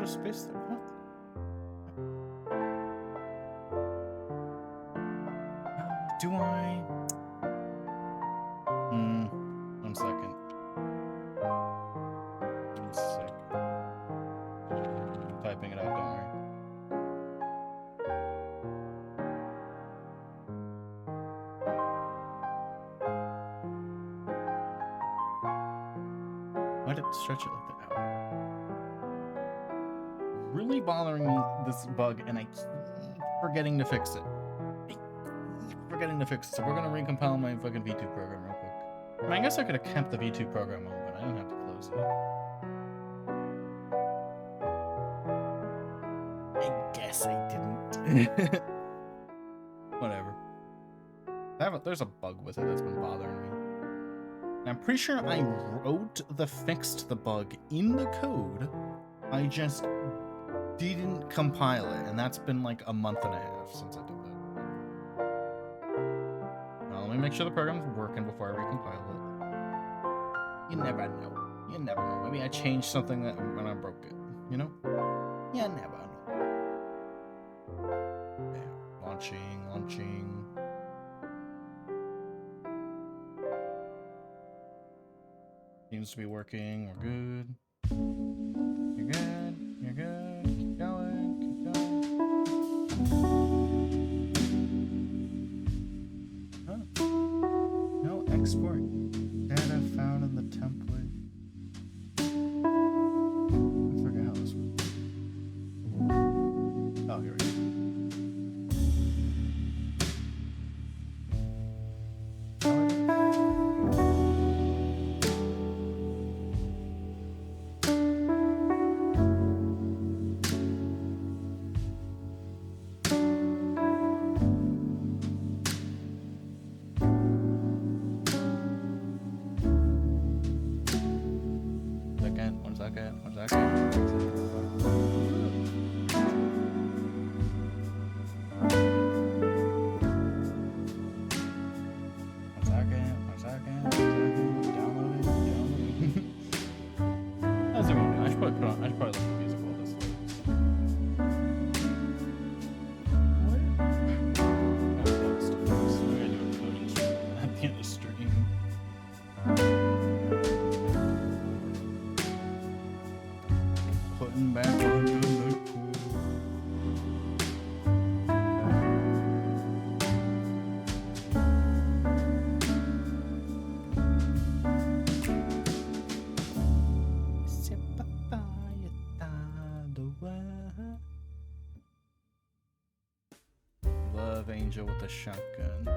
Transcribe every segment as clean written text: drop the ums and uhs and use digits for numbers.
space there? What? Do I? 1 second. I'm sick. I'm typing it out, don't worry. Why did it stretch it like that? Really bothering me, this bug, and I keep forgetting to fix it. So we're gonna recompile my fucking V2 program real quick. I mean, I guess I could have kept the V2 program open. I don't have to close it. I guess I didn't. Whatever. There's a bug with it that's been bothering me. And I'm pretty sure I fixed the bug in the code. I just didn't compile it, and that's been like a month and a half since I did that. Now, let me make sure the program's working before I recompile it. You never know. You never know. Maybe I changed something when I broke it. You know? You never know. Yeah. Launching. Seems to be working. We're good. You're good. Keep going. Huh. No export data found in the template. I forget how this works. Oh, here we go. One second. Downloading. How's everyone doing? I should probably look at the music while this loads. What? We're gonna do a coding stream at the end of the stream. Putting back on the Love Angel with a shotgun.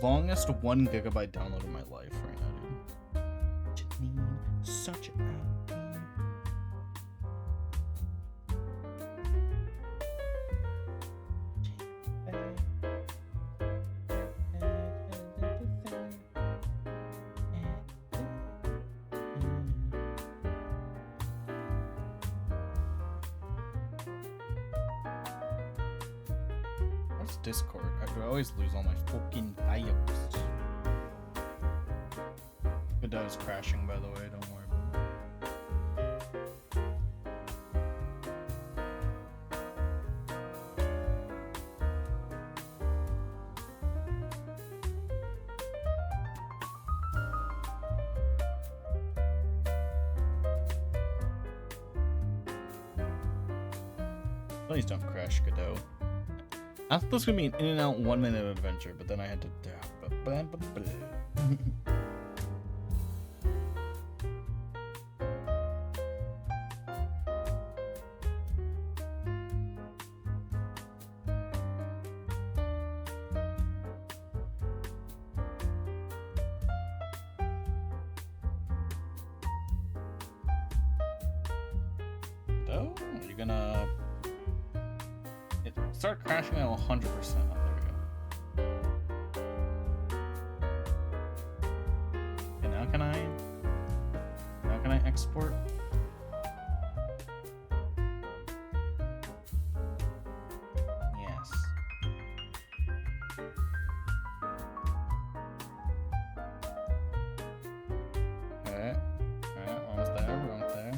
Longest 1 gigabyte download of my life right now, dude. Such a Discord. I could always lose all my fucking files. Godot is crashing, by the way, don't worry about it. Please don't crash, Godot. I thought this was gonna be an in and out 1 minute adventure, but then I had to. Oh, you're gonna... It start crashing at 100%. Oh, there we go. Okay, now can I... Now can I export? Yes. Okay. Alright, almost there, we're almost there.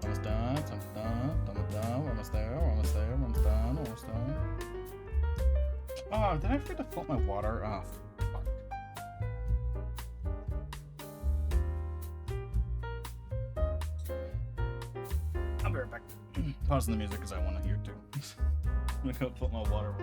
Almost done, almost done, almost done, we're almost there, we're almost there, we're almost done, almost done. Oh, did I forget to float my water? Oh, fuck. I'll be right back. Pausing the music because I want to hear it too. I'm gonna go float my water.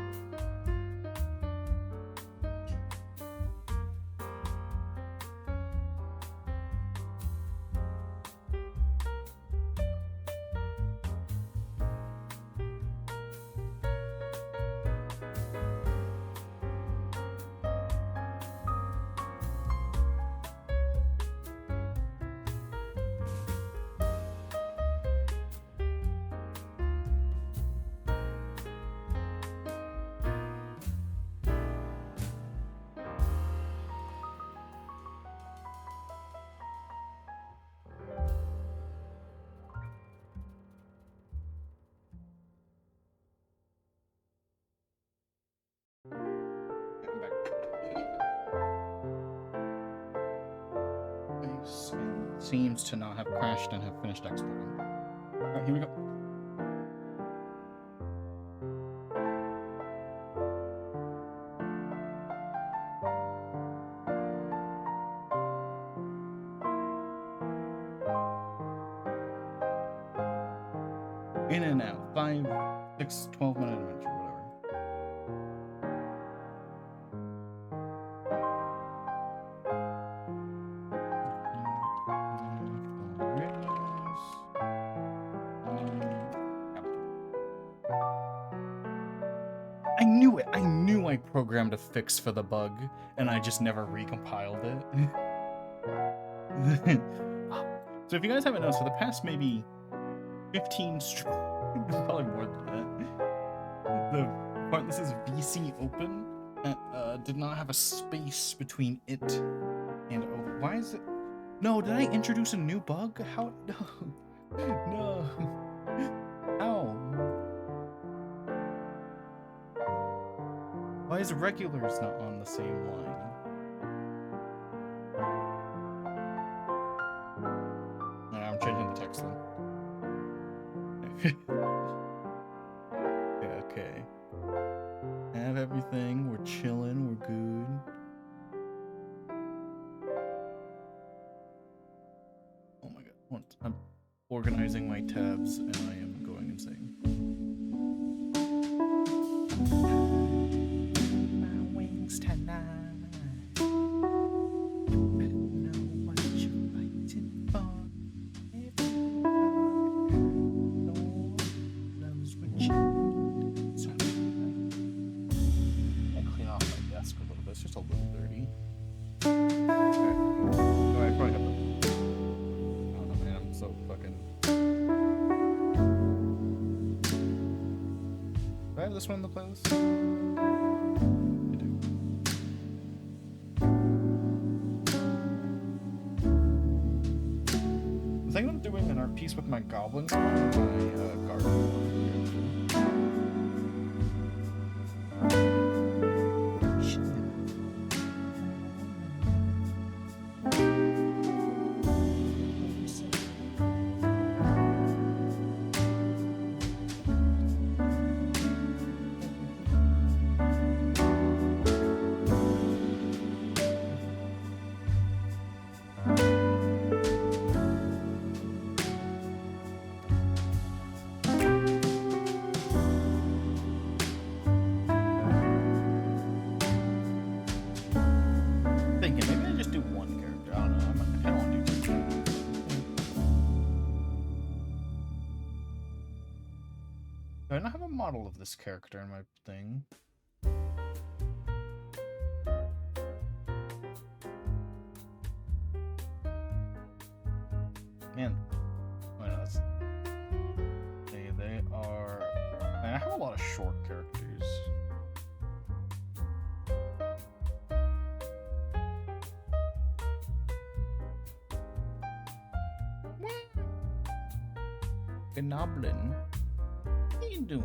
I'm back. Seems to not have crashed and have finished exporting. Alright, here we go. In and out. 5, 6, 12-minute adventure, whatever. I knew it. I knew I programmed a fix for the bug, and I just never recompiled it. So if you guys haven't noticed, for the past maybe 15 probably more than that, the part that says VC open did not have a space between it and open. Why is it? No, did I introduce a new bug? How? No. No. How? Why is regulars not on the same line? Alright, I'm changing the text then. Okay. Have everything. We're chilling. We're good. Oh my god. I'm organizing my tabs and I am going insane. My wings tonight. You better know what you're fighting for. It's just a little dirty. Okay. Oh, I probably have the... I don't know, man. I'm so fucking... Do I have this one in the playlist? I do. I'm thinking of doing an art piece with my goblins on my garden. I don't have a model of this character in my thing. Man, wait, no, that's... They are... Man, I have a lot of short characters. Goblin, what are you doing?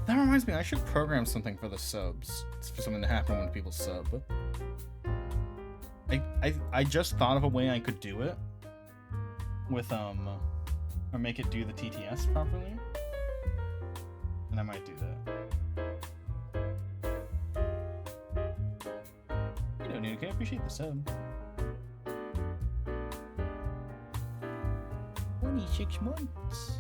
That reminds me, I should program something for the subs. It's for something to happen when people sub. I just thought of a way I could do it with or make it do the TTS properly, and I might do that. You don't need to. I appreciate the sub. 26 months.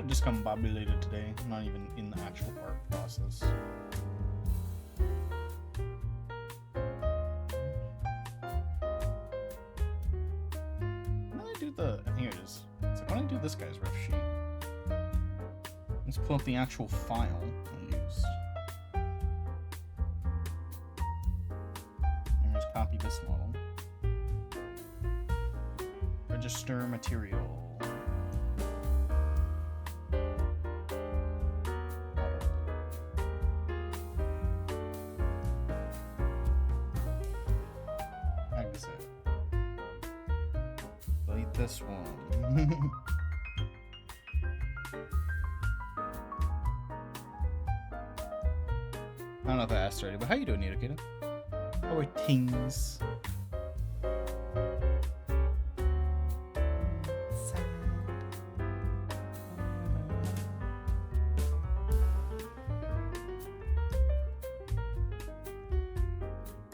Discombobulated today. I'm not even in the actual art process. When I do the, I think it is. It's like when I do this guy's ref sheet. Let's pull up the actual file I used. And just copy this model. Register material. This one. I don't know if I asked already, but how you doing, Nirakita? How are things?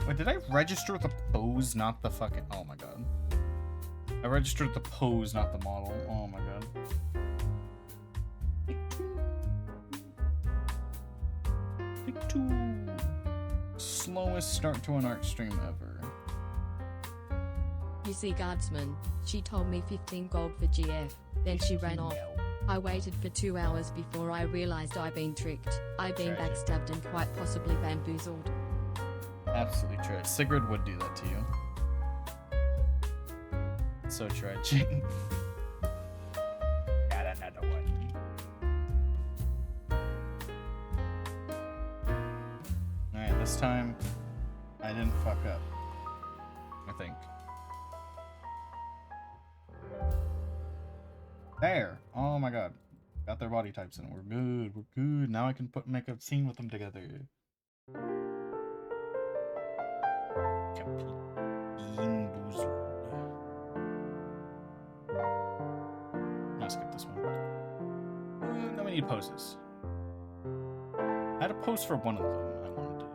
Wait, did I register the pose, not the fucking... Oh my god. I registered the pose, not the model. Oh my god. Pick two. Slowest start to an art stream ever. You see, guardsman, she told me 15 gold for GF, then she ran off. I waited for 2 hours before I realized I'd been tricked. I've been backstabbed and quite possibly bamboozled. Absolutely true. Sigrid would do that to you. So tragic. Got another one. Alright, this time I didn't fuck up. I think. There! Oh my god. Got their body types in. We're good. We're good. Now I can make a scene with them together. Skip this one. Then we need poses. I had a pose for one of them I wanted to.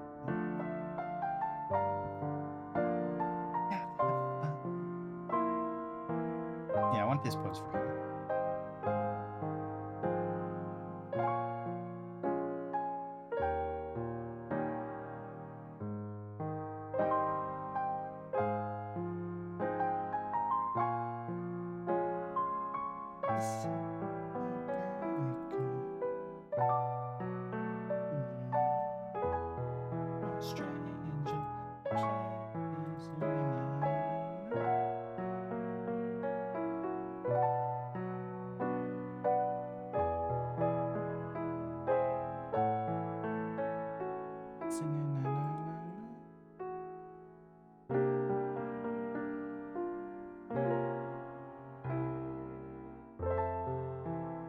Yeah, I want this pose for him.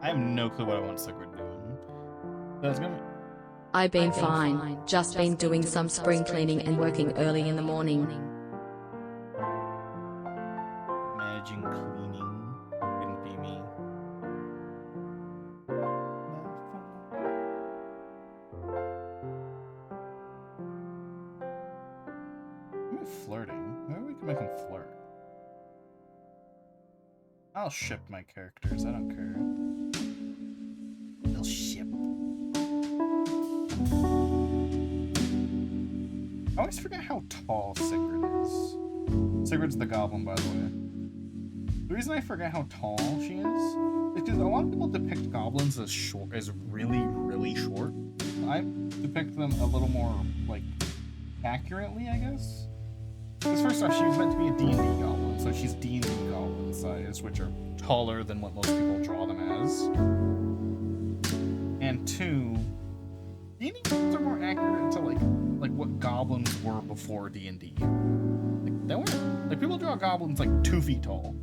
I have no clue what I want Sigrid doing. That's gonna... I've been fine, just been doing some spring cleaning and working early in the morning. Managing cleaning couldn't be me. flirting. Maybe we can make him flirt. I'll ship my characters, I don't care. They'll ship. I always forget how tall Sigrid is. Sigrid's the goblin, by the way. The reason I forget how tall she is because a lot of people depict goblins as short, as really, really short. I depict them a little more, like, accurately, I guess. Because first off, she was meant to be a D&D goblin, so she's D&D goblin size, which are taller than what most people draw them as. And two, D&D goblins are more accurate to like what goblins were before D&D. Like, they weren't, like, people draw goblins like 2 feet tall.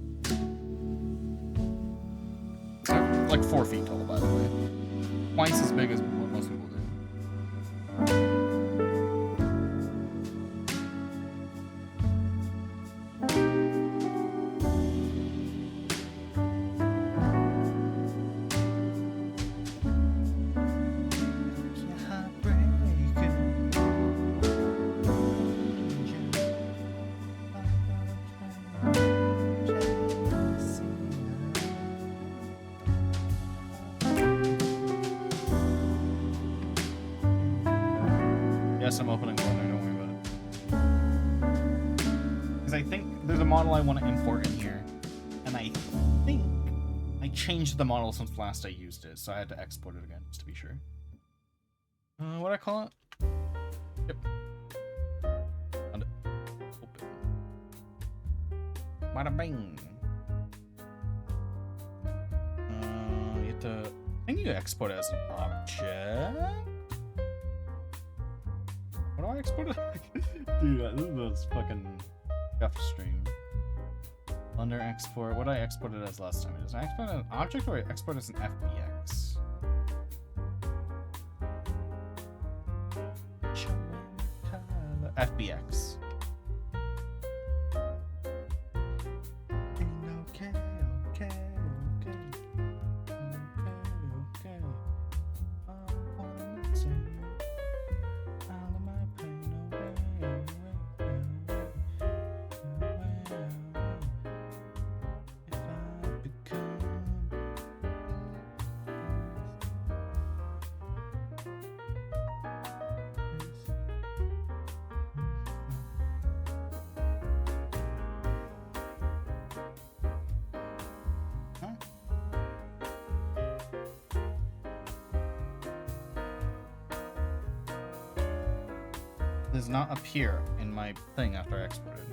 Like 4 feet tall, by the way. Twice as big as what most people do. Yes, I'm opening one there, don't worry about it. Because I think there's a model I want to import in here, and I think I changed the model since last I used it, so I had to export it again, just to be sure. What'd I call it? Yep. Found it. Open. Bada bing. You have to... I think you export it as an object? What do I export it? Dude, this is this fucking scuff stream. Under export, what did I export it as last time? Did I export an object or I export it as an FBX? FBX. Does not appear in my thing after I exported.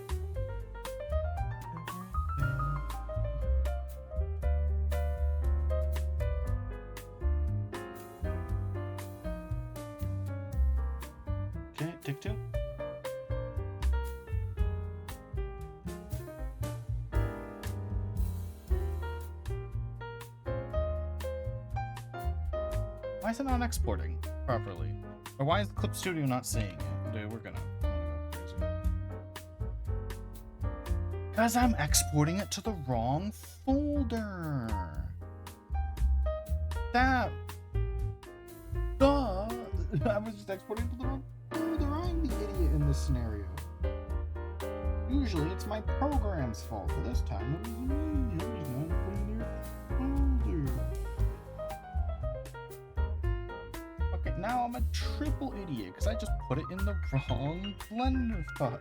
Okay, take 2. Why is it not exporting properly? Or why is the Clip Studio not seeing it? Dude, we're gonna go crazy. Because I'm exporting it to the wrong folder. That. Duh. I was just exporting to the wrong folder. I'm the idiot in this scenario. Usually it's my program's fault, but this time it was me. I was not putting in your folder. Now I'm a triple idiot because I just put it in the wrong Blender spot.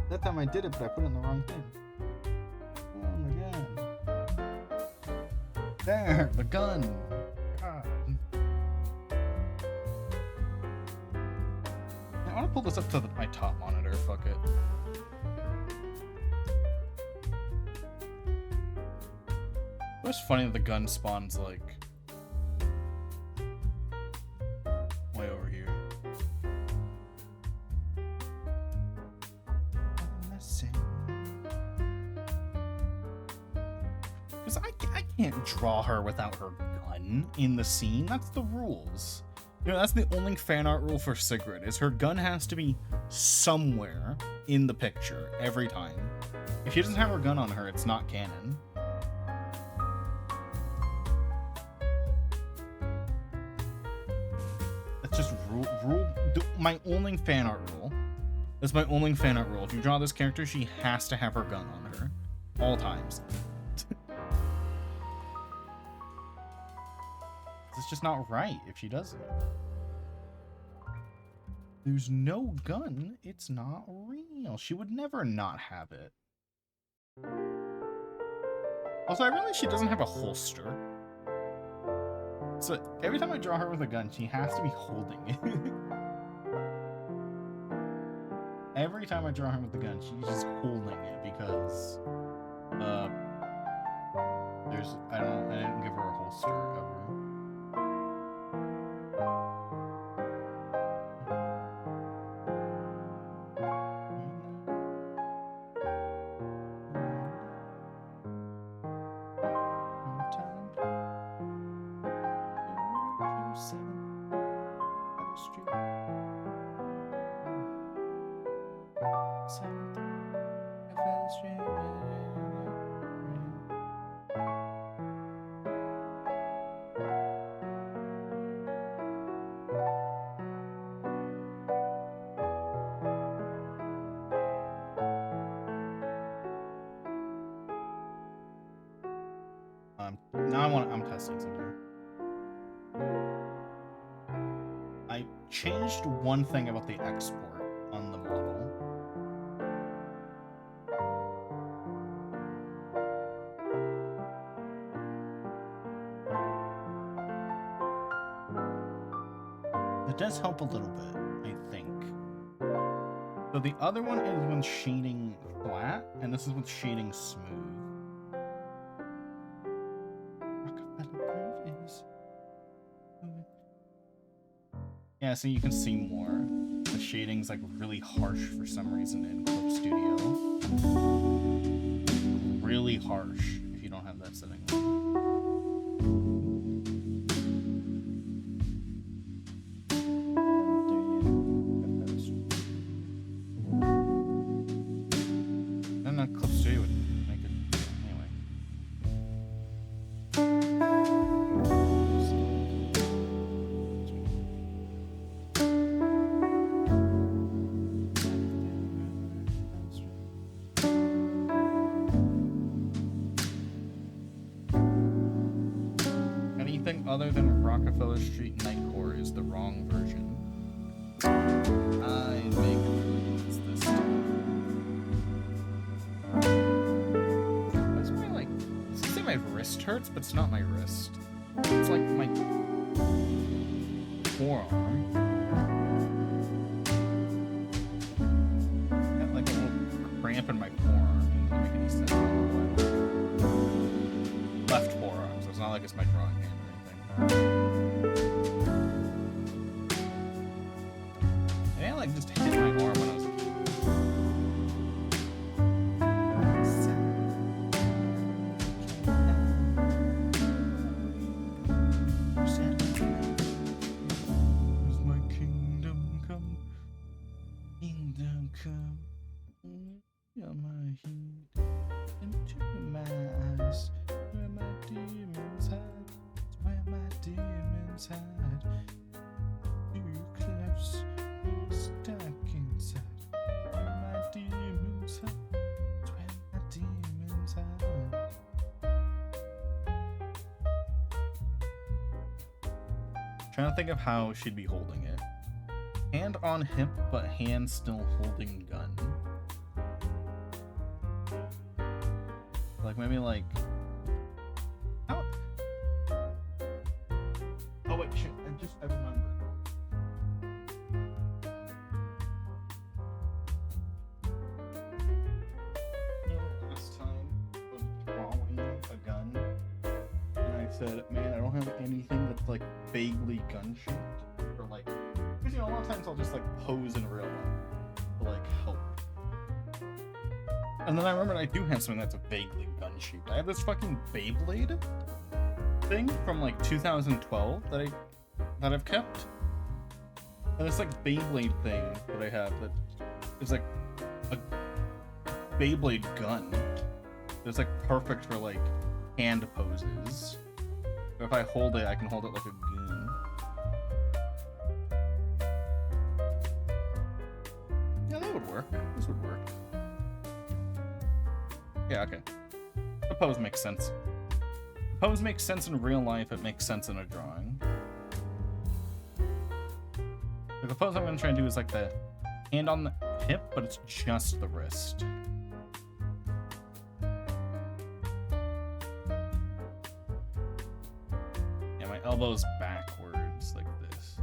That time I did it, but I put it in the wrong thing. Oh my god. There, the gun. God. I want to pull this up to my top monitor. Fuck it. It's funny that the gun spawns like way over here. Because I can't draw her without her gun in the scene. That's the rules. You know, that's the only fan art rule for Sigrid, is her gun has to be somewhere in the picture every time. If she doesn't have her gun on her, it's not canon. That's just my only fan art rule. That's my only fan art rule. If you draw this character, she has to have her gun on her. All times. It's just not right if she doesn't. There's no gun, it's not real. She would never not have it. Also, I realize she doesn't have a holster. So every time I draw her with a gun, she has to be holding it. Every time I draw her with the gun, she's just holding it because I didn't give her a holster ever. I'm testing something. I changed one thing about the export on the model. It does help a little bit, I think. So the other one is when shading flat, and this is with shading smooth. Yeah, so you can see more. The shading's like really harsh for some reason in Clip Studio. Really harsh if you don't have that setting on. And then Clip Studio would make it anyway. Other than Rockefeller Street Nightcore is the wrong version. I make improvements this time. Why's my like? It's say my wrist hurts, but it's not my wrist. It's like my forearm. I got like a little cramp in my forearm. It doesn't make any sense. Left forearm, so it's not like it's my drawing hand. And I like just hit my arm when I was a kid. As my kingdom come, you're my heat into my eyes, where my demons hide. Where my demons hide, you cliffs stuck inside. Where my demons hide, where my demons hide. Trying to think of how she'd be holding it. Hand on hip, but hand still holding gun. Like maybe like. Oh wait, shit! I remember. Last time I was drawing a gun, and I said, "Man, I don't have anything that's like vaguely gun-shaped, or like, because you know, a lot of times I'll just like pose in real life to like help." And then I remembered I do have something that's vaguely gun-shaped. I have this fucking Beyblade thing from like 2012 that I've kept, and this like Beyblade thing that I have that is like a Beyblade gun that's like perfect for like hand poses. So if I hold it, I can hold it like a gun. Yeah, that would work. This would work. Yeah, okay. The pose makes sense. The pose makes sense in real life, it makes sense in a drawing. The pose I'm gonna try and do is like the hand on the hip, but it's just the wrist. Yeah, my elbow's backwards like this.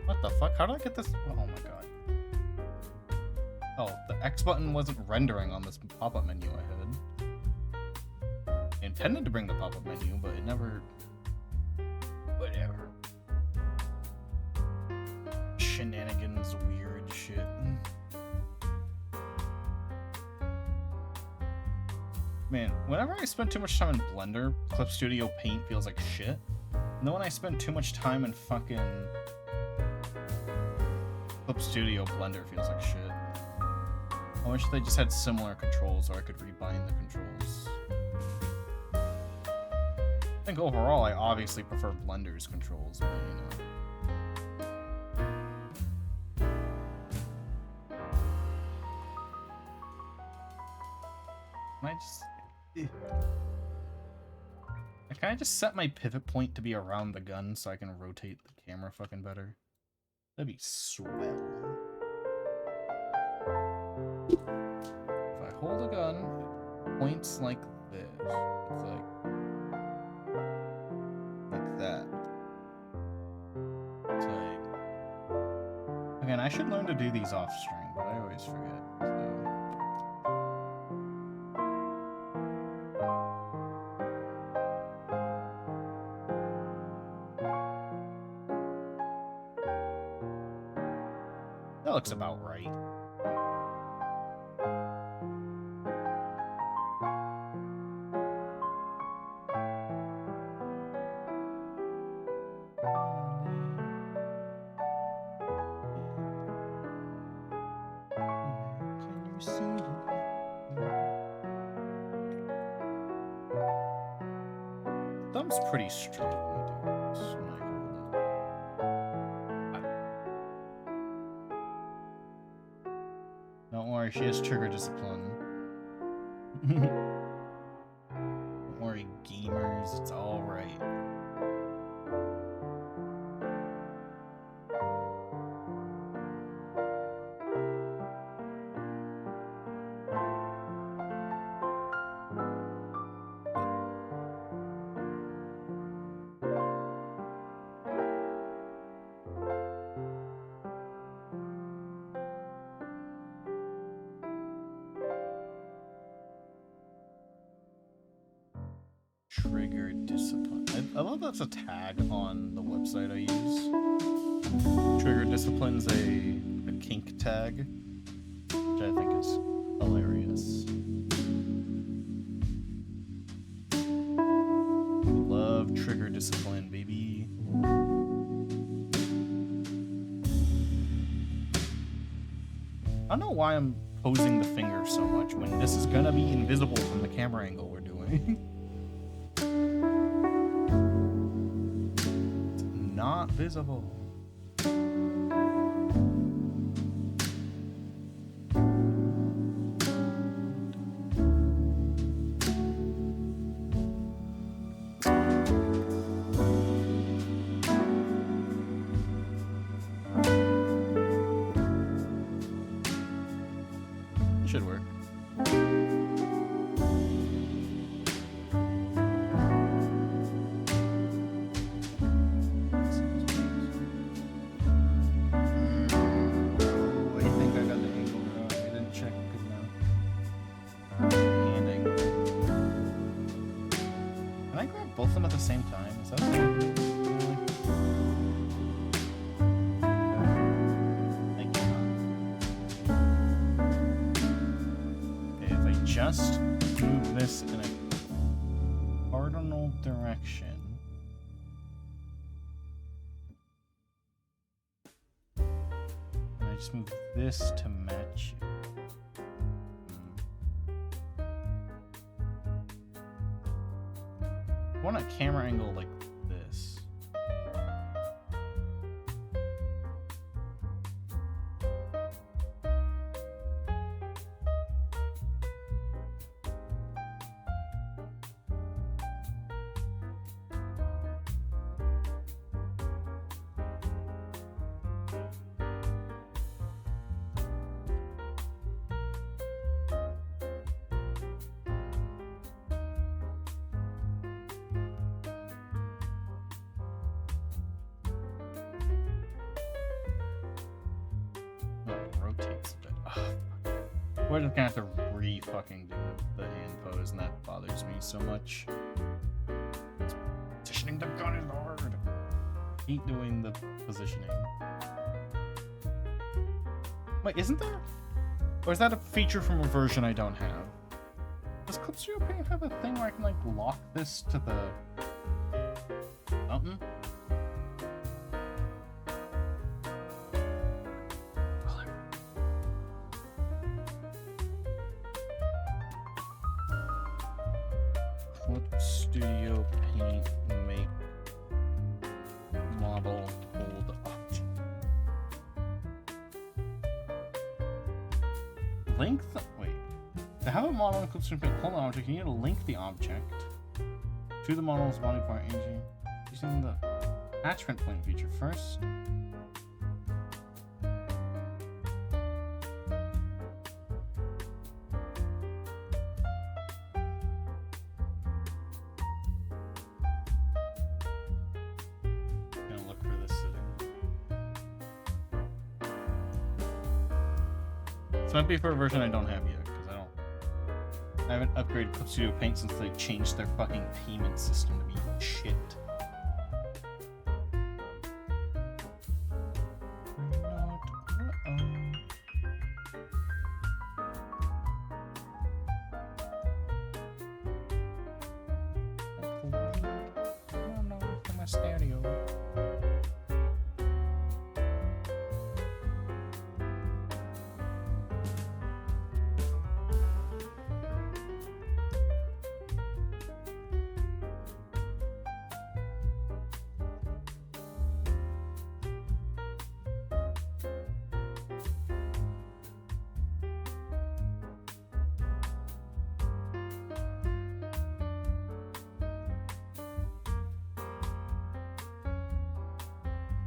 What the fuck? How did I get this? Oh my god. Oh, the X button wasn't rendering on this pop-up menu I had. I intended to bring the pop-up menu, but it never... Whatever. Shenanigans, weird shit. Man, whenever I spend too much time in Blender, Clip Studio Paint feels like shit. And then when I spend too much time in fucking Clip Studio, Blender feels like shit. I wish they just had similar controls so I could rebind the controls. I think overall I obviously prefer Blender's controls, but you know. Can I just set my pivot point to be around the gun so I can rotate the camera fucking better? That'd be swell. If I hold a gun, it points like this. It's like that. It's like... Again, I should learn to do these off stream, but I always forget. So... That looks about right. Thumb's pretty straight when I do this. When I hold up. Don't worry, she has trigger discipline. Don't worry, gamers, it's all right. Trigger discipline. I love that's a tag on the website I use. Trigger discipline's a kink tag, which I think is hilarious. Love trigger discipline, baby. I don't know why I'm posing the finger so much when this is gonna be invisible from the camera angle we're doing. Not visible. Should work. at the same time? Is that Thank you. Okay, if I just move this in a cardinal direction. And I just move this to match you. I want a camera angle like this. We're just gonna have to re-fucking do the hand pose, and that bothers me so much. Positioning the gun is hard. Hate doing the positioning. Wait, isn't there? Or is that a feature from a version I don't have? Does Clip Studio Paint have a thing where I can like lock this to the something? Studio Paint make model hold object. Link the wait. To have a model in Clip Studio Paint hold an object, you need to link the object to the model's body part using the attachment point feature first. Might be for a version I don't have yet, because I haven't upgraded Clip Studio Paint since they changed their fucking payment system to be shit. Stereo.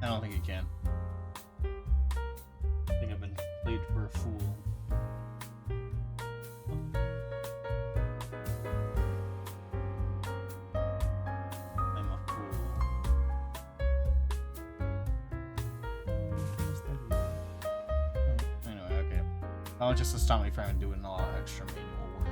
I don't think you can. I think I've been played for a fool. I'm a fool. Anyway, okay. That was just to stop me from doing a lot of extra manual work.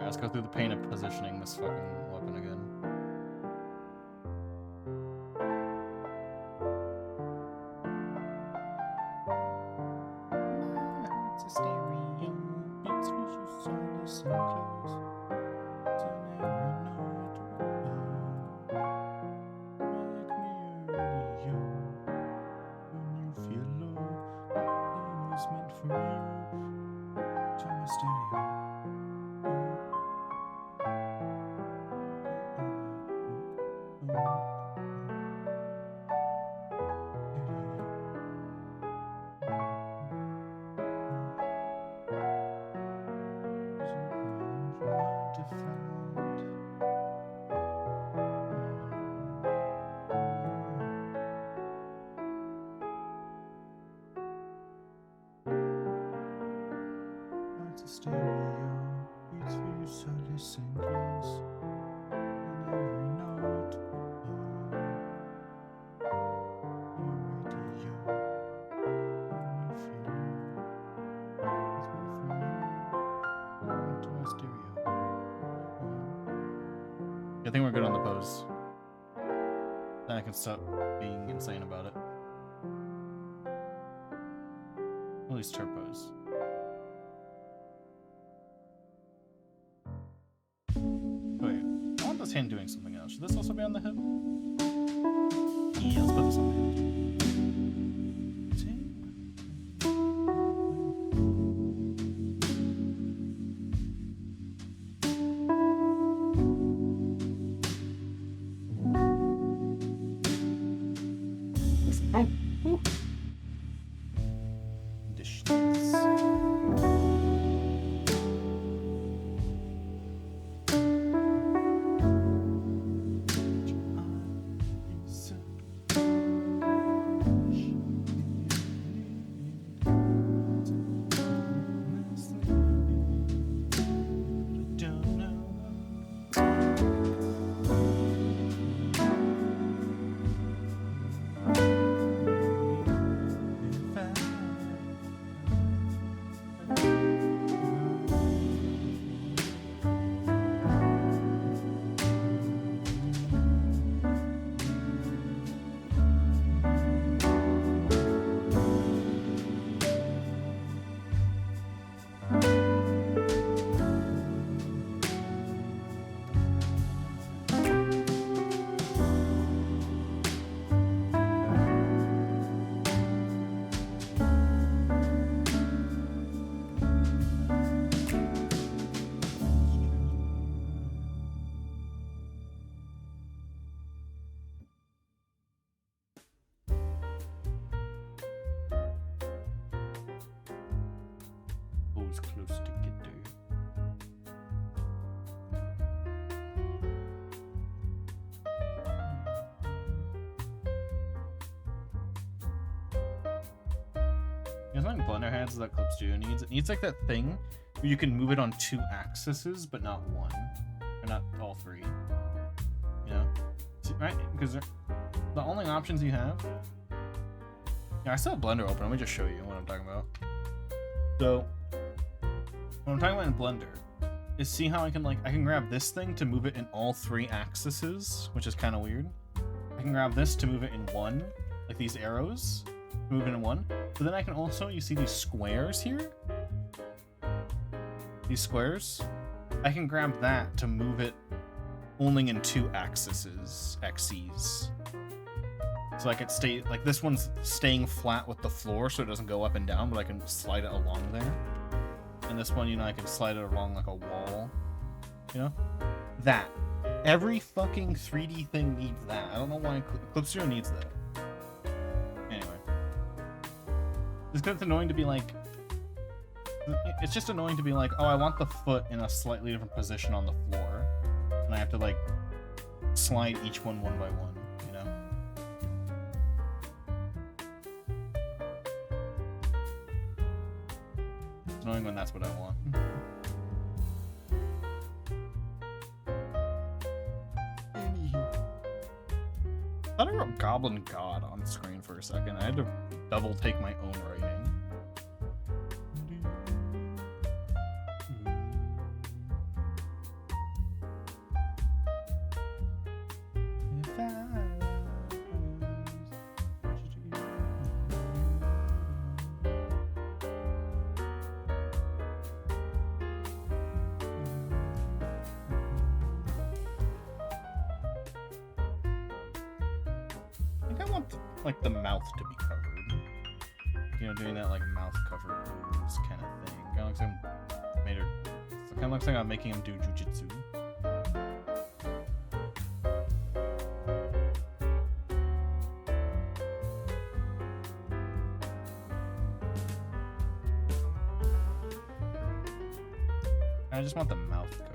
Let's go through the pain of positioning this fucking weapon again. It's a stereo. Beats me so listen close. To never not make me radio. When you feel low, it was meant for you. To my stereo. a stereo, it's for you, so listen close. In every note, your radio, your feeling. It's meant for you. Into my stereo. I think we're good on the pose. Then I can stop being insane about it. At least her pose. Wait, I want this hand doing something else. Should this also be on the hip? Yeah, let's put this on the hip. Close to get there. You know something Blender has that Clip Studio needs? It needs like that thing where you can move it on 2 axes, but not 1. Or not all 3. You know? See, right? Because the only options you have... Yeah, I still have Blender open. Let me just show you what I'm talking about. So... what I'm talking about in Blender is see how I can grab this thing to move it in all 3 axes, which is kind of weird. I can grab this to move it in 1, like these arrows, move it in 1. But then I can also, you see these squares here? These squares? I can grab that to move it only in 2 axes. So I could stay, like this one's staying flat with the floor so it doesn't go up and down, but I can slide it along there. And this one, you know, I can slide it along like a wall, you know? That. Every fucking 3D thing needs that. I don't know why Clip Studio needs that. Anyway. It's because it's annoying to be like... It's just annoying to be like, oh, I want the foot in a slightly different position on the floor. And I have to, like, slide each one by one, you know? It's annoying when that's what I want. I thought I wrote Goblin God on screen for a second. I had to double take my own writing. Like the mouth to be covered, you know, doing that like mouth covered moves kind of thing. Kind of looks like I'm made her. It kind of looks like I'm making him do jujitsu. I just want the mouth covered.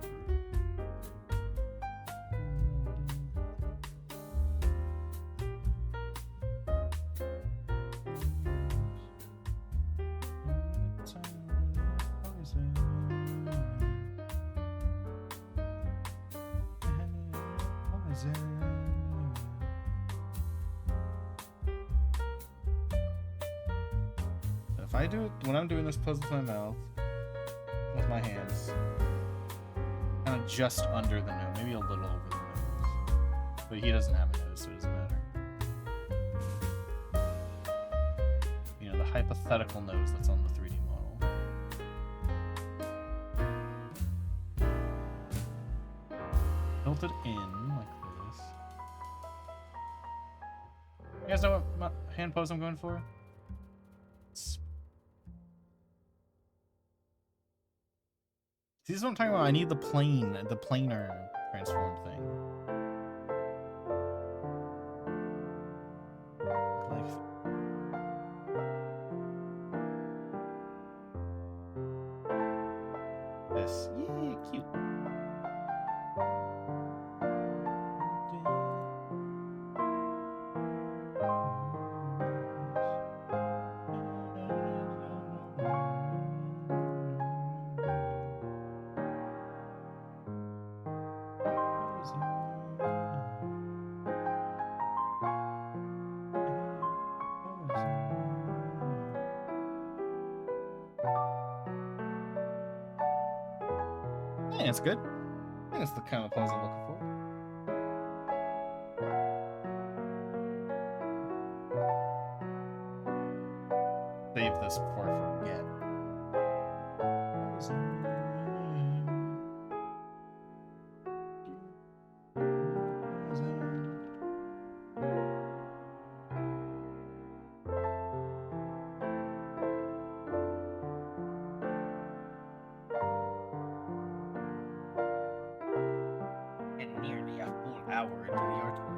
If I do it when I'm doing this pose with my mouth, with my hands, kind of just under the nose, maybe a little over the nose. But he doesn't have a nose, so it doesn't matter. You know, the hypothetical nose that's on the 3D model. Built it in like this. You guys know what hand pose I'm going for? See, this is what I'm talking about. I need the planar transform thing. Like this. Yeah, cute. Yeah, it's good. I think it's the kind of pose I'm looking for. Save this before I forget. And nearly a full hour into the artwork.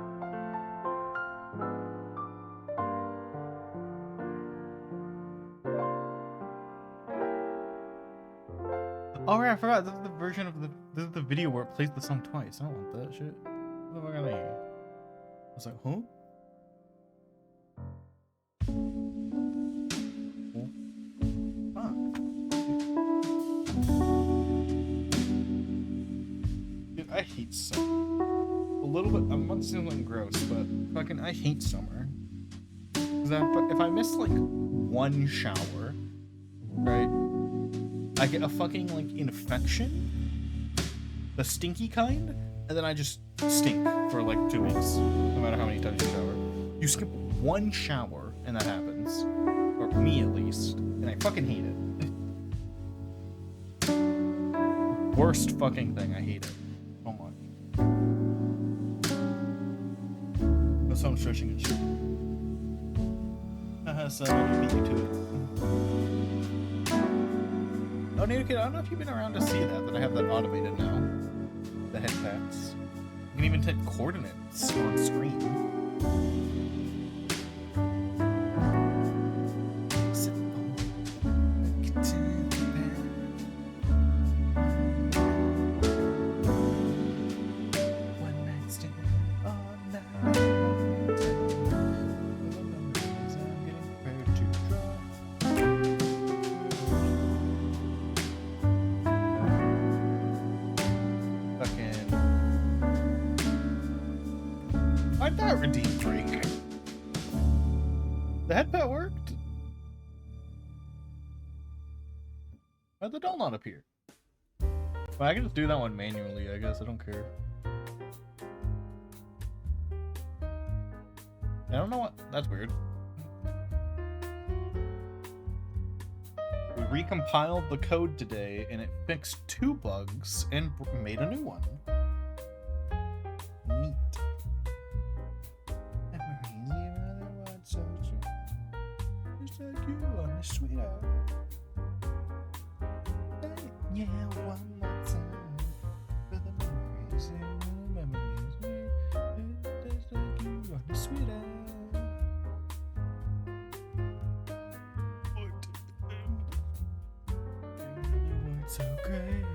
Oh right, I forgot. This is the version of this is the video where it plays the song twice. I don't want that shit. What am I gonna hear? I was like, huh? Dude, I hate summer. A little bit. I'm not saying something gross, but fucking, I hate summer. Because if I miss like one shower, right? I get a fucking like infection, the stinky kind, and then I just stink for like 2 weeks, no matter how many times you shower. You skip one shower and that happens, or me at least, and I fucking hate it. Worst fucking thing, I hate it so much. That's how I'm stretching and shit. So I beat you to it. Oh, Native Kid, I don't know if you've been around to see that I have that automated now. The head pats. You can even take coordinates on screen. Why'd that redeem break? The head pat worked? Why'd the doll not appear? Well, I can just do that one manually, I guess. I don't care. I don't know what... That's weird. We recompiled the code today, and it fixed 2 bugs and made a new one. Neat. Just like you on the sweetheart. Yeah, one more time for the memories and the memories. Just like you on the sweetheart. You weren't so great.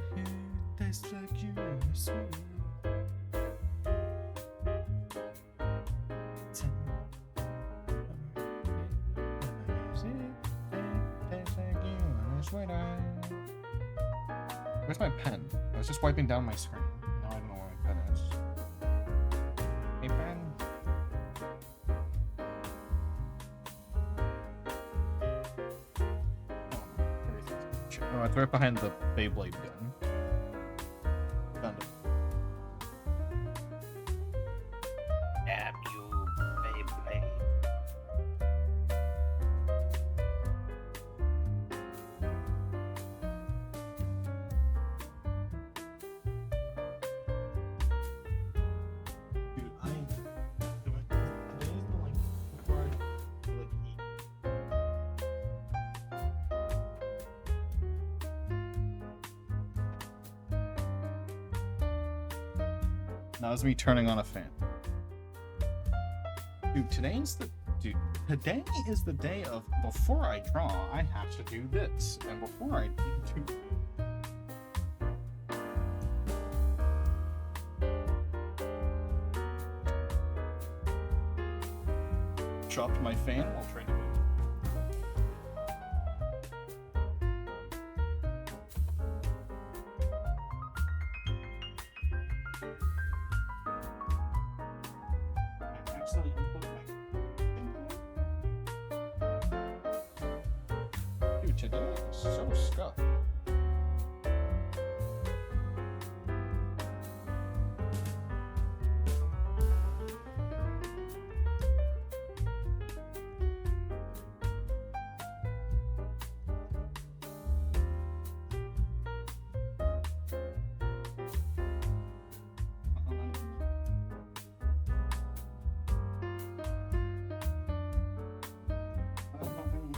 Tastes like you on the sweetheart. Where's my pen? I was just wiping down my screen. Now I don't know where my pen is. Hey, Ben. Oh, it's right behind the Beyblade gun. Found it. Damn you, Beyblade. Dude, today's the like before I like eat. That was me turning on a fan. Dude, today is the day of before I draw, I have to do this. And before I do chopped my fan while trying to move. I accidentally unplugged my... Dude, today is so scuffed.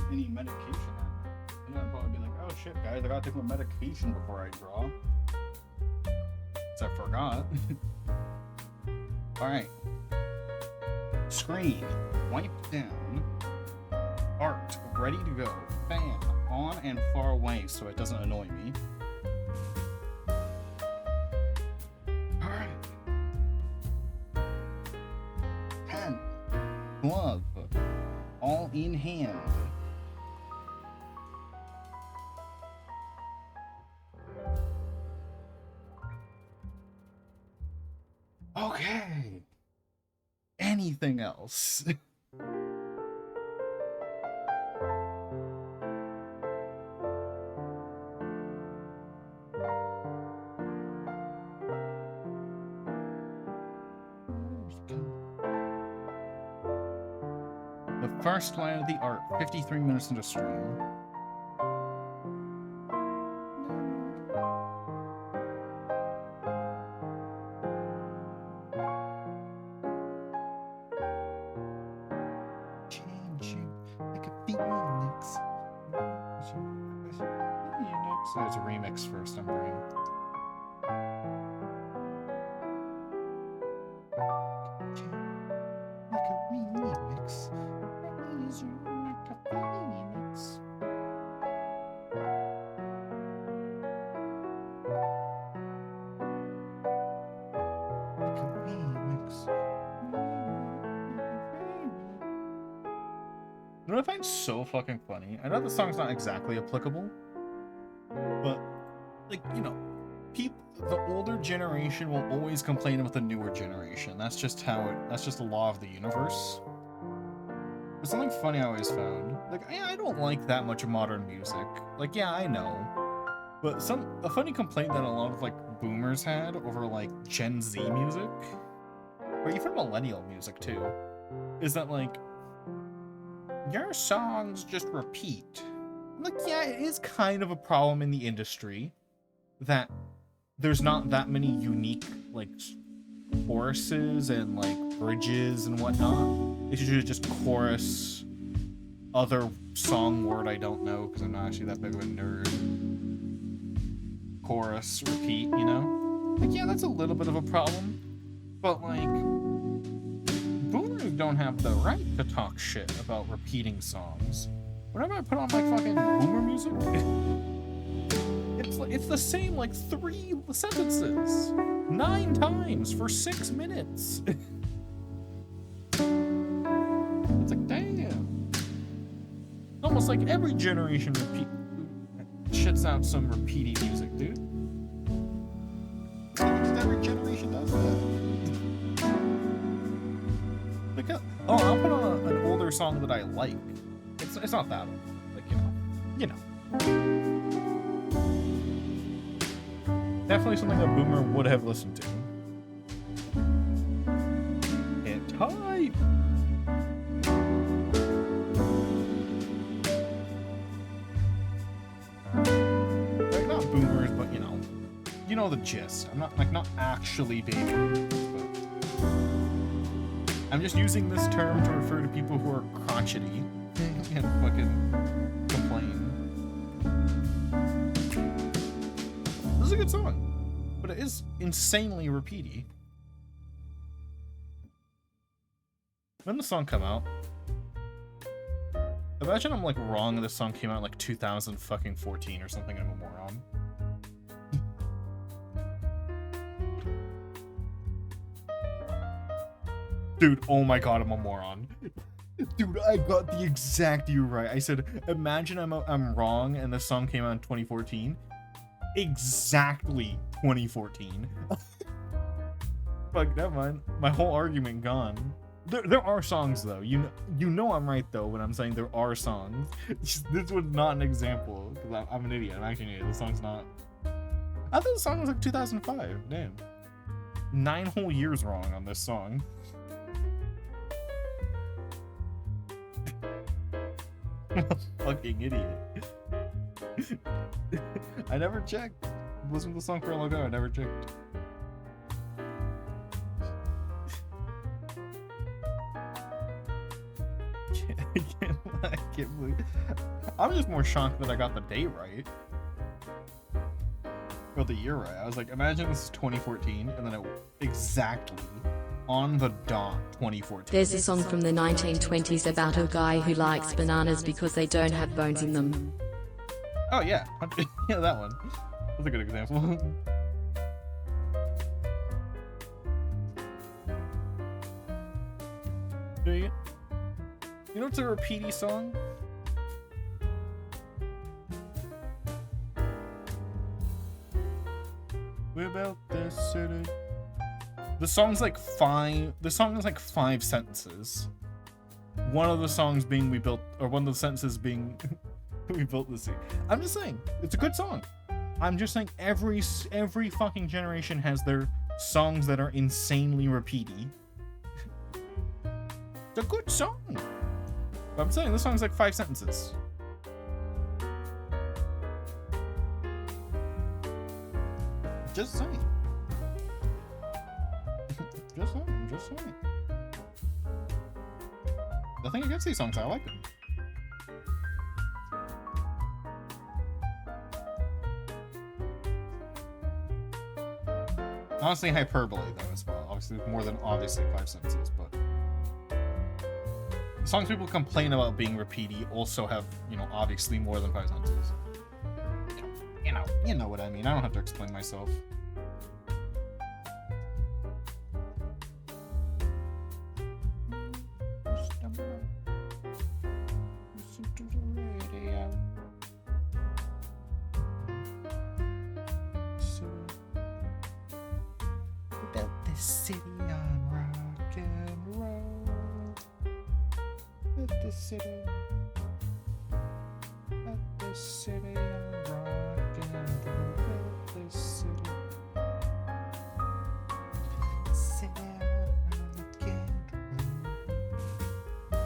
Any medication and then I'd probably be like, oh shit guys, I gotta take my medication before I draw. Except I forgot. Alright. Screen. Wipe down. Art. Ready to go. Fan. On and far away so it doesn't annoy me. Alright. Pen. Glove. All in hand. Okay. Anything else? The first line of the art, 53 minutes into stream. So there's a remix first, I'm bringing. Like a remix. Like a remix. Like a remix. You know what I find so fucking funny? I know the song's not exactly applicable, but, like, you know, the older generation will always complain about the newer generation. That's just that's just the law of the universe. But something funny I always found, like, I don't like that much modern music. Like, yeah, I know. But a funny complaint that a lot of, like, boomers had over, like, Gen Z music, or even millennial music, too, is that, like, your songs just repeat. Like, yeah, it is kind of a problem in the industry that there's not that many unique, like, choruses and, like, bridges and whatnot. It's usually just chorus, other song word I don't know because I'm not actually that big of a nerd. Chorus, repeat, you know? Like, yeah, that's a little bit of a problem, but, like, boomers don't have the right to talk shit about repeating songs. Whenever I put on, like, fucking boomer music, it's the same, like, 3 sentences 9 times for 6 minutes. It's like, damn. Almost like every generation shits out some repeating music, dude. Just every generation does that. I'll put on an older song that I like. It's not that old. Like, you know. Definitely something a boomer would have listened to. Hit type. Like, not boomers, but you know the gist. I'm not actually baby, but I'm just using this term to refer to people who are crotchety and fucking complain. This is a good song, but it is insanely repeaty. When the song come out, imagine I'm like wrong. This song came out in like 2014 or something. I'm a moron. Dude, oh my god, I'm a moron. Dude, I got the exact you right. I said, imagine I'm wrong and the song came out in 2014. Exactly 2014. Fuck, never mind. My whole argument gone. There are songs though. You know I'm right though when I'm saying there are songs. This was not an example because I'm an idiot. I'm actually an idiot. The song's not. I thought the song was like 2005. Damn. 9 whole years wrong on this song. Fucking idiot. I never checked. Listened to the song for a long time. I never checked. I can't believe. I'm just more shocked that I got the date right. Or the year right. I was like, imagine this is 2014, and then it exactly on the dot 2014. There's a song from the 1920s about a guy who likes bananas because they don't have bones in them. Oh yeah, yeah, that one. That's a good example. You know what's a repeaty song? We're about this city. The song's like 5. The song is like 5 sentences. One of the songs being we built, or one of the sentences being we built the city. I'm just saying, it's a good song. I'm just saying every fucking generation has their songs that are insanely repeaty. It's a good song. But I'm saying this song's like 5 sentences. Just saying. Just saying. Nothing against these songs, I like them. Honestly, hyperbole though as well. Obviously, more than obviously 5 sentences, but the songs people complain about being repeaty also have, obviously more than 5 sentences. You know what I mean. I don't have to explain myself. City on rock and roll. At the city. At the city on rock and roll. At the city. City on rock and roll.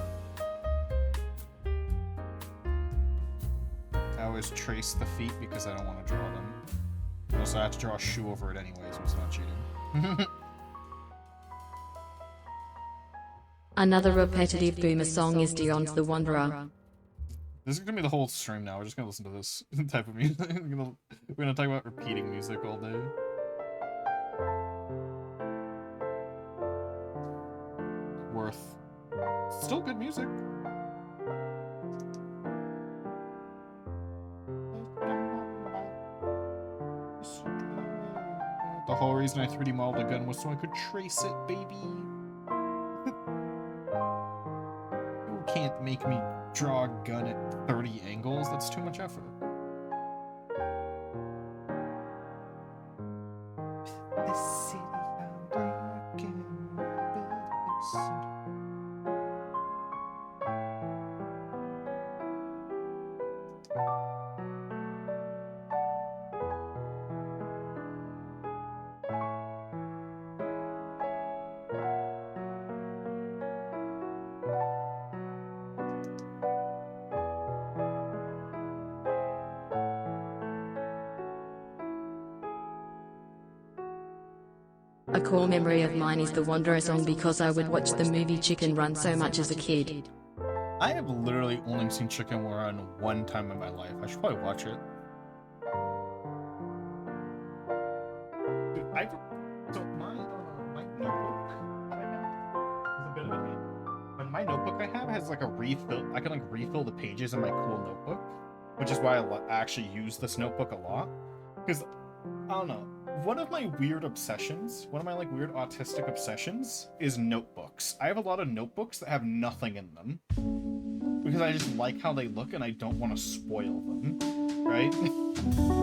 I always trace the feet because I don't want to draw them. Also, I have to draw a shoe over it anyway, so it's not cheating. Another repetitive boomer song is Dion's The Wanderer. This is gonna be the whole stream now. We're just gonna listen to this type of music. We're gonna talk about repeating music all day. Worth. Still good music. The whole reason I 3D modeled a gun was so I could trace it, baby. Can't make me draw a gun at 30 angles. That's too much effort. The city I'm breaking, A core memory of mine is the Wanderer song because I would watch the movie Chicken Run so much as a kid. I have literally only seen Chicken Run one time in my life. I should probably watch it. Dude, so my notebook I have is a bit of a hit. But my notebook I have has like a refill. I can like refill the pages in my cool notebook, which is why I actually use this notebook a lot. Because I don't know. One of my weird obsessions, one of my like weird autistic obsessions is notebooks. I have a lot of notebooks that have nothing in them because I just like how they look and I don't want to spoil them, right?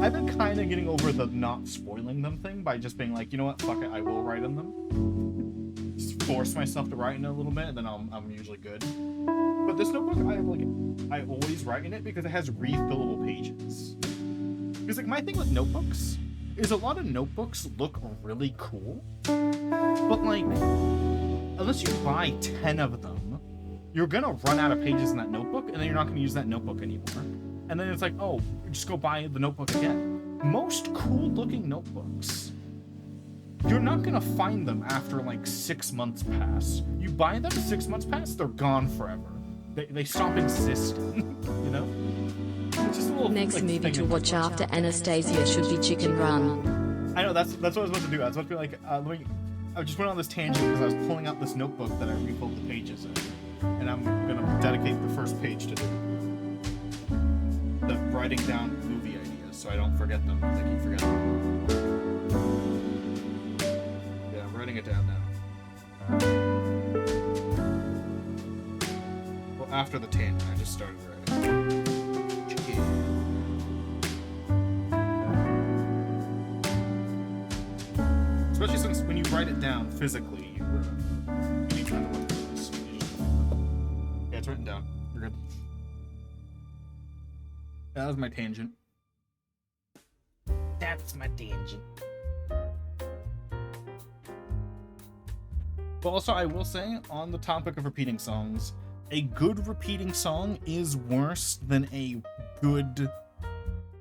I've been kind of getting over the not spoiling them thing by just being like, you know what, fuck it, I will write in them. Just force myself to write in it a little bit and then I'm usually good. But this notebook, I always write in it because it has refillable pages. Because like my thing with notebooks is a lot of notebooks look really cool, but like, unless you buy 10 of them, you're gonna run out of pages in that notebook, and then you're not gonna use that notebook anymore. And then it's like, oh, just go buy the notebook again. Most cool-looking notebooks, you're not gonna find them after like 6 months pass. You buy them, 6 months pass, they're gone forever. They stop existing, you know? Next like, movie to watch after Anastasia should be Chicken Run. I know, that's what I was about to do. I was about to be like, I just went on this tangent because I was pulling out this notebook that I refilled the pages in. And I'm gonna dedicate the first page to the writing down movie ideas so I don't forget them. I keep forgetting them. Yeah, I'm writing it down now. Well, after the tangent, I just started writing. Especially since when you write it down physically, you need time to look at this. Yeah, it's written down. You're good. That was my tangent. That's my tangent. But also, I will say, on the topic of repeating songs, a good repeating song is worse than a good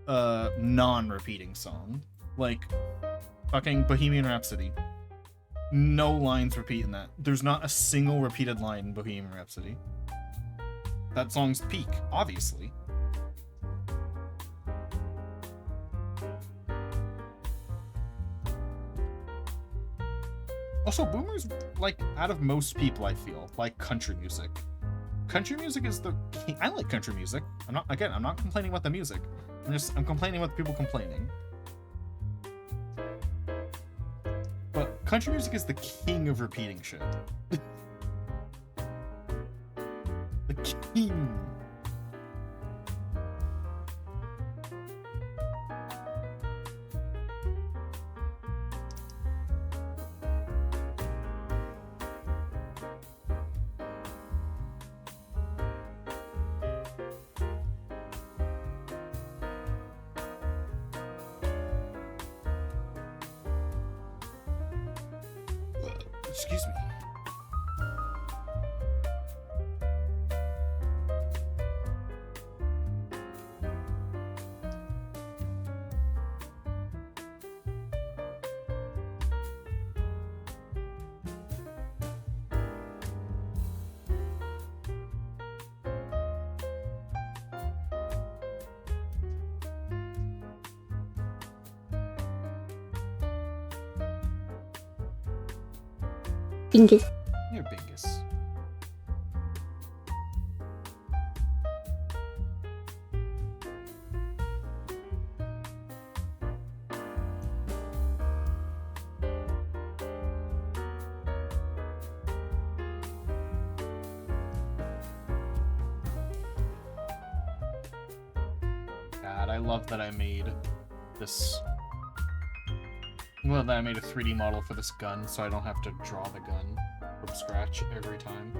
non-repeating song. Like fucking Bohemian Rhapsody. No lines repeat in that. There's not a single repeated line in Bohemian Rhapsody. That song's peak, obviously. Also, boomers, like, out of most people, I feel, like country music. Country music is the king. I like country music. I'm not complaining about the music. I'm complaining about the people complaining. But country music is the king of repeating shit. The king. Excuse me. Bingus. You're Bingus. God, I love that I made this. Well, that I made a 3D model for this gun, so I don't have to draw the gun from scratch every time.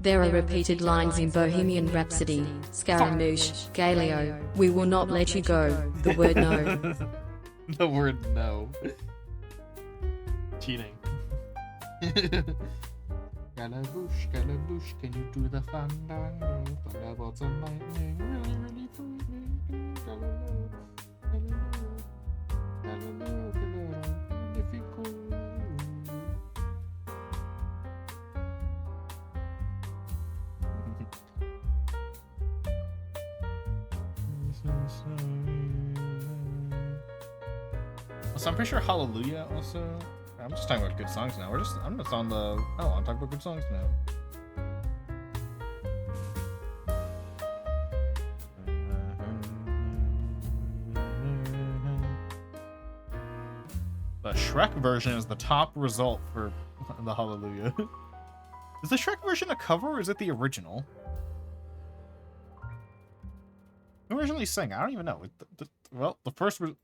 There are repeated lines in Bohemian Rhapsody, Scaramouche, Galileo, we will not let you go, the word no. The word no. Cheating. Galaboosh, galaboosh, can you do the fandango? Thunderbolts and lightning really, really fooled me. So I'm pretty sure Hallelujah also. I'm just talking about good songs now. I'm just on the. Oh, I'm talking about good songs now. The Shrek version is the top result for the Hallelujah. Is the Shrek version a cover or is it the original? Who originally sang? I don't even know. Well,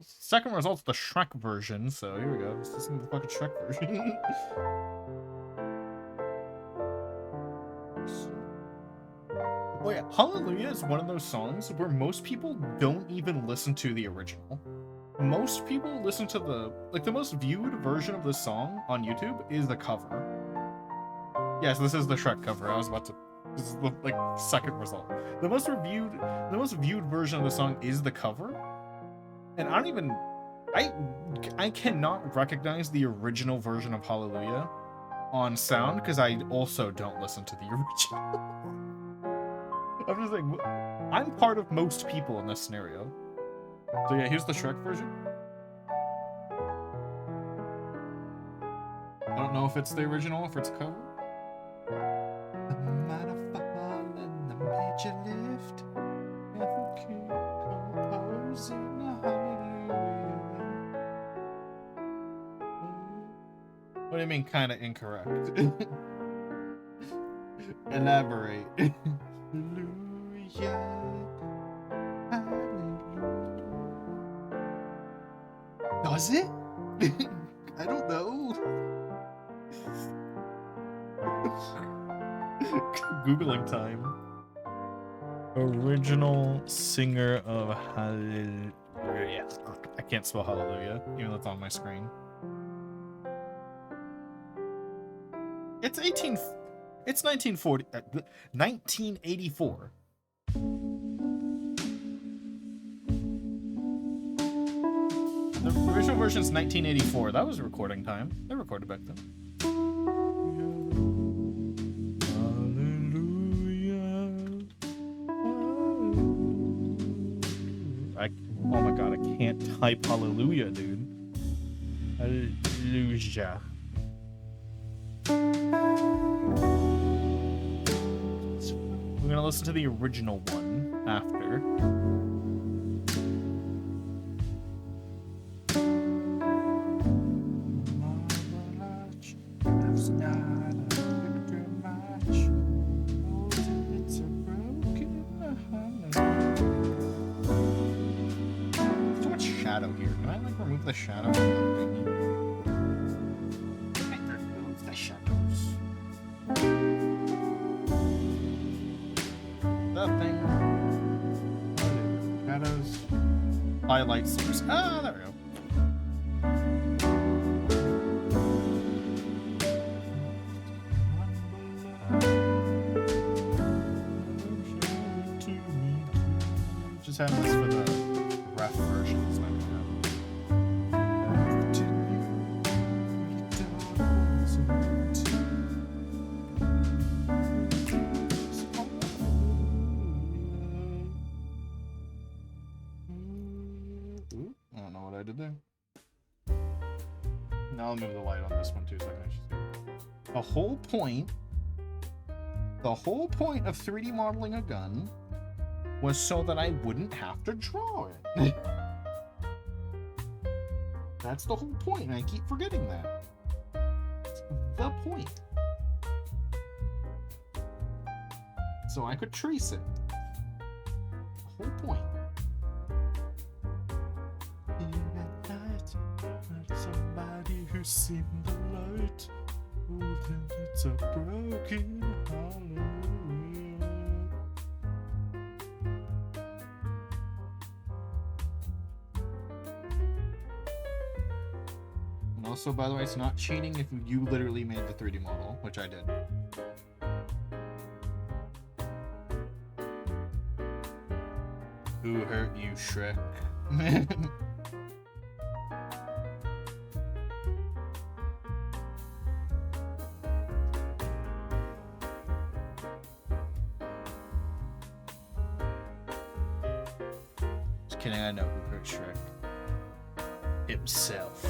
second result's the Shrek version, so here we go. Let's listen to the fucking Shrek version. Oh yeah, Hallelujah is one of those songs where most people don't even listen to the original. Most people listen to the most viewed version of the song on YouTube is the cover. Yes, this is the Shrek cover. This is the second result. The most viewed version of the song is the cover. And I cannot recognize the original version of Hallelujah on sound because I also don't listen to the original. I'm just like, I'm part of most people in this scenario. So yeah, here's the Shrek version. I don't know if it's the original or if it's a cover. I might have fallen, I made you lift. Never keep composing, hallelujah. What do you mean, kind of incorrect? Elaborate. Hallelujah. Does it? I don't know. Googling time. Original singer of Hallelujah. I can't spell Hallelujah, even though it's on my screen. It's 1940. 1984. The original version is 1984. That was recording time. They recorded back then. Oh my god, I can't type hallelujah, dude. Hallelujah. We're gonna listen to the original one after. The shadow. Remove the shadows. The thing. Shadows. Highlight source. Ah, there we go. Just having this for the ref version. It's not gonna happen. Now I'll move the light on this one too so I can actually see. The whole point of 3D modeling a gun was so that I wouldn't have to draw it. That's the whole point, and I keep forgetting that. That's the point. So I could trace it. The whole point. Somebody who's seen the light. Oh, then it's a broken hallelujah. And also, by the way, it's not cheating if you literally made the 3D model, which I did. Who hurt you, Shrek? Just kidding, I know who hurt Shrek. Himself.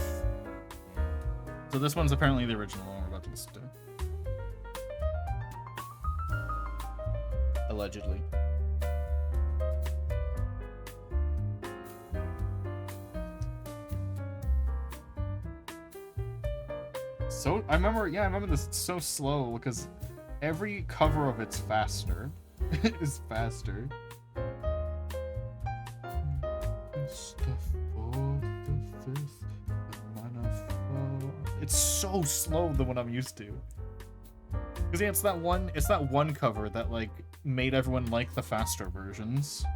So this one's apparently the original one we're about to listen to. Allegedly. So I remember this. It's so slow because every cover of it's faster. Is faster. It's so slow than what I'm used to. Because yeah, it's that one cover that like made everyone like the faster versions.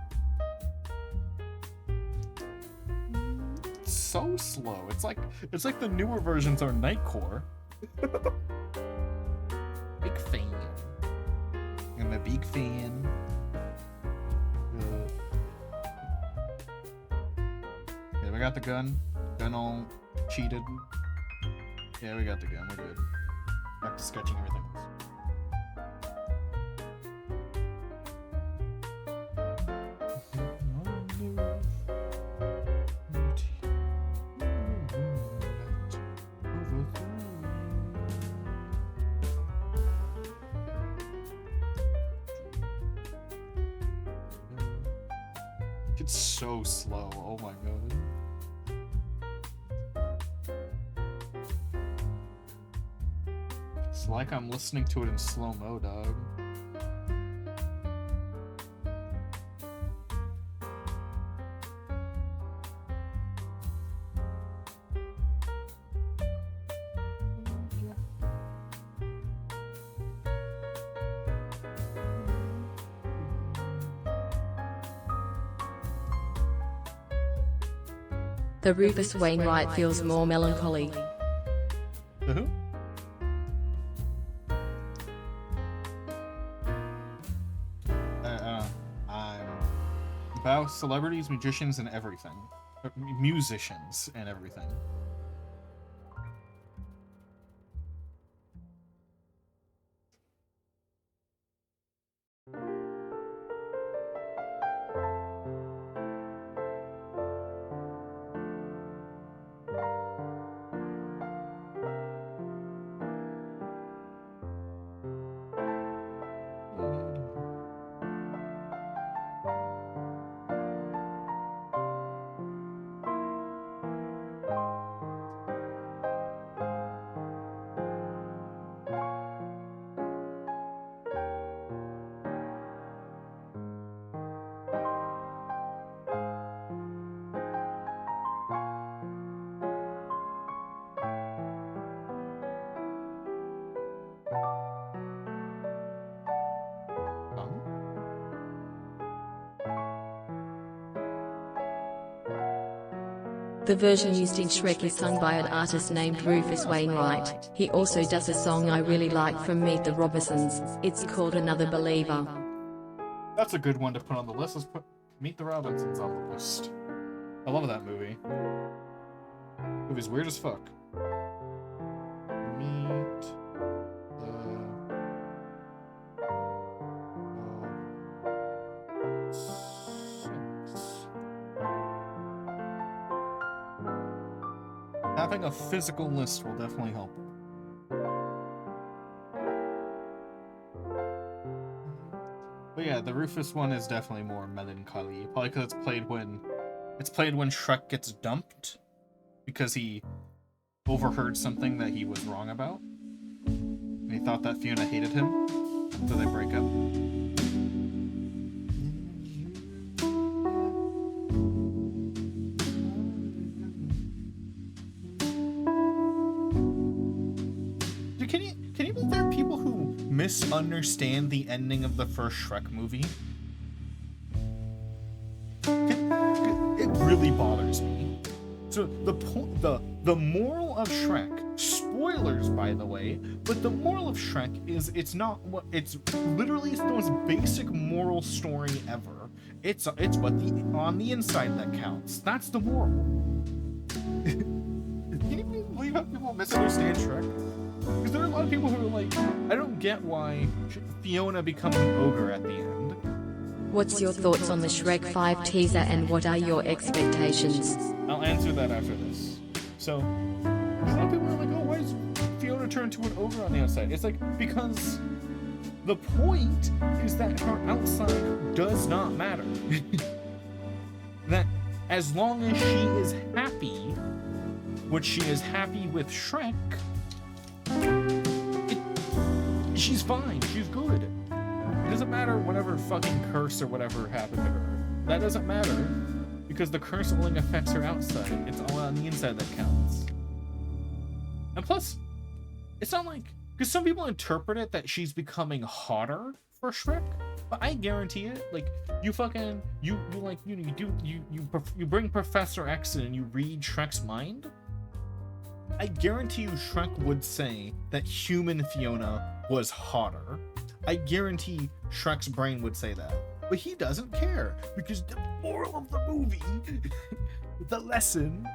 It's so slow. It's like the newer versions are Nightcore. Big fan. I'm a big fan. Yeah, we got the gun. Gun all cheated. Yeah, we got the gun. We're good. Back to sketching everything else. It's so slow. Oh my god. It's like I'm listening to it in slow-mo, dog. The Rufus Wainwright feels more melancholy. The who? I'm about celebrities, musicians, and everything. Musicians and everything. The version used in Shrek is sung by an artist named Rufus Wainwright. He also does a song I really like from Meet the Robinsons. It's called Another Believer. That's a good one to put on the list. Let's put Meet the Robinsons on the list. I love that movie. Movie's weird as fuck. Meet the Having a physical list will definitely help. But yeah, the Rufus one is definitely more melancholy. Probably because it's played when Shrek gets dumped because he overheard something that he was wrong about. And he thought that Fiona hated him, so they break up. Can you believe there are people who misunderstand the ending of the first Shrek movie? It really bothers me. So the moral of Shrek, spoilers by the way, but the moral of Shrek is it's literally the most basic moral story ever. It's what on the inside that counts. That's the moral. Can you believe how people misunderstand Shrek? Because there are a lot of people who are like, I don't get why Fiona becomes an ogre at the end. What's your thoughts on the Shrek 5 teaser and what are your expectations? I'll answer that after this. So, a lot of people are like, oh, why is Fiona turned to an ogre on the outside? It's like, because the point is that her outside does not matter. That as long as she is happy, which she is happy with Shrek, she's fine, she's good. It doesn't matter whatever fucking curse or whatever happened to her. That doesn't matter, because the curse only affects her outside. It's all on the inside that counts. And plus, it's not like, because some people interpret it that she's becoming hotter for Shrek, but I guarantee it. Like, you fucking you bring Professor X in and you read Shrek's mind. I guarantee you Shrek would say that human Fiona was hotter. I guarantee Shrek's brain would say that. But he doesn't care, because the moral of the movie, the lesson,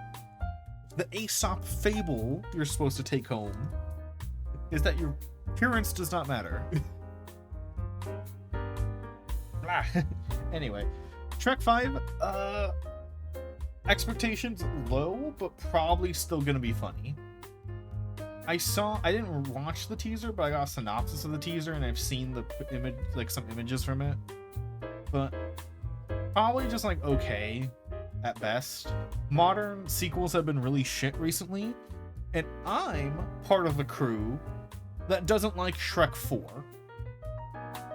the Aesop fable you're supposed to take home, is that your appearance does not matter. Anyway, Shrek 5, expectations low, but probably still gonna be funny. I didn't watch the teaser, but I got a synopsis of the teaser, and I've seen the image, like some images from it. But probably just like okay, at best. Modern sequels have been really shit recently, and I'm part of the crew that doesn't like Shrek 4.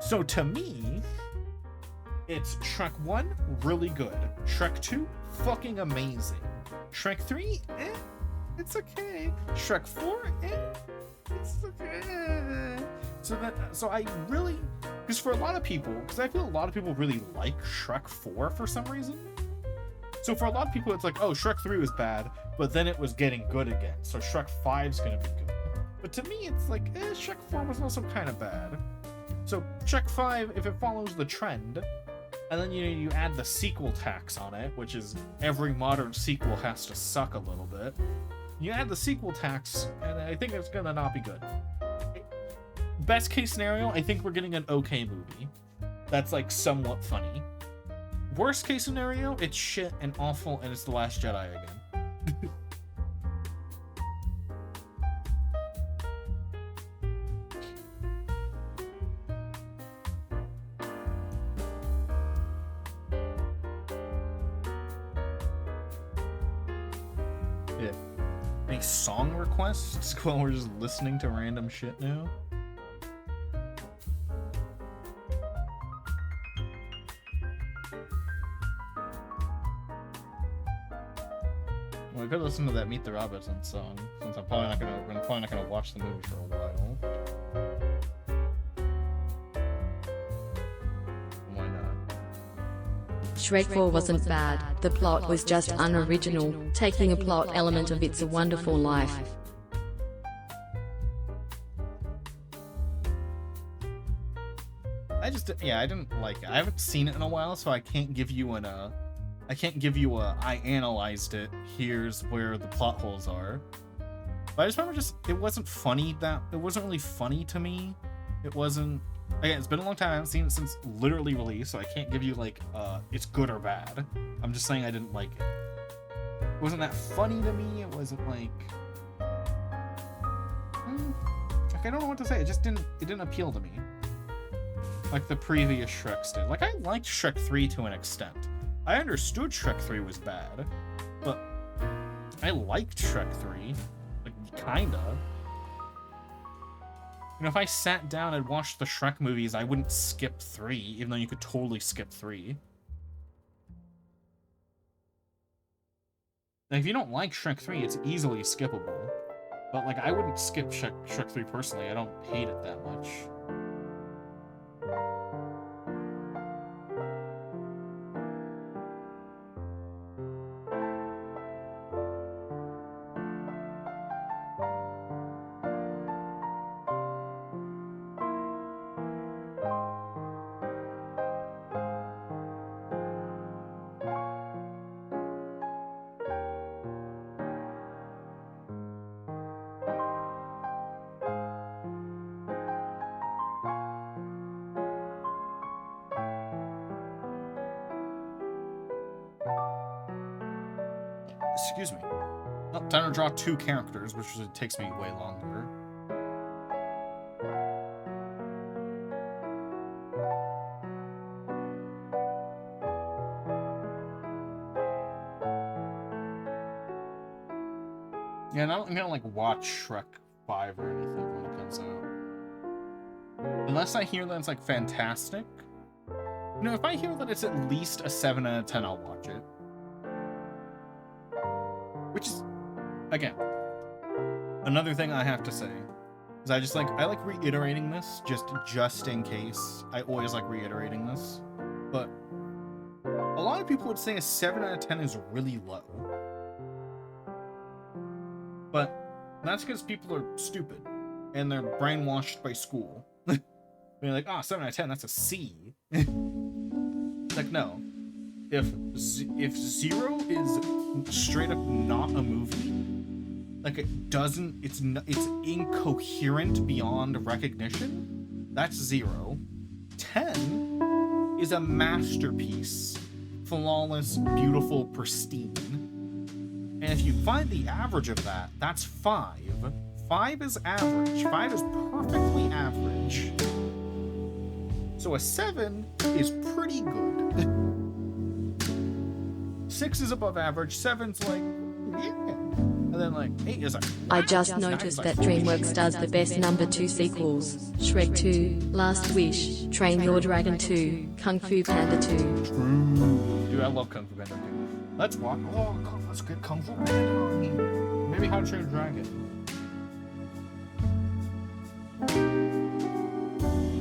So to me, it's Shrek 1, really good. Shrek 2, fucking amazing. Shrek 3, it's okay. Shrek 4, it's okay. So I really, because for a lot of people, because I feel a lot of people really like Shrek 4 for some reason. So for a lot of people, it's like, oh, Shrek 3 was bad, but then it was getting good again. So Shrek 5's gonna be good. But to me, it's like, Shrek 4 was also kind of bad. So Shrek 5, if it follows the trend, and then you add the sequel tax on it, which is every modern sequel has to suck a little bit. You add the sequel tax, and I think it's gonna not be good. Best case scenario, I think we're getting an okay movie that's like somewhat funny. Worst case scenario, it's shit and awful, and it's The Last Jedi again. Yeah. Any song requests while we're just listening to random shit now? Well, I could listen to that Meet the Robinsons song, since we're probably not gonna watch the movie for a while. Why not? Shrek 4 wasn't bad, the plot was just unoriginal, taking a plot element of It's a Wonderful Life. I didn't like it. I haven't seen it in a while, so I can't give you I analyzed it, here's where the plot holes are. But I just remember it wasn't really funny to me. It wasn't, again, it's been a long time, I haven't seen it since literally release, so I can't give you like, it's good or bad. I'm just saying I didn't like it. It wasn't that funny to me, it wasn't like, I don't know what to say, it didn't appeal to me. Like the previous Shreks did. Like, I liked Shrek 3 to an extent. I understood Shrek 3 was bad, but I liked Shrek 3, like, kinda. You know, if I sat down and watched the Shrek movies, I wouldn't skip 3, even though you could totally skip 3. Like, if you don't like Shrek 3, it's easily skippable. But, like, I wouldn't skip Shrek 3 personally, I don't hate it that much. Excuse me. Oh, time to draw 2 characters, which takes me way longer. Yeah, and I'm gonna like watch Shrek 5 or anything when it comes out. Unless I hear that it's like fantastic. You know, if I hear that it's at least a 7 out of 10, I'll watch it. Which is, again, another thing I have to say is I like reiterating this just in case. I always like reiterating this, but a lot of people would say a 7 out of 10 is really low. But that's because people are stupid and they're brainwashed by school. They're like, 7 out of 10, that's a C. Like, no. If 0 is straight up not a movie, like it's incoherent beyond recognition, that's 0. 10 is a masterpiece, flawless, beautiful, pristine. And if you find the average of that, that's 5. 5 is average. 5 is perfectly average. So a 7 is pretty good. 6 is above average. 7's like, yeah. And then like 8 is like, wow. I just noticed that DreamWorks does the best number 2 sequels. Shrek 2, Last Wish, Train Your Dragon 2, Kung Fu Panda 2. Dude, I love Kung Fu Panda 2. Let's watch. Oh, God, let's get Kung Fu Panda. Maybe How to Train Your Dragon.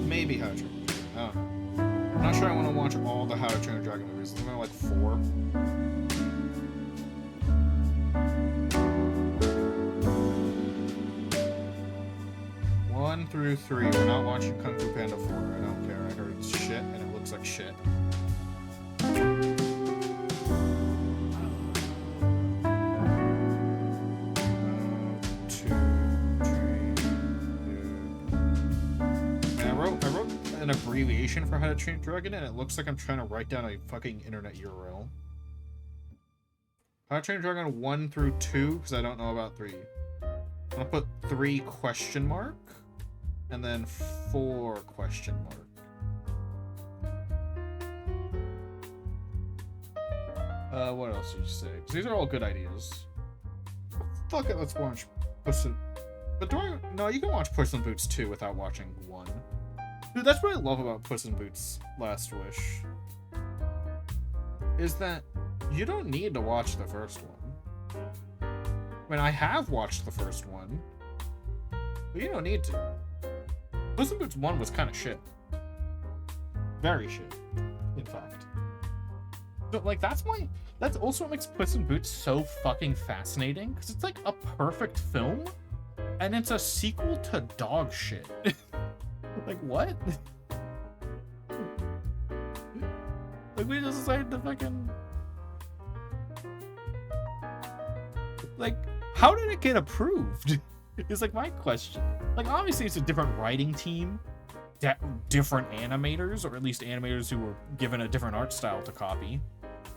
Maybe How to Train Your Dragon. Oh. I'm not sure I want to watch all the How to Train Your Dragon movies. There's only like 4. One through 3. We're not watching Kung Fu Panda 4. I don't care. I heard it's shit and it looks like shit. An abbreviation for How to Train Your Dragon, and it looks like I'm trying to write down a fucking internet URL. How to Train Your Dragon 1 through 2, because I don't know about 3. I'm gonna put 3 question mark, and then 4 question mark. What else did you say? Because these are all good ideas. Fuck it, let's watch Puss in... But do I... No, you can watch Puss in Boots 2 without watching 1. Dude, that's what I love about Puss in Boots Last Wish. Is that you don't need to watch the first one. I mean, I have watched the first one, but you don't need to. Puss in Boots 1 was kind of shit. Very shit, in fact. But, like, that's also what makes Puss in Boots so fucking fascinating, because it's, like, a perfect film, and it's a sequel to dog shit. Like, what? Like, we just decided to fucking... Like, how did it get approved? Is, like, my question. Like, obviously it's a different writing team, different animators, or at least animators who were given a different art style to copy.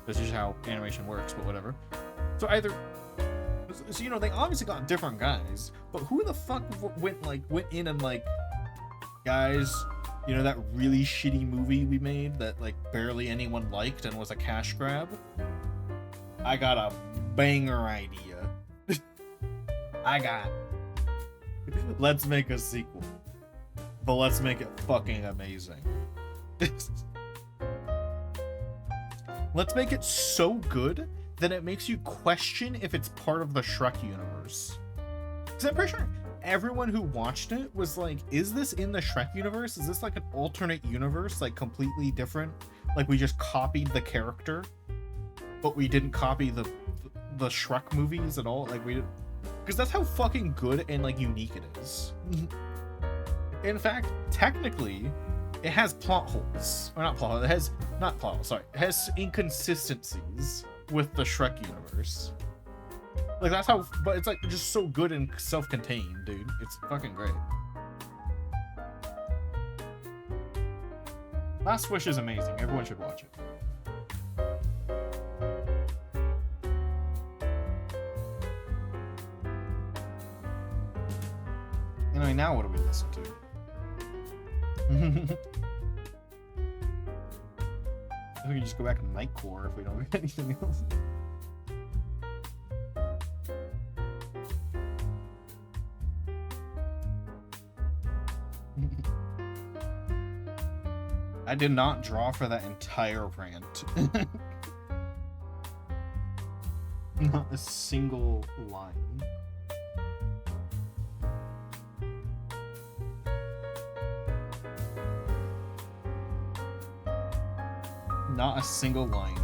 This is how animation works, but whatever. So either... So, you know, they obviously got different guys, but who the fuck went in and, like... Guys, you know that really shitty movie we made that like barely anyone liked and was a cash grab? I got a banger idea. Let's make a sequel. But let's make it fucking amazing. Let's make it so good that it makes you question if it's part of the Shrek universe. Because I'm pretty sure everyone who watched it was like, is this in the Shrek universe? Is this like an alternate universe, like completely different? Like we just copied the character, but we didn't copy the Shrek movies at all? Like we did, because that's how fucking good and like unique it is. In fact, technically, it has plot holes. Or not plot holes, it has inconsistencies with the Shrek universe. Like, that's how, but it's like just so good and self-contained, dude. It's fucking great. Last Wish is amazing. Everyone should watch it. Anyway, now what do we listen to? We can just go back to Nightcore if we don't get anything else. I did not draw for that entire rant. Not a single line. Not a single line.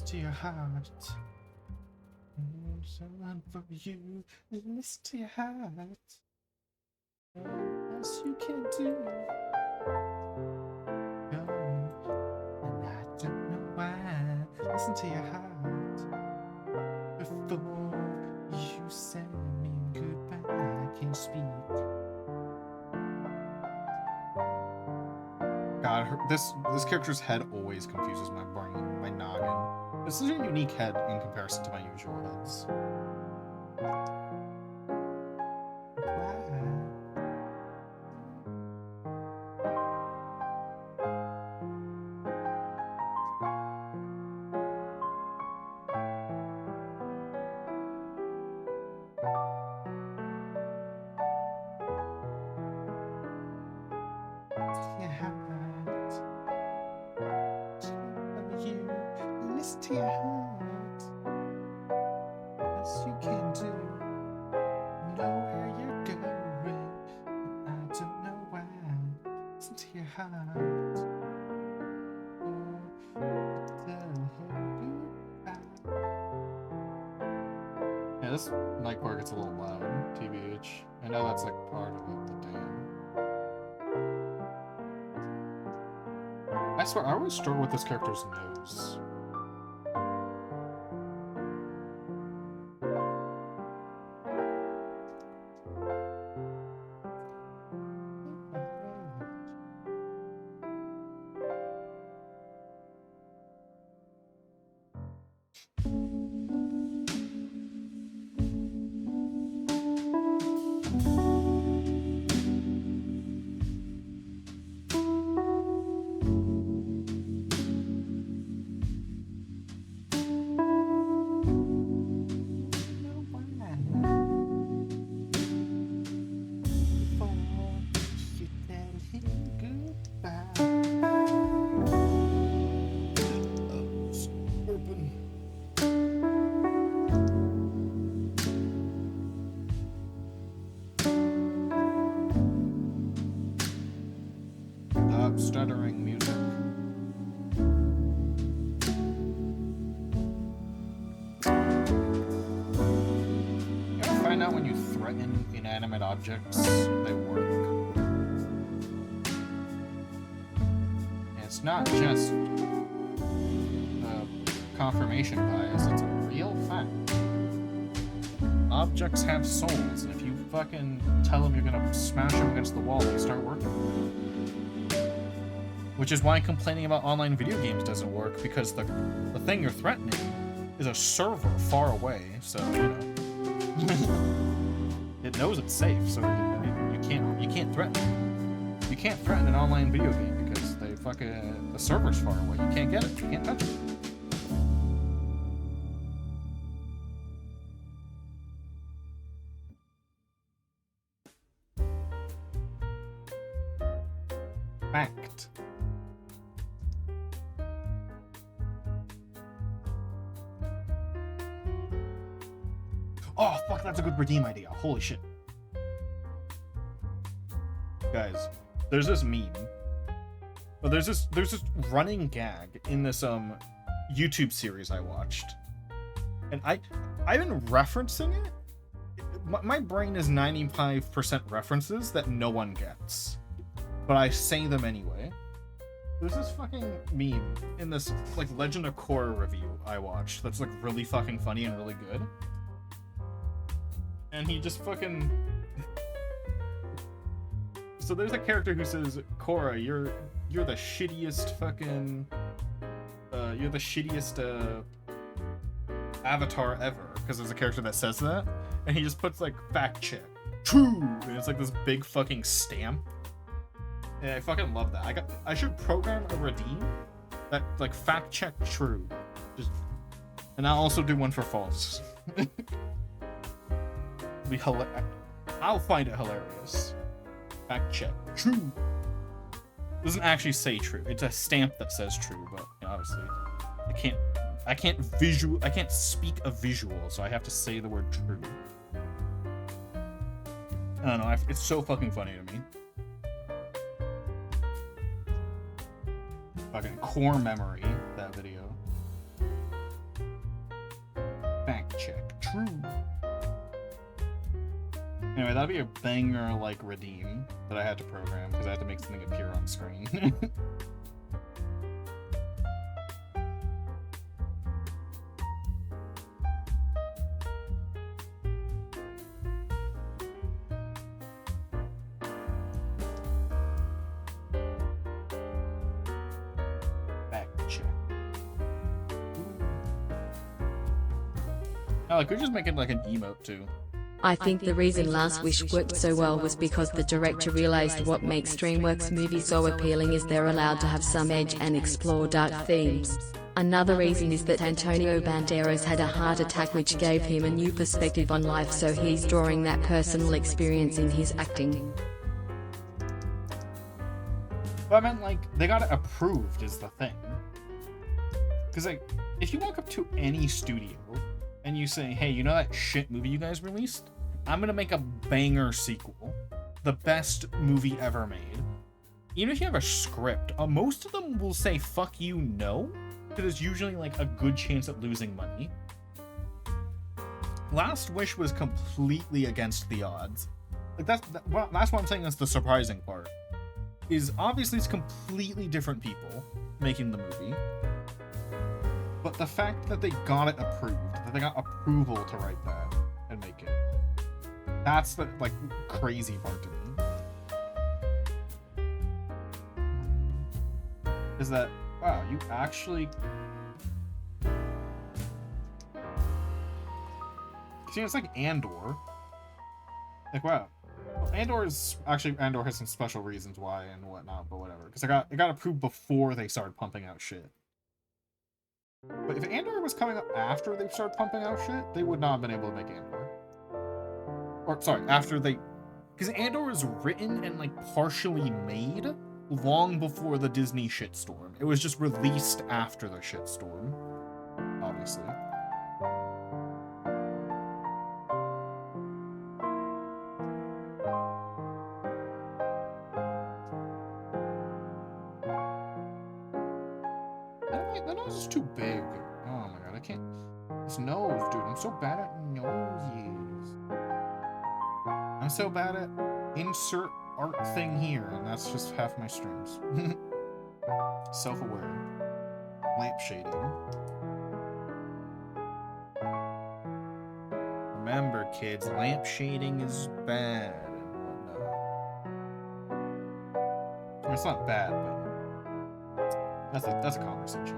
To your heart, someone for you. Listen to your heart. What else you can do? And I don't know why. Listen to your heart before you say me goodbye. I can't speak. God, this character's head always confuses my brain, my noggin. This is a unique head in comparison to my usual heads. To your heart, yes you can do. Know where you're going, I don't know why. Listen to your heart. Yeah, this Nightcore gets a little loud, TBH. I know that's like part of the game. I swear, I always struggle with this character's nose. Stuttering music. You ever find out when you threaten inanimate objects, they work? And it's not just confirmation bias, it's a real fact. Objects have souls, and if you fucking tell them you're gonna smash them against the wall, they start working. Which is why complaining about online video games doesn't work, because the thing you're threatening is a server far away, so, you know. It knows it's safe, so you can't threaten it. You can't threaten an online video game because the server's far away. You can't get it. You can't touch it. Fact. Oh, fuck, that's a good redeem idea. Holy shit. Guys, there's this meme. Well, there's this running gag in this YouTube series I watched. And I've been referencing it. My brain is 95% references that no one gets. But I say them anyway. There's this fucking meme in this like Legend of Korra review I watched that's like really fucking funny and really good. And he just fucking... So there's a character who says, Korra, you're the shittiest fucking... you're the shittiest, avatar ever. Because there's a character that says that. And he just puts, like, fact check. True! And it's like this big fucking stamp. And I fucking love that. I should program a redeem that, like, fact check true. Just... And I'll also do one for false. Be I'll find it hilarious. Fact check. True. Doesn't actually say true. It's a stamp that says true, but you know, obviously I can't speak a visual, so I have to say the word true. I don't know, it's so fucking funny to me. Fucking core memory, that video. Fact check. True. Anyway, that'd be a banger, like, redeem that I had to program, because I had to make something appear on screen. Fact check. Oh, like, we just make it like an emote, too. I think the reason Last Wish worked so well was because the director realized what makes DreamWorks movies so appealing is they're allowed to have some edge and explore dark themes. Another reason is that Antonio Banderas had a heart attack which gave him a new perspective on life, so he's drawing that personal experience in his acting. But I meant, like, they got it approved is the thing. Because, like, if you walk up to any studio and you say, hey, you know that shit movie you guys released? I'm gonna make a banger sequel. The best movie ever made. Even if you have a script, most of them will say, fuck you, no. Because there's usually, like, a good chance at losing money. Last Wish was completely against the odds. Like, that's what I'm saying is the surprising part. Is obviously it's completely different people making the movie. But the fact that they got it approved, that they got approval to write that and make it, that's the, like, crazy part to me. Is that, wow, you actually... See, it's like Andor. Like, wow. Andor has some special reasons why and whatnot, but whatever. Because it got approved before they started pumping out shit. But if Andor was coming up after they started pumping out shit, they would not have been able to make Andor. Or, sorry, after they... Because Andor was written and, like, partially made long before the Disney shitstorm. It was just released after the shitstorm, obviously. That nose is too big. Oh my god, I can't... This nose, dude, I'm so bad at noses. I'm so bad at insert art thing here, and that's just half my streams. Self-aware. Lamp shading. Remember, kids, lamp shading is bad and whatnot. It's not bad, but that's a conversation.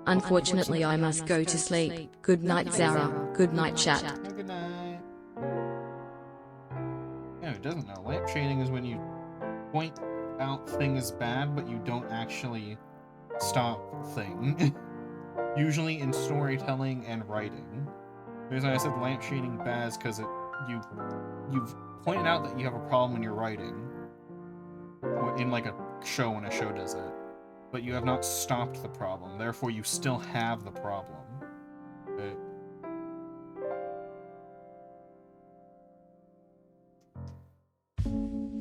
Unfortunately, I must go to sleep. Good night, Zara. Good night, chat. Good night. Yeah, it doesn't know. Lamp shading is when you point out thing is bad, but you don't actually stop thing. Usually in storytelling and writing. The reason I said lamp shading bad is because you've pointed out that you have a problem when you're writing. In like a show when a show does it. But you have not stopped the problem, therefore you still have the problem. Okay.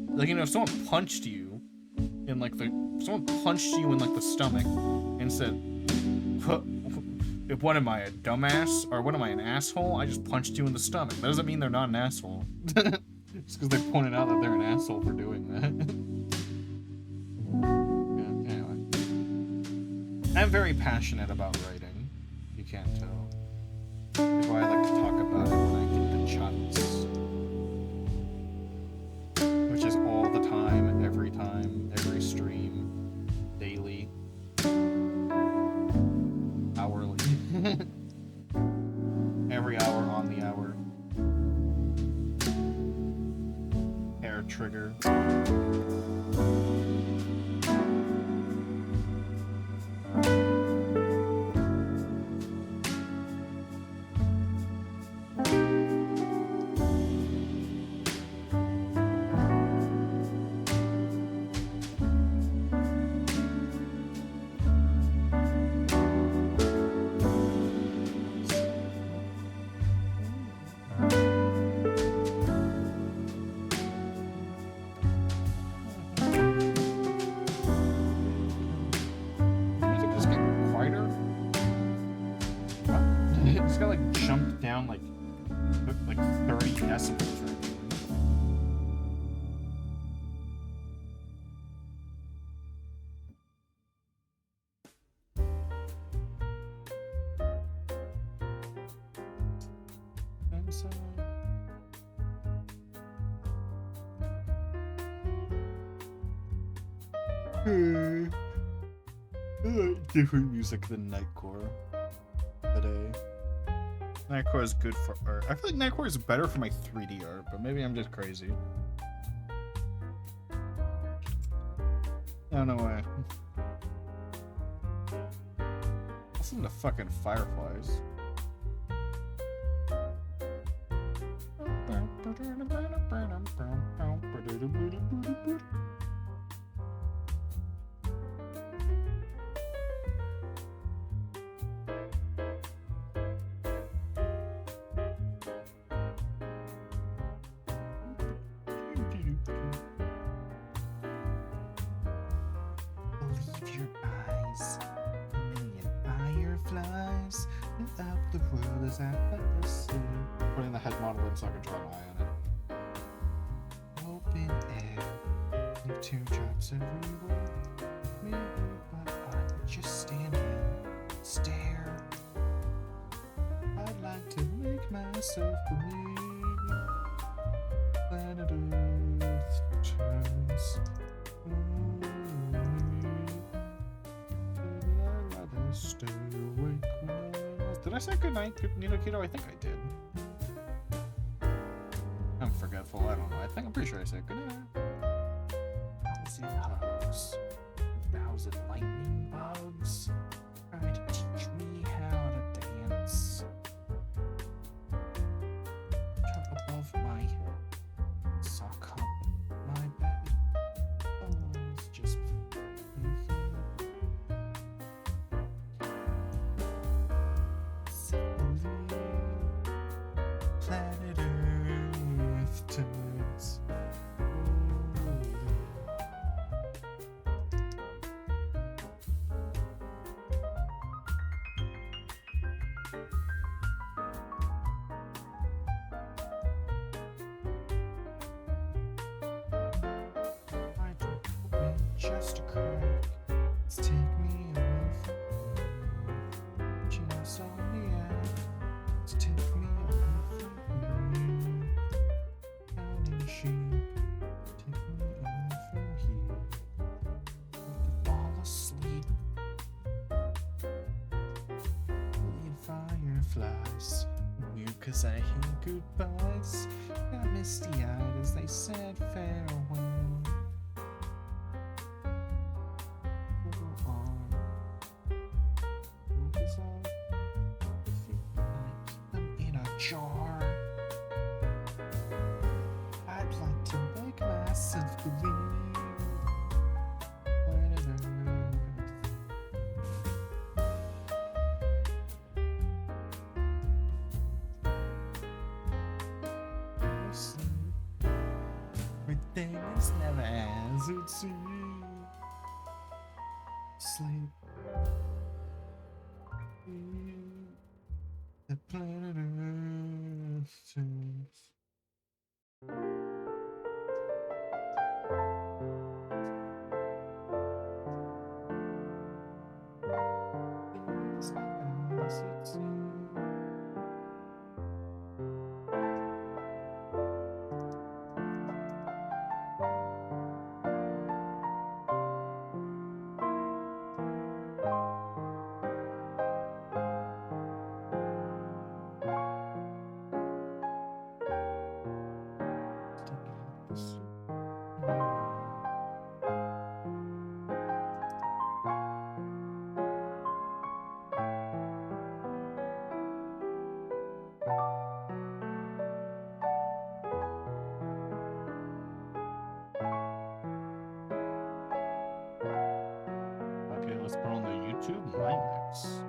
Like, you know, if someone punched you in like the stomach and said, what am I, a dumbass? Or what am I, an asshole? I just punched you in the stomach. That doesn't mean they're not an asshole. Just because they pointed out that they're an asshole for doing that. I'm very passionate about writing. You can't tell. That's why I like to talk about it when I can. chance. Which is all the time, every stream, daily, hourly. Every hour on the hour. Hair trigger. Like 30 decibels right now. I'm sorry. Different music than Nightcore today. Nightcore is good for art. I feel like Nightcore is better for my 3D art, but maybe I'm just crazy. I don't know why. Listen to fucking fireflies. Believe your eyes, a million fireflies lit up the world as I see. Putting the head model in so I can draw an eye on it. Open air, leave teardrops everywhere. Maybe, but I just stand here, stare. I'd like to make myself believe planet Earth turns. Stay awake when I was... Did I say goodnight, Nino Keto? I think I did. I'm forgetful. I don't know. I'm pretty sure I said goodnight. 1,000 hugs, 1,000 lightning bugs try to teach me how to dance. Cup above my head, sock up my bed. Always just planet Earth turns. I don't open just a crack. Let's take me away from you. Just on the edge. Let's take me away from you. Counting sheep. Take me away from here. Let them fall asleep. Million fireflies. Weird cause I hear goodbyes. Got misty-eyed as they said farewell. Go on. Cause I feel like I'm in a jar. I'd like to make myself believe planet Earth. Everything is never as it seems. Sleep. The planet Earth turns. It's never as it seems. IMAX.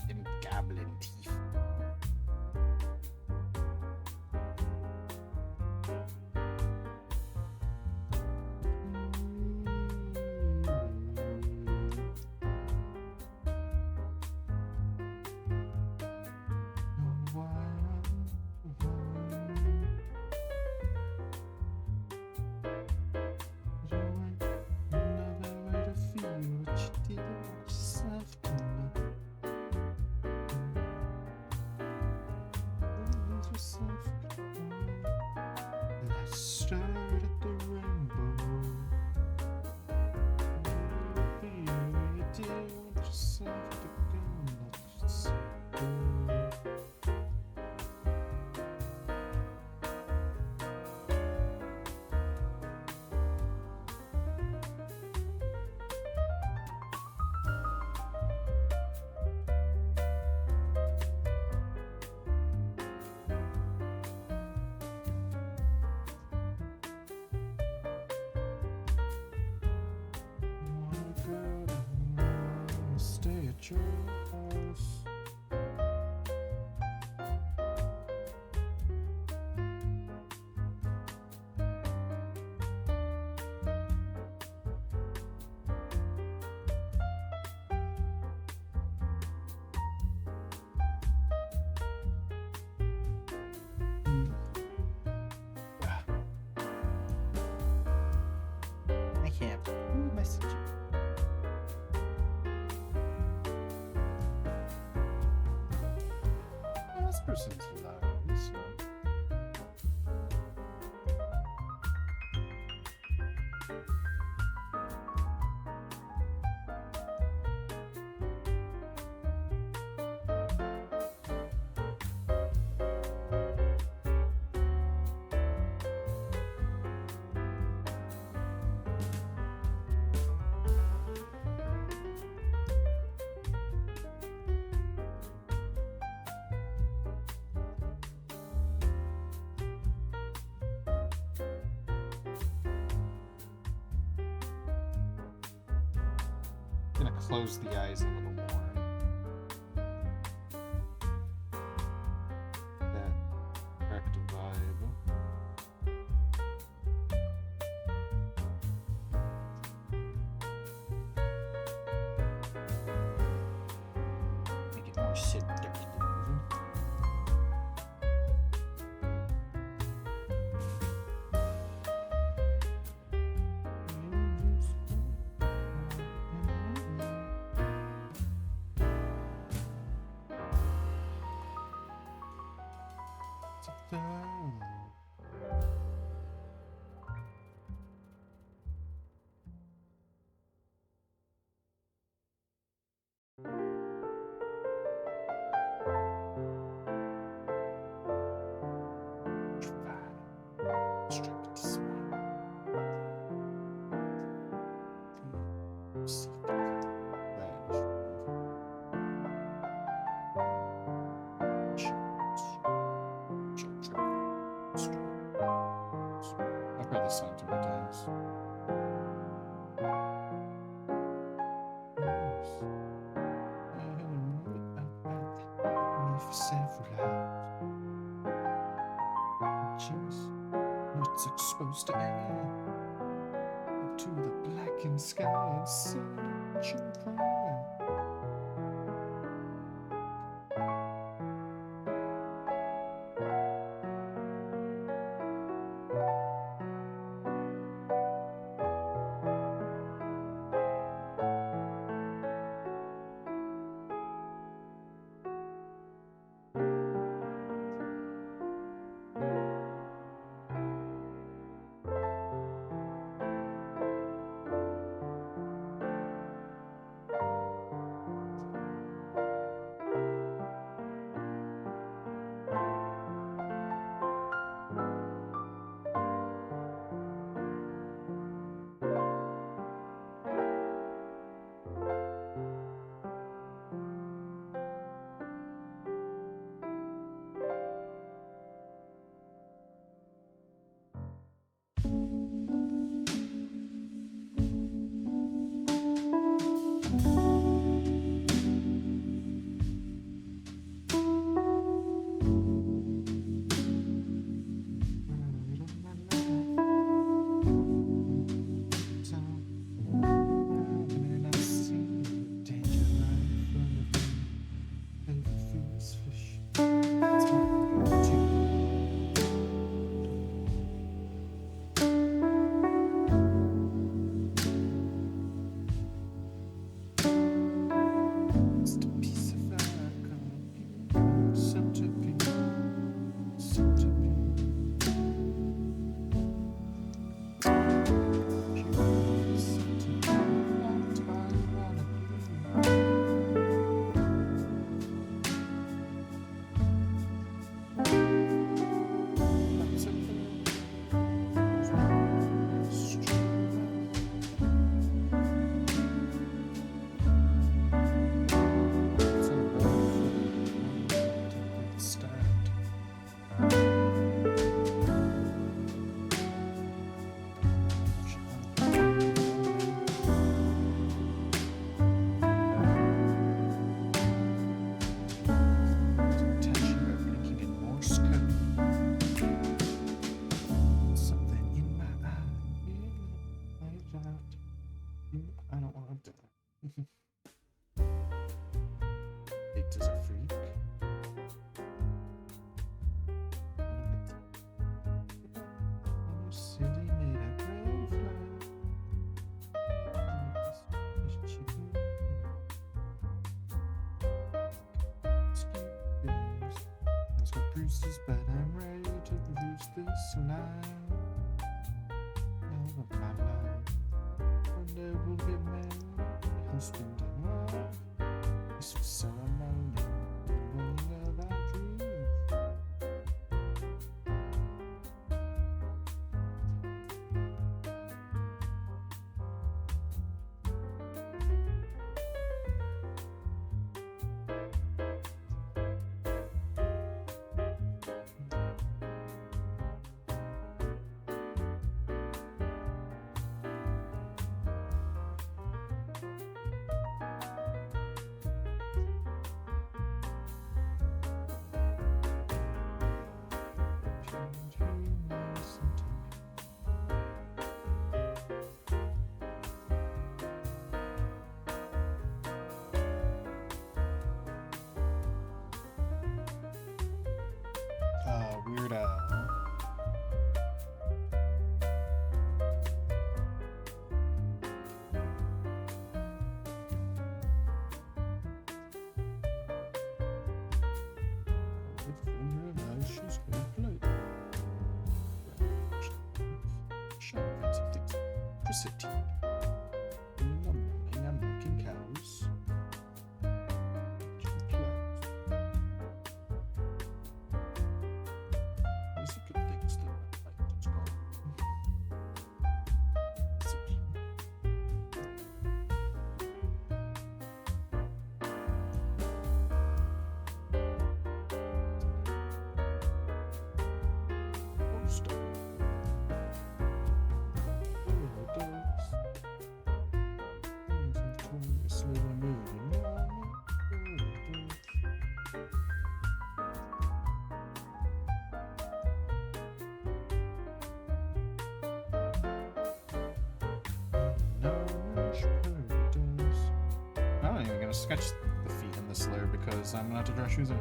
Im Goblin-Tief. I can't message you. Oh, this person's loud. This one. Gonna close the eyes a little more. That correct vibe. Make it more seductive. I've heard this song too many times. For several hours, it's exposed to air, to the blackened sky and searching prayer. Bruises, but I'm ready to lose this life. Love of my life. One day we'll get married, husband and wife. This was ceremony, running of our dreams. electricity. In the morning, I'm milking cows. These are good things to like to go. I'm not even gonna sketch the feet in this layer because I'm gonna have to draw shoes in.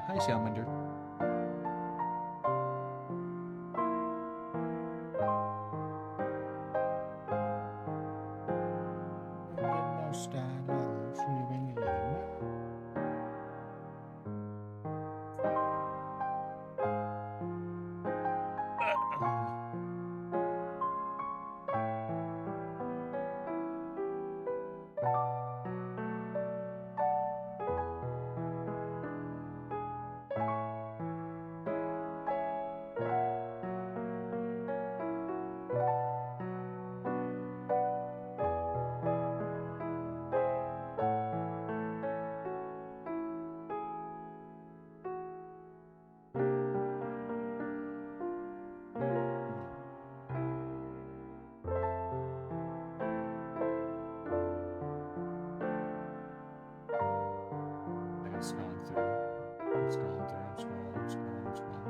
Hi, Salamander. Scrolling through. I'm scrolling through. I'm scrolling.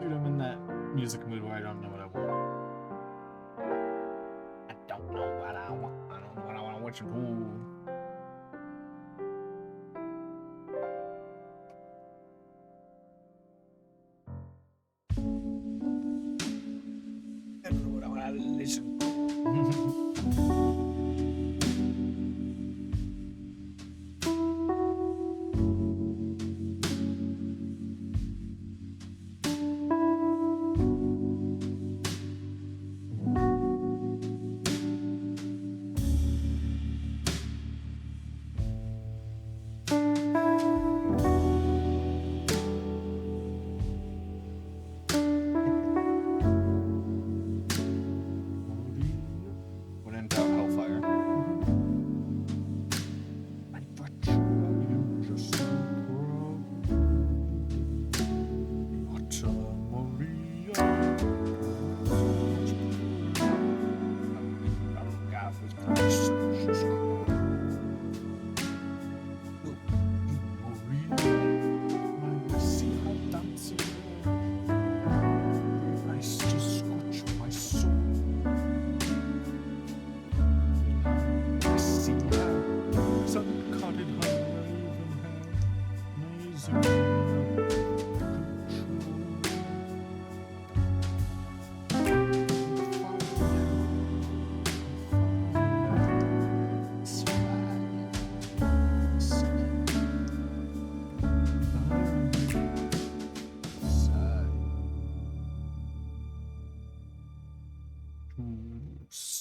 Dude, I'm in that music mood where I don't know what I want. I don't know what I want. I don't know what I want to watch. Ooh. I don't know what I want to listen to.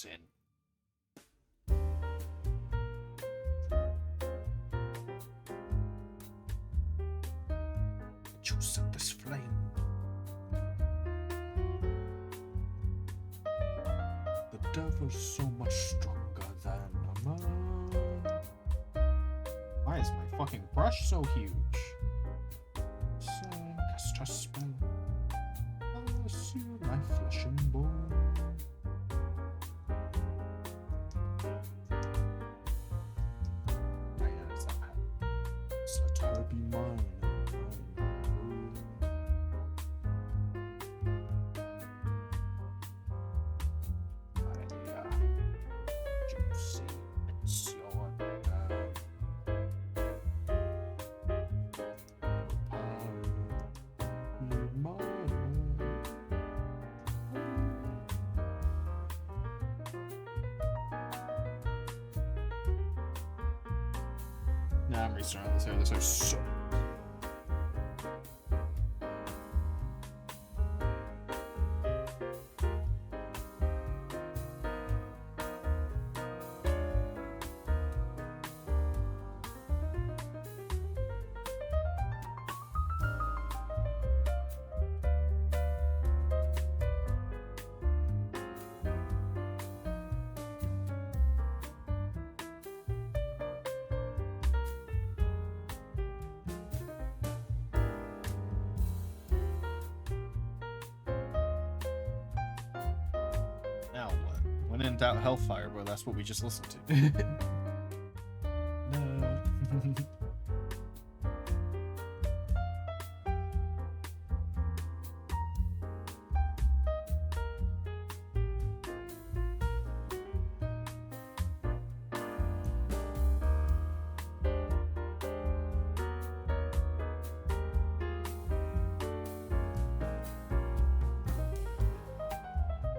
sin. Choose this flame. The devil's so much stronger than a man. Why is my fucking brush so huge? Cast a spell. I'll seal my flesh and bone. Let her be mine. Juicy, it's your turn. Nah, I'm restarting this here. This is so. Now what? When in doubt, Hellfire, bro. That's what we just listened to. No.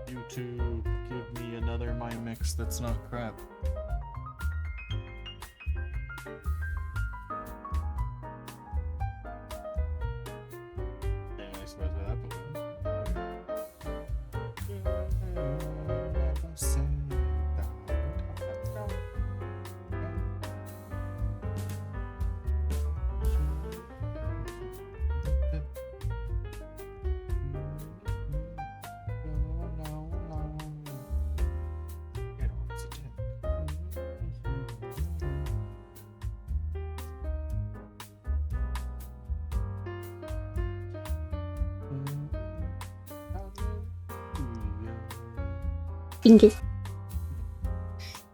YouTube, give me another my mix that's not crap. Anyways, where's that put? Bingo.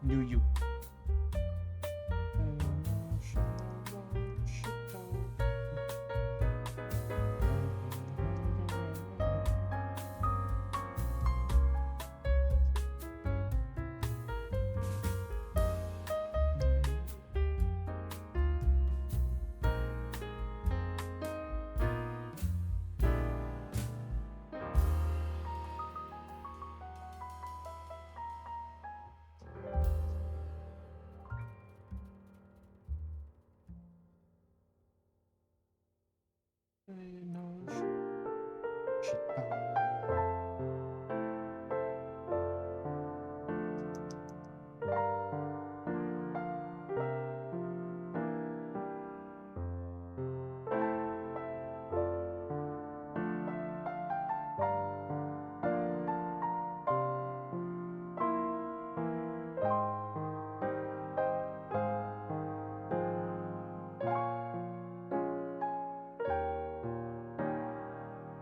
You.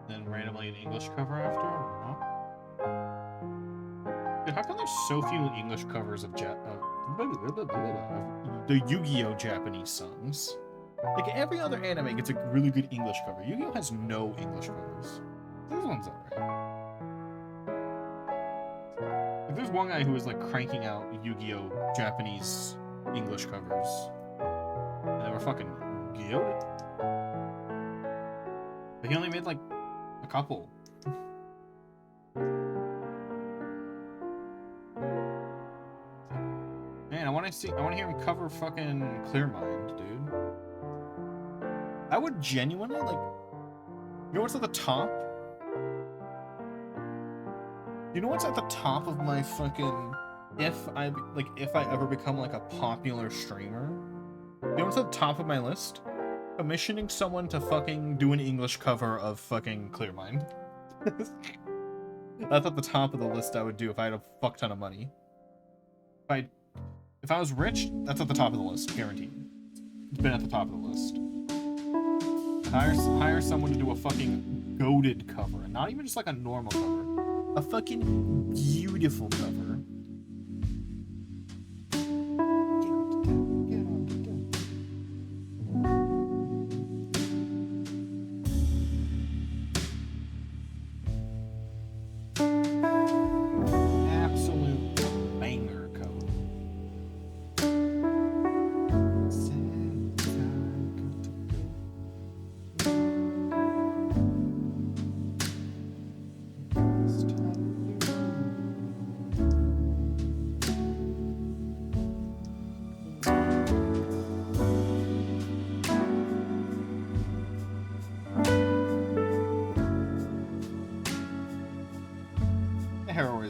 Then randomly an English cover after? Huh? Dude, how come there's so few English covers of the Yu-Gi-Oh! Japanese songs? Like, every other anime gets a really good English cover. Yu-Gi-Oh! Has no English covers. This one's alright. Like, there's one guy who was, like, cranking out Yu-Gi-Oh! Japanese English covers. And they were fucking good. But he only made, like, a couple. Man, I want to hear him cover fucking Clear Mind, dude. I would genuinely, like, you know what's at the top? You know what's at the top of my fucking if I ever become like a popular streamer, you know what's at the top of my list? Commissioning someone to fucking do an English cover of fucking Clear Mind. That's at the top of the list I would do if I had a fuck ton of money. If I was rich, that's at the top of the list, guaranteed. It's been at the top of the list. Hire someone to do a fucking goated cover, and not even just like a normal cover. A fucking beautiful cover.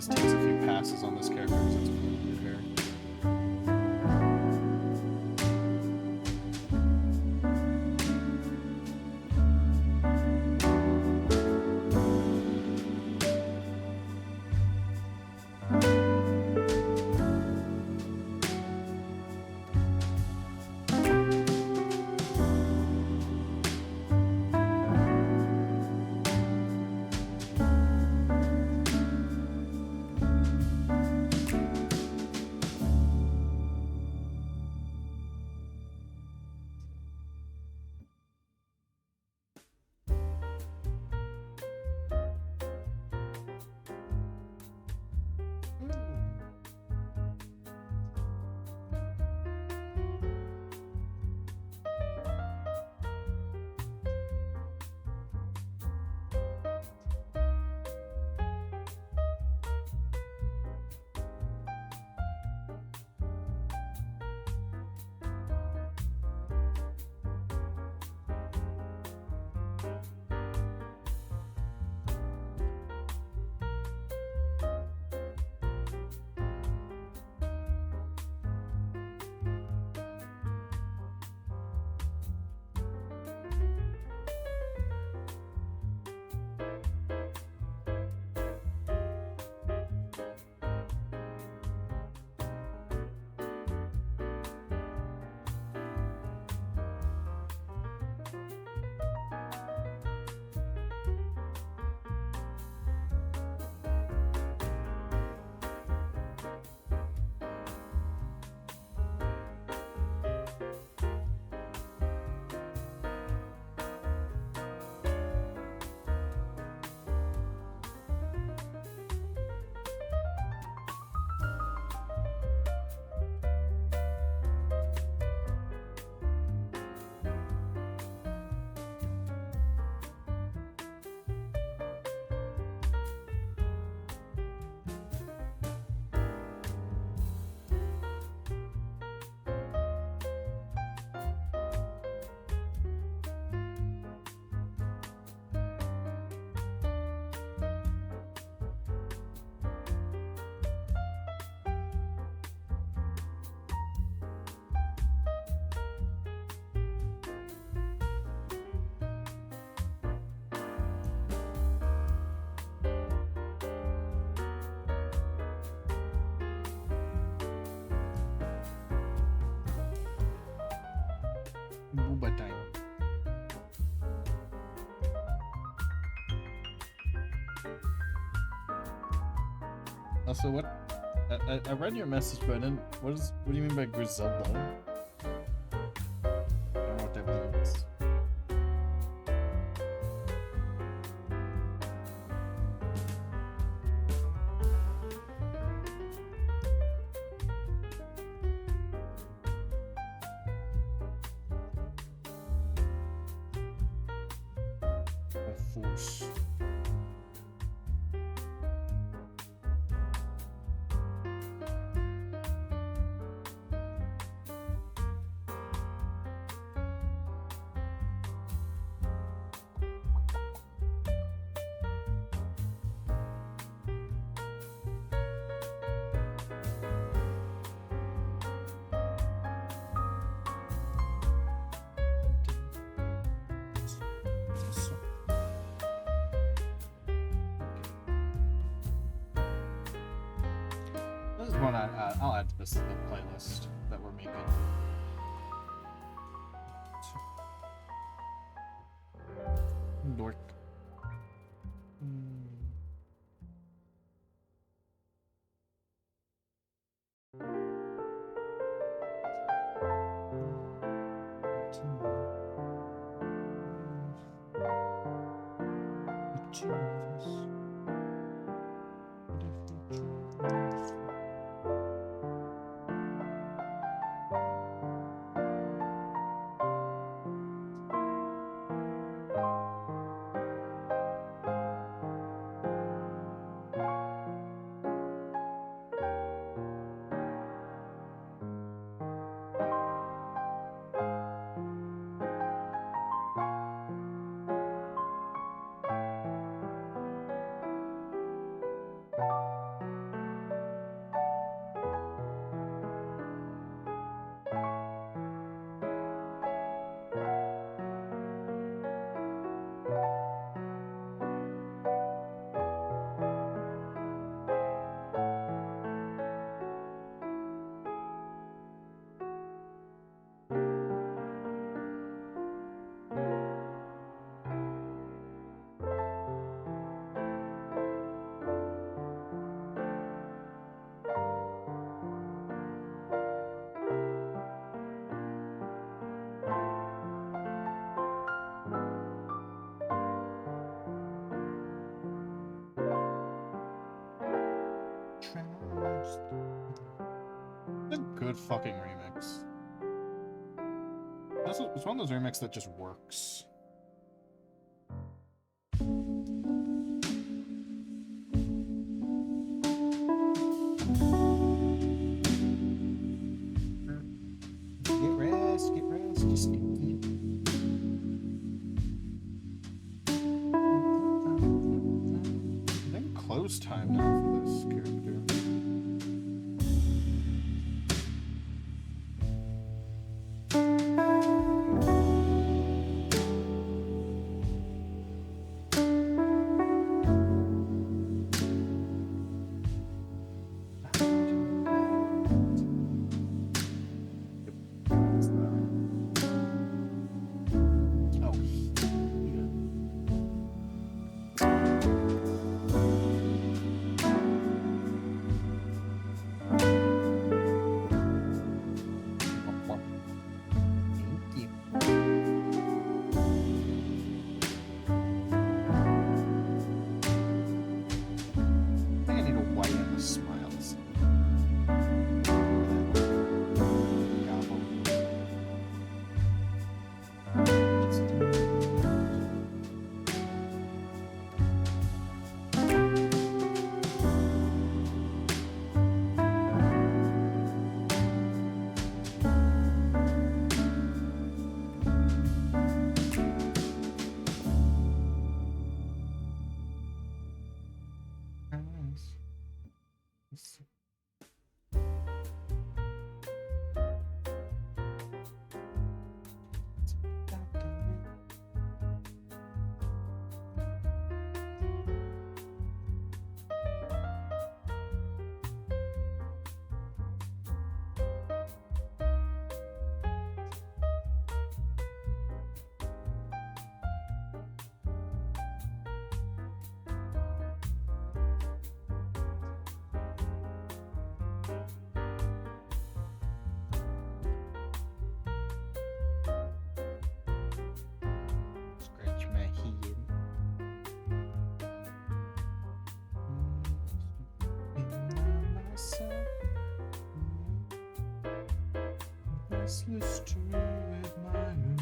Takes a few passes on this character because it's really weird hair. Booba time. Also, what? I read your message, but I didn't. What do you mean by Griselda? I don't know what that means. Force. is one I'll add to this the playlist that we're making. Dork. It's a good fucking remix. It's one of those remixes that just works. Get rest, just I think close time now for this character. Restless tree with my own.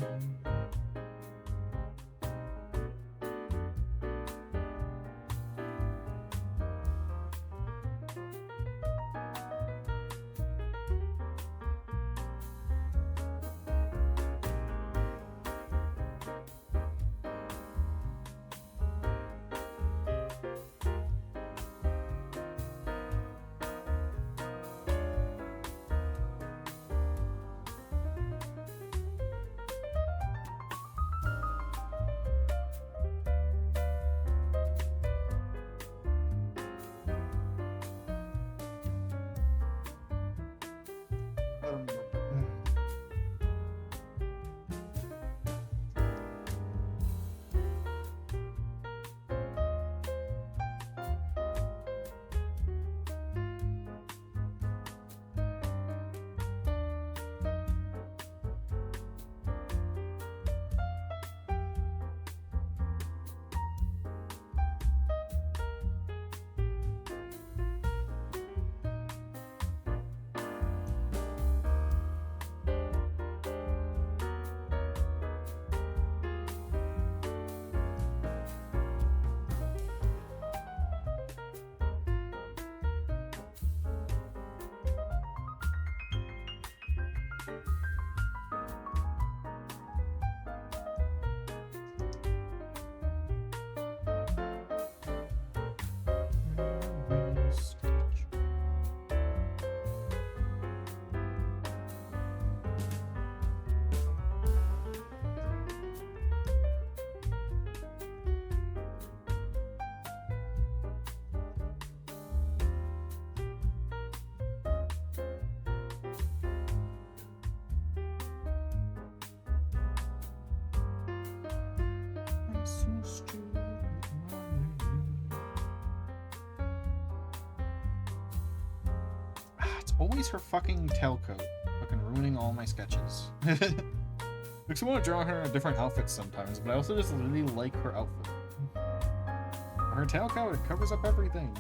always her fucking tailcoat. Fucking ruining all my sketches. Makes me want to draw her in different outfits sometimes, but I also just really like her outfit. Her tailcoat, it covers up everything.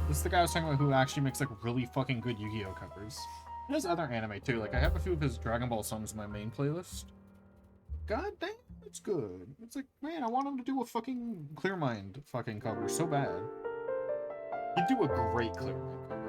This is the guy I was talking about who actually makes like really fucking good Yu-Gi-Oh covers. He does other anime too. Like I have a few of his Dragon Ball songs in my main playlist. God damn, it's good. It's like, man, I want him to do a fucking Clear Mind fucking cover so bad. He'd do a great Clear Mind cover.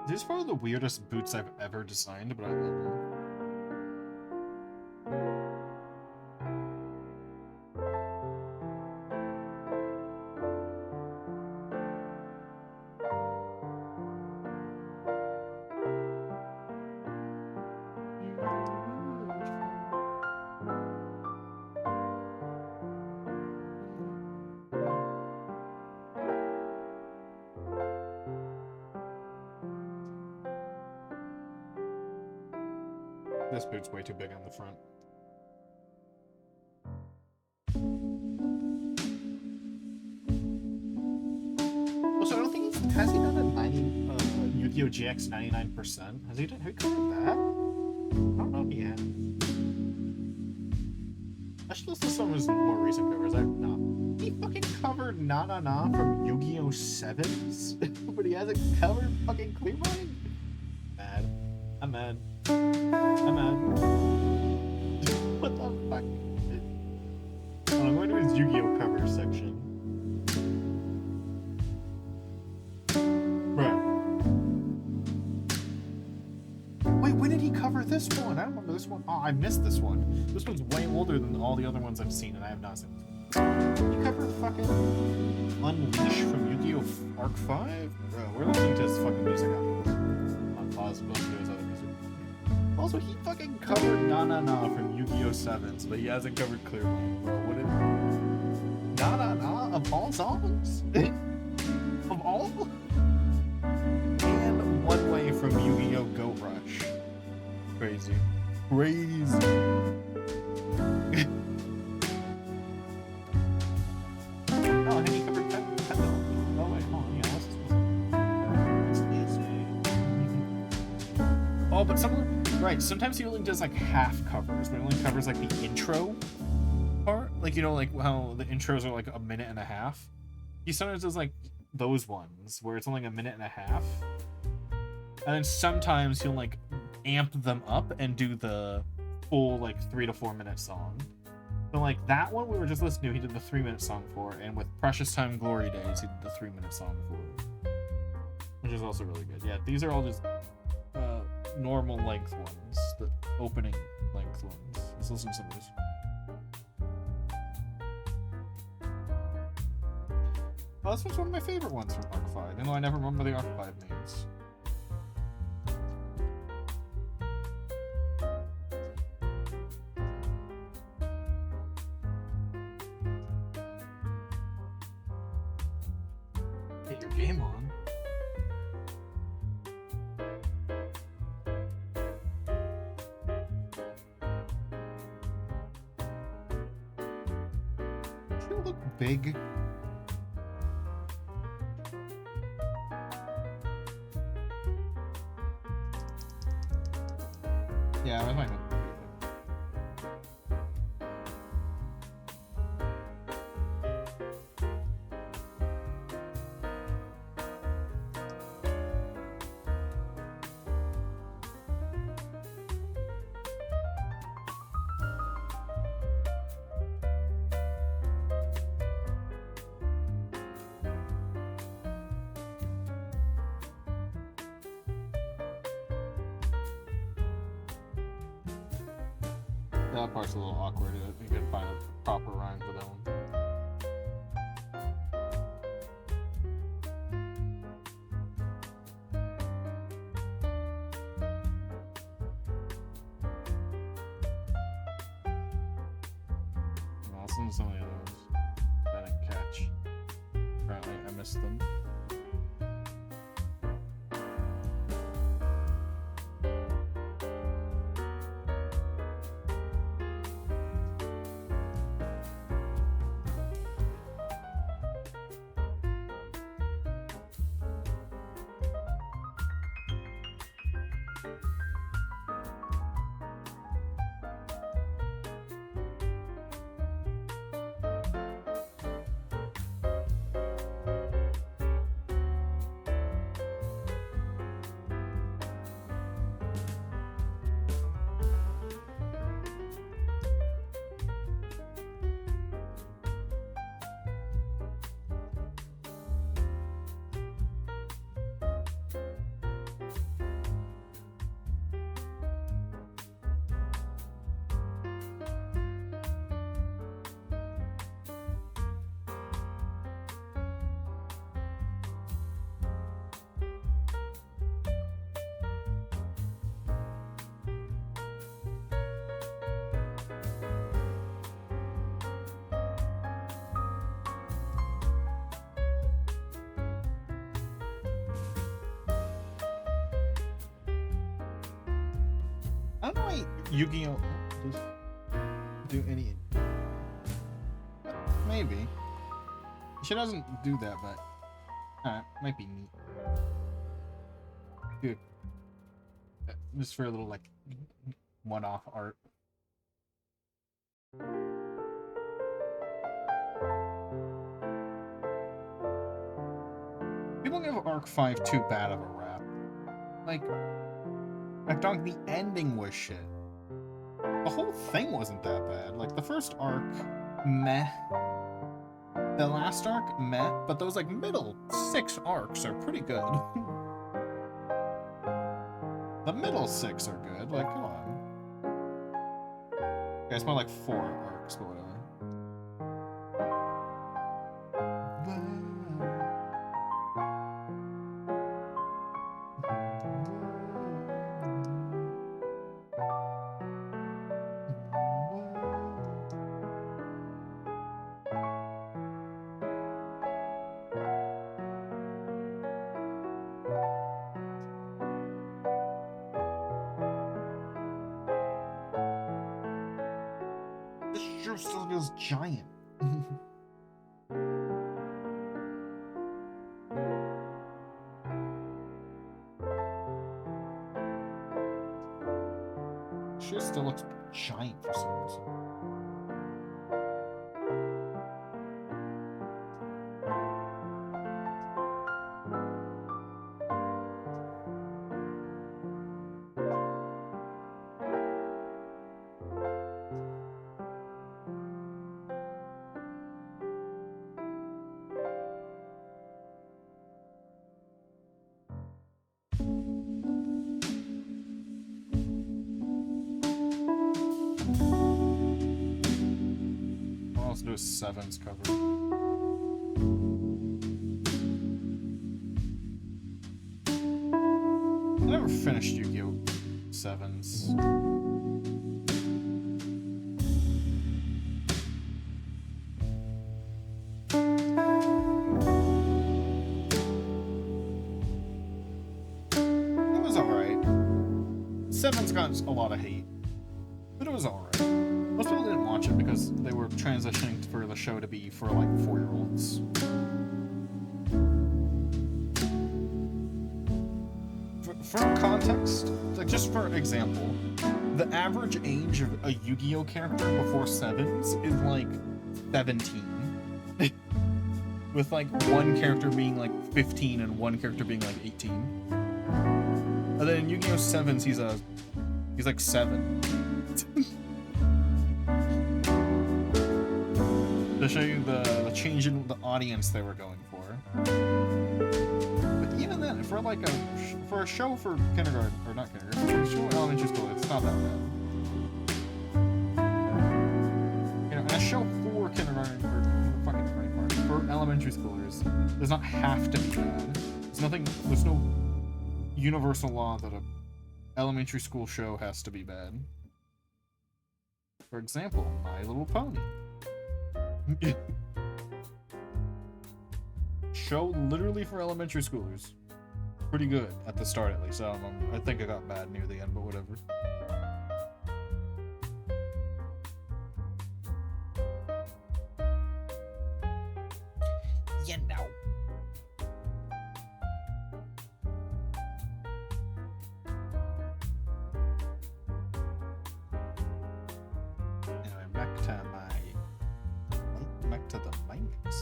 These are probably the weirdest boots I've ever designed, but I love them. This boot's way too big on the front. Also, I don't think he's... Has he done a Yu-Gi-Oh! GX 99%? Have you covered that? I don't know if he has. I should listen to some of his more recent covers. I've not. He fucking covered Na Na Na from Yu-Gi-Oh! 7s? But he hasn't covered fucking Clear Mind? Mad. I'm mad. I'm mad. What the fuck? Oh, I'm going to his Yu-Gi-Oh! Cover section. Bruh. Wait, when did he cover this one? I don't remember this one. Oh, I missed this one. This one's way older than all the other ones I've seen, and I have not seen this one. He covered fucking Unleash from Yu-Gi-Oh! Arc 5? Bro, we're listening to his fucking music on pause, but he does other music. Also, he fucking covered Na Na Na from Yu-Gi-Oh! 7s, but he hasn't covered Clear Mind, bro. What is... Na Na Na of all songs? Of all? And One Way from Yu-Gi-Oh! Go Rush. Crazy. Crazy. Oh, and he covered Oh, wait, hold on. Yeah, what's this one? Oh, but right, sometimes he only does like half covers, but he only covers like the intro part. Like, you know, like how the intros are like a minute and a half. He sometimes does like those ones where it's only a minute and a half. And then sometimes he'll like amp them up and do the full like 3 to 4 minute song. So like that one we were just listening to, he did the 3-minute song for, and with Precious Time Glory Days, he did the 3-minute song for, which is also really good. Yeah, these are all just normal length ones, the opening length ones. Let's listen to some of these. Oh, this one's one of my favorite ones from Arc 5, even though I never remember the Arc 5 names. Get your game on. You look big. Yeah, I might That part's a little awkward. You can find a proper rhyme for that one. Well, some of the others I didn't catch. Apparently, I missed them. I don't know why Yu-Gi-Oh! Does do any... Maybe. She doesn't do that, but... might be neat. Dude. Just for a little, like, one-off art. People give Arc 5 too bad of a rap. Like... Dog, the ending was shit. The whole thing wasn't that bad. Like, the first arc, meh. The last arc, meh. But those, like, middle 6 arcs are pretty good. The middle 6 are good. Like, come on. Okay, it's more like 4 arcs, but whatever. Still feels giant. She still looks giant for some reason. Do a sevens cover. I never finished Yu-Gi-Oh! Sevens. It was alright. Sevens got a lot of hate, but it was alright. Most people didn't watch it because they were transitioning for the show to be for like 4-year-olds. For context, like just for example, the average age of a Yu-Gi-Oh! Character before Sevens is like 17. With like one character being like 15 and one character being like 18. And then in Yu-Gi-Oh! Sevens, he's like 7. To show you the change in the audience they were going for. But even then, for like a show for kindergarten, or not kindergarten, for a show in elementary school, it's not that bad. show for kindergarten or fucking kindergarten for elementary schoolers does not have to be bad. There's no universal law that a elementary school show has to be bad. For example, My Little Pony. Show literally for elementary schoolers. Pretty good at the start, at least. I think it got bad near the end, but whatever. You know. Anyway, back to the mics.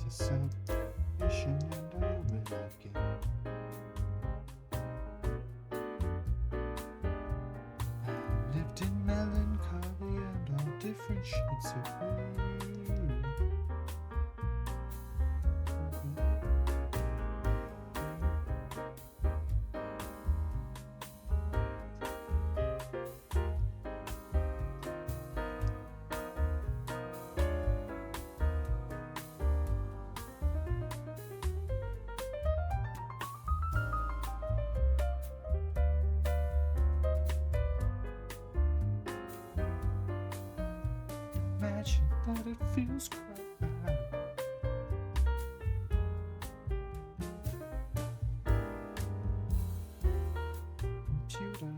Salvation and I will again. I lived in melancholy and all different shades of blue. Imagine that it feels right. Computer.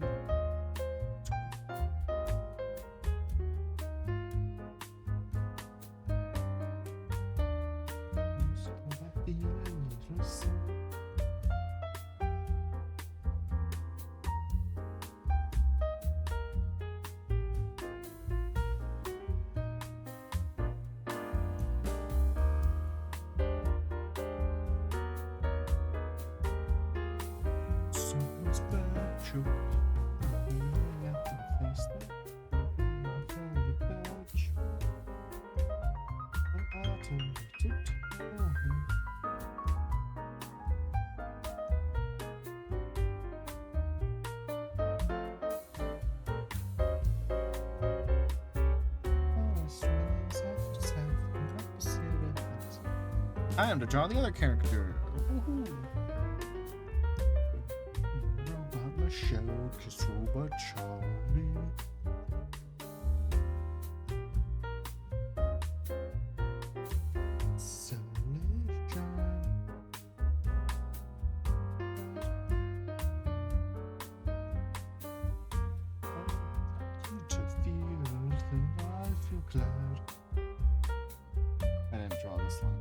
So that feeling is someone's bad joke. I have to face that. A very bad joke. But I'll tell you to tell me. Oh, Australians have to have an opposite effect. I am to draw the other character. Woohoo! Robot Michelle, kiss Robot Charlie. Celebration. You to feel that I feel glad. I didn't draw this line.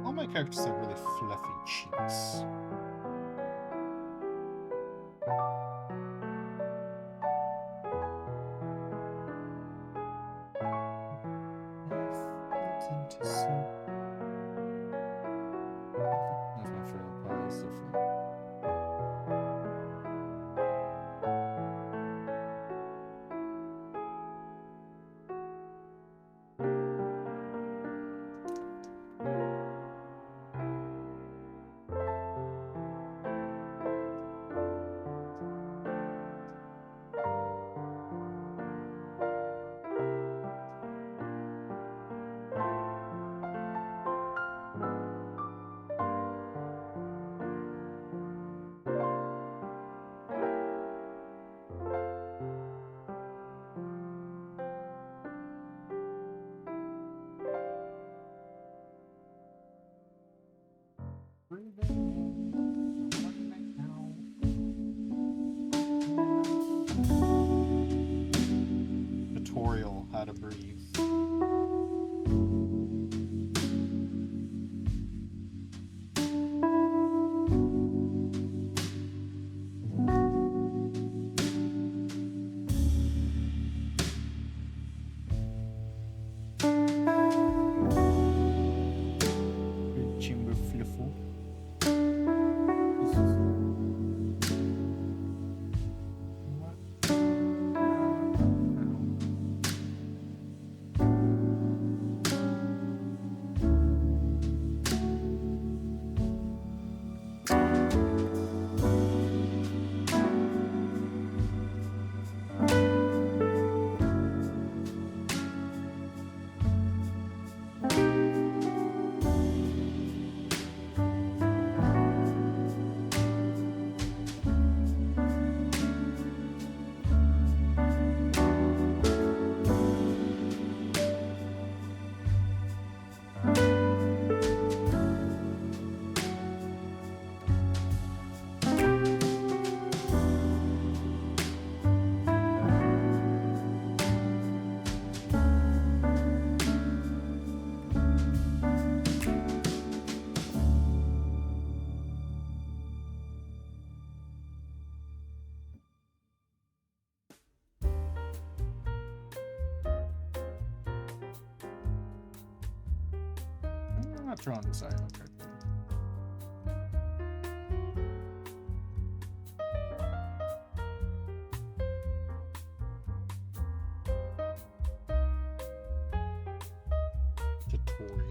All my characters have really fluffy cheeks. That's my favorite part. It's so funny. how to breathe. Chamber fluffle. I'm not drawing the silent card. Tutorial.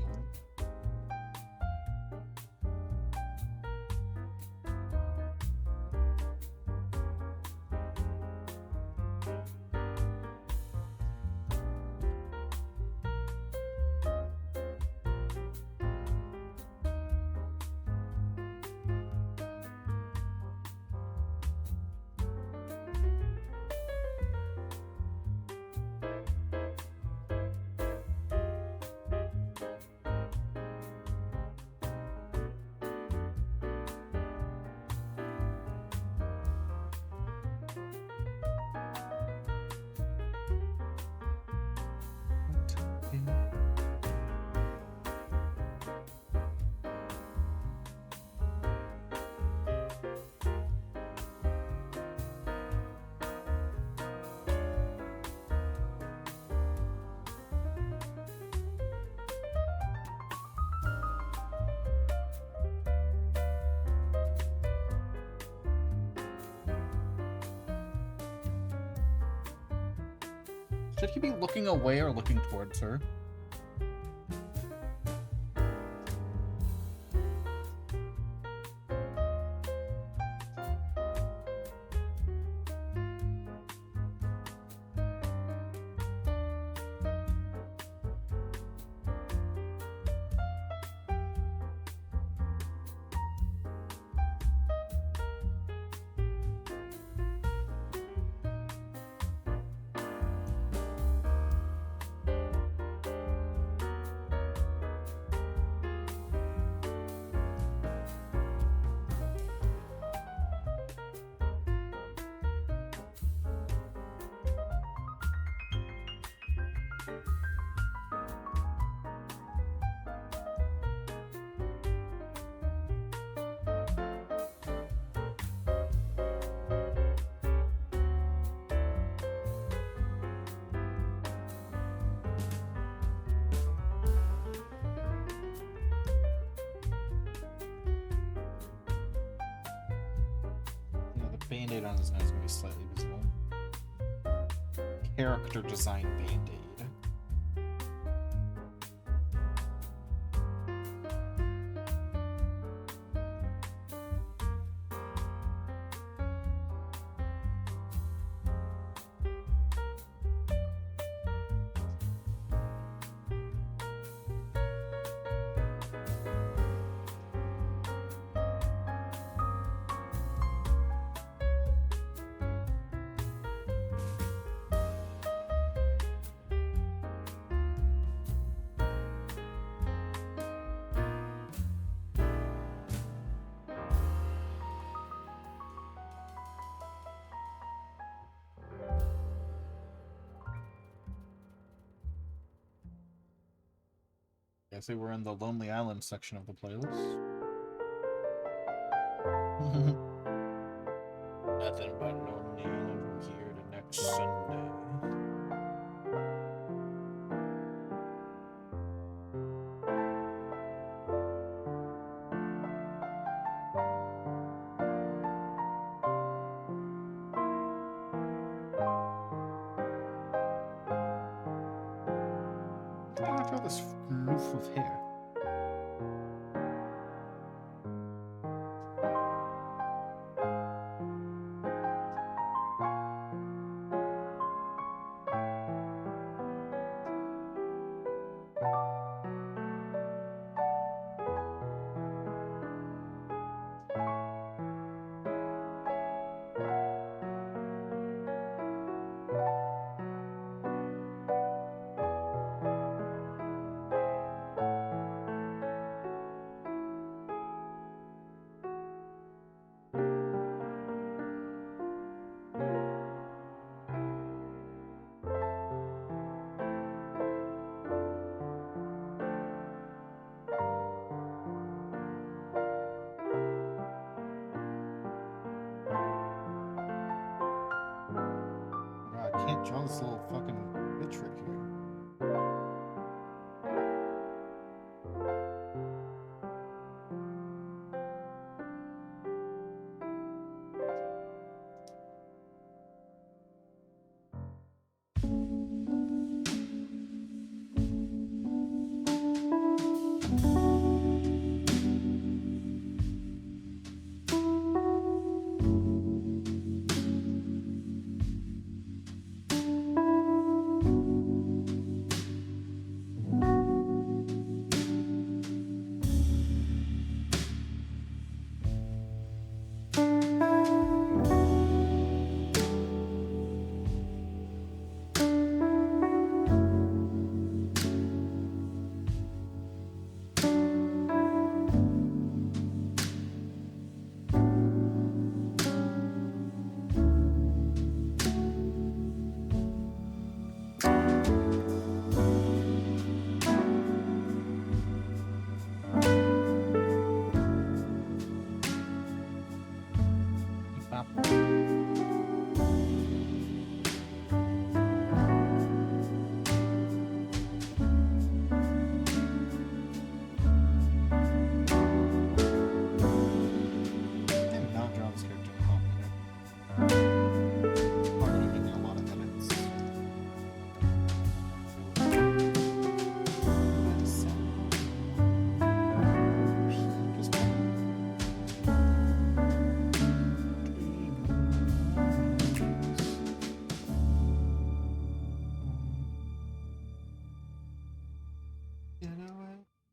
Should he be looking away or looking towards her? Band-aid on his nose is going to be slightly visible. Character design band-aid. I say we're in the Lonely Island section of the playlist. Nothing but Lonely Island from here to next Sunday. Why not draw this roof of hair? God, I can't draw this little fucking bitch right here.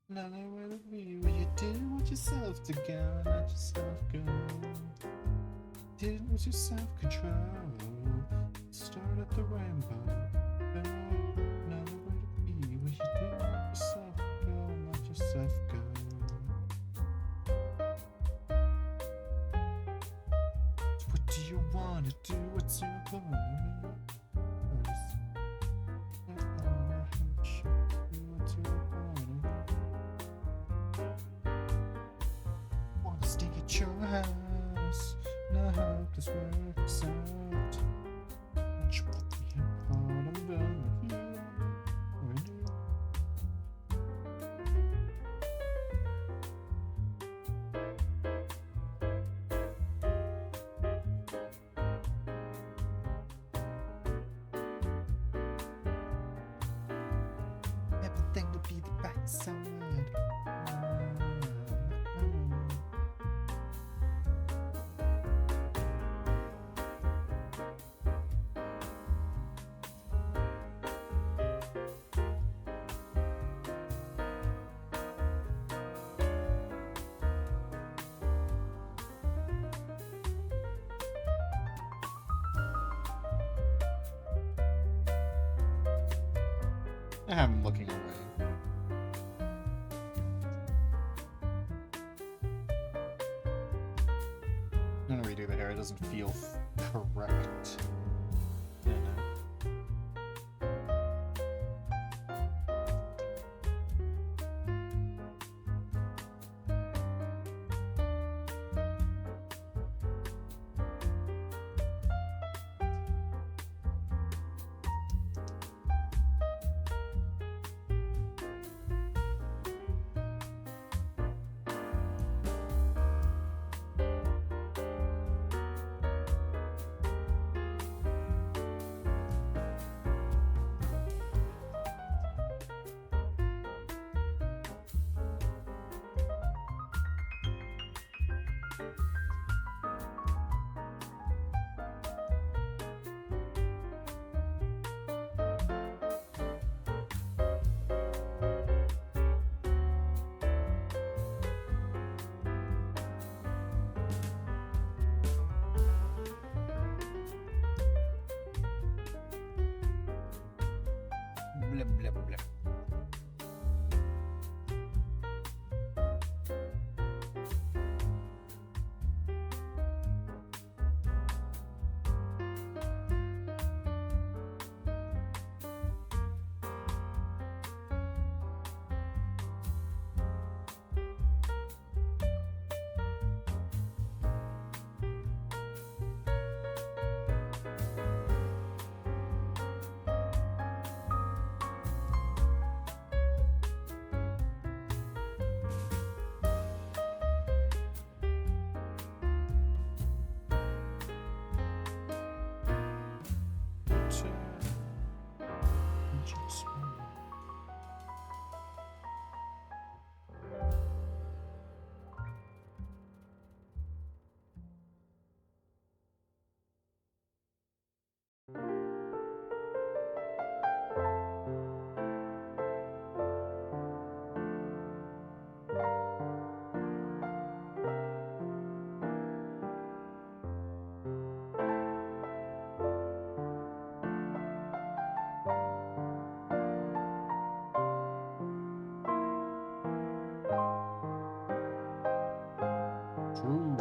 Another way to be where you didn't want yourself to go, let yourself go. Didn't lose your self-control. Start at the rainbow. Another way to be where you didn't let yourself go, let yourself go. What do you wanna do? What's important? Your house, now how this works out. Won't you put me in part of the everything will be the right side. I have him looking away. I'm gonna redo the hair, it doesn't feel correct. You know? Blah, blah, blah. True.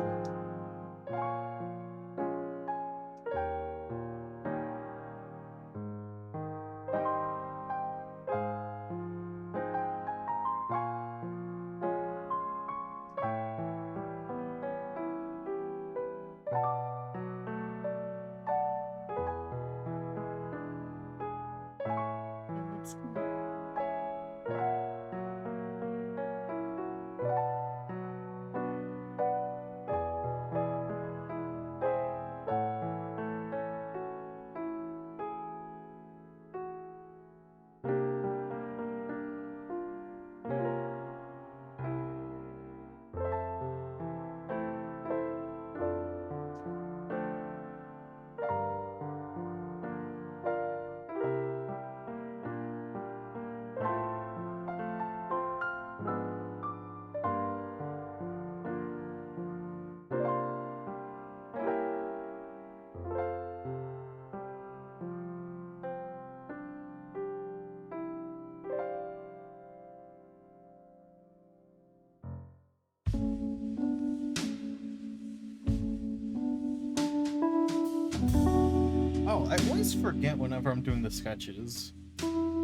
Oh, I always forget whenever I'm doing the sketches.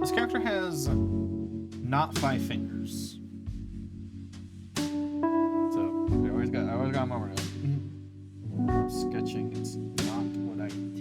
This character has not 5 fingers. So I always got a moment of sketching. It's not what I think.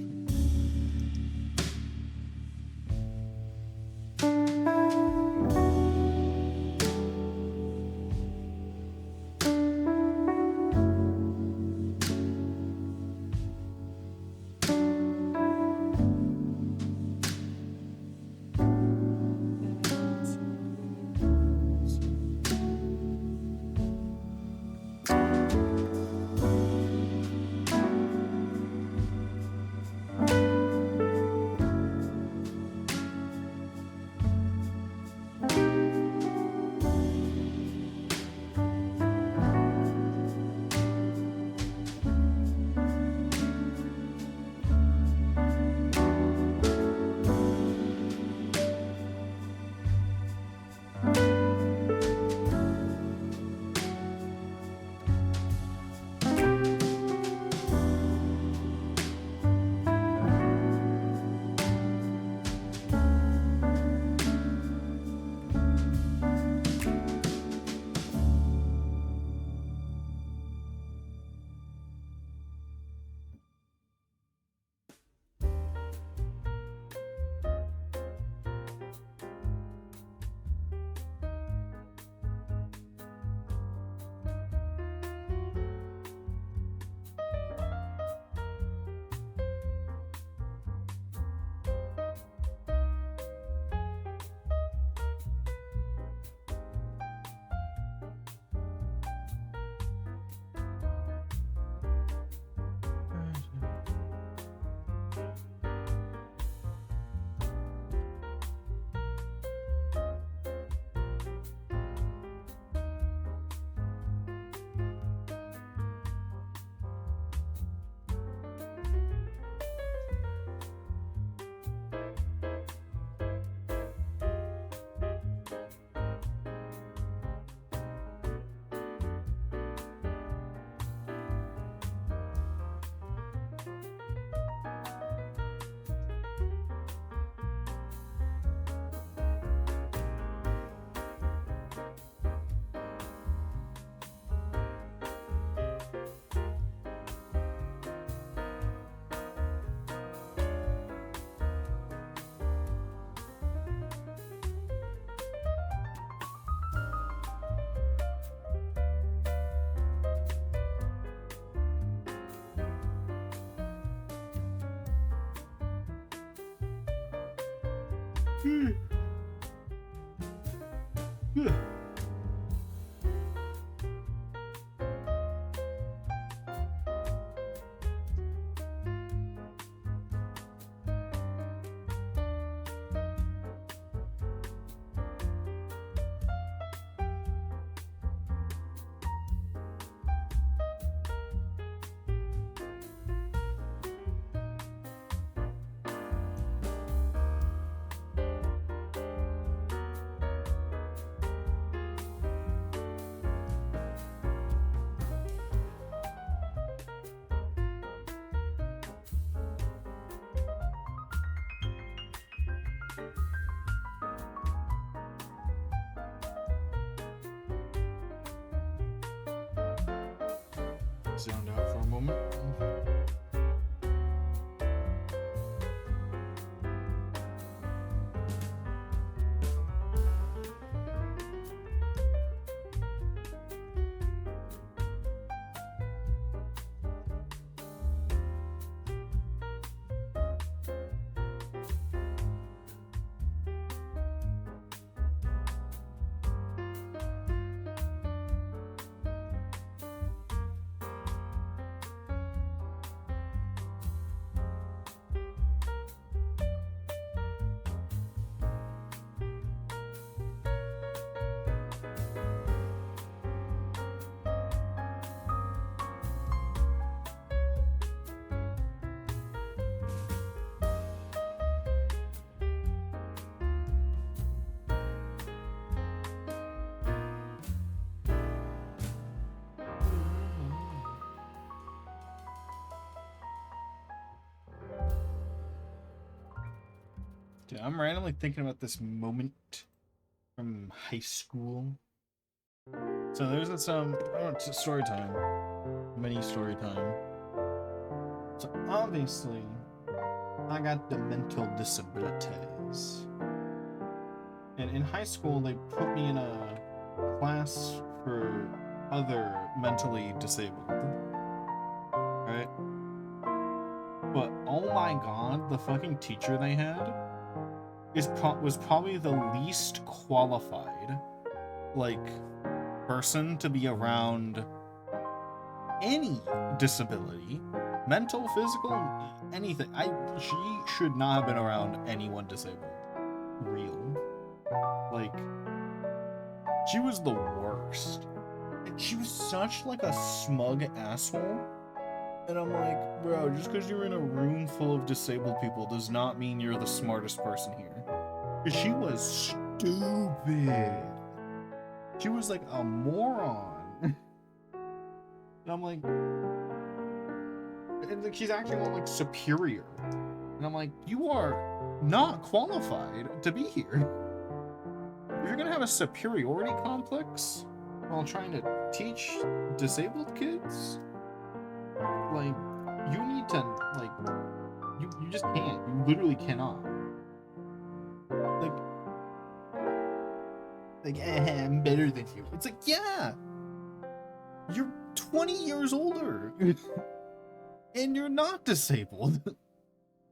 Zoned out for a moment. Dude, I'm randomly thinking about this moment from high school. So there's this it's a story time, mini story time. So obviously, I got the mental disabilities, and in high school they put me in a class for other mentally disabled, right? But oh my god, the fucking teacher they had was probably the least qualified, like, person to be around any disability, mental, physical, anything. She should not have been around anyone disabled. Real. Like, she was the worst. And she was such, like, a smug asshole. And I'm like, bro, just because you're in a room full of disabled people does not mean you're the smartest person here. Because she was stupid. She was like a moron. And I'm like, and like she's acting all like superior. And I'm like, you are not qualified to be here. If you're gonna have a superiority complex while trying to teach disabled kids, like, you need to, like, you just can't. You literally cannot. Like, I'm better than you. It's like, yeah, you're 20 years older, and you're not disabled.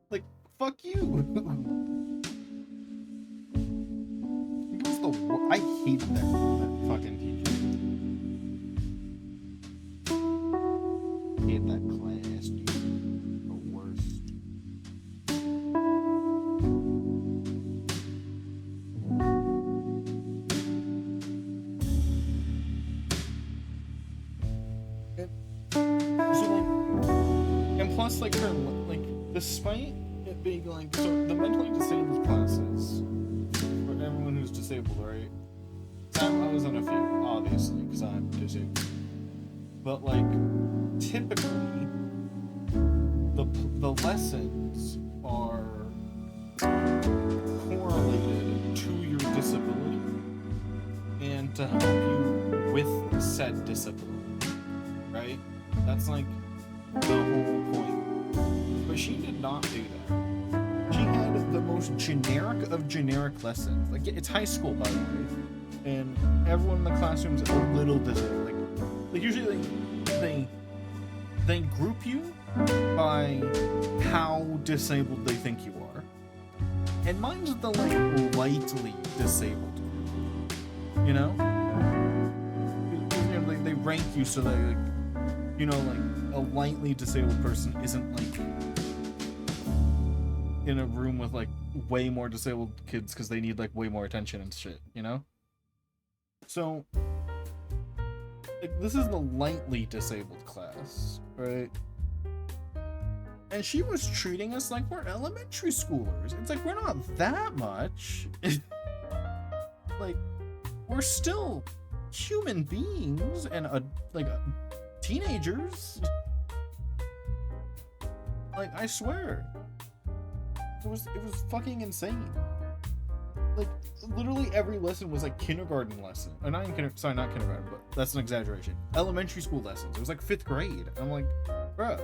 Like, fuck you. It was the I hated that fucking teacher. I hate that class, dude. The worst. Plus, like, her, like, despite it being, like, so the mentally disabled classes, for everyone who's disabled, right? I was in a few, obviously, because I'm disabled. But, like, typically, the lessons are correlated to your disability and to help you with said disability, right? That's, like, the whole point. But she did not do that. She had the most generic of generic lessons. Like, it's high school, by the way, and everyone in the classroom is a little disabled. Like usually they group you by how disabled they think you are. And mine's the, like, lightly disabled group, you know? You know, they rank you so that, like, you know, like, a lightly disabled person isn't, like, in a room with, like, way more disabled kids because they need, like, way more attention and shit, you know? So, like, this is the lightly disabled class, right? And she was treating us like we're elementary schoolers. It's like, we're not that much. Like, we're still human beings and, teenagers. Like, I swear. It was fucking insane. Like, literally every lesson was like kindergarten lesson. Or not kindergarten, but that's an exaggeration. Elementary school lessons. It was like 5th grade. I'm like, bruh,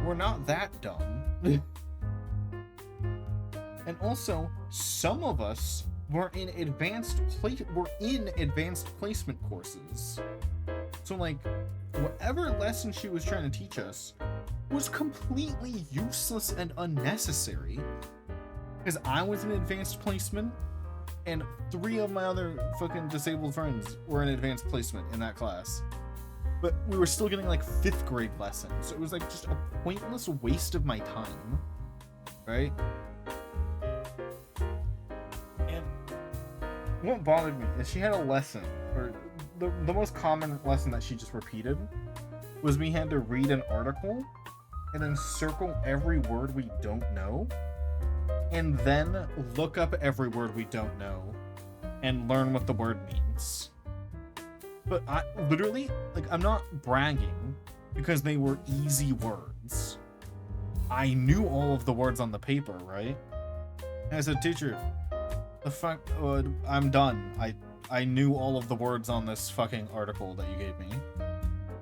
we're not that dumb. And also, some of us were in advanced placement courses. So, like, whatever lesson she was trying to teach us was completely useless and unnecessary. Because I was in advanced placement, and 3 of my other fucking disabled friends were in advanced placement in that class. But we were still getting, like, 5th grade lessons. So it was, like, just a pointless waste of my time. Right? And what bothered me is she had a lesson, or the most common lesson that she just repeated was we had to read an article and then circle every word we don't know, and then look up every word we don't know and learn what the word means. But I literally, like, I'm not bragging because they were easy words. I knew all of the words on the paper, right? And I said, teacher, the fuck, I'm done. I knew all of the words on this fucking article that you gave me.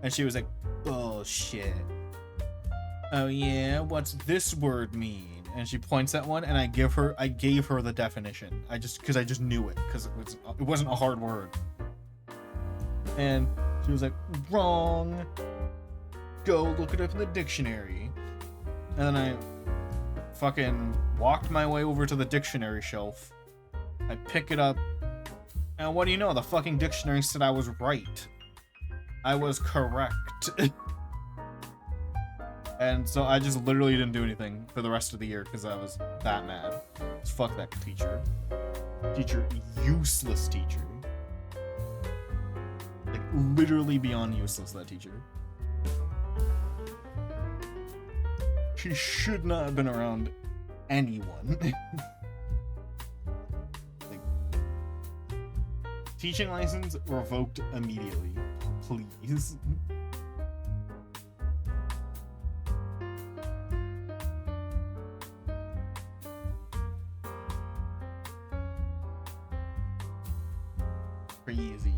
And she was like, bullshit. Oh yeah, what's this word mean? And she points at one, and I gave her the definition. Because I just knew it, because it wasn't a hard word. And she was like, wrong. Go look it up in the dictionary. And then I fucking walked my way over to the dictionary shelf. I pick it up, and what do you know? The fucking dictionary said I was right. I was correct. And so I just literally didn't do anything for the rest of the year because I was that mad. Just fuck that teacher. Useless teacher. Like, literally beyond useless, that teacher. She should not have been around anyone. Like, teaching license revoked immediately. Please. Crazy.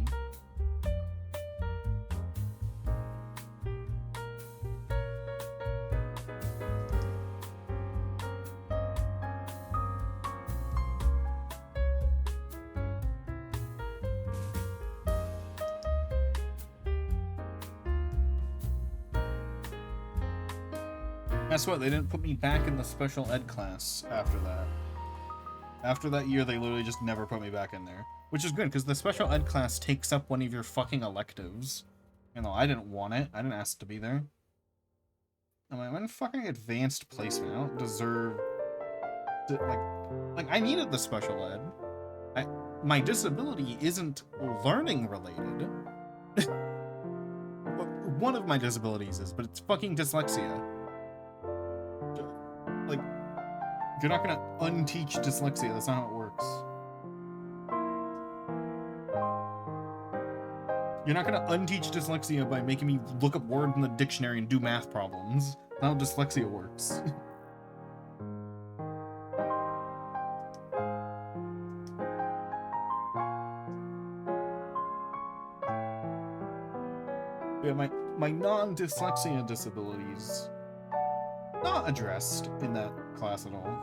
Guess what? They didn't put me back in the special ed class after that. After that year, they literally just never put me back in there. Which is good, because the special ed class takes up one of your fucking electives. You know, I didn't want it. I didn't ask to be there. I'm in fucking advanced placement. I don't deserve to, like, I needed the special ed. My disability isn't learning related. One of my disabilities is, but it's fucking dyslexia. Like, you're not gonna unteach dyslexia. That's not how it works. You're not gonna unteach dyslexia by making me look up words in the dictionary and do math problems. That's not how dyslexia works. Yeah, my non-dyslexia disabilities not addressed in that class at all.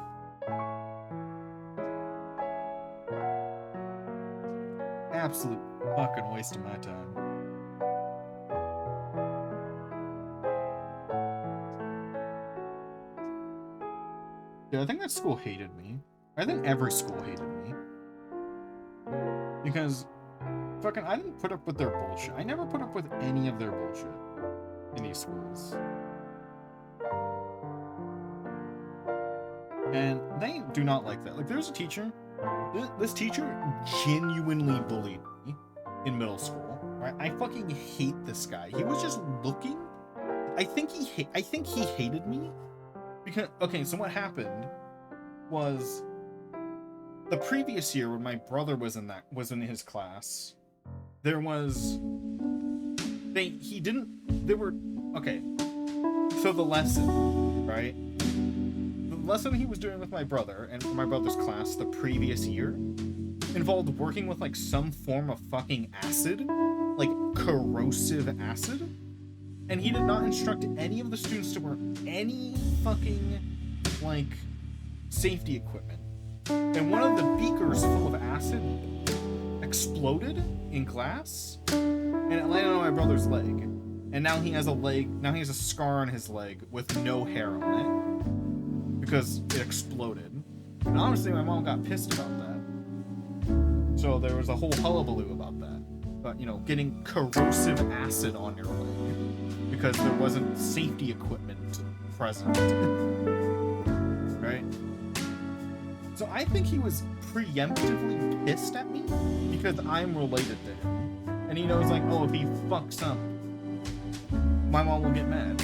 Absolute fucking waste of my time. Yeah, I think that school hated me. I think every school hated me. Because fucking I didn't put up with their bullshit. I never put up with any of their bullshit in these schools. And they do not like that. Like, there's a teacher. This teacher genuinely bullied me in middle school. Right? I fucking hate this guy. He was just looking. I think he hated me because, okay, so what happened was the previous year when my brother was in his class, there was okay. So the lesson, right? The lesson he was doing with my brother and my brother's class the previous year involved working with like some form of fucking acid, like corrosive acid, and he did not instruct any of the students to wear any fucking like safety equipment. And one of the beakers full of acid exploded in class, and it landed on my brother's leg. And now he has a scar on his leg with no hair on it because it exploded. And honestly, my mom got pissed about that. So there was a whole hullabaloo about that. But, you know, getting corrosive acid on your leg because there wasn't safety equipment present. Right? So I think he was preemptively pissed at me because I'm related to him. And he knows, like, oh, if he fucks up, my mom will get mad.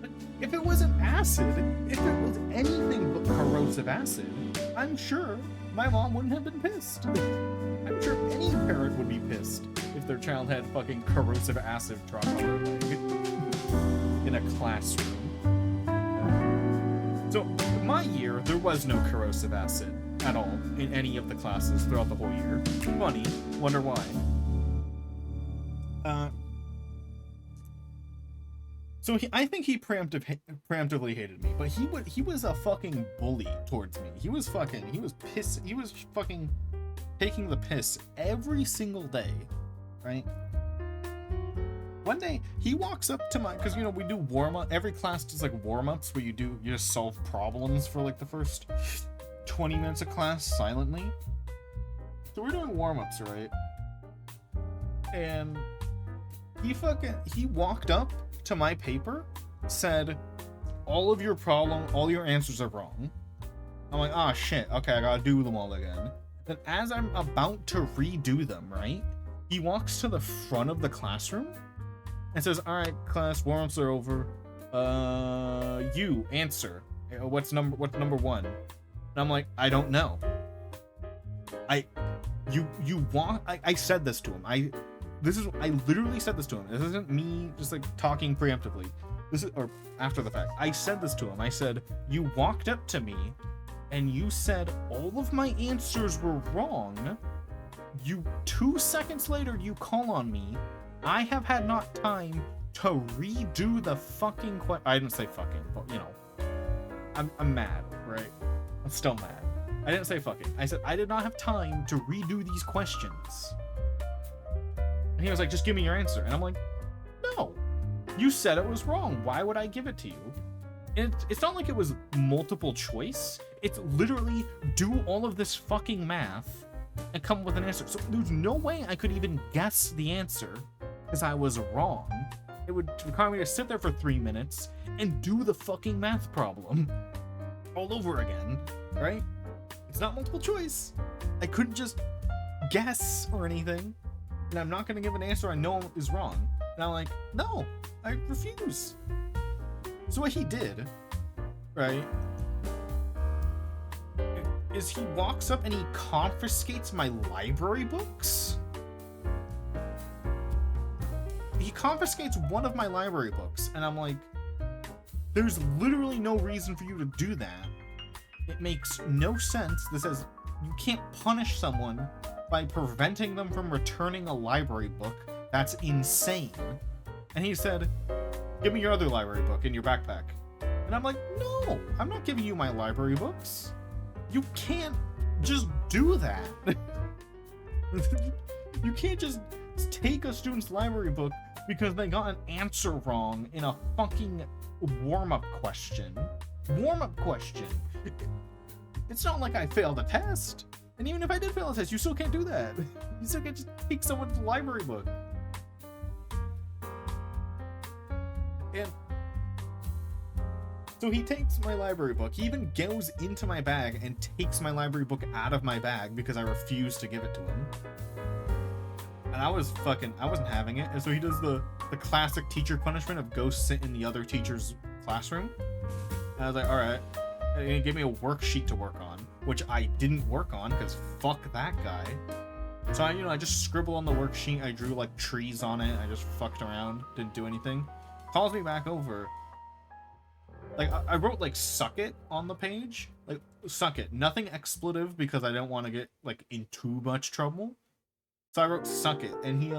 But if it wasn't acid, if it was anything but corrosive acid, I'm sure my mom wouldn't have been pissed. I'm sure any parent would be pissed if their child had fucking corrosive acid dropped on their leg in a classroom. So, my year, there was no corrosive acid at all in any of the classes throughout the whole year. Funny. Wonder why. So I think he preemptively hated me, but he was a fucking bully towards me. He was fucking taking the piss every single day, right? One day he walks up to because, you know, we do warm-up. Every class does like warm-ups where you just solve problems for like the first 20 minutes of class silently. So we're doing warm-ups, right? And he walked up to my paper, said, all your answers are wrong. I'm like, ah, shit, okay, I gotta do them all again. Then as I'm about to redo them, right, he walks to the front of the classroom and says, all right, class, warm-ups are over. You answer. What's number one? And I'm like, I don't know. I said this to him. I literally said this to him. This isn't me just like talking preemptively. Or after the fact. I said this to him. I said, you walked up to me and you said all of my answers were wrong. 2 seconds later, you call on me. I have had not time to redo the fucking I didn't say fucking, but you know, I'm mad, right? I'm still mad. I didn't say fucking. I said I did not have time to redo these questions. And he was like, just give me your answer. And I'm like, no, you said it was wrong. Why would I give it to you? And it's not like it was multiple choice. It's literally do all of this fucking math and come up with an answer. So there's no way I could even guess the answer because I was wrong. It would require me to sit there for 3 minutes and do the fucking math problem all over again, right? It's not multiple choice. I couldn't just guess or anything. And I'm not going to give an answer I know is wrong. And I'm like, no, I refuse. So what he did, right, is he walks up and he confiscates my library books. He confiscates one of my library books. And I'm like, there's literally no reason for you to do that. It makes no sense. This says you can't punish someone by preventing them from returning a library book. That's insane. And he said, give me your other library book in your backpack. And I'm like, no, I'm not giving you my library books. You can't just do that. You can't just take a student's library book because they got an answer wrong in a fucking warm-up question. Warm-up question. it's not like I failed a test. And even if I did fail a test, you still can't do that. You still can't just take someone's library book. And so he takes my library book. He even goes into my bag and takes my library book out of my bag because I refused to give it to him. And I wasn't having it. And so he does the classic teacher punishment of go sit in the other teacher's classroom. And I was like, all right. And he gave me a worksheet to work on, which I didn't work on because fuck that guy. So I just scribbled on the worksheet. I drew like trees on it. I just fucked around, didn't do anything. Calls me back over. Like I wrote like suck it on the page, like suck it, nothing expletive because I don't want to get like in too much trouble. So I wrote suck it, and he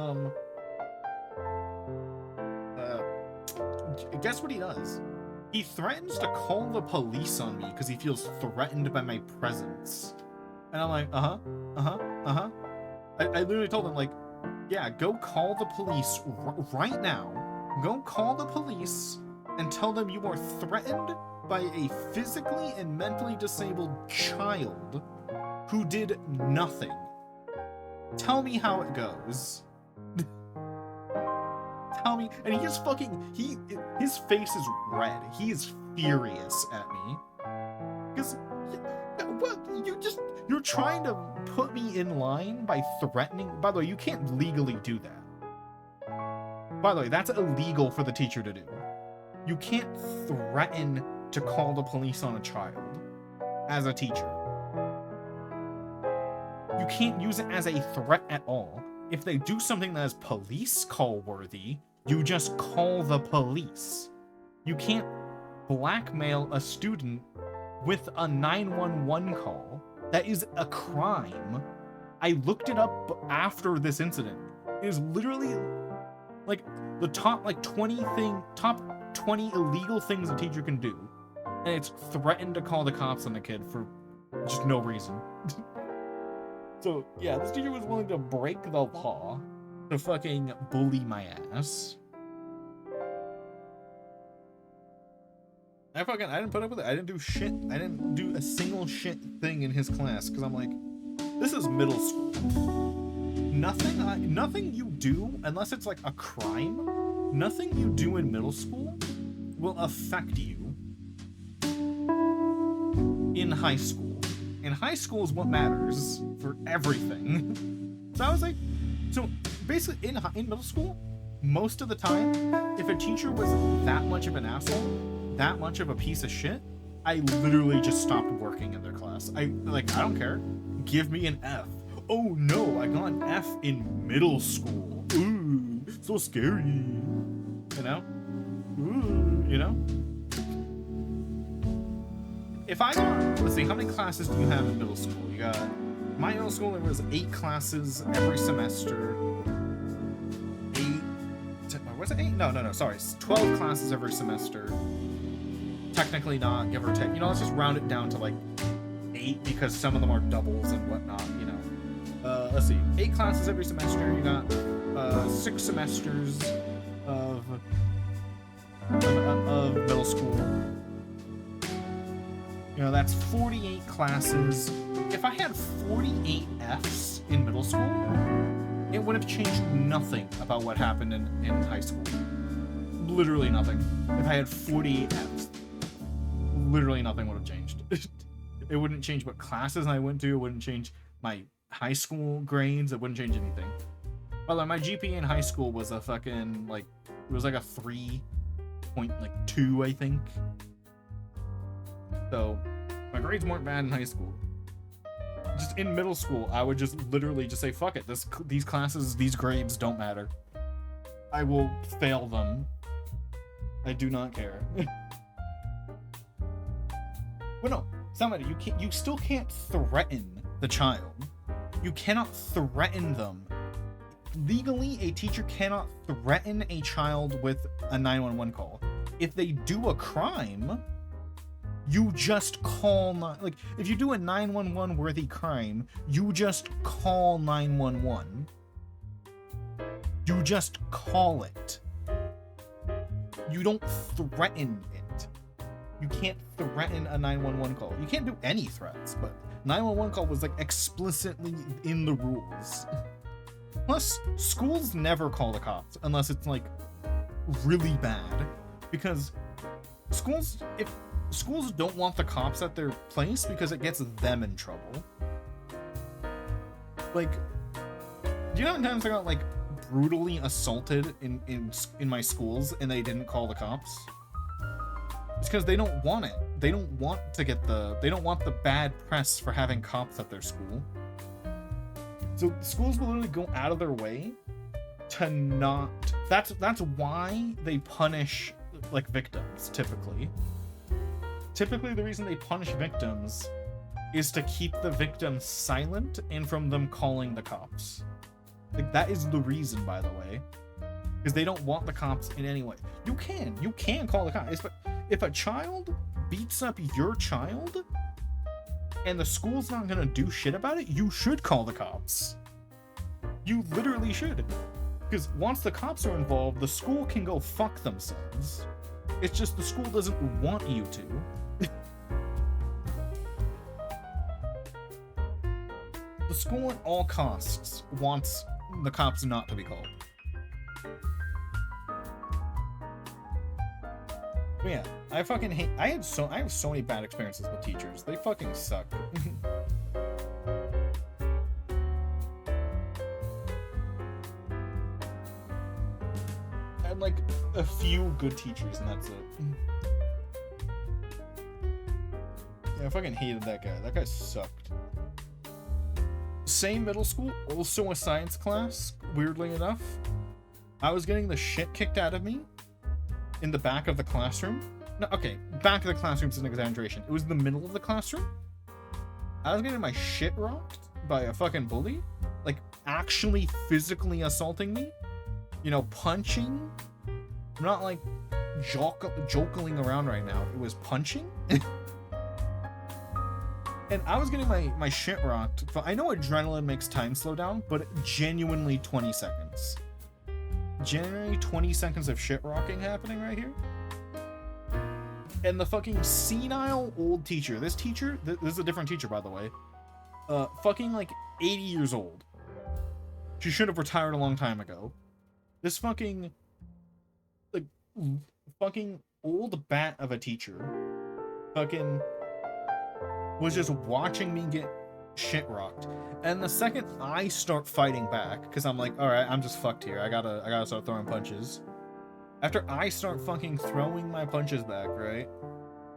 guess what he does? He threatens to call the police on me because he feels threatened by my presence. And I'm like, I literally told him, like, yeah, go call the police right now. Go call the police and tell them you are threatened by a physically and mentally disabled child who did nothing. Tell me how it goes. Tell me. And he just his face is red. He is furious at me. Because, what? You're trying to put me in line by threatening. By the way, you can't legally do that. By the way, that's illegal for the teacher to do. You can't threaten to call the police on a child as a teacher. You can't use it as a threat at all. If they do something that is police call worthy, you just call the police. You can't blackmail a student with a 911 call. That is a crime. I looked it up after this incident. It is literally like the top 20 illegal things a teacher can do. And it's threatened to call the cops on the kid for just no reason. So, yeah, this teacher was willing to break the law to fucking bully my ass. I didn't put up with it. I didn't do shit. I didn't do a single shit thing in his class because I'm like, this is middle school. Nothing you do, unless it's like a crime, nothing you do in middle school will affect you in high school. And high school is what matters for everything. So I was like, so basically in middle school, most of the time, if a teacher was that much of an asshole, that much of a piece of shit, I literally just stopped working in their class. I don't care. Give me an F. Oh no, I got an F in middle school. Ooh, so scary. You know? Ooh, you know? If I got, let's see, how many classes do you have in middle school? You got, my middle school, there was 8 classes every semester. 8, was it 8? No, sorry, it's 12 classes every semester. Technically not, give or take. You know, let's just round it down to like 8 because some of them are doubles and whatnot, you know. Let's see, 8 classes every semester. You got 6 semesters of middle school. You know, that's 48 classes. If I had 48 Fs in middle school, it would have changed nothing about what happened in high school. Literally nothing. If I had 48 Fs, literally nothing would have changed. It wouldn't change what classes I went to. It wouldn't change my high school grades. It wouldn't change anything. By the way, my GPA in high school was a fucking, like, it was like a 3.2, I think. So, my grades weren't bad in high school. Just in middle school, I would just literally just say, fuck it, these classes, these grades don't matter. I will fail them. I do not care. Well, no, somebody, you still can't threaten the child. You cannot threaten them. Legally, a teacher cannot threaten a child with a 911 call. If they do a crime, you just call, like, if you do a 911 worthy crime, you just call 911. You just call it. You don't threaten it. You can't threaten a 911 call. You can't do any threats, but 911 call was like explicitly in the rules. Plus, schools never call the cops unless it's like really bad, because if schools don't want the cops at their place because it gets them in trouble. Like, do you know how many times I got like brutally assaulted in my schools and they didn't call the cops? It's because they don't want it. They don't want to get they don't want the bad press for having cops at their school. So schools will literally go out of their way to not. That's why they punish like victims typically. Typically, the reason they punish victims is to keep the victims silent and from them calling the cops. Like, that is the reason, by the way, because they don't want the cops in any way. You can call the cops. If a child beats up your child and the school's not gonna do shit about it, you should call the cops. You literally should. Because once the cops are involved, the school can go fuck themselves. It's just the school doesn't want you to. The school at all costs wants the cops not to be called. But yeah, I fucking hate. I have so many bad experiences with teachers. They fucking suck. I had like a few good teachers, and that's it. Yeah, I fucking hated that guy. That guy sucked. Same middle school, also a science class, weirdly enough. I was getting the shit kicked out of me in the back of the classroom. No, okay, back of the classroom is an exaggeration. It was the middle of the classroom. I was getting my shit rocked by a fucking bully. Like, actually physically assaulting me. You know, punching. I'm not like joking around right now. It was punching. And I was getting my shit rocked. I know adrenaline makes time slow down, but genuinely 20 seconds. Genuinely 20 seconds of shit rocking happening right here. And the fucking senile old teacher. This teacher, this is a different teacher, by the way. Fucking like 80 years old. She should have retired a long time ago. This fucking, like, fucking old bat of a teacher. Fucking was just watching me get shit rocked. And the second I start fighting back, because I'm like, alright, I'm just fucked here. I gotta start throwing punches. After I start fucking throwing my punches back, right?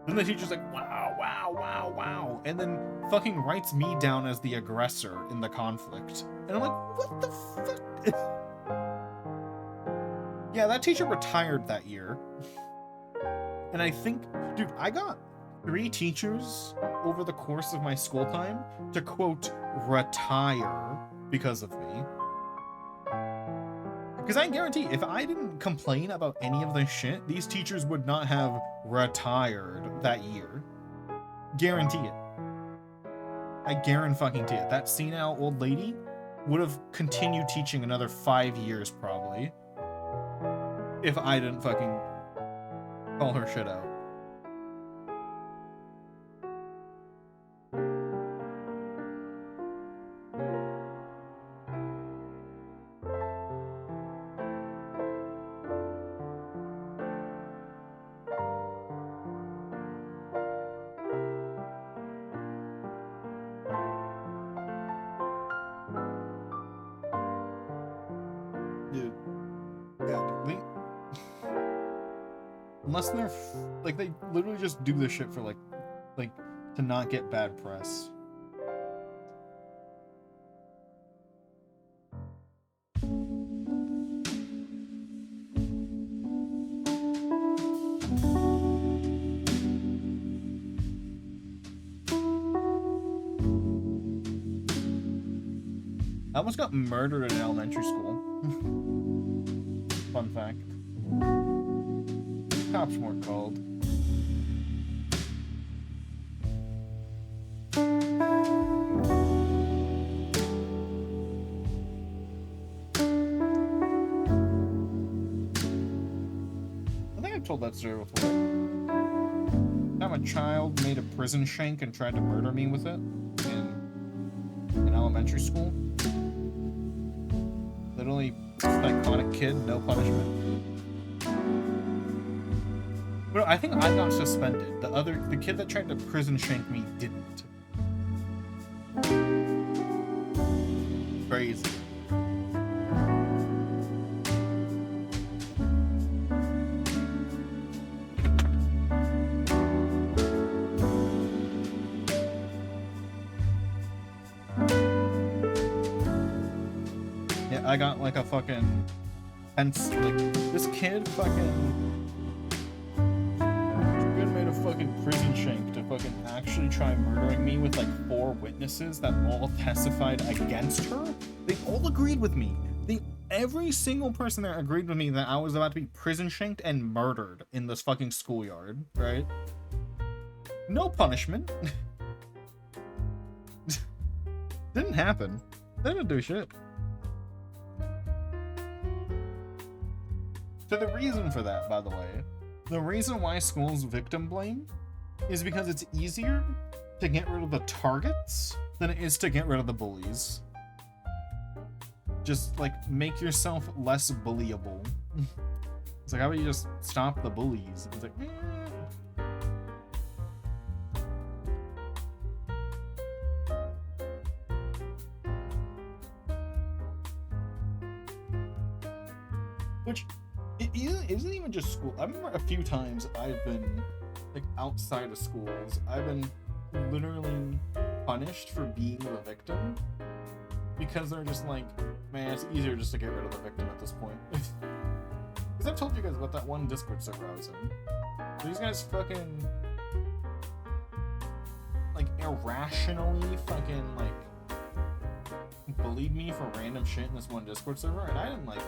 Then the teacher's like, wow, wow, wow, wow. And then fucking writes me down as the aggressor in the conflict. And I'm like, what the fuck? Yeah, that teacher retired that year. And I think, dude, I got 3 teachers over the course of my school time to, quote, retire because of me. Because I guarantee, if I didn't complain about any of this shit, these teachers would not have retired that year. Guarantee it. I guarantee it. That senile old lady would have continued teaching another 5 years, probably, if I didn't fucking call her shit out. Dude, yeah, unless they're like, they literally just do this shit for like to not get bad press. I almost got murdered in elementary school. Fun fact. Cops weren't called. I think I've told that story before. time a child made a prison shank and tried to murder me with it in elementary school. Literally, psychotic kid, no punishment. Well, I think I got suspended. The kid that tried to prison shank me didn't. Crazy. Yeah, I got like a fucking tense, like this kid made a fucking prison shank to fucking actually try murdering me with like 4 witnesses that all testified against her. They all agreed with me. Every single person there agreed with me that I was about to be prison shanked and murdered in this fucking schoolyard, right? No punishment. Didn't happen. They didn't do shit. So the reason for that, by the way, the reason why schools victim blame is because it's easier to get rid of the targets than it is to get rid of the bullies. Just like make yourself less bullyable. It's like, how about you just stop the bullies? It's like, which it isn't even just school. I remember a few times I've been like outside of schools. I've been literally punished for being the victim because they're just like, man, it's easier just to get rid of the victim at this point. Because I've told you guys about that one Discord server I was in. These guys fucking like irrationally fucking like bullied me for random shit in this one Discord server, and I didn't like.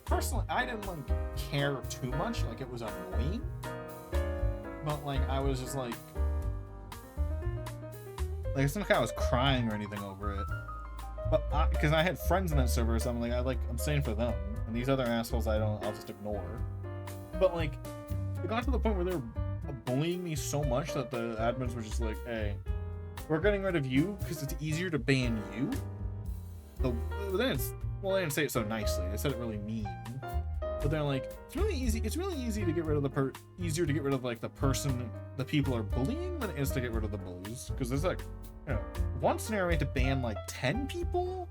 Personally, I didn't like care too much. Like, it was annoying, but like I was just like it's not like I was crying or anything over it. But because I had friends in that server, so I'm like, I'm saying for them, and these other assholes I'll just ignore. But like, it got to the point where they were bullying me so much that the admins were just like, hey, we're getting rid of you because it's easier to ban you. So then well, they didn't say it so nicely. They said it really mean. But they're like, it's really easy. It's really easy to get rid of easier to get rid of like the people are bullying than it is to get rid of the bullies. Because there's like, you know, one scenario we had to ban like 10 people,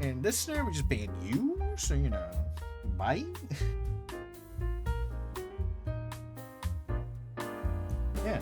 and this scenario we just ban you. So you know, bye. Yeah.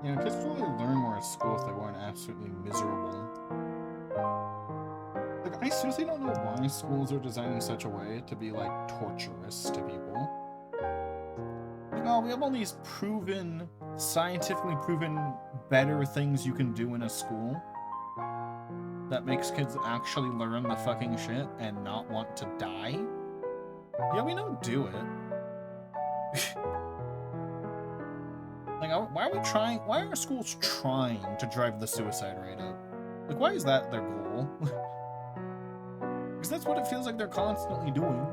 You know, kids probably learn more at school if they weren't absolutely miserable. Like, I seriously don't know why schools are designed in such a way to be, like, torturous to people. Like, oh, we have all these proven, scientifically proven better things you can do in a school that makes kids actually learn the fucking shit and not want to die. Yeah, we don't do it. Like, why are schools trying to drive the suicide rate up? Like, why is that their goal? Because that's what it feels like they're constantly doing.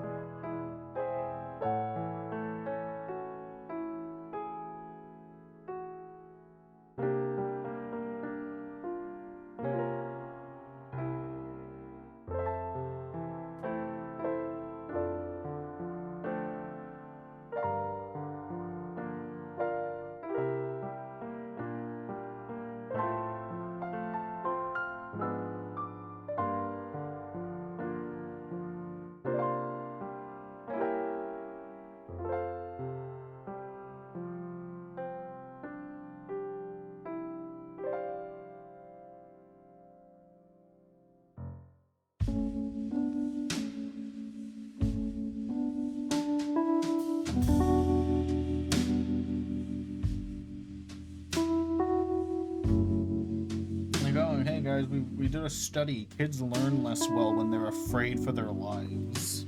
We did a study. Kids learn less well when they're afraid for their lives.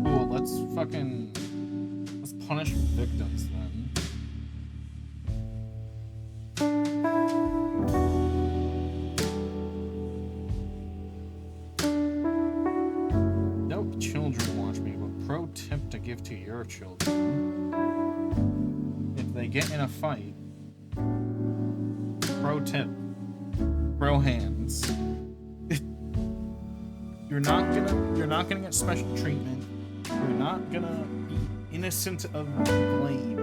Cool, let's punish victims then. No children watch me, but pro tip to give to your children. If they get in a fight, pro tip. Bro hands. You're not gonna get special treatment. You're not gonna be innocent of blame.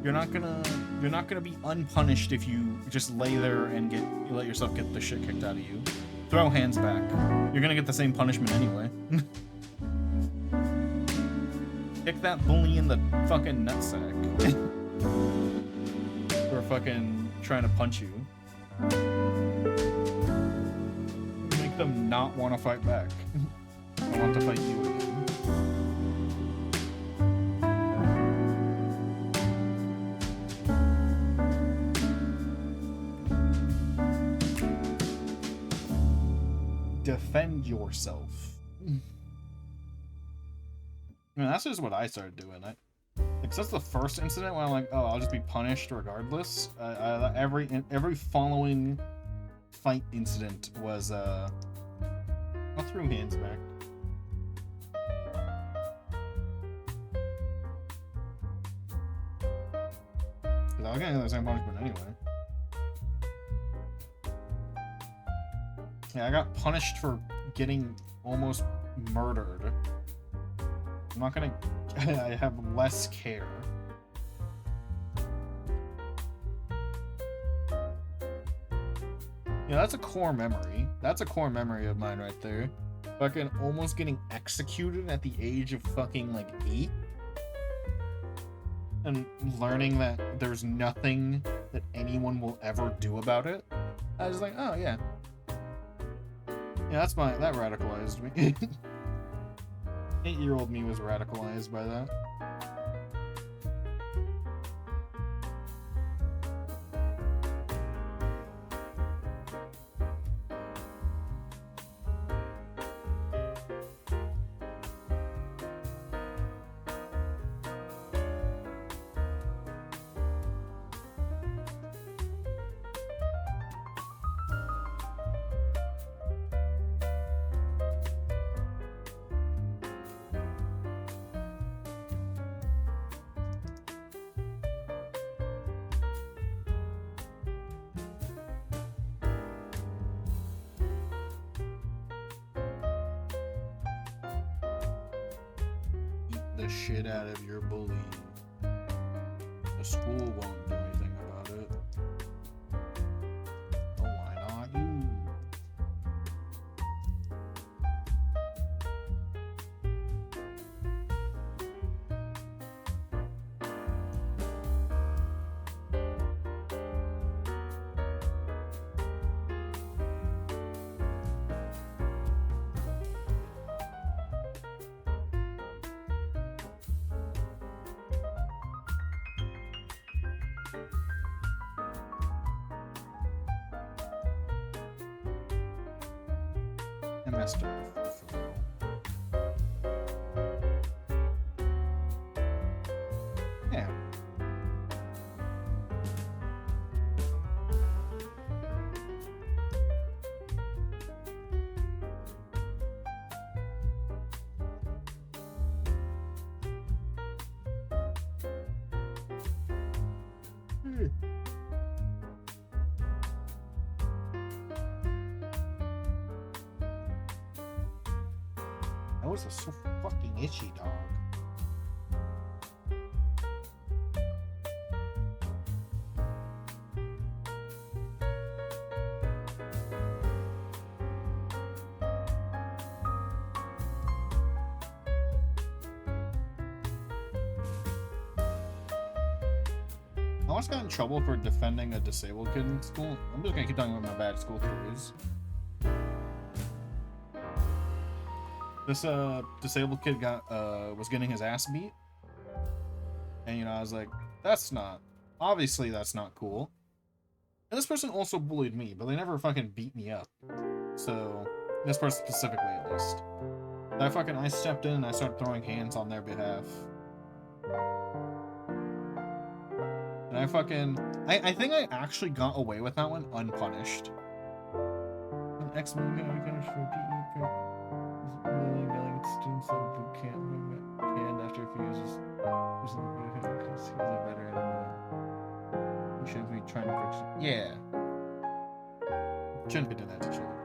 You're not gonna be unpunished if you just lay there and you let yourself get the shit kicked out of you. Throw hands back. You're gonna get the same punishment anyway. Kick that bully in the fucking nutsack. For fucking trying to punch you. Make them not want to fight back. I want to fight you again. Defend yourself. I mean, that's just what I started doing. Like, that's the first incident when I'm like, oh, I'll just be punished regardless. Every following fight incident was, I threw hands back. Because I was getting the same punishment anyway. Yeah, I got punished for getting almost murdered. I'm not gonna... I have less care. Yeah, that's a core memory. That's a core memory of mine right there. Fucking almost getting executed at the age of fucking, like, 8. And learning that there's nothing that anyone will ever do about it. I was like, oh, yeah. Yeah, that radicalized me. 8-year-old me was radicalized by that. The shit out of your bully. The school won't do anything about it. Oh, why not you? I messed up before for real. Yeah. That was so fucking itchy, dog. I once got in trouble for defending a disabled kid in school. I'm just gonna keep talking about my bad school stories. This disabled kid was getting his ass beat, and you know I was like, obviously that's not cool. And this person also bullied me, but they never fucking beat me up. So this person specifically, at least. I stepped in and I started throwing hands on their behalf. And I think I actually got away with that one unpunished. An ex-movie finished for PE yelling at students at boot camp movement and after a few years because he was a veteran. We shouldn't be trying to fix it. Yeah. Shouldn't be doing that to children.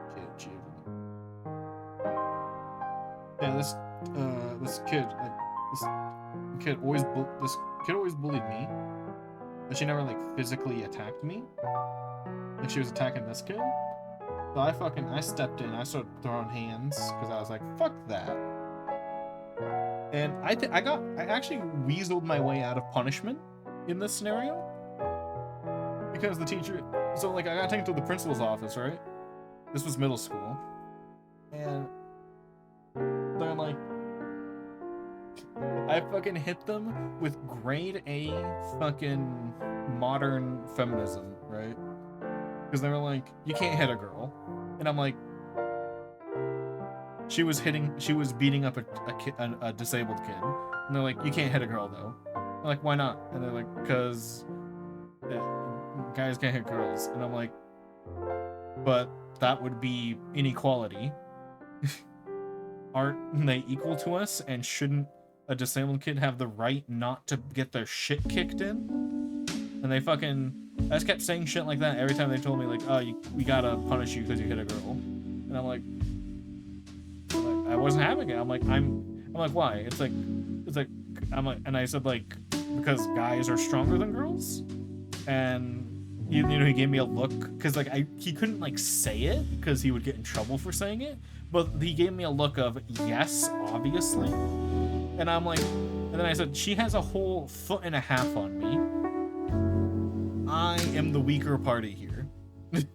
Yeah, this kid always bullied me. But she never, like, physically attacked me. Like, she was attacking this kid. So I stepped in, I started throwing hands, because I was like, fuck that. And I actually weaseled my way out of punishment in this scenario. Because the teacher, so, like, I got taken to the principal's office, right? This was middle school. And they're like, I fucking hit them with grade A fucking modern feminism, right? Because they were like, you can't hit a girl. And I'm like, she was beating up a disabled kid. And they're like, you can't hit a girl though. I'm like, why not? And they're like, because guys can't hit girls. And I'm like, but that would be inequality. Aren't they equal to us, and shouldn't a disabled kid have the right not to get their shit kicked in? And I just kept saying shit like that every time they told me, like, oh, we gotta punish you because you hit a girl. And I'm like, I wasn't having it. I'm like, why? It's like, and I said, like, because guys are stronger than girls. And he gave me a look, because like he couldn't like say it because he would get in trouble for saying it, but he gave me a look of yes, obviously. And I'm like, and then I said, she has a whole 1.5 feet on me. I am the weaker party here. This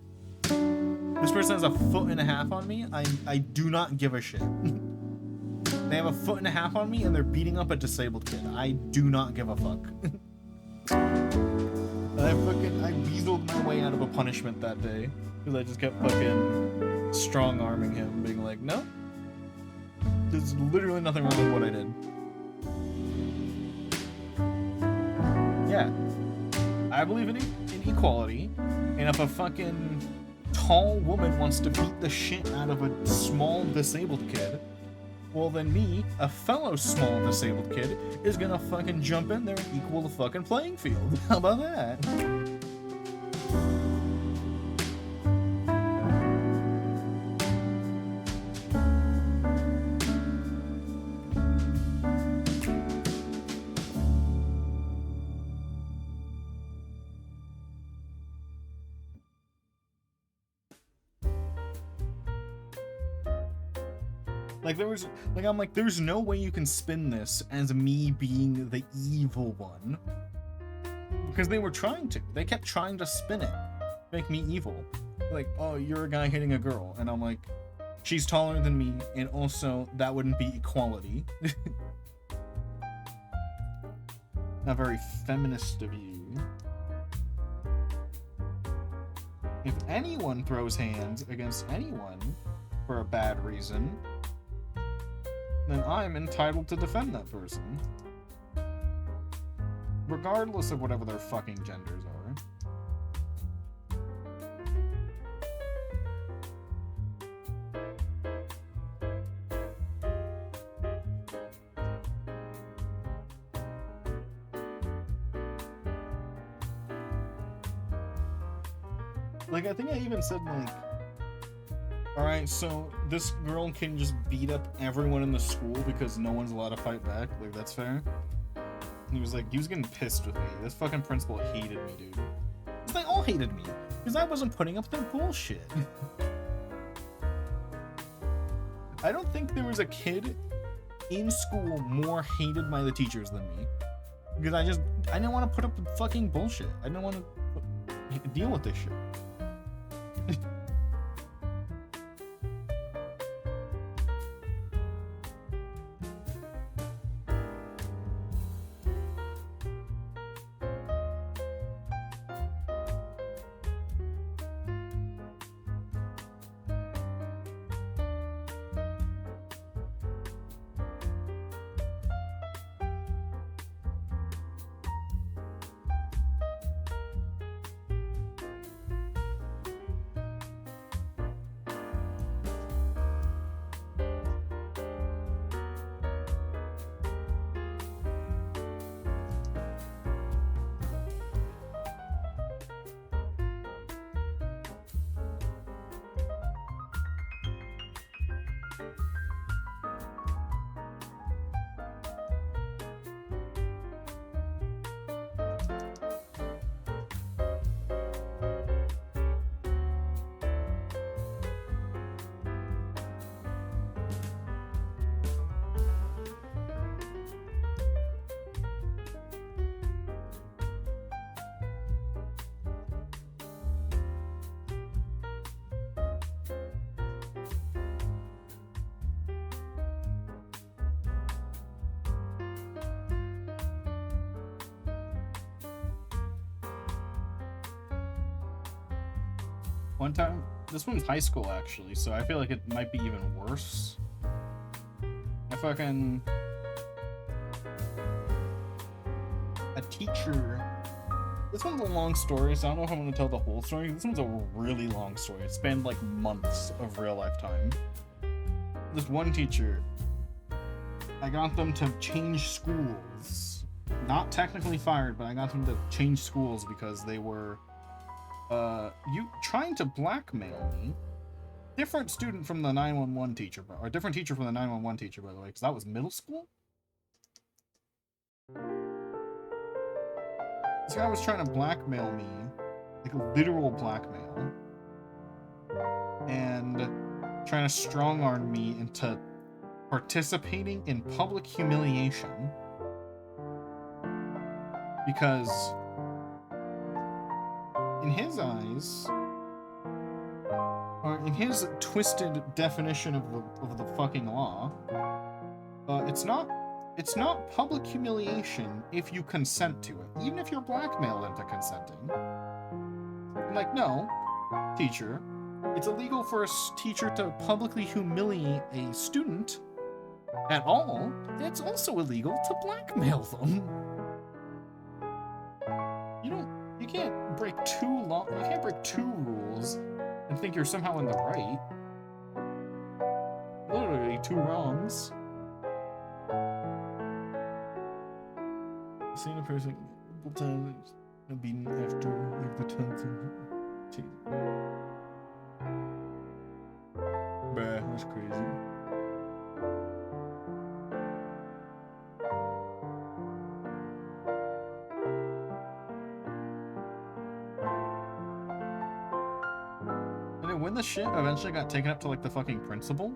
person has a 1.5 feet on me. I do not give a shit. They have a 1.5 feet on me and they're beating up a disabled kid. I do not give a fuck. I weaseled my way out of a punishment that day because I just kept fucking strong-arming him, being like, no, there's literally nothing wrong with what I did. Yeah, I believe in equality, and if a fucking tall woman wants to beat the shit out of a small disabled kid, well then me, a fellow small disabled kid, is gonna fucking jump in there and equal the fucking playing field. How about that? There's no way you can spin this as me being the evil one. Because they were trying to. They kept trying to spin it. Make me evil. Like, oh, you're a guy hitting a girl. And I'm like, she's taller than me, and also, that wouldn't be equality. Not very feminist of you. If anyone throws hands against anyone, for a bad reason, then I'm entitled to defend that person. Regardless of whatever their fucking genders are. Like, I think I even said, like, alright, so this girl can just beat up everyone in the school because no one's allowed to fight back? Like, that's fair? And he was like, he was getting pissed with me. This fucking principal hated me, dude. They all hated me, because I wasn't putting up their bullshit. I don't think there was a kid in school more hated by the teachers than me. Because I didn't want to put up the fucking bullshit. I didn't want to deal with this shit. One time, this one's high school actually, so I feel like it might be even worse. A teacher, this one's a long story, so I don't know if I'm going to tell the whole story. This one's a really long story. It spanned like months of real life time. This one teacher, I got them to change schools. Not technically fired, but I got them to change schools because they were you trying to blackmail me. Different student from the 911 teacher, or different teacher from the 911 teacher, by the way, because that was middle school. This guy was trying to blackmail me, like a literal blackmail, and trying to strong-arm me into participating in public humiliation because in his eyes, or in his twisted definition of the fucking law, it's not public humiliation if you consent to it, even if you're blackmailed into consenting. I'm like, no, teacher, it's illegal for a teacher to publicly humiliate a student at all. It's also illegal to blackmail them. You can't break two rules and think you're somehow in the right. Literally two wrongs. I've seen a person multiple times beaten after like the 10th and bruh, that's crazy. When the shit eventually got taken up to like the fucking principal,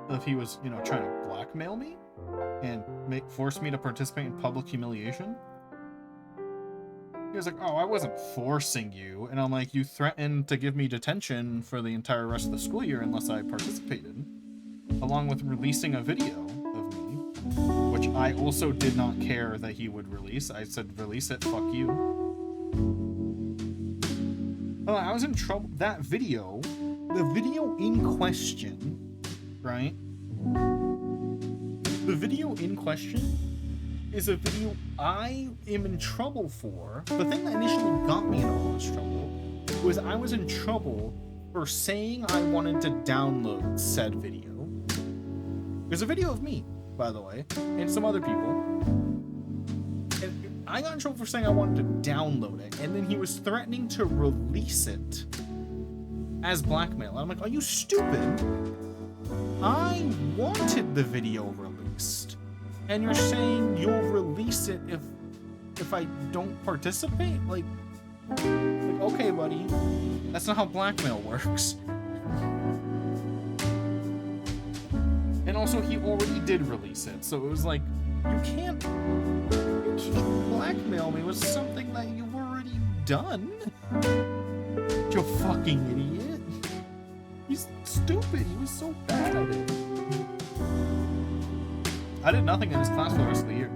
if he was, trying to blackmail me and force me to participate in public humiliation, he was like, "Oh, I wasn't forcing you," and I'm like, "You threatened to give me detention for the entire rest of the school year unless I participated, along with releasing a video of me, which I also did not care that he would release. I said, release it, fuck you." I was in trouble. That video the video in question, right? The video in question is a video I am in trouble for. The thing that initially got me in all this trouble was I was in trouble for saying I wanted to download said video. There's a video of me, by the way, and some other people. And I got in trouble for saying I wanted to download it, and then he was threatening to release it as blackmail. I'm like, are you stupid? I wanted the video released, and you're saying you'll release it if I don't participate? Like, okay, buddy, that's not how blackmail works. And also, he already did release it, so it was like, you can't blackmail me with something that you've already done. You fucking idiot. He's stupid. He was so bad at it. I did nothing in his class for the rest of the year.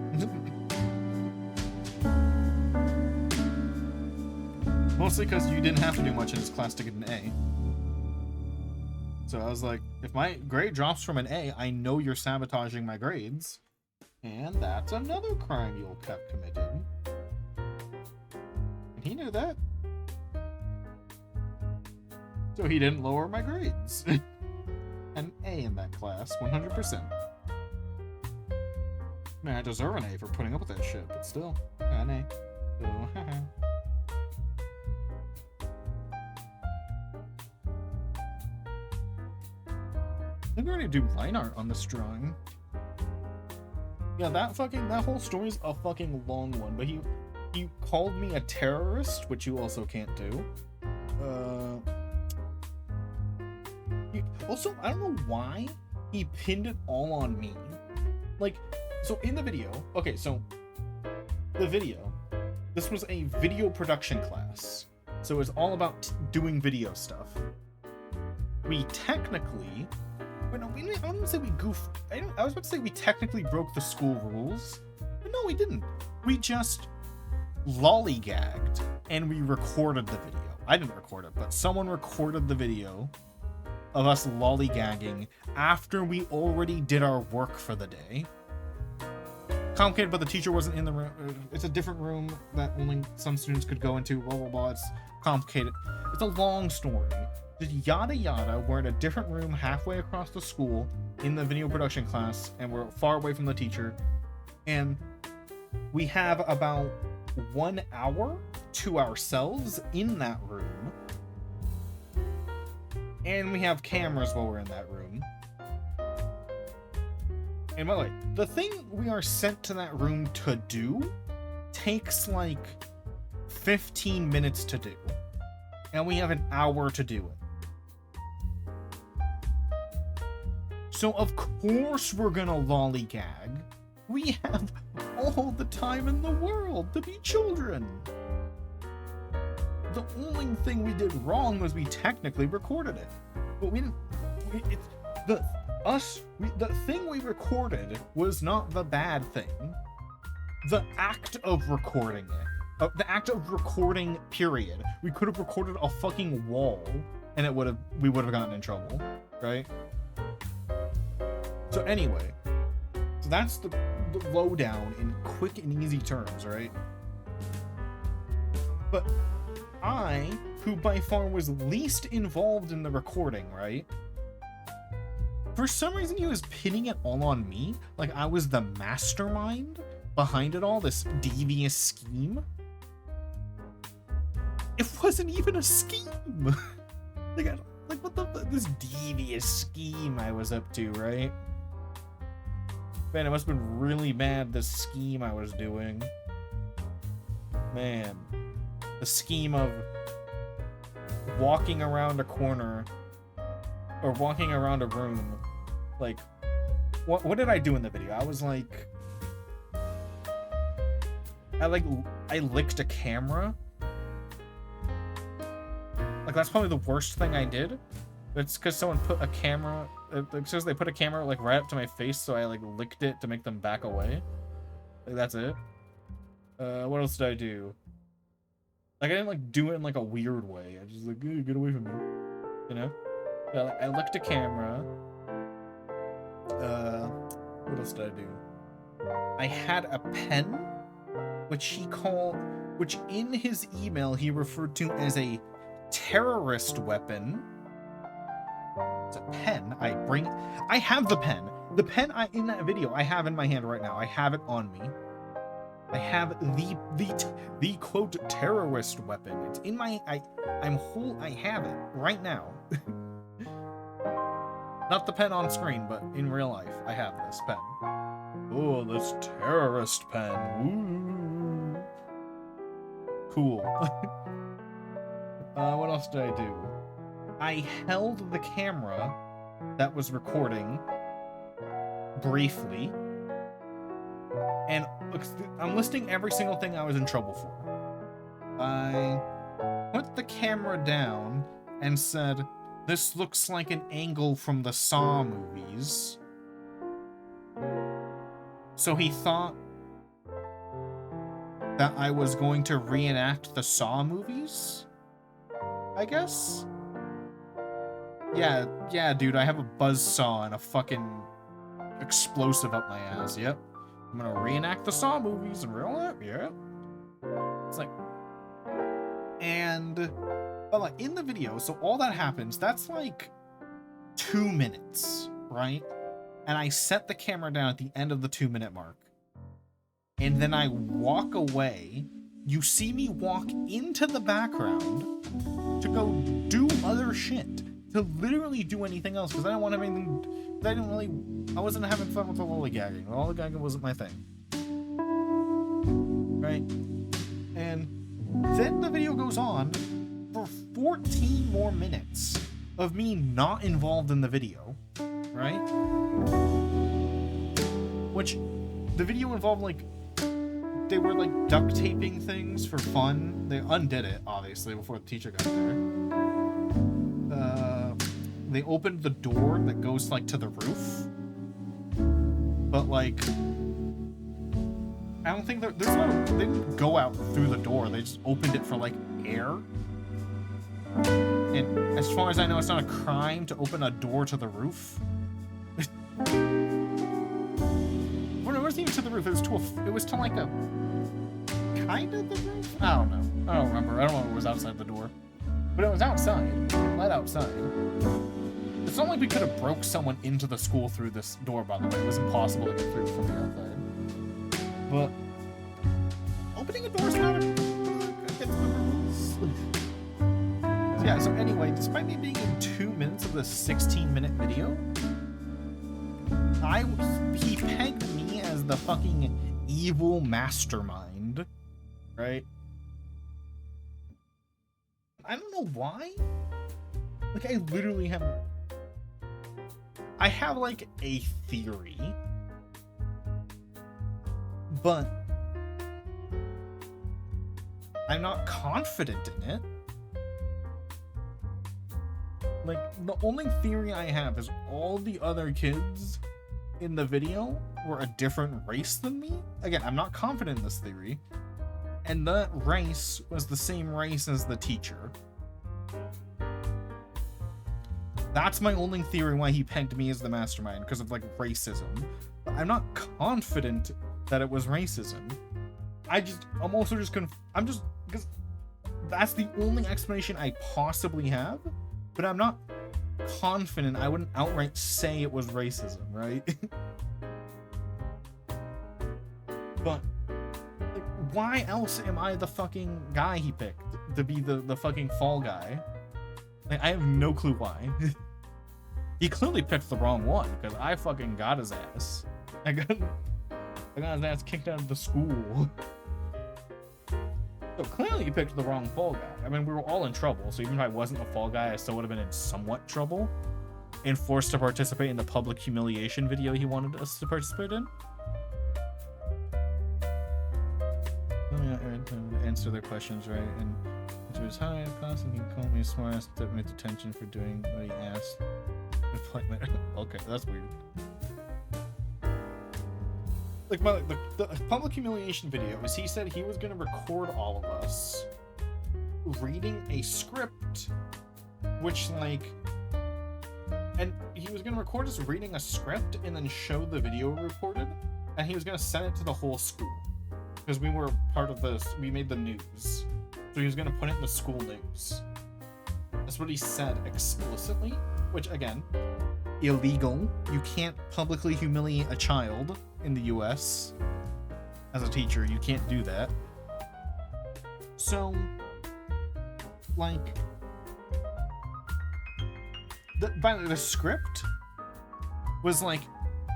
Mostly because you didn't have to do much in his class to get an A. So I was like, if my grade drops from an A, I know you're sabotaging my grades. And that's another crime you'll kept committing. And he knew that. So he didn't lower my grades. An A in that class, 100%. Man, I deserve an A for putting up with that shit, but still, an A. So, I think we're gonna do line art on this drawing. Yeah, that whole story's a fucking long one, but he called me a terrorist, which you also can't do. Also, I don't know why he pinned it all on me. Like, so in the video, okay, so the video, this was a video production class. So it's all about doing video stuff. We technically, I don't say we goofed. I was about to say we technically broke the school rules, but no, we didn't. We just lollygagged and we recorded the video. I didn't record it, but someone recorded the video of us lollygagging after we already did our work for the day. Complicated, but the teacher wasn't in the room. It's a different room that only some students could go into, blah, blah, blah. It's complicated. It's a long story. Just yada yada. We're in a different room halfway across the school in the video production class, and we're far away from the teacher. And we have about 1 hour to ourselves in that room. And we have cameras while we're in that room. And by the way, the thing we are sent to that room to do takes like 15 minutes to do. And we have an hour to do it. So of course we're gonna lollygag. We have all the time in the world to be children. The only thing we did wrong was we technically recorded it. But we didn't... The thing we recorded was not the bad thing. The act of recording it. The act of recording, period. We could have recorded a fucking wall, and we would have gotten in trouble, right? So anyway, so that's the lowdown in quick and easy terms, right? But I, who by far was least involved in the recording, right? For some reason, he was pinning it all on me, like I was the mastermind behind it all, this devious scheme. It wasn't even a scheme. like what the fuck? This devious scheme I was up to, right? Man, it must have been really bad, this scheme I was doing. Man. The scheme of walking around a corner or walking around a room. Like, what did I do in the video? I was like, I licked a camera. Like, that's probably the worst thing I did. It's because someone put a camera, because they put a camera like right up to my face, so I like licked it to make them back away. Like, that's it. What else did I do? Like, I didn't like do it in like a weird way. I just like, get away from me, you know? Well, I looked at camera. What else did I do? I had a pen, which in his email he referred to as a terrorist weapon. It's a pen. I have the pen. The pen in that video I have in my hand right now. I have it on me. I have the quote terrorist weapon. It's in my I have it right now. Not the pen on screen, but in real life, I have this pen. Oh, this terrorist pen. Woo. Cool. What else did I do? I held the camera that was recording briefly. And I'm listing every single thing I was in trouble for. I put the camera down and said, "This looks like an angle from the Saw movies." So he thought that I was going to reenact the Saw movies, I guess? Yeah, dude, I have a buzzsaw and a fucking explosive up my ass, yep. I'm gonna reenact the Saw movies in real life, yeah. It's like... But like, in the video, so all that happens, that's like 2 minutes, right? And I set the camera down at the end of the 2-minute mark. And then I walk away. You see me walk into the background to go do other shit. To literally do anything else, because I didn't want to have anything... I wasn't having fun with the lollygagging. Lollygagging wasn't my thing. Right? And then the video goes on for 14 more minutes of me not involved in the video, right? Which, the video involved, like, they were, like, duct taping things for fun. They undid it, obviously, before the teacher got there. They opened the door that goes, like, to the roof. But, like, I don't think they didn't go out through the door. They just opened it for, like, air. And as far as I know, it's not a crime to open a door to the roof. Well, it wasn't even to the roof. It was to like a kind of the roof. I don't know. I don't remember. I don't know if it was outside the door, but it was outside. It led outside. It's not like we could have broke someone into the school through this door. By the way, it was impossible to get through from the outside. But opening a door is not against the rules. Yeah, so anyway, despite me being in 2 minutes of this 16-minute video, he pegged me as the fucking evil mastermind, right? I don't know why. Like, I literally have... I have, like, a theory, but I'm not confident in it. Like, the only theory I have is all the other kids in the video were a different race than me. Again, I'm not confident in this theory. And that race was the same race as the teacher. That's my only theory why he pegged me as the mastermind, because of, like, racism. But I'm not confident that it was racism. I'm also just because that's the only explanation I possibly have. But I'm not confident. I wouldn't outright say it was racism, right? But like, why else am I the fucking guy he picked to be the fucking fall guy? Like, I have no clue why. He clearly picked the wrong one, because I fucking got his ass. I got his ass kicked out of the school. So clearly you picked the wrong fall guy. I mean, we were all in trouble, so even if I wasn't a fall guy, I still would have been in somewhat trouble. And forced to participate in the public humiliation video he wanted us to participate in. Answer their questions right, and to his high class, and he called me a smart ass to admit detention for doing what he asked. Okay, that's weird. Like, the public humiliation video is he said he was going to record all of us reading a script, which, like, And he was gonna record us reading a script and then show the video recorded, and he was gonna send it to the whole school. Because we were part of this, we made the news. So he was gonna put it in the school news. That's what he said explicitly, which again, illegal. You can't publicly humiliate a child in the US. As a teacher, you can't do that. So, like, by the way, the script was like,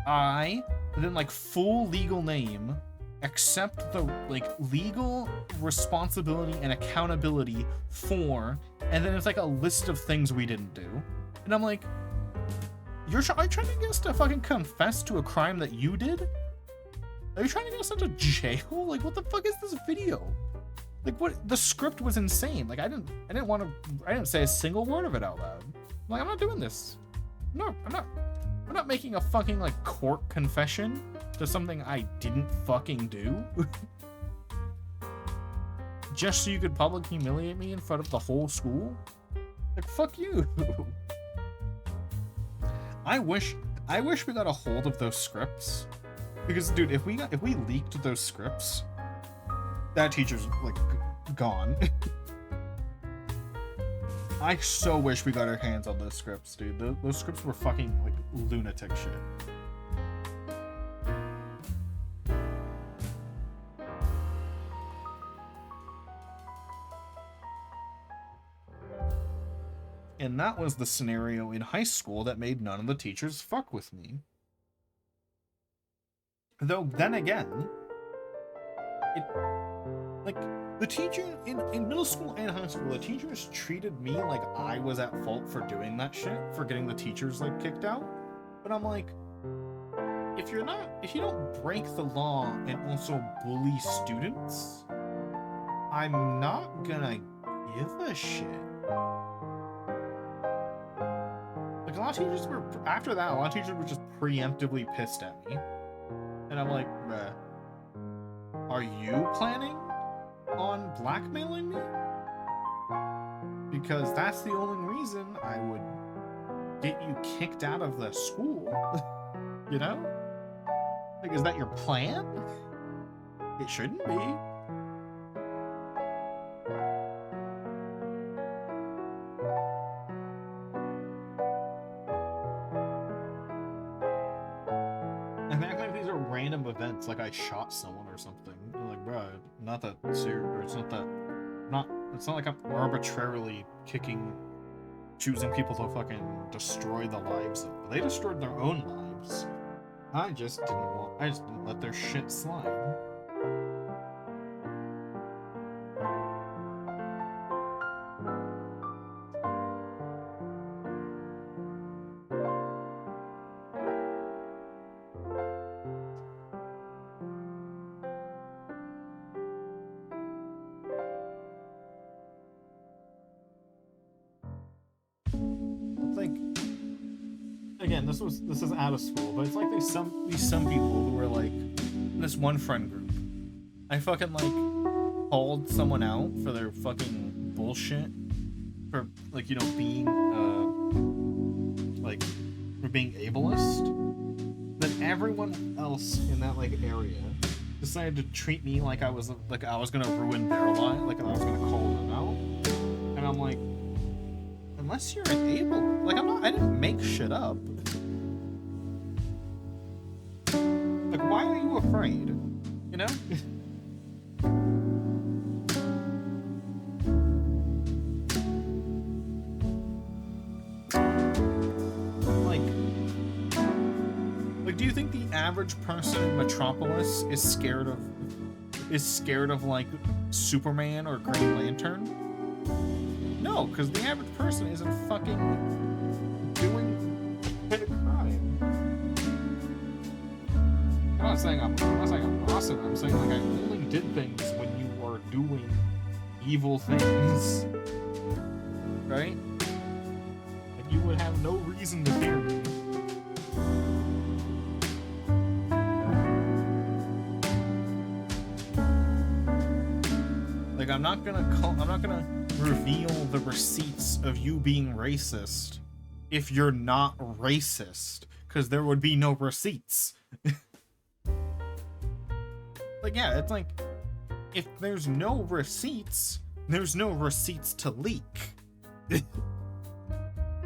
and then like full legal name, accept the like legal responsibility and accountability for, and then it's like a list of things we didn't do. And I'm like, are you trying to get us to fucking confess to a crime that you did? Are you trying to get us into jail? Like, what the fuck is this video? Like, what? The script was insane. Like, I didn't say a single word of it out loud. I'm like, I'm not doing this. No, I'm not making a fucking like court confession to something I didn't fucking do. Just so you could publicly humiliate me in front of the whole school? Like, fuck you. I wish we got a hold of those scripts. Because, dude, if we leaked those scripts, that teacher's like gone. I so wish we got our hands on those scripts, dude. Those scripts were fucking like lunatic shit. And that was the scenario in high school that made none of the teachers fuck with me. Though, then again, the teacher in middle school and high school, the teachers treated me like I was at fault for doing that shit, for getting the teachers, like, kicked out. But I'm like, if you don't break the law and also bully students, I'm not gonna give a shit. Like, a lot of teachers were, after that, a lot of teachers were just preemptively pissed at me. And I'm like, bruh, are you planning on blackmailing me? Because that's the only reason I would get you kicked out of the school. You know? Like, is that your plan? It shouldn't be. Random events, like I shot someone or something. I'm like, bro, not that serious, or it's not like I'm arbitrarily choosing people to fucking destroy the lives of. They destroyed their own lives. I just didn't let their shit slide. Again, this is out of school, but it's like these some people who were like this one friend group. I fucking like called someone out for their fucking bullshit for like, you know, being like for being ableist. Then everyone else in that like area decided to treat me like I was gonna ruin their life, like I was gonna call them out. And I'm like, unless you're an ableist, like I didn't make shit up. Like, why are you afraid? You know? Like, do you think the average person in Metropolis is scared of like Superman or Green Lantern? No, because the average person isn't fucking doing a crime. I'm not saying I'm awesome. I'm saying like I only did things when you were doing evil things, right? Like you would have no reason to fear me. Like I'm not gonna reveal the receipts of you being racist if you're not racist, because there would be no receipts. Like, yeah, it's like, if there's no receipts, there's no receipts to leak. The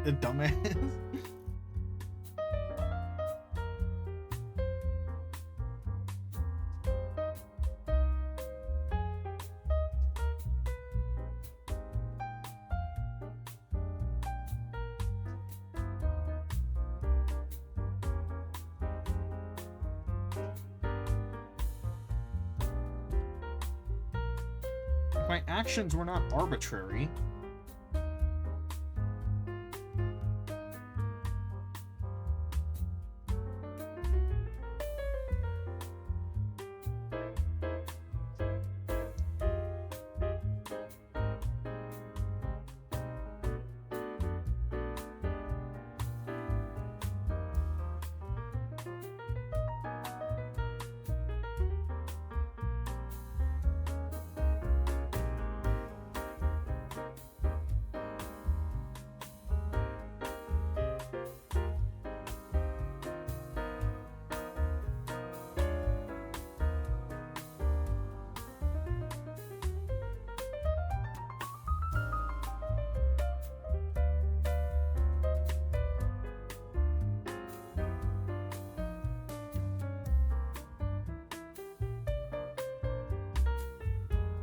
dumbass. My actions were not arbitrary.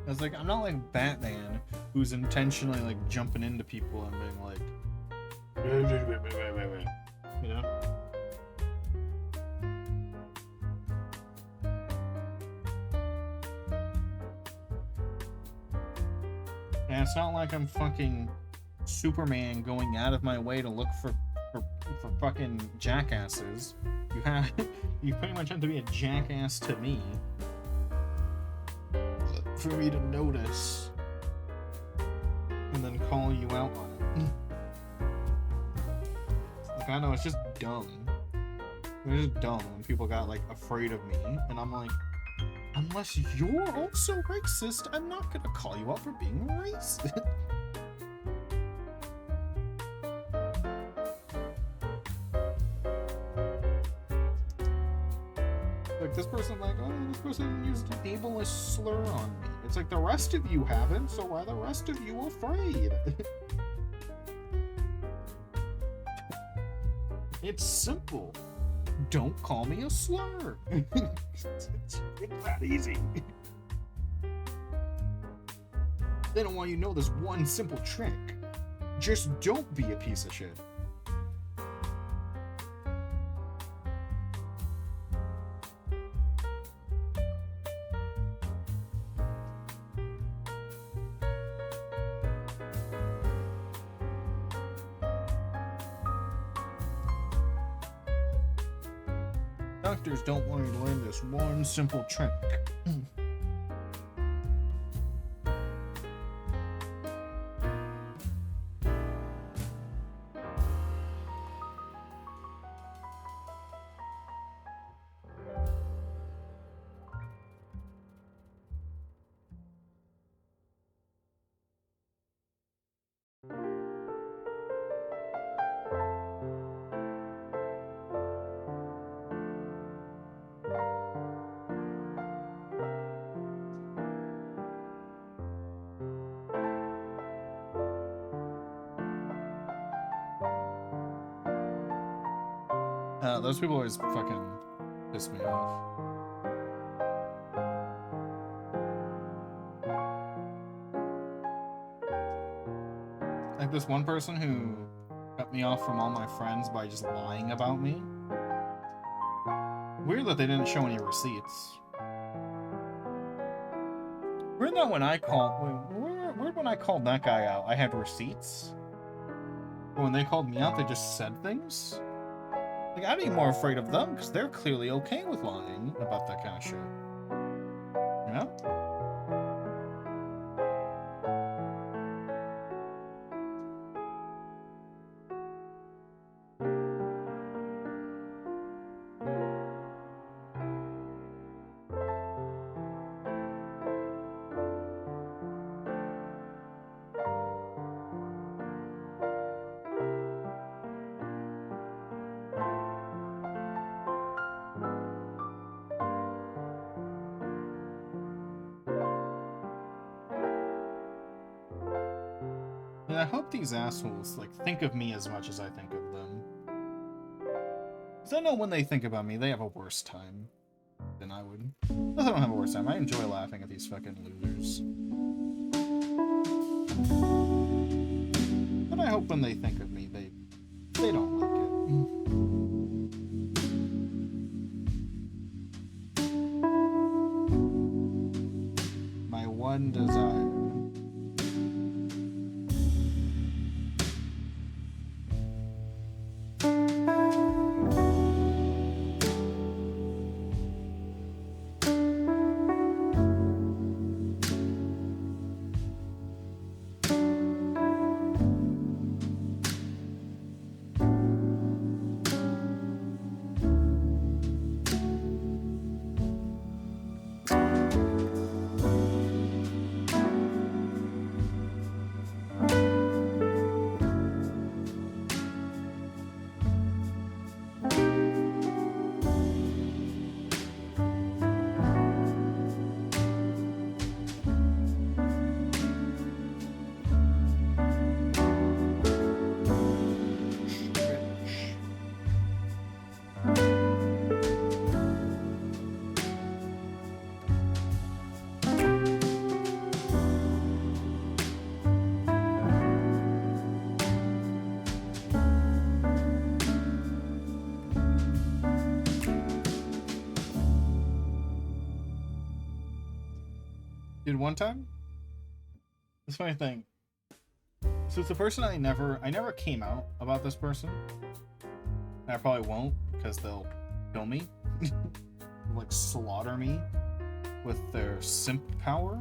I was like, I'm not like Batman, who's intentionally like jumping into people and being like, you know? And it's not like I'm fucking Superman going out of my way to look for fucking jackasses. You pretty much have to be a jackass to me for me to notice and then call you out on it. Like, I know, it's just dumb. It's just dumb when people got like afraid of me, and I'm like, unless you're also racist, I'm not gonna call you out for being racist. Like, this person, like, oh, this person used an ableist slur on me. It's like, the rest of you haven't, so why are the rest of you afraid? It's simple. Don't call me a slur. It's that easy. They don't want you to know this one simple trick. Just don't be a piece of shit. Doctors don't want you to learn this one simple trick. Those people always fucking piss me off. Like this one person who cut me off from all my friends by just lying about me. Weird that they didn't show any receipts. Weird that when I called that guy out, I had receipts. But when they called me out, they just said things. Like, I'd be more afraid of them because they're clearly okay with lying about that kind of shit. You know? I hope these assholes, like, think of me as much as I think of them. Because I know when they think about me, they have a worse time than I would. Plus, I don't have a worse time. I enjoy laughing at these fucking losers. But I hope when they think of me, they don't like it. My one desire. Dude, one time, this funny thing. So it's a person I never came out about this person. And I probably won't because they'll kill me, like slaughter me with their simp power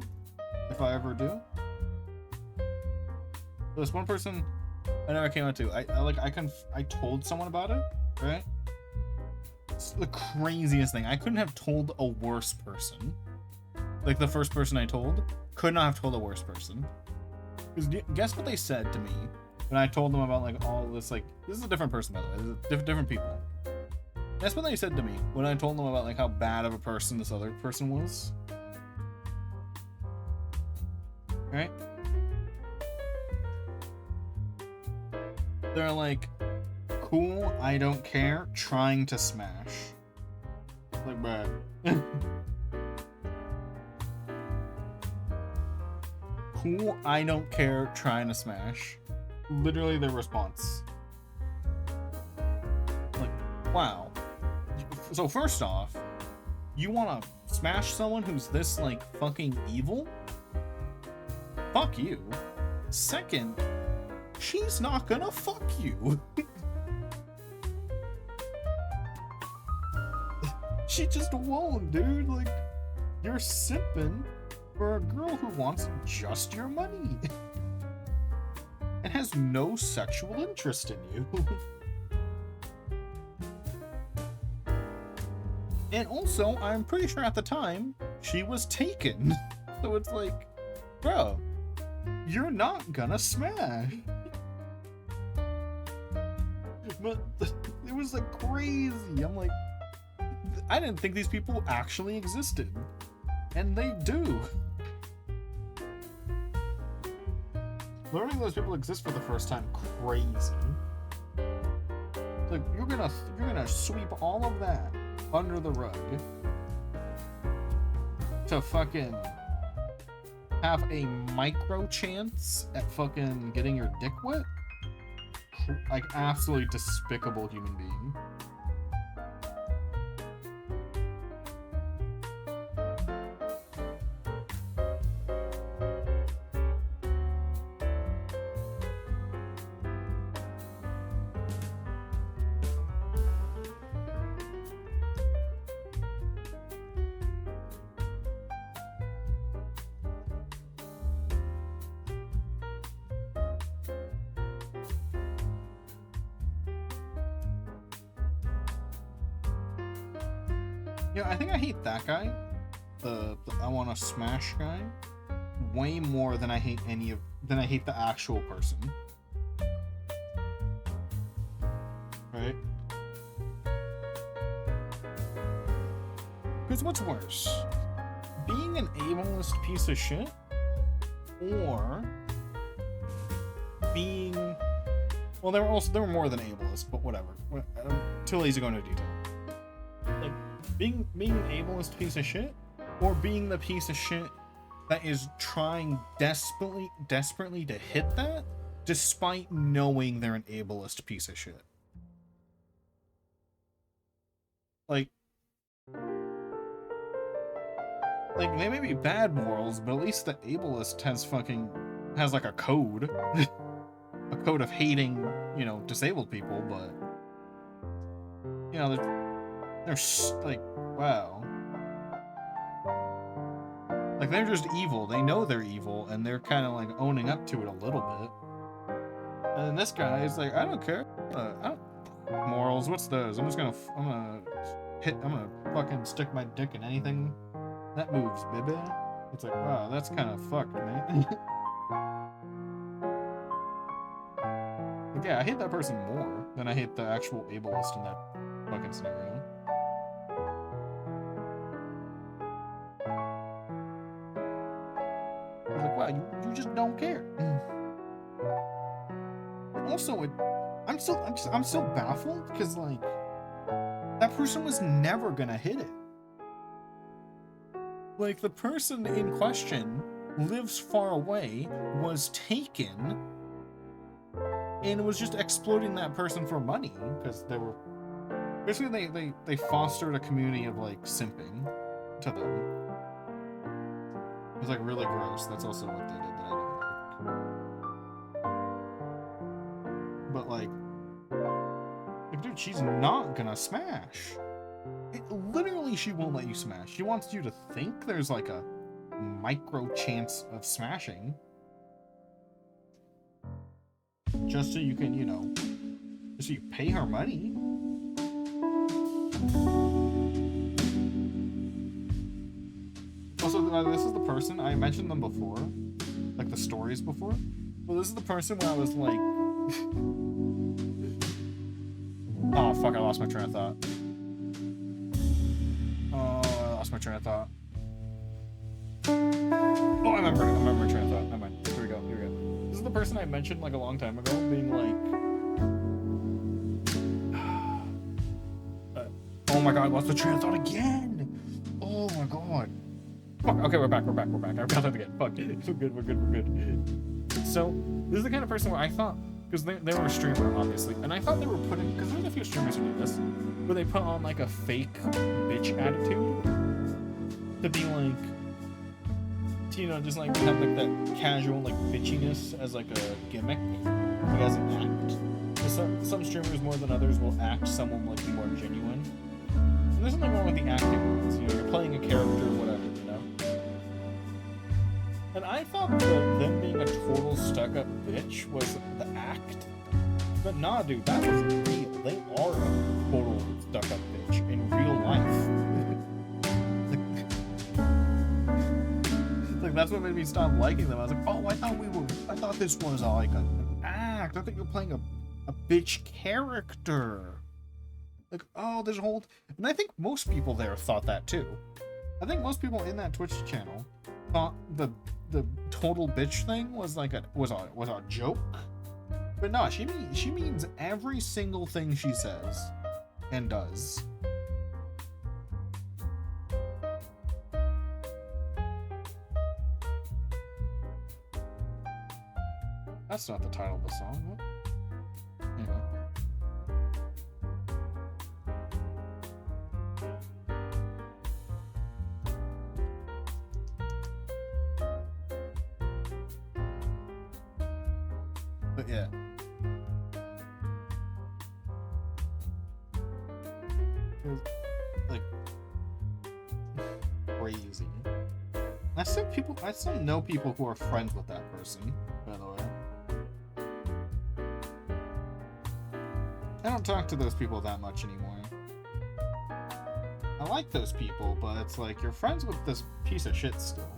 if I ever do. There's one person I never came out to. I told someone about it, right? It's the craziest thing. I couldn't have told a worse person. Like, the first person I told could not have told a worse person. Because guess what they said to me when I told them about, like, all this, like, this is a different person, by the way. This is different people. Guess what they said to me when I told them about, like, how bad of a person this other person was? Right? They're like, cool, I don't care, trying to smash. Like, bruh. Cool, I don't care, trying to smash. Literally their response. Like, wow. So first off, you wanna smash someone who's this, like, fucking evil? Fuck you. Second, she's not gonna fuck you. She just won't, dude. Like, you're simping for a girl who wants just your money and has no sexual interest in you. And also, I'm pretty sure at the time she was taken. So it's like, bro, you're not gonna smash. But it was like crazy. I'm like, I didn't think these people actually existed. And they do. Learning those people exist for the first time, crazy. Like, you're gonna sweep all of that under the rug to fucking have a micro chance at fucking getting your dick wet? Like, absolutely despicable human being. Yeah, I think I hate that guy, the I want to smash guy, way more than I hate than I hate the actual person. Right? Because what's worse, being an ableist piece of shit, or being, well, there were more than ableist, but whatever. I'm too lazy to go into detail. Like being an ableist piece of shit, or being the piece of shit that is trying desperately to hit that, despite knowing they're an ableist piece of shit. Like they may be bad morals, but at least the ableist has like a code. A code of hating, you know, disabled people, but you know, they're like, wow. Like they're just evil. They know they're evil, and they're kind of like owning up to it a little bit. And this guy is like, I don't care. I don't morals. What's those? I'm gonna fucking stick my dick in anything that moves, baby. It's like, wow, that's kind of fucked, man. Like, yeah, I hate that person more than I hate the actual ableist in that fucking scenario. I was like, wow, you just don't care. And also, I'm still baffled because like that person was never gonna hit it. Like the person in question lives far away, was taken, and was just exploiting that person for money because they were basically they fostered a community of like simping to them. It was like really gross. That's also what they did that I didn't like. But like dude, she's not gonna smash. Literally, she won't let you smash. She wants you to think there's like a micro chance of smashing, just so you can, you know, just so you pay her money. Also, this is the person, I mentioned them before, like the stories before. Well, this is the person where I was like, oh fuck, I lost my train of thought. My train of thought. Oh, I remember my train of thought. Never mind. Here we go. This is the person I mentioned like a long time ago, being like, oh my god, I lost the train of thought again. Oh my god. Fuck. Okay, we're back. I got that again. Fuck. We're good. So this is the kind of person where I thought, because they were a streamer, obviously, and I thought they were putting, because there's a few streamers who do this, where they put on like a fake bitch attitude. To be like, to, you know, just like have like that casual like bitchiness as like a gimmick, like as an act. Some streamers more than others will act someone like more genuine. And there's nothing wrong with the acting. You know, you're playing a character or whatever, you know. And I thought that them being a total stuck-up bitch was the act, but nah, dude, that was real. They are a total stuck-up bitch in real life. That's what made me stop liking them. I was like, oh, I thought this was like an act. I think you're playing a bitch character. Like, oh, there's a whole, and I think most people there thought that too. I think most people in that Twitch channel thought the total bitch thing was like was a joke. But no, she means every single thing she says and does. That's not the title of the song. What? Anyway. But yeah. It was like crazy. I still know people who are friends with that person, by the way. I don't talk to those people that much anymore. I like those people, but it's like, you're friends with this piece of shit still.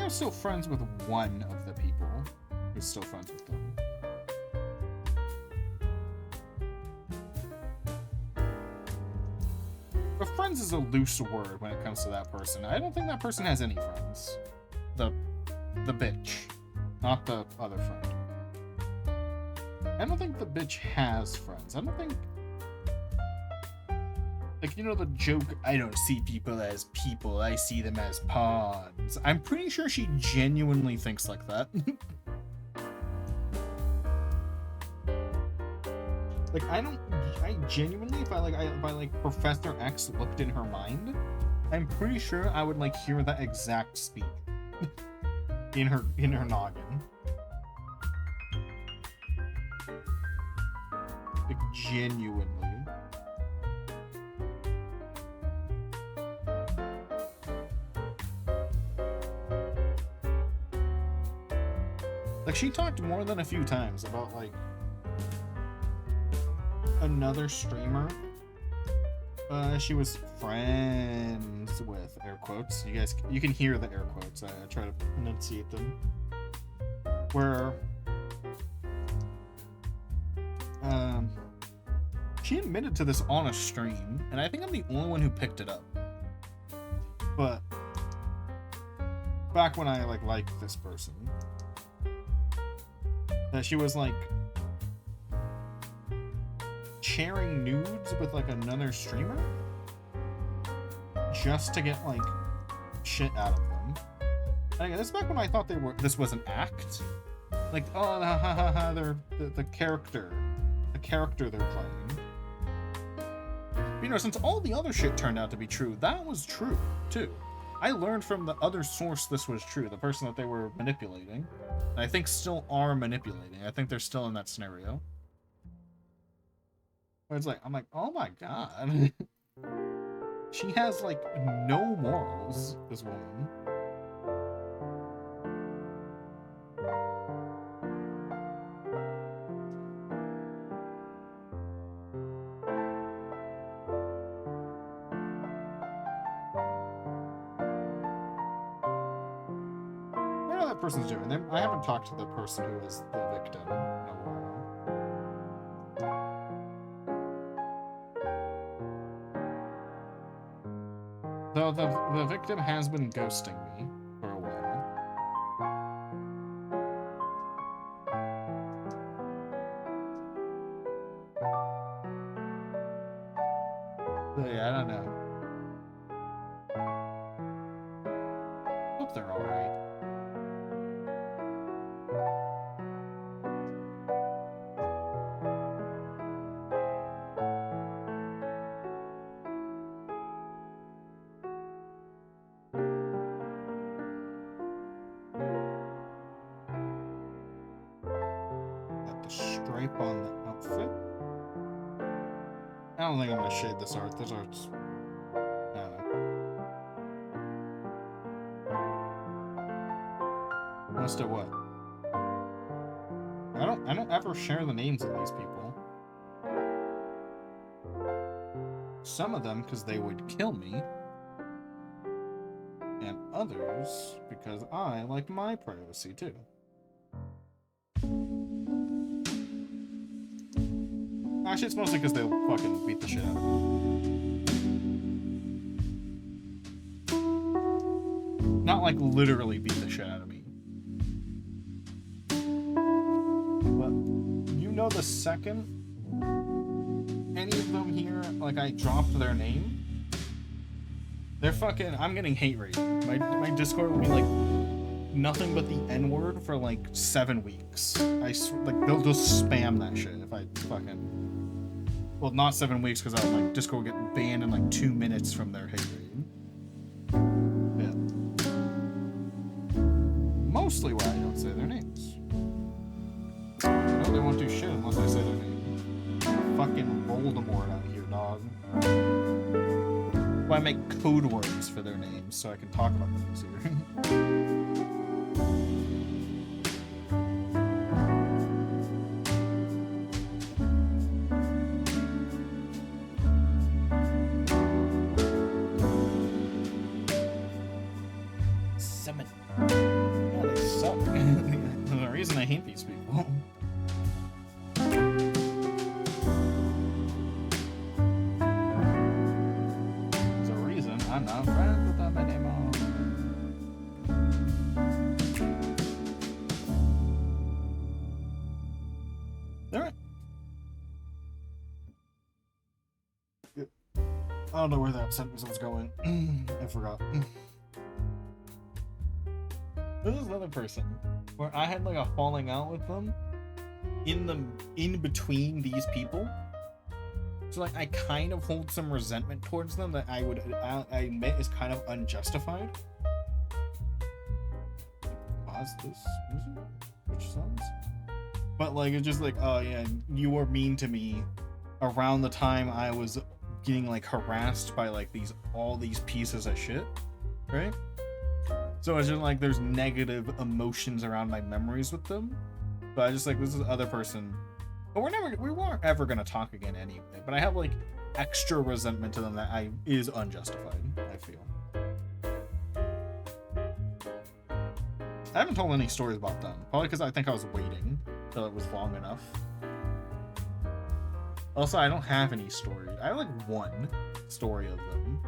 I'm still friends with one of the people who's still friends with them. But friends is a loose word when it comes to that person. I don't think that person has any friends. The bitch, not the other friend. I don't think the bitch has friends. I don't think... Like, you know the joke, I don't see people as people, I see them as pawns. I'm pretty sure she genuinely thinks like that. Like, I genuinely, if I Professor X looked in her mind, I'm pretty sure I would, like, hear that exact speech in her noggin. Like, genuinely. Like, she talked more than a few times about, like, another streamer she was friends with, air quotes. You can hear the air quotes. I try to enunciate them. Where she admitted to this on a stream, and I think I'm the only one who picked it up. But back when I liked this person, that she was like sharing nudes with like another streamer just to get like shit out of them. And this is back when I thought this was an act. Like, oh, they're the character they're playing. But, you know, since all the other shit turned out to be true, that was true too. I learned from the other source this was true, the person that they were manipulating. And I think still are manipulating. I think they're still in that scenario. But it's like, I'm like, oh my god. She has like no morals, this woman. Person's doing them. I haven't talked to the person who is the victim in a while. Though the victim has been ghosting me for a while. So yeah, I don't know. Hope they're alright. Stripe on the outfit. I don't think I'm gonna shade this art. This art's, I don't know. Most of what? I don't ever share the names of these people. Some of them because they would kill me, and others because I like my privacy too. Actually, it's mostly because they'll fucking beat the shit out of me. Not like literally beat the shit out of me. But you know, the second any of them here, like I dropped their name, they're fucking, I'm getting hate rated. My Discord will be like nothing but the N-word for like 7 weeks. Like they'll just spam that shit if I fucking... Well, not 7 weeks, because I'll like Discord will get banned in like 2 minutes from their hate rating. Yeah. Mostly why I don't say their names. I know they won't do shit unless I say their name. Fucking Voldemort out here, dog. Why I make code words for their names so I can talk about them easier. Summon. reason I hate these people. There's a reason I'm not friends with them anymore. Alright. I don't know where that sentence was going. I forgot. This is another person where I had like a falling out with them in between these people. So like I kind of hold some resentment towards them that I admit is kind of unjustified. Pause this music, which sounds. But like it's just like, oh yeah, you were mean to me around the time I was getting like harassed by like all these pieces of shit, right? So it's just like there's negative emotions around my memories with them. But I just like, this is the other person. But we weren't ever gonna talk again anyway. But I have like extra resentment to them that is unjustified, I feel. I haven't told any stories about them. Probably because I think I was waiting till it was long enough. Also, I don't have any stories. I have like one story of them.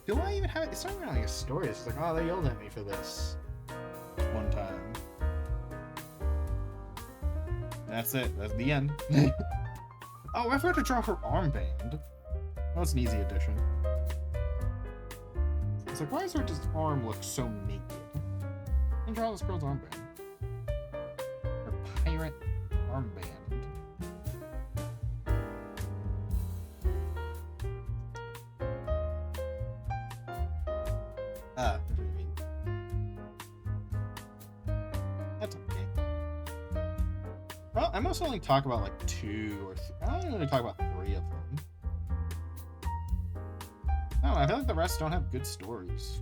Do I even have it? It's not even like a story. It's just like, oh, they yelled at me for this one time. That's it. That's the end. Oh, I forgot to draw her armband. Oh, it's an easy addition. It's like, why does her just arm look so naked? And draw this girl's armband. Her pirate armband. That's what you mean. That's okay. Well, I must only talk about like 2 or 3. I don't really talk about 3 of them. No, I feel like the rest don't have good stories.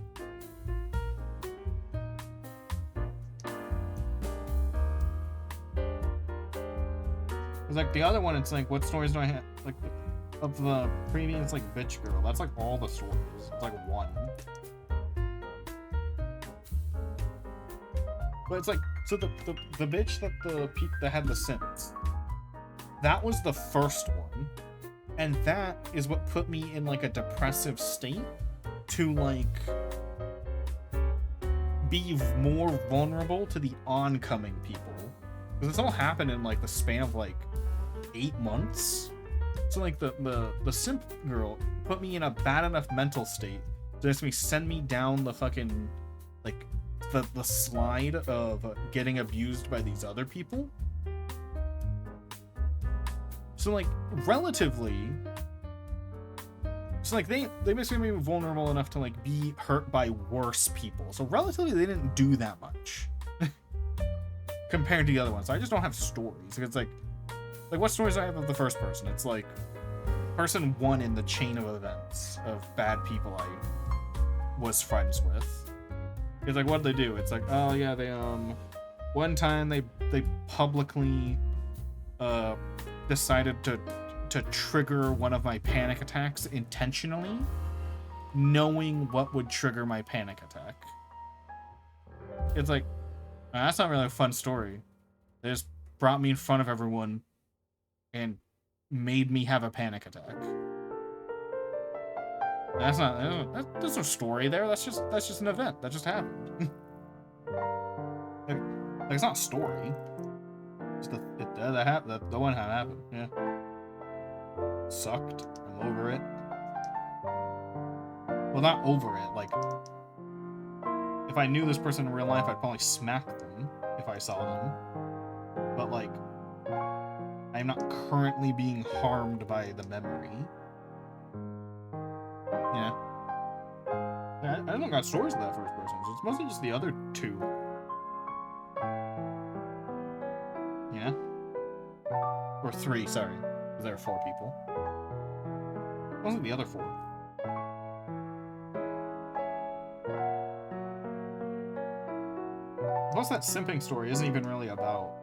It's like the other one, it's like, what stories do I have? Like, of the previous, like, bitch girl. That's like all the stories. It's like 1. But it's like, so the bitch that had the simps, that was the first one. And that is what put me in like a depressive state to like be more vulnerable to the oncoming people. Because this all happened in like the span of like 8 months. So like the simp girl put me in a bad enough mental state to just send me down the fucking like the slide of getting abused by these other people. So like relatively, so like they basically made me vulnerable enough to like be hurt by worse people. So relatively they didn't do that much compared to the other ones. So I just don't have stories. It's like what stories do I have of the first person? It's like person 1 in the chain of events of bad people I was friends with. It's like, what did they do? It's like, oh yeah, they one time they publicly decided to trigger one of my panic attacks intentionally, knowing what would trigger my panic attack. It's like, that's not really a fun story. They just brought me in front of everyone and made me have a panic attack. That's no story there. That's just an event that just happened. like it's not a story. Just the one that happened. Yeah. Sucked. I'm over it. Well, not over it. Like, if I knew this person in real life, I'd probably smack them if I saw them. But like, I am not currently being harmed by the memory. Yeah. I don't got stories of that first person, so it's mostly just the other 2. Yeah? Or 3, sorry. Because there are 4 people. It wasn't the other 4. Plus that simping story isn't even really about...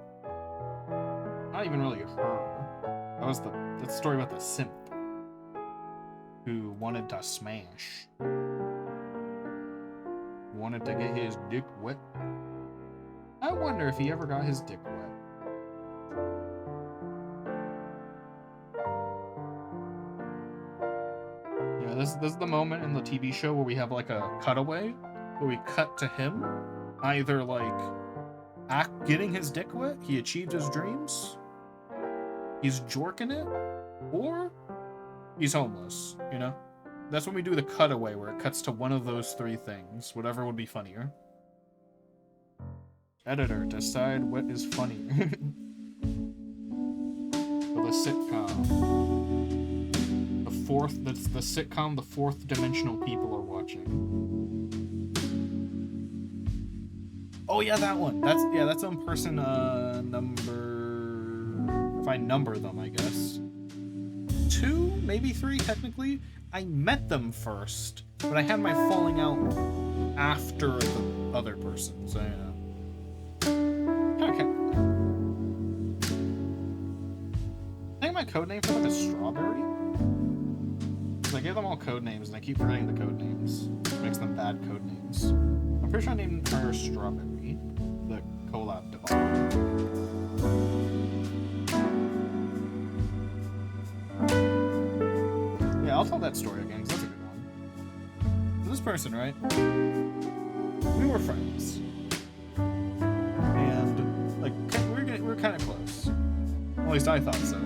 Not even really her. That was the story about the simp. who wanted to smash. Wanted to get his dick wet. I wonder if he ever got his dick wet. Yeah, this is the moment in the TV show where we have like a cutaway, where we cut to him, either like getting his dick wet, he achieved his dreams, he's jorking it, or he's homeless, you know? That's when we do the cutaway, where it cuts to one of those three things, whatever would be funnier. Editor, decide what is funnier. For the sitcom. That's the sitcom the fourth dimensional people are watching. Oh yeah, that one. That's on person number, if I number them, I guess. 2, maybe 3 technically. I met them first, but I had my falling out after the other person, so yeah. Okay. I think my code name for them is Strawberry. Because I gave them all code names and I keep forgetting the code names, which makes them bad code names. I'm pretty sure I named her Strawberry, the collab developer. Yeah, I'll tell that story again, because that's a good one. So this person, right? We were friends. And, like, we're kind of close. At least I thought so.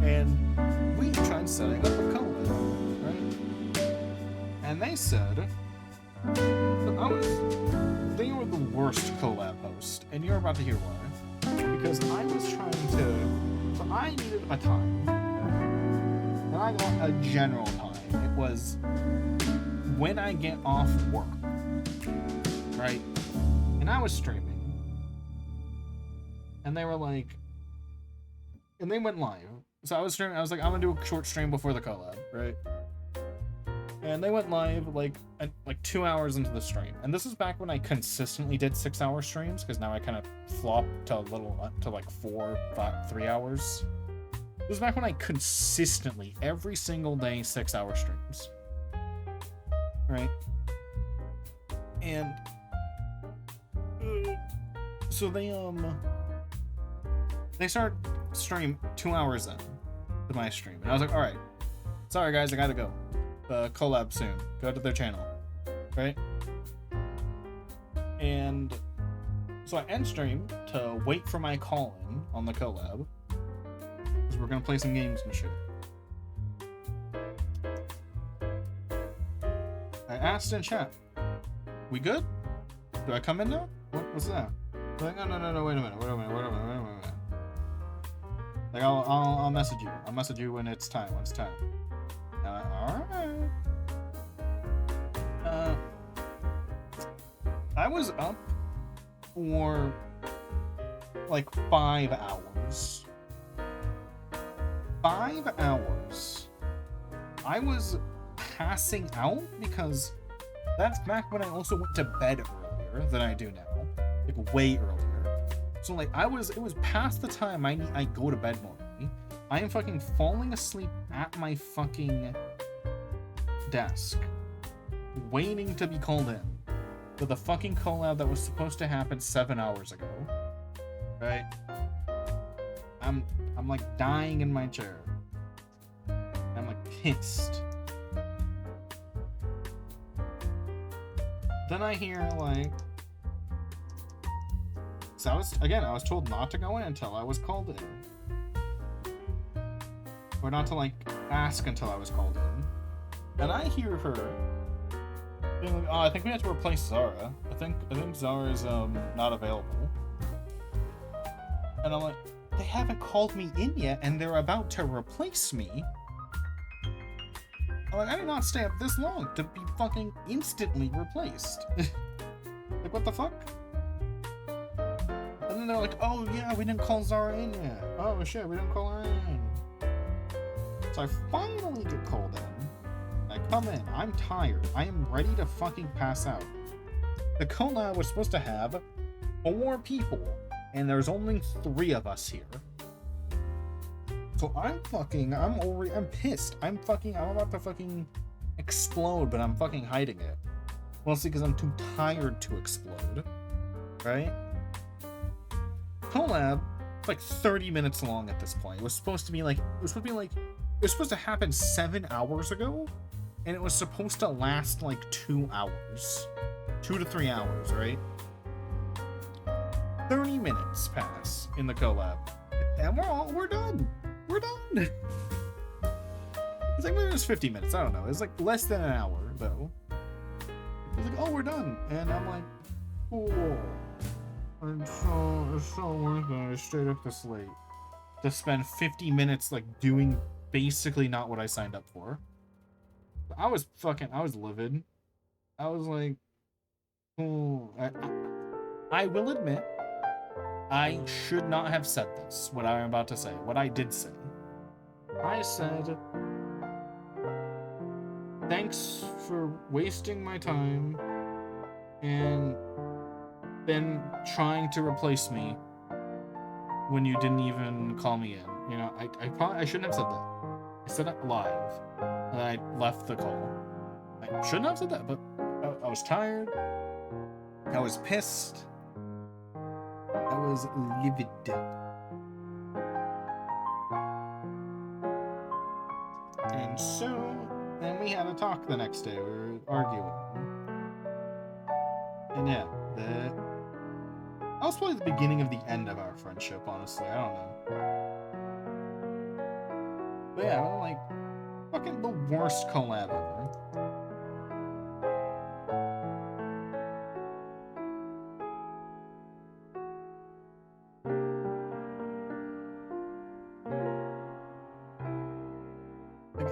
And we tried setting up a collab, right? And they said, they were the worst collab host, and you're about to hear why. Because I was trying to, so I needed a time. And I got a general time. It was when I get off work, right? And I was streaming. And they were like, and they went live. So I was streaming, I was like, I'm gonna do a short stream before the collab, right? And they went live like 2 hours into the stream. And this is back when I consistently did 6-hour streams, because now I kind of flopped to like 4, 5, 3 hours. This was back when I consistently, every single day, 6-hour streams. Right? And so they started stream 2 hours in to my stream. And I was like, alright, sorry guys, I gotta go. Collab soon. Go to their channel. Right? And so I end stream to wait for my call-in on the collab. Because we're gonna play some games and shit. I asked in chat, we good? Do I come in now? What's that? They're like, no, wait a minute. Like, I'll message you. I'll message you when it's time. Alright. I was up for like 5 hours. 5 hours. I was passing out because that's back when I also went to bed earlier than I do now. Like way earlier. So like it was past the time I go to bed normally. I am fucking falling asleep at my fucking desk, waiting to be called in for the fucking collab that was supposed to happen 7 hours ago. Right? I'm like dying in my chair. I'm like pissed. Then I hear like, so I was told not to go in until I was called in. Or not to like ask until I was called in. And I hear her being like, oh, I think we have to replace Zara. I think Zara's not available. And I'm like, they haven't called me in yet and they're about to replace me. I'm like, I did not stay up this long to be fucking instantly replaced. Like, what the fuck? And then they're like, oh yeah, we didn't call Zara in yet. Oh shit, we didn't call her in. So I finally get called in. I come in, I'm tired, I am ready to fucking pass out. The collab was supposed to have 4 people, and there's only 3 of us here. So I'm pissed. I'm about to fucking explode, but I'm fucking hiding it. Mostly because I'm too tired to explode. Right? Collab, it's like 30 minutes long at this point. It was supposed to happen 7 hours ago, and it was supposed to last like 2 hours. 2 to 3 hours, right? 30 minutes pass in the collab. And we're done. We're done. It's like maybe it was 50 minutes. I don't know. It's like less than an hour though. It's like, oh, we're done. And I'm like, oh, it's so worth it. I stayed up this late to spend 50 minutes like doing basically not what I signed up for. I was livid. I was like, oh, I will admit, I should not have said this, what I'm about to say, what I did say. I said, thanks for wasting my time and then trying to replace me when you didn't even call me in. You know, I shouldn't have said that. I said it live, and I left the call. I shouldn't have said that, but I was tired. I was pissed. I was livid. And so, then we had a talk the next day. We were arguing. And yeah, that was probably the beginning of the end of our friendship, honestly. I don't know. But yeah, like, fucking the worst collab ever.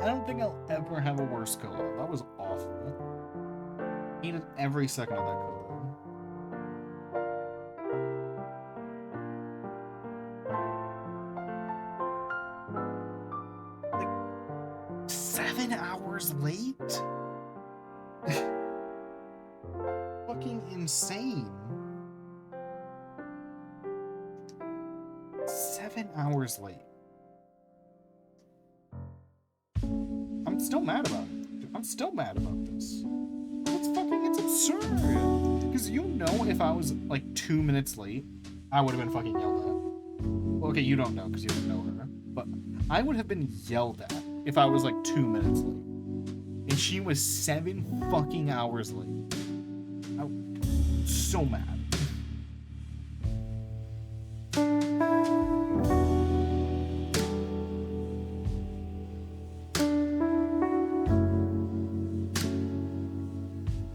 I don't think I'll ever have a worse collab. That was awful. Hated every second of that collab. Like, 7 hours late? Fucking insane. 7 hours late. I'm still mad about it. I'm still mad about this. It's absurd. Because you know if I was like 2 minutes late, I would have been fucking yelled at. Well, okay, you don't know because you don't know her. But I would have been yelled at if I was like 2 minutes late. And she was 7 fucking hours late. I'm so mad.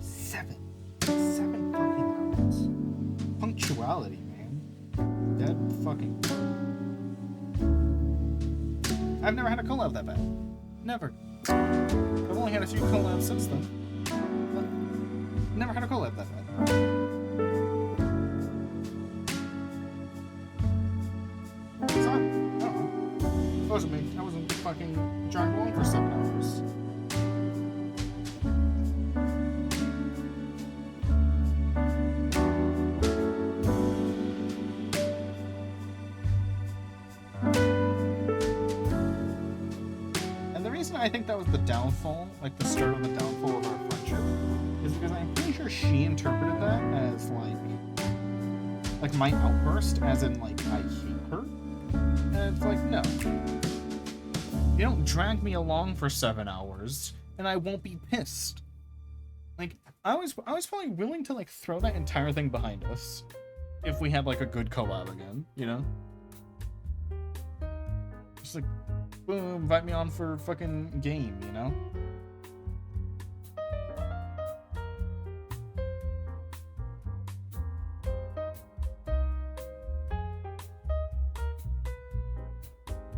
Seven fucking hours. Punctuality, man. Dead fucking. I've never had a collab that bad. Never. I've only had a few collabs since then. But never had a collab that bad. So, I don't know. It wasn't me. I wasn't fucking dragged along for 7 hours. I think that was the downfall, like the start of the downfall of our friendship, is because I'm pretty sure she interpreted that as like my outburst, as in like I hate her, and it's like, no, you don't drag me along for 7 hours, and I won't be pissed. Like I was probably willing to like throw that entire thing behind us if we had like a good collab again, you know, just like. Boom, invite me on for fucking game, you know?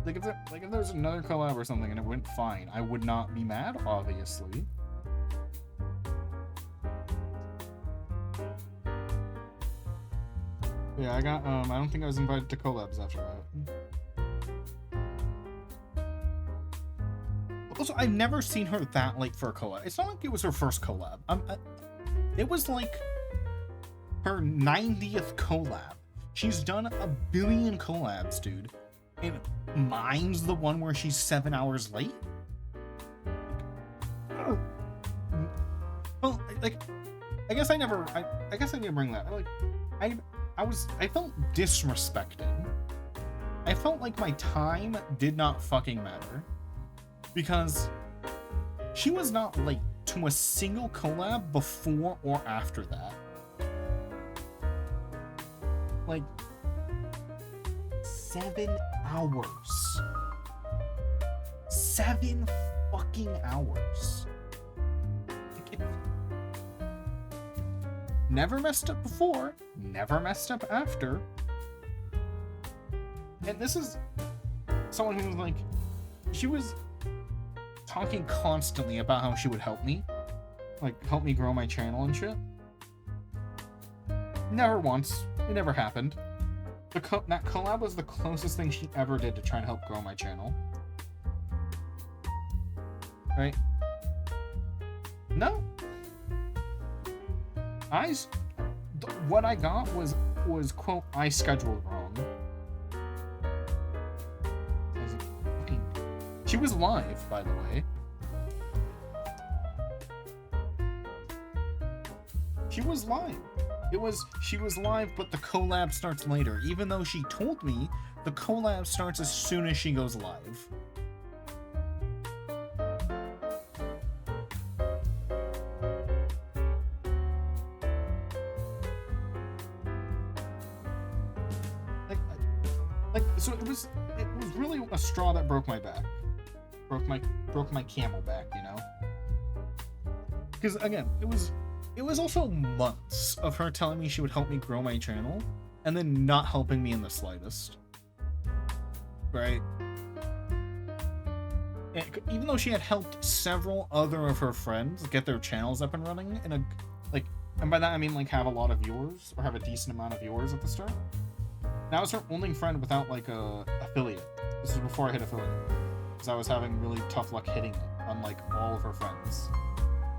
Like if there was another collab or something and it went fine, I would not be mad, obviously. Yeah, I don't think I was invited to collabs after that. Also, I've never seen her that late for a collab. It's not like it was her first collab. It was like her 90th collab. She's done a billion collabs, dude. And mine's the one where she's 7 hours late. Well, like, I guess I need to bring that. Like, I felt disrespected. I felt like my time did not fucking matter. Because she was not late to a single collab before or after that. Like, 7 hours. 7 fucking hours. Like, never messed up before, never messed up after. And this is someone who was like, she was talking constantly about how she would help me. Like, help me grow my channel and shit. Never once. It never happened. That collab was the closest thing she ever did to try and help grow my channel. Right? No. What I got was quote, I scheduled wrong. She was live, by the way. She was live. She was live, but the collab starts later. Even though she told me the collab starts as soon as she goes live. So it was really a straw that broke my back. Broke my camel back, you know? Because again, it was also months of her telling me she would help me grow my channel and then not helping me in the slightest. Right? And even though she had helped several other of her friends get their channels up and running in a, like, and by that I mean like have a lot of viewers or have a decent amount of viewers at the start. That was her only friend without like a affiliate. This was before I hit affiliate. Because I was having really tough luck hitting it, unlike all of her friends.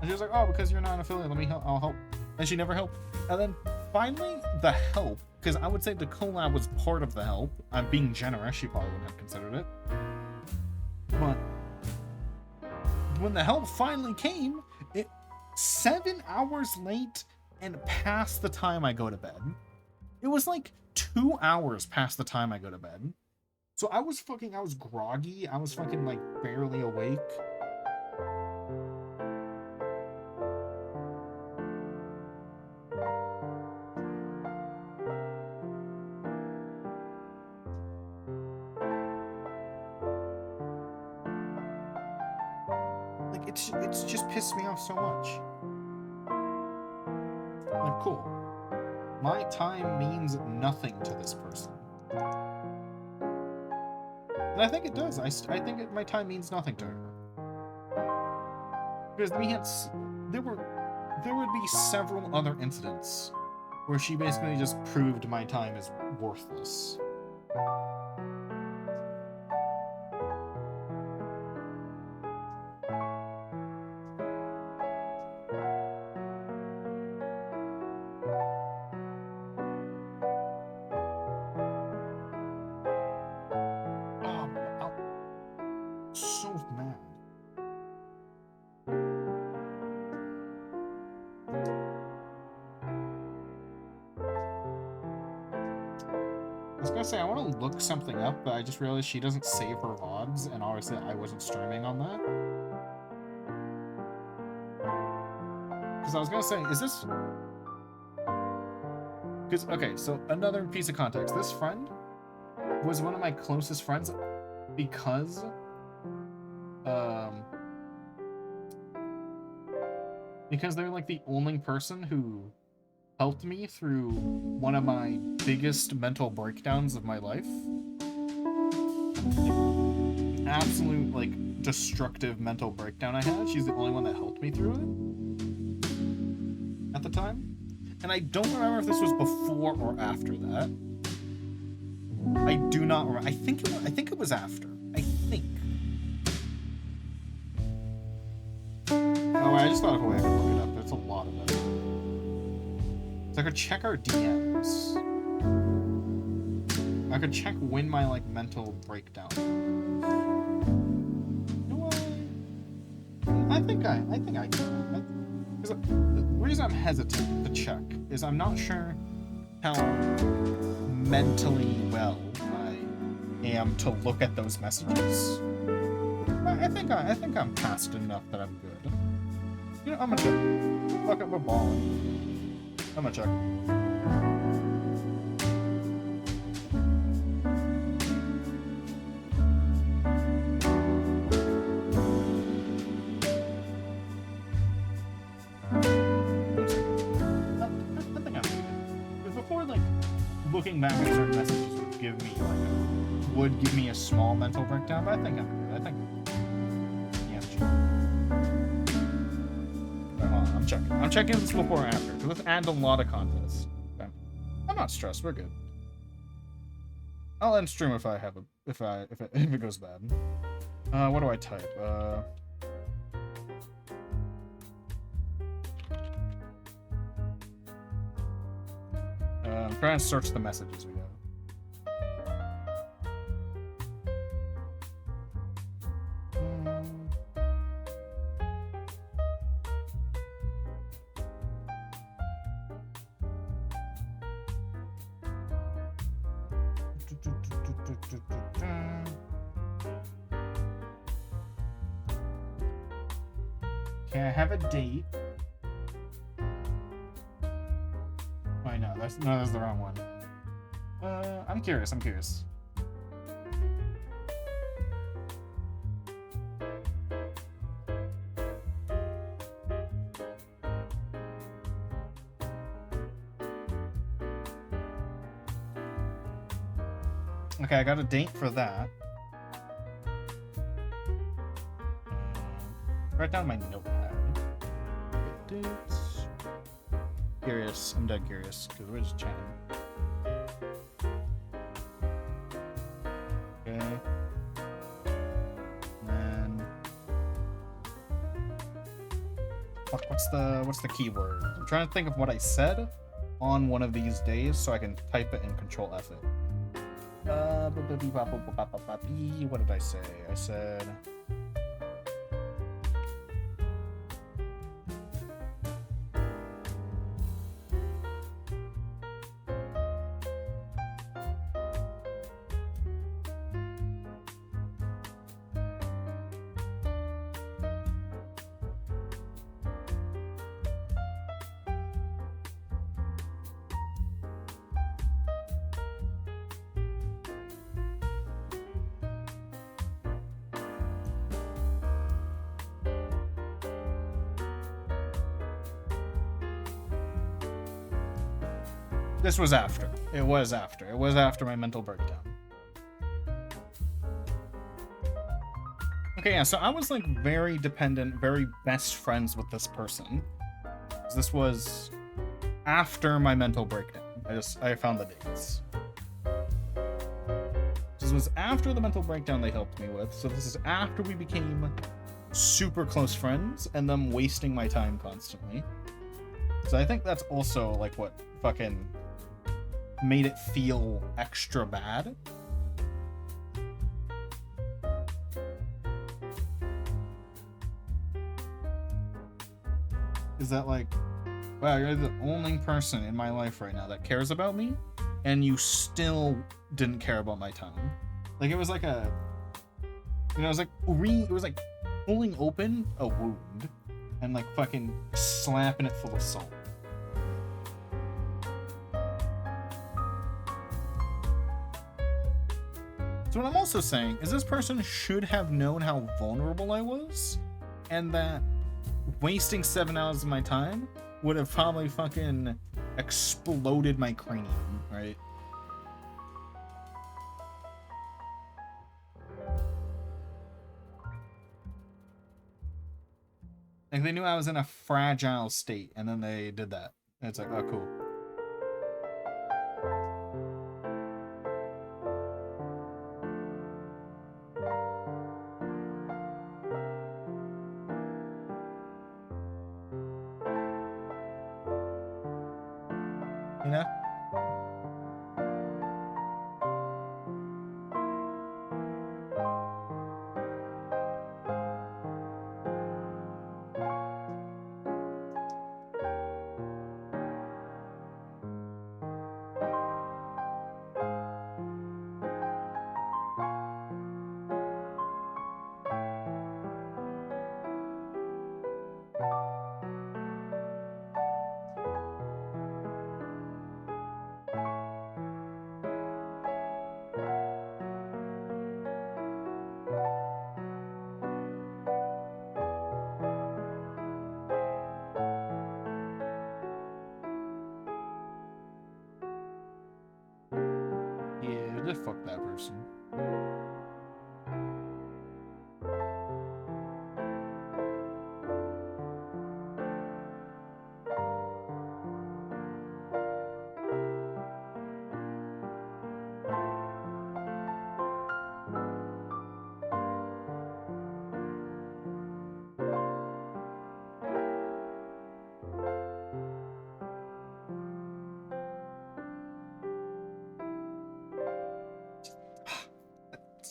And she was like, oh, because you're not an affiliate, let me help, I'll help. And she never helped. And then finally, the help, because I would say the collab was part of the help. I'm being generous, she probably wouldn't have considered it. But when the help finally came, 7 hours late and past the time I go to bed. It was like 2 hours past the time I go to bed. So I was groggy. I was fucking like barely awake. Like it's just pissed me off so much. Like, cool. My time means nothing to this person. And I think it does. I think my time means nothing to her. Because there would be several other incidents where she basically just proved my time is worthless. I want to look something up, but I just realized she doesn't save her VODs, and obviously I wasn't streaming on that. Because I was gonna say, is this... Because, okay, so another piece of context. This friend was one of my closest friends because... because they're like the only person who helped me through one of my biggest mental breakdowns of my life. Like, absolute, like, destructive mental breakdown I had. She's the only one that helped me through it at the time. And I don't remember if this was before or after that. I do not remember. I think it was after. I think. Oh, wait, I just thought of a way I could look it up. There's a lot of it. So I could check our DMs. I could check when my like mental breakdown. Do I think I can. Because the reason I'm hesitant to check is I'm not sure how mentally well I am to look at those messages. I think I'm past enough that I'm good. You know, I'm gonna check. Fuck it, we're balling. I'm gonna check. Looking back at certain messages would give me a small mental breakdown, but I think I'm good. I think yeah, I'm checking. I'm checking this before or after, because let's add a lot of context. Okay. I'm not stressed, we're good. I'll end stream if I have a if it goes bad. What do I type? I'm trying to search the messages we have. Okay, I have a date. Wait, no, that's the wrong one. I'm curious. Okay, I got a date for that. Write down my notepad. Dates. Curious. I'm dead curious because we're just chatting. Okay. And fuck, what's the keyword? I'm trying to think of what I said on one of these days so I can type it and control F it. What did I say? I said this was after. It was after my mental breakdown. Okay, yeah, so I was like very dependent, very best friends with this person. This was after my mental breakdown. I found the dates. This was after the mental breakdown they helped me with, so this is after we became super close friends and them wasting my time constantly. So I think that's also like what fucking made it feel extra bad. Is that like, wow, you're the only person in my life right now that cares about me, and you still didn't care about my time. Like it was like a, you know, it was like pulling open a wound and like fucking slapping it full of salt. So what I'm also saying is this person should have known how vulnerable I was, and that wasting 7 hours of my time would have probably fucking exploded my cranium, right? Like they knew I was in a fragile state, and then they did that. And it's like, oh, cool. You know?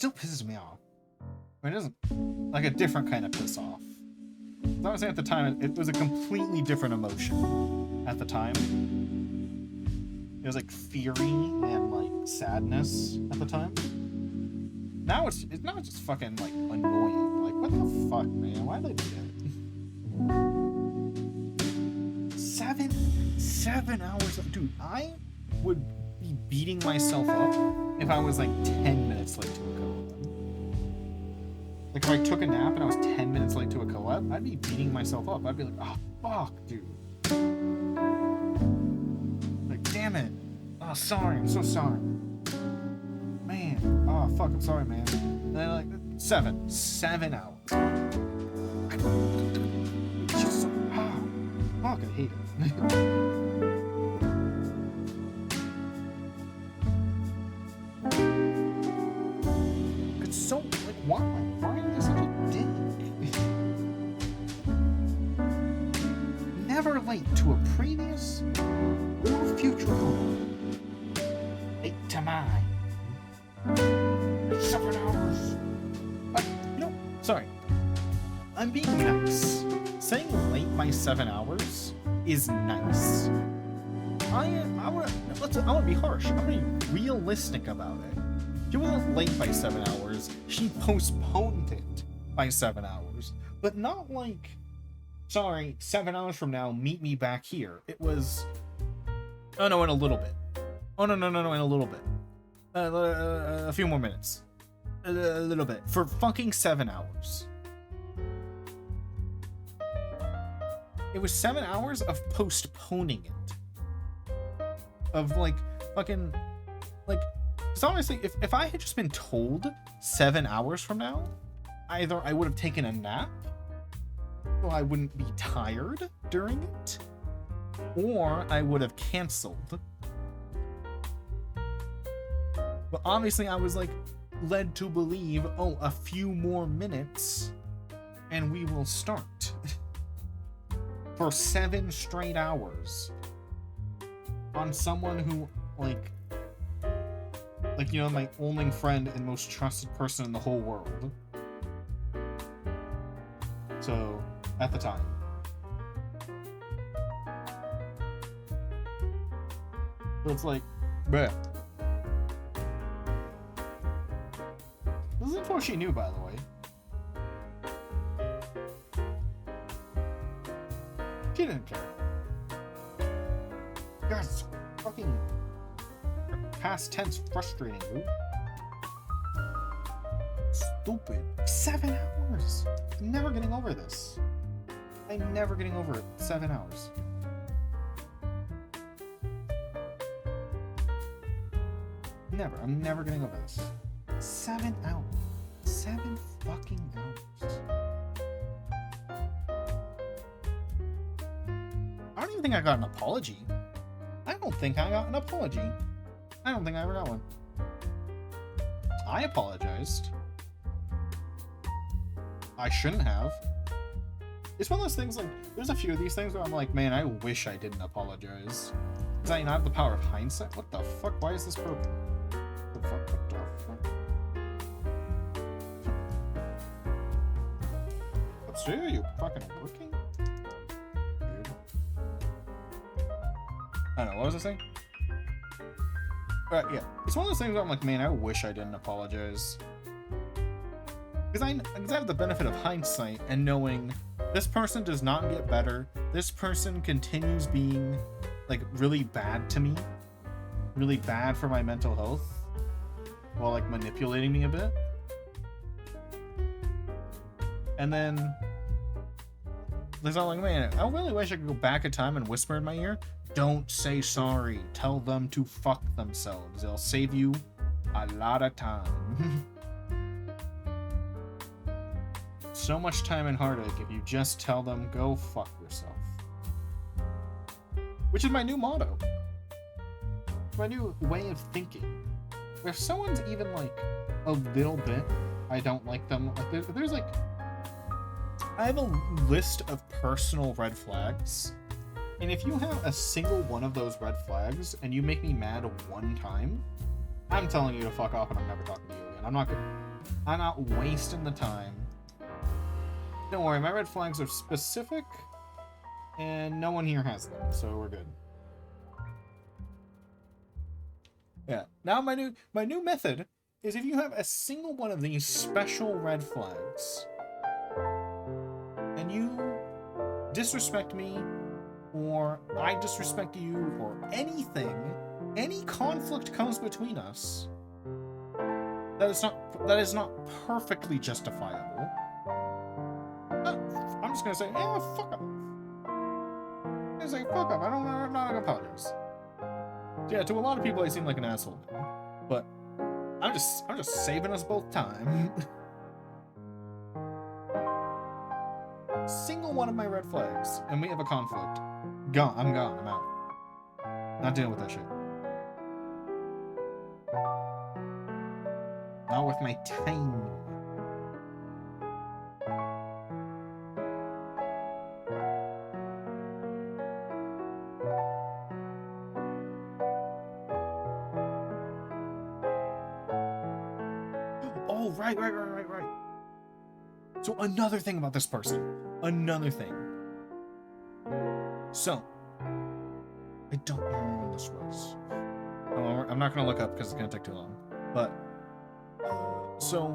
still pisses me off. I mean, it doesn't, like a different kind of piss off. So I was saying at the time, it was a completely different emotion at the time. It was like fury and like sadness at the time. Now it's just fucking like annoying. Like, what the fuck, man? Why did they do that? 7 hours, dude. I would be beating myself up if I was like 10 minutes late to a co-op. Like if I took a nap and I was 10 minutes late to a co-op, I'd be beating myself up. I'd be like, oh fuck, dude. Like, damn it. Oh, sorry, I'm so sorry. Man, oh fuck, I'm sorry, man. And then like 7 hours. It's just so, fuck, I hate it. It's so like, why am I such a dick? Never late to a previous or future goal. 8 to 9. 7 hours. Sorry. I'm being nice. Saying late by 7 hours is nice. I wanna be harsh. I'm gonna be realistic about it. She wasn't late by 7 hours. She postponed it by 7 hours. But not like, sorry, 7 hours from now, meet me back here. It was, oh no, in a little bit. Oh no, in a little bit. A few more minutes. A little bit. For fucking 7 hours. It was 7 hours of postponing it. Of like, fucking, like, because honestly, if I had just been told 7 hours from now, either I would have taken a nap, so I wouldn't be tired during it, or I would have canceled. But obviously I was like led to believe, oh, a few more minutes and we will start. For 7 straight hours. On someone who, like, you know, my only friend and most trusted person in the whole world. So, at the time. So it's like, bruh. This is before she knew, by the way. She didn't care. God, it's fucking past tense frustrating, dude. Stupid. 7 hours. I'm never getting over this. I'm never getting over it. 7 hours. Never. I'm never getting over this. 7 hours. 7 fucking hours. I don't even think I got an apology. I don't think I got an apology. I don't think I ever got one. I apologized. I shouldn't have. It's one of those things, like, there's a few of these things where I'm like, man, I wish I didn't apologize. Because I not have the power of hindsight. What the fuck? Why is this broken? What the fuck? What the fuck? Upstairs, are you fucking working? Dude. I don't know, what was I saying? Yeah, it's one of those things where I'm like, man, I wish I didn't apologize. Because I have the benefit of hindsight and knowing this person does not get better. This person continues being, like, really bad to me. Really bad for my mental health. While, like, manipulating me a bit. And then there's all like, man, I really wish I could go back in time and whisper in my ear, don't say sorry. Tell them to fuck themselves. It'll save you a lot of time. So much time and heartache if you just tell them, go fuck yourself. Which is my new motto. My new way of thinking. If someone's even like a little bit, I don't like them. Like there's like, I have a list of personal red flags. And if you have a single one of those red flags and you make me mad one time, I'm telling you to fuck off and I'm never talking to you again. I'm not gonna, I'm not wasting the time. Don't worry, my red flags are specific, and no one here has them, so we're good. Yeah. Now my new method is if you have a single one of these special red flags, and you disrespect me, or I disrespect you, or anything, any conflict comes between us, that is not perfectly justifiable. I'm just gonna say, yeah, fuck up. I'm gonna say, fuck up. I'm not gonna apologize. So yeah, to a lot of people, I seem like an asshole, but I'm just saving us both time. Single one of my red flags, and we have a conflict. Gone. I'm gone. I'm out. Not dealing with that shit. Not with my time. Oh, right. So another thing about this person. Another thing. So, I don't remember when this was. Oh, I'm not going to look up because it's going to take too long. But, so,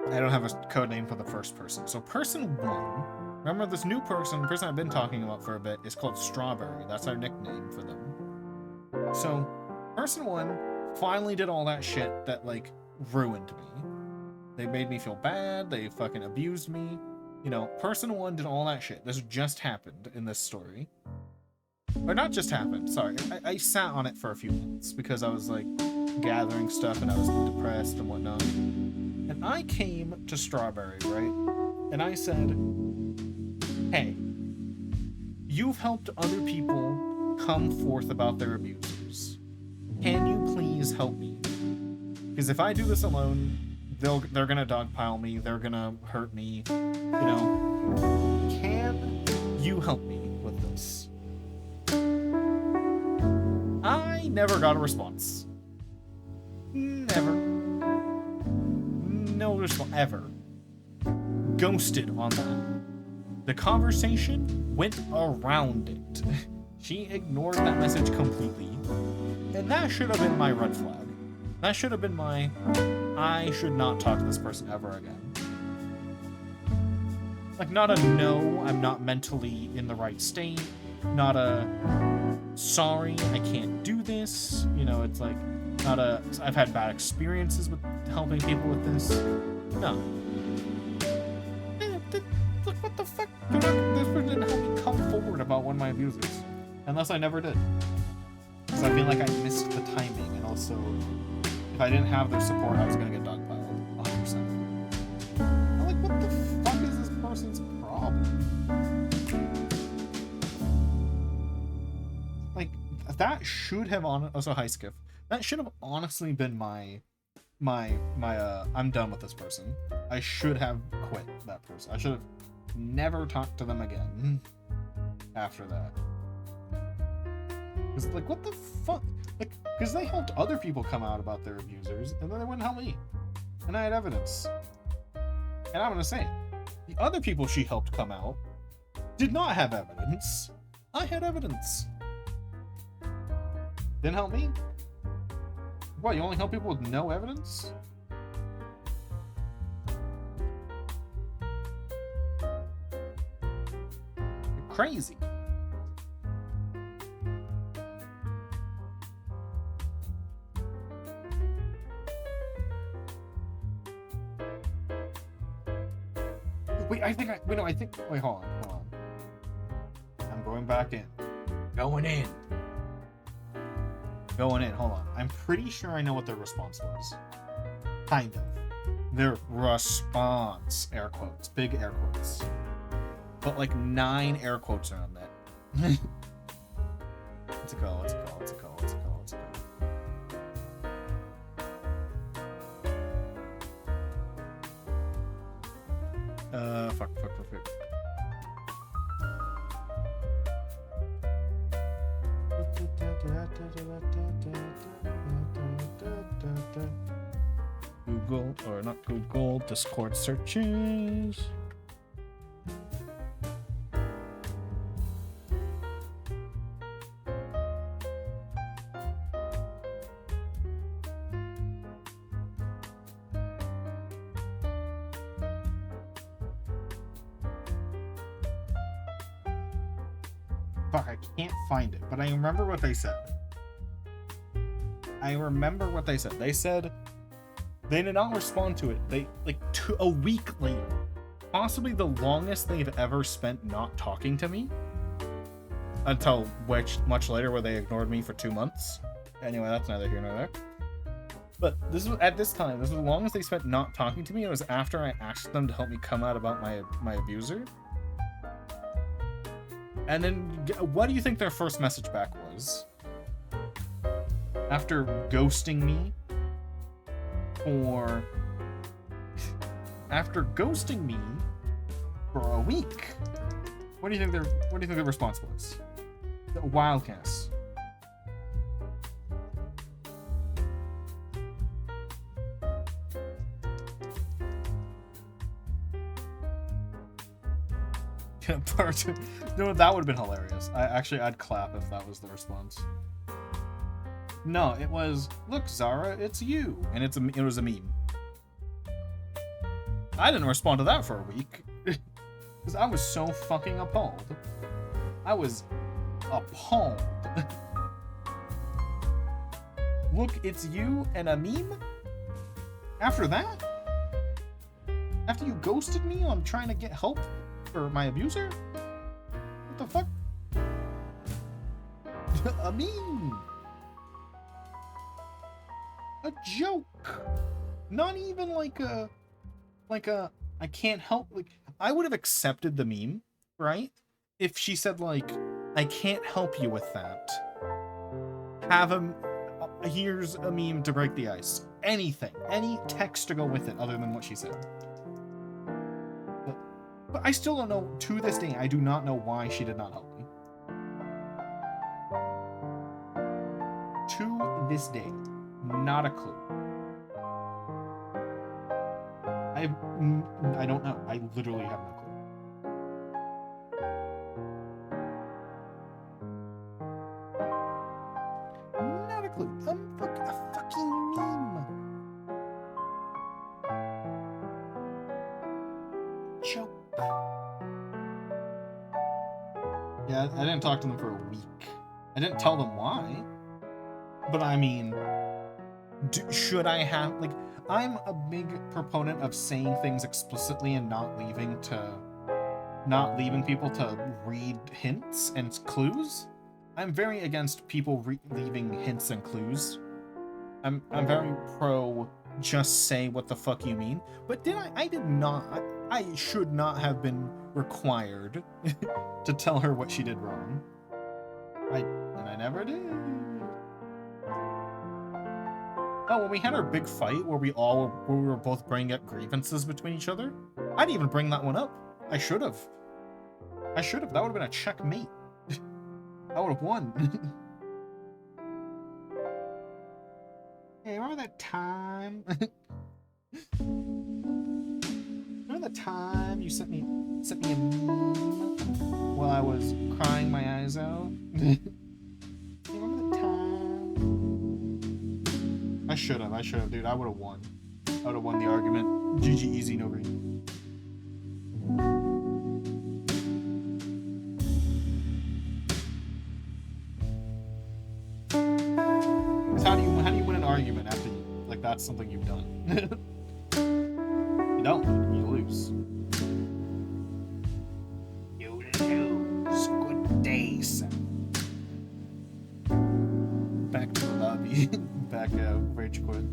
I don't have a code name for the first person. So person 1, remember this new person, the person I've been talking about for a bit, is called Strawberry. That's our nickname for them. So, person 1 finally did all that shit that, like, ruined me. They made me feel bad. They fucking abused me. You know, person 1 did all that shit. This just happened in this story. Or not just happened, sorry. I sat on it for a few months because I was, like, gathering stuff and I was depressed and whatnot. And I came to Strawberry, right? And I said, hey, you've helped other people come forth about their abusers. Can you please help me? Because if I do this alone, they're gonna dogpile me, they're gonna hurt me, you know. Can you help me with this? I never got a response. Never. No response, ever. Ghosted on that. The conversation went around it. She ignored that message completely. And that should have been my red flag. That should have been my, I should not talk to this person ever again. Like, not a no, I'm not mentally in the right state. Not a, sorry, I can't do this. You know, it's like, not a, I've had bad experiences with helping people with this. No. Look, what the fuck? This person didn't help me come forward about one of my abusers. Unless I never did. Because I feel like I missed the timing, and also, if I didn't have their support, I was gonna get dogpiled 100%. I'm like, what the fuck is this person's problem? Like, that should have also hi Skiff. That should have honestly been my I'm done with this person. I should have quit that person. I should have never talked to them again after that. Because, like, what the fuck? Like, because they helped other people come out about their abusers, and then they wouldn't help me. And I had evidence. And I'm gonna say it. The other people she helped come out did not have evidence. I had evidence. Didn't help me? What, you only help people with no evidence? You're crazy. Wait, hold on. I'm going back in. Going in. Hold on. I'm pretty sure I know what their response was. Kind of. Their response, air quotes, big air quotes. But like 9 air quotes around that. Let's go. Fuck. Google, or not Google, Discord searches. Fuck, I can't find it, but I remember what they said. They said they did not respond to it. They, like, a week later. Possibly the longest they've ever spent not talking to me. Until much later, where they ignored me for 2 months. Anyway, that's neither here nor there. But this was, at this time, this was the longest they spent not talking to me. It was after I asked them to help me come out about my abuser. And then, what do you think their first message back was? After ghosting me for a week, what do you think their response was? The wild guess. No, that would have been hilarious. I'd clap if that was the response. No, it was, look, Zara, it's you, and it was a meme. I didn't respond to that for a week because I was so fucking appalled. I was appalled. Look, it's you and a meme? After that? After you ghosted me on trying to get help for my abuser? What the fuck? A meme. A joke. Not even like a I can't help, like, I would have accepted the meme, right? If she said, like, I can't help you with that. Here's a meme to break the ice. Anything. Any text to go with it other than what she said. But I still don't know, to this day, I do not know why she did not help me. To this day, not a clue. I don't know. I literally have no clue. Not a clue. A fucking meme. Joke. Yeah, I didn't talk to them for a week. I didn't tell them why. But I mean, should I have, like, I'm a big proponent of saying things explicitly and not leaving people to read hints and clues. I'm very against people leaving hints and clues. I'm very pro just say what the fuck you mean. But I should not have been required to tell her what she did wrong. And I never did. Oh, when we had our big fight where we were both bringing up grievances between each other, I didn't even bring that one up. I should have. That would have been a checkmate. I would have won. Hey, remember that time? Remember the time you sent me a meme while I was crying my eyes out? Remember the time? I should have, dude. I would have won. I would have won the argument. GG, easy, no green. How do you win an argument after that's something you've done? You don't. You lose. You lose. Good day, son. Back to the lobby. Back out. Rage quit.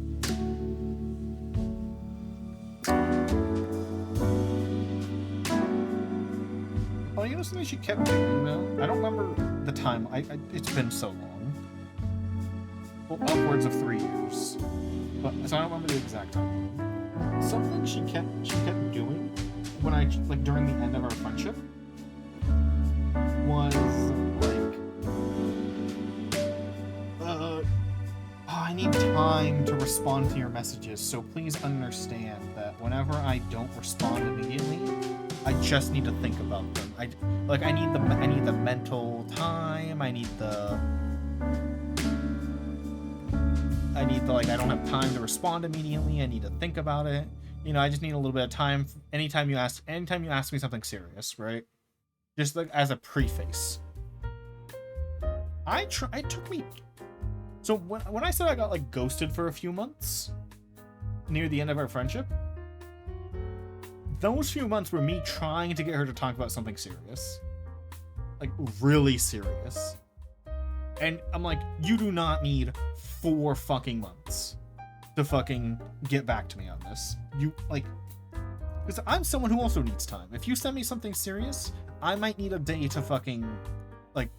Oh, you know something she kept doing though? I don't remember the time. It's been so long. Well, upwards of 3 years. But so I don't remember the exact time. Something she kept doing when during the end of our friendship was need time to respond to your messages, so please understand that whenever I don't respond immediately, I just need to think about them. I need the mental time. I need the like, I don't have time to respond immediately. I need to think about it. You know, I just need a little bit of time. Anytime you ask me something serious, right? Just like as a preface. It took me. So when I said I got like ghosted for a few months near the end of our friendship, those few months were me trying to get her to talk about something serious. Like really serious. And I'm like, you do not need 4 fucking months to fucking get back to me on this. You like, because I'm someone who also needs time. If you send me something serious, I might need a day to fucking like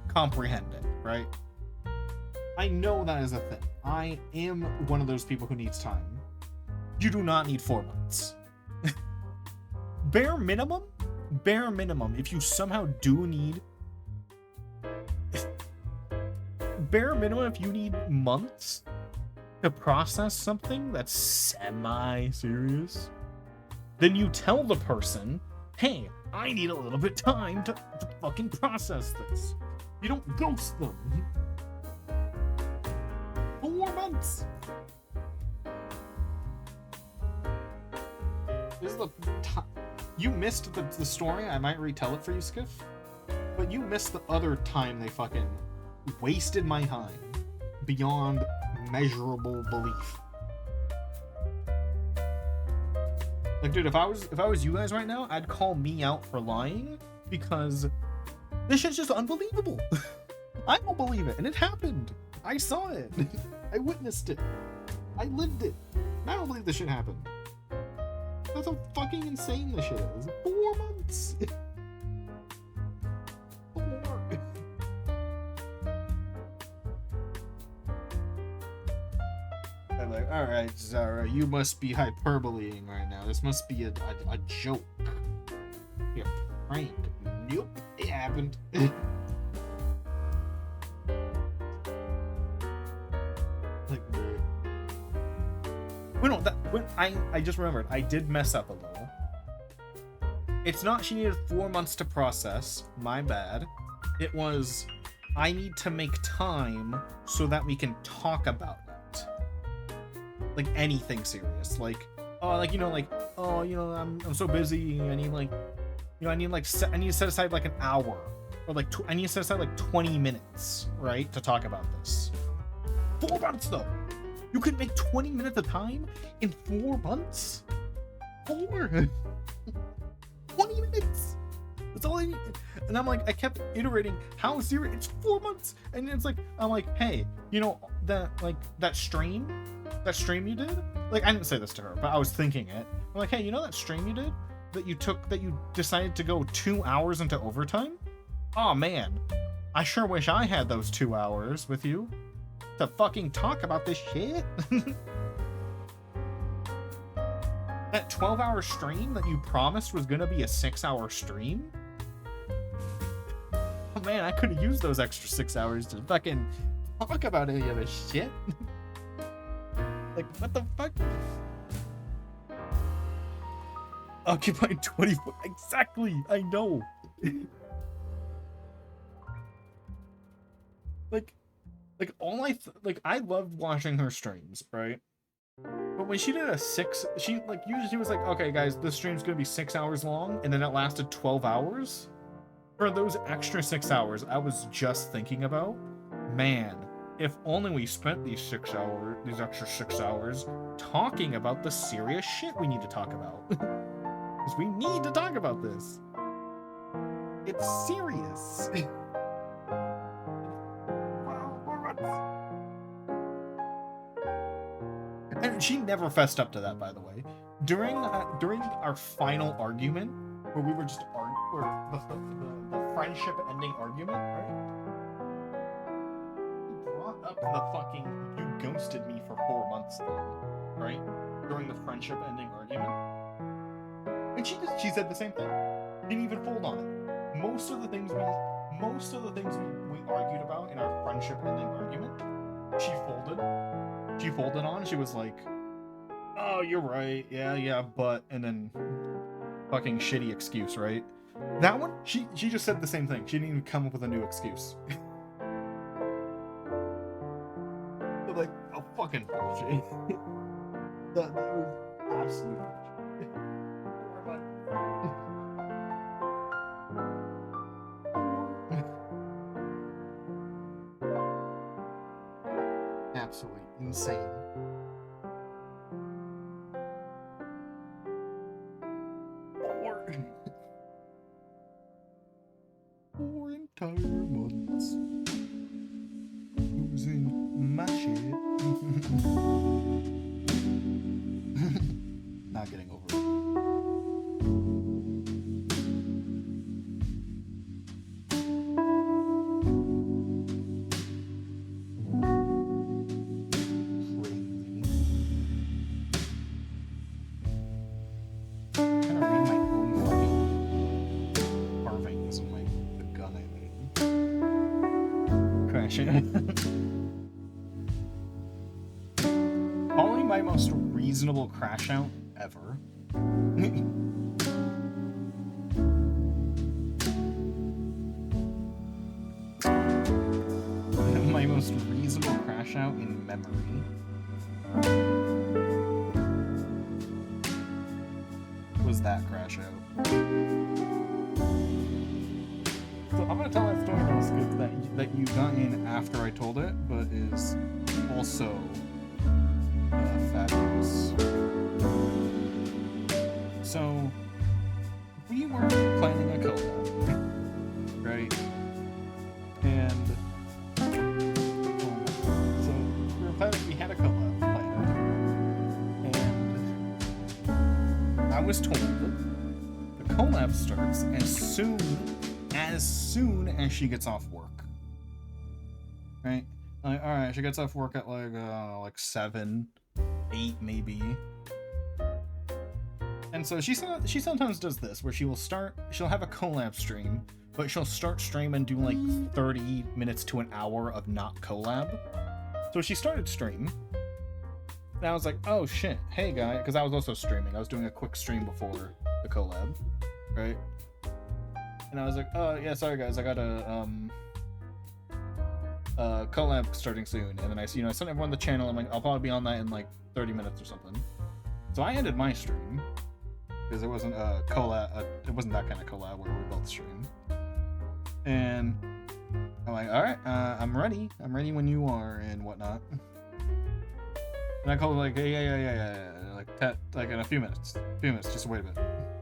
comprehend it, right? I know that is a thing. I am one of those people who needs time. You do not need 4 months. Bare minimum, if you somehow do need bare minimum, if you need months to process something that's semi-serious, then you tell the person, hey, I need a little bit time to fucking process this. You don't ghost them. 4 months. This is the time. You missed the story. I might retell it for you, Skiff. But you missed the other time they fucking wasted my time beyond measurable belief. Like, dude, if I was you guys right now, I'd call me out for lying because this shit's just unbelievable. I don't believe it, and it happened. I saw it. I witnessed it. I lived it. I don't believe this shit happened. That's how fucking insane this shit is. 4 months. 4. I'm like, alright, Zara, you must be hyperboleing right now. This must be a joke. You're prank. Nope, it happened. I just remembered, I did mess up a little. It's not she needed 4 months to process, my bad. It was, I need to make time so that we can talk about it. Like anything serious, like, oh, like, you know, like, oh, you know, I'm so busy, I need like, you know, I need to set aside like an hour, or like, I need to set aside like 20 minutes, right, to talk about this. 4 months though! You could make 20 minutes of time in 4 months? 4? 20 minutes! That's all I need. And I'm like, I kept iterating, how serious? It's 4 months! And it's like, I'm like, hey, you know, that stream you did? Like, I didn't say this to her, but I was thinking it. I'm like, hey, you know that stream you did? That you decided to go 2 hours into overtime? Oh man, I sure wish I had those 2 hours with you to fucking talk about this shit. That 12-hour stream that you promised was gonna be a 6-hour stream? Oh man, I could have used those extra 6 hours to fucking talk about any of this shit. Like, what the fuck? Occupied 24. Exactly, I know. I loved watching her streams, right? But when she did she was like, okay guys, this stream's gonna be 6 hours long, and then it lasted 12 hours. For those extra 6 hours, I was just thinking about, man, if only we spent these extra 6 hours talking about the serious shit we need to talk about. Because we need to talk about this. It's serious. And she never fessed up to that, by the way. During our final argument, where we were just the friendship ending argument, right? She brought up the fucking you ghosted me for 4 months thing, right? During the friendship ending argument, and she said the same thing. Didn't even fold on it. Most of the things we argued about in our friendship ending argument she folded on. She was like, "Oh, you're right. Yeah, but," and then fucking shitty excuse, right? That one, she just said the same thing. She didn't even come up with a new excuse. But like, oh, fucking bullshit. that was absolute bullshit. Absolutely insane. Four entire months losing my shit. Not getting over it. Probably my most reasonable crash out ever. My most reasonable crash out in memory was that crash out. So I'm gonna tell that story real skip that you got in after I told it, but is also fabulous. So we were planning a collab, right? And so we had a collab planned, and I was told the collab starts as soon as she gets off work, right? Like, all right, she gets off work at like 7, 8 maybe. And so she sometimes does this where she'll have a collab stream, but she'll start stream and do like 30 minutes to an hour of not collab. So she started stream, and I was like, oh shit, hey guy, because I was also streaming. I was doing a quick stream before the collab, right? And I was like, oh yeah, sorry guys, I got a collab starting soon. And then I sent everyone the channel. I'm like, I'll probably be on that in like 30 minutes or something. So I ended my stream because it wasn't a collab. It wasn't that kind of collab where we both streamed. And I'm like, all right, I'm ready. I'm ready when you are and whatnot. And I called like, yeah, like in a few minutes. Just wait a bit.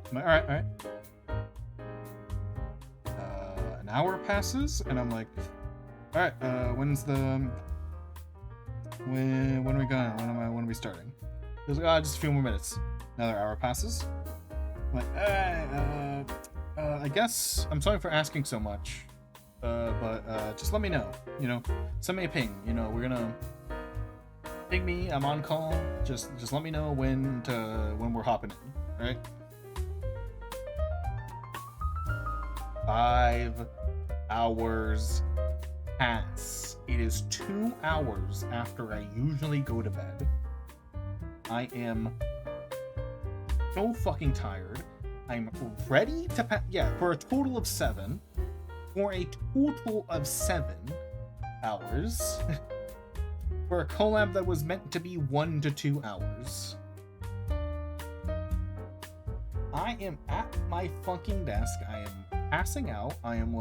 I'm like, all right. An hour passes, and I'm like, all right, when are we going? When are we starting? He was like, just a few more minutes. Another hour passes. I'm like, I guess I'm sorry for asking so much, but just let me know. Send me a ping. We're gonna ping me. I'm on call. Just let me know when we're hopping in. Right? 5 hours pass. It is 2 hours after I usually go to bed. I am so fucking tired. I'm ready to for a total of 7. For a total of 7 hours. For a collab that was meant to be 1 to 2 hours. I am at my fucking desk. I am passing out. I'm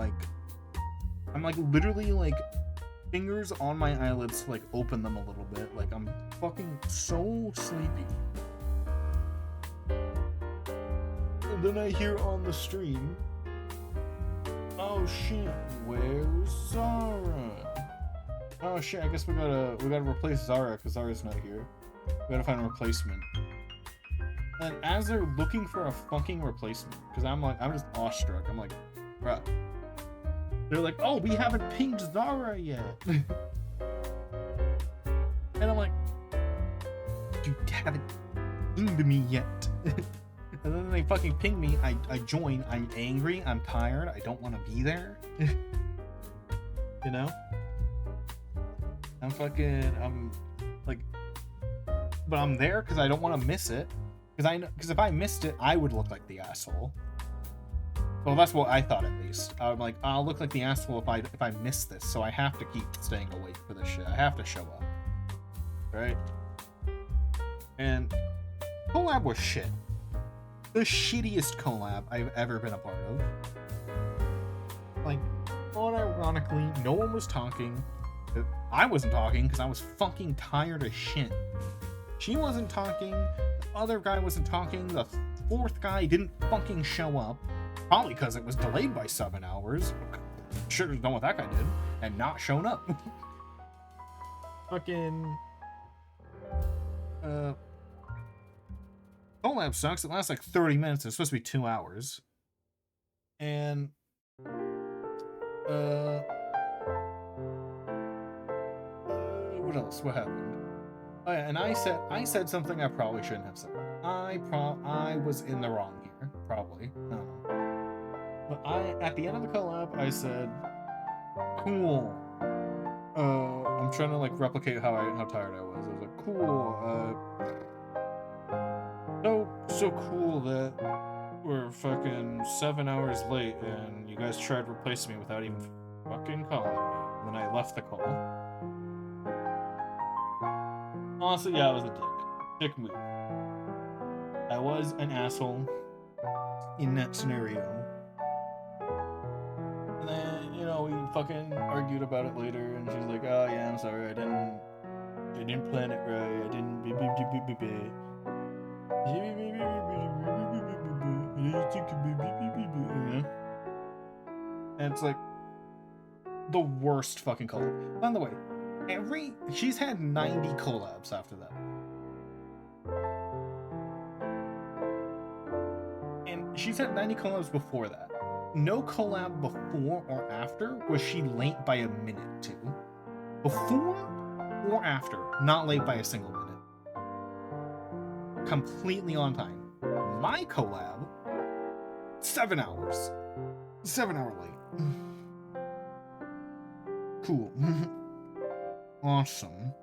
literally like fingers on my eyelids to like open them a little bit. Like I'm fucking so sleepy. And then I hear on the stream, oh shit, where's Zara? Oh shit, I guess we gotta replace Zara because Zara's not here. We gotta find a replacement. And as they're looking for a fucking replacement, because I'm just awestruck. I'm like, bruh. They're like, oh, we haven't pinged Zara yet. And I'm like, you haven't pinged me yet. And then they fucking ping me. I join. I'm angry. I'm tired. I don't want to be there. I'm like, but I'm there because I don't want to miss it. Because if I missed it, I would look like the asshole. Well, that's what I thought at least. I'm like, I'll look like the asshole if I miss this, so I have to keep staying awake for this shit. I have to show up, right? And collab was shit. The shittiest collab I've ever been a part of. Like, unironically, no one was talking. I wasn't talking because I was fucking tired as shit. She wasn't talking. The other guy wasn't talking. The fourth guy didn't fucking show up. Probably because it was delayed by 7 hours. Should have done what that guy did and not shown up. Fucking collab sucks. It lasts like 30 minutes. It's supposed to be 2 hours. And what else? What happened? Oh yeah, and I said something I probably shouldn't have said. I was in the wrong here, probably. I don't know. But at the end of the collab, I said, "Cool." I'm trying to like replicate how tired I was. I was like, "Cool." So cool that we're fucking 7 hours late, and you guys tried replacing me without even fucking calling me. And then I left the call. Honestly, yeah, I was a dick move. I was an asshole in that scenario. And then, you know, we fucking argued about it later, and she's like, "Oh yeah, I'm sorry, I didn't plan it right, I didn't and it's like the worst fucking collab. By the way, she's had 90 collabs after that. And she's had 90 collabs before that. No collab before or after was she late by a minute to. Before or after, not late by a single minute. Completely on time. My collab, 7 hours. 7 hour late. Cool. Awesome.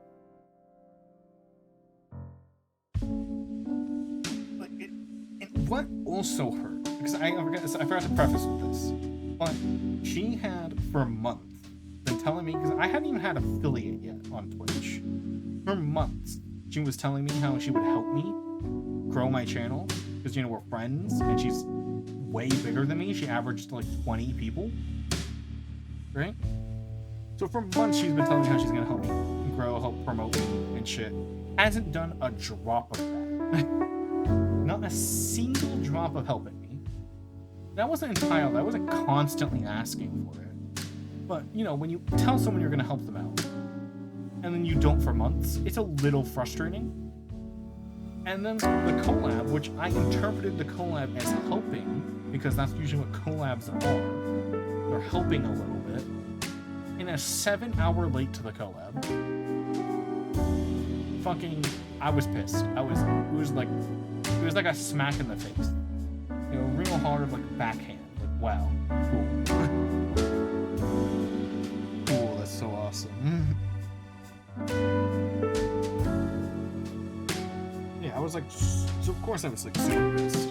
Like and what also hurt, because I forgot to preface with this, but she had for months been telling me, because I hadn't even had affiliate yet on Twitch. For months, she was telling me how she would help me grow my channel, because, you know, we're friends, and she's way bigger than me. She averaged like 20 people, right? So for months, she's been telling me how she's gonna help me grow, help promote me and shit. Hasn't done a drop of that. Not a single drop of helping me. That wasn't entitled. I wasn't constantly asking for it. But, you know, when you tell someone you're gonna help them out, and then you don't for months, it's a little frustrating. And then the collab, which I interpreted the collab as helping, because that's usually what collabs are. They're helping a little bit. In a 7 hour late to the collab. Fucking, I was pissed. It was like a smack in the face. You know, real hard, like backhand. Like, wow, cool. Cool, that's so awesome. Yeah, I was like, so of course I was like super pissed.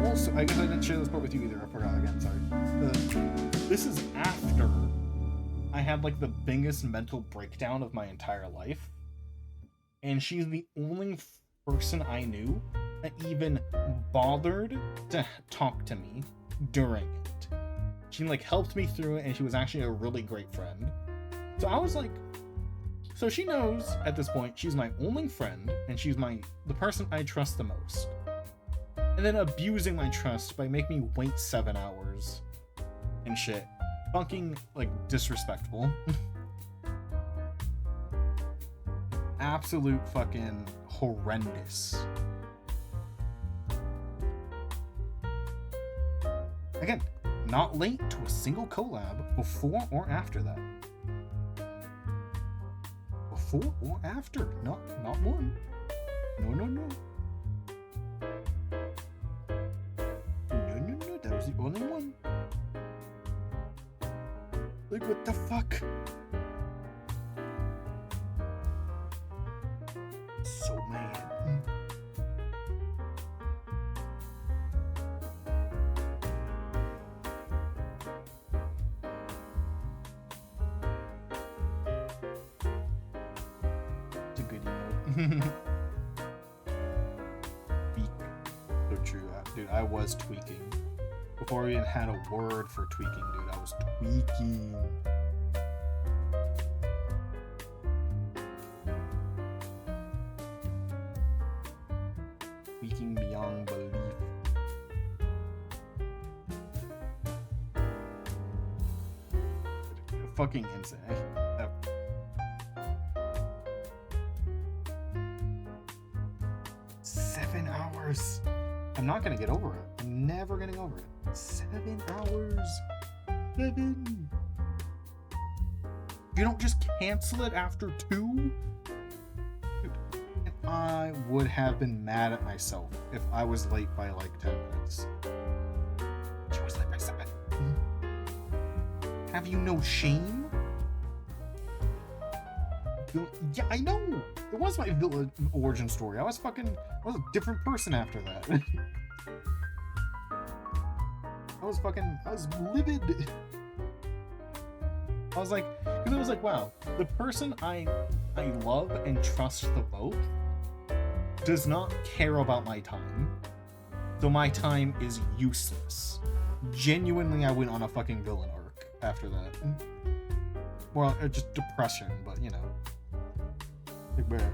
Also, I guess I didn't share this part with you either. I forgot again, sorry. This is after I had like the biggest mental breakdown of my entire life. And she's the only person I knew that even bothered to talk to me during it. She like helped me through it, and she was actually a really great friend. So I was like, so she knows at this point she's my only friend, and she's the person I trust the most. And then abusing my trust by making me wait 7 hours and shit. Fucking, like, disrespectful. Absolute fucking horrendous. Again, not late to a single collab before or after that. Before or after, not one. No. That was the only one. Like, what the fuck? So mad. It's a good emote. So true, dude. I was tweaking before we even had a word for tweaking, dude. I was tweaking. Tweaking beyond belief. Fucking insane. 7 hours. I'm not gonna get over it. I'm never getting over it. 7 hours. 7. You don't just cancel it after 2? And I would have been mad at myself if I was late by like 10 minutes. She was late by 7. Have you no shame? Yeah, I know. It was my villain origin story. I was a different person after that. I was livid. I was like, because it was like, wow, the person I love and trust the most does not care about my time. So my time is useless. Genuinely, I went on a fucking villain arc after that. Well, just depression, but you know. Like, where?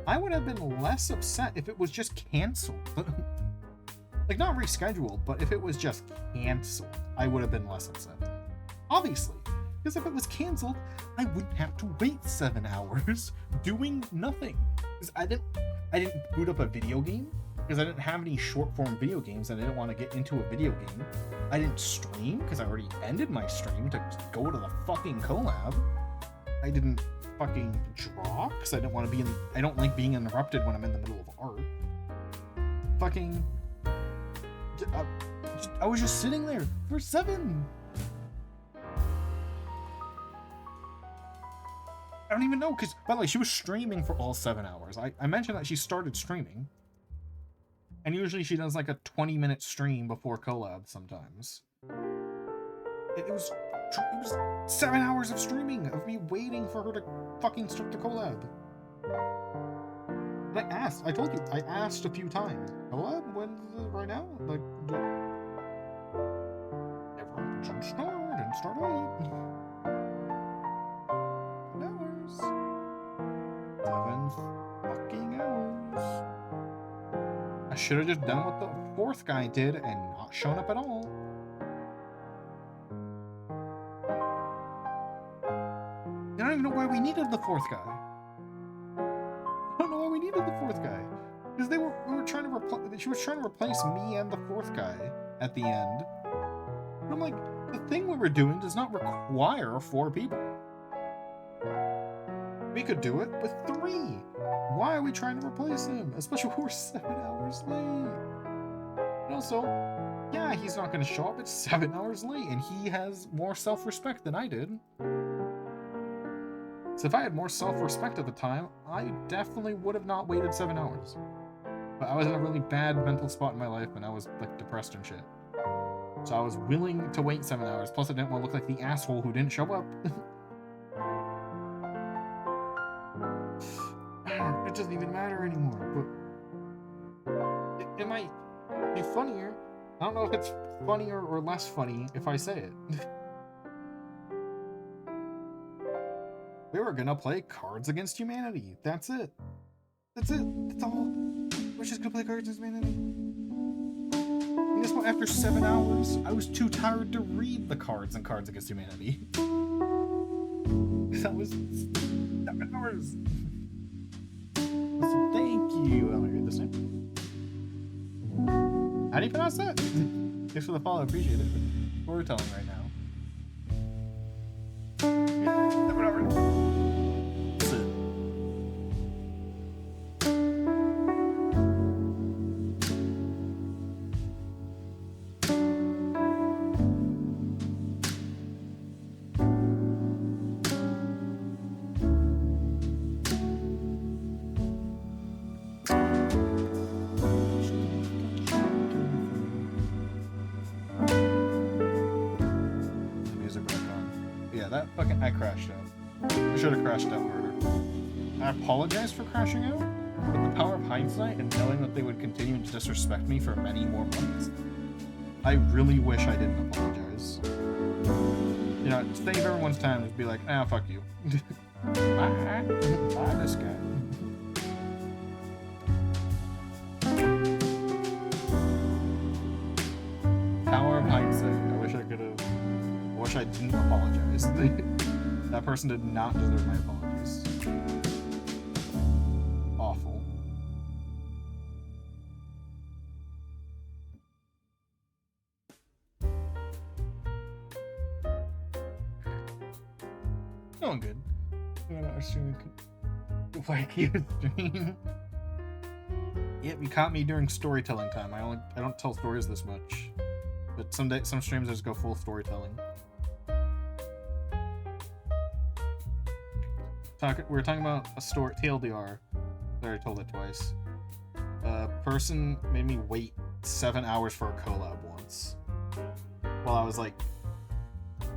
I would have been less upset if it was just canceled. Like, not rescheduled, but if it was just canceled, I would have been less upset. Obviously. Because if it was canceled, I wouldn't have to wait 7 hours doing nothing. Because I didn't boot up a video game. Because I didn't have any short-form video games and I didn't want to get into a video game. I didn't stream because I already ended my stream to go to the fucking collab. I didn't fucking draw because I didn't want to be I don't like being interrupted when I'm in the middle of art. Fucking I was just sitting there for 7. I don't even know, because by the way, she was streaming for all 7 hours. I mentioned that she started streaming, and usually she does like a 20-minute stream before collab sometimes. It was 7 hours of streaming, of me waiting for her to fucking start the collab. And I told you, I asked a few times, collab, when's it right now? Like, never didn't start late. 7 hours. 7 fucking hours. I should have just done what the 4th guy did and not shown up at all. I don't even know why we needed the 4th guy. I don't know why we needed the 4th guy. Because we were trying to replace, she was trying to replace me and the 4th guy at the end. And I'm like, the thing we were doing does not require 4 people. We could do it with 3. Why are we trying to replace him? Especially when we're 7 hours late. And also, yeah, he's not going to show up. It's 7 hours late, and he has more self-respect than I did. So if I had more self-respect at the time, I definitely would have not waited 7 hours. But I was in a really bad mental spot in my life, and I was like depressed and shit. So I was willing to wait 7 hours. Plus, I didn't want to look like the asshole who didn't show up. It doesn't even matter anymore. But it might be funnier. I don't know if it's funnier or less funny if I say it. We were gonna play Cards Against Humanity. That's it. That's it. That's all. We're just gonna play Cards Against Humanity. And guess what? After 7 hours, I was too tired to read the cards in Cards Against Humanity. That was 7 hours. So thank you. Let me read this name. How do you pronounce that? Thanks for the follow. I appreciate it. Storytelling right now. that fucking... I crashed out. I should have crashed out harder. I apologize for crashing out, but the power of hindsight and knowing that they would continue to disrespect me for many more months, I really wish I didn't apologize. You know, save everyone's time and be like, ah, fuck you. Bye. Bye, this guy. Power of hindsight. I wish I could have... I wish I didn't apologize. That person did not deserve my apologies. Awful. Going good. I'm not assuming wacky stream. Yep, you caught me during storytelling time. I don't tell stories this much. But some streams I just go full storytelling. We were talking about a story, TLDR. I already told it twice. A person made me wait 7 hours for a collab once. While I was like...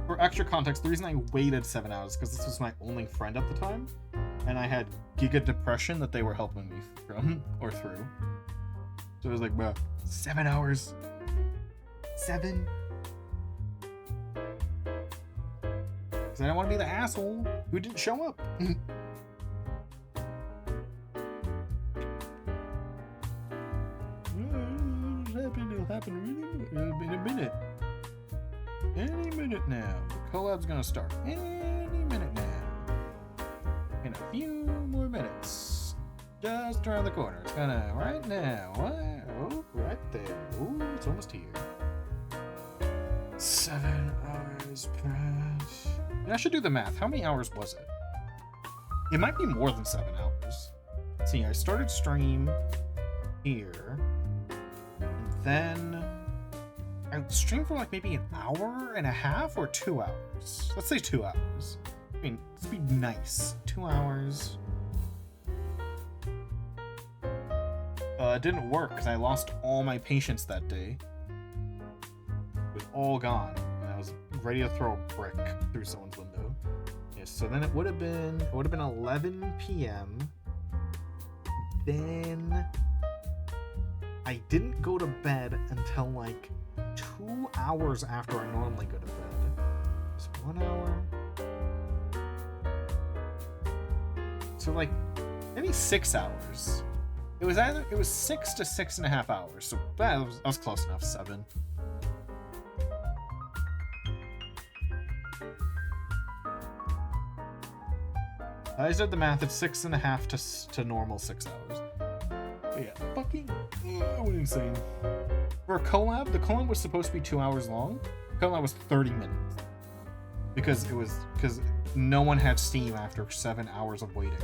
For extra context, the reason I waited 7 hours is because this was my only friend at the time. And I had giga depression that they were helping me from, or through. So it was like, bro, 7 hours. 7? Because I don't want to be the asshole who didn't show up. It'll happen really in a minute. Any minute now. The collab's gonna start. Any minute now. In a few more minutes. Just around the corner. It's gonna right now. Oh, right there. Oh, it's almost here. 7 hours past. I should do the math. How many hours was it? It might be more than 7 hours. Let's see, I started stream here. And then I streamed for like maybe an hour and a half or 2 hours. Let's say 2 hours. I mean, let's be nice. 2 hours. It didn't work because I lost all my patience that day. It was all gone. And I was ready to throw a brick through someone's window. Yes, so then it would have been 11 p.m. Then I didn't go to bed until like 2 hours after I normally go to bed. It's 1 hour. So like maybe 6 hours. It was 6 to 6.5 hours. So that was close enough. 7. I just did the math. It's 6.5 to normal 6 hours. But yeah, fucking I went insane. For a collab, the collab was supposed to be 2 hours long. The collab was 30 minutes because no one had Steam after 7 hours of waiting.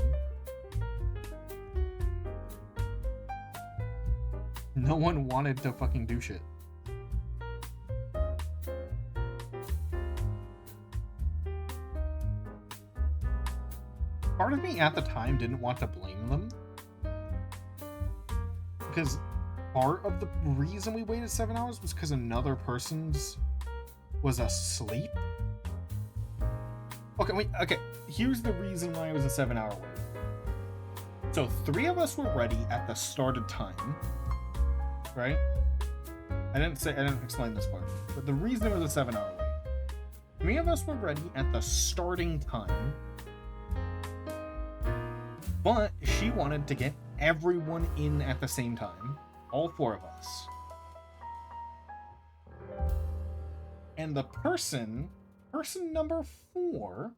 No one wanted to fucking do shit. Part of me at the time didn't want to blame them. Because part of the reason we waited 7 hours was because another person's was asleep. Okay, here's the reason why it was a 7 hour wait. So 3 of us were ready at the started time. Right? I didn't explain this part. But the reason it was a 7 hour wait. 3 of us were ready at the starting time. But she wanted to get everyone in at the same time. All 4 of us. And the person number 4,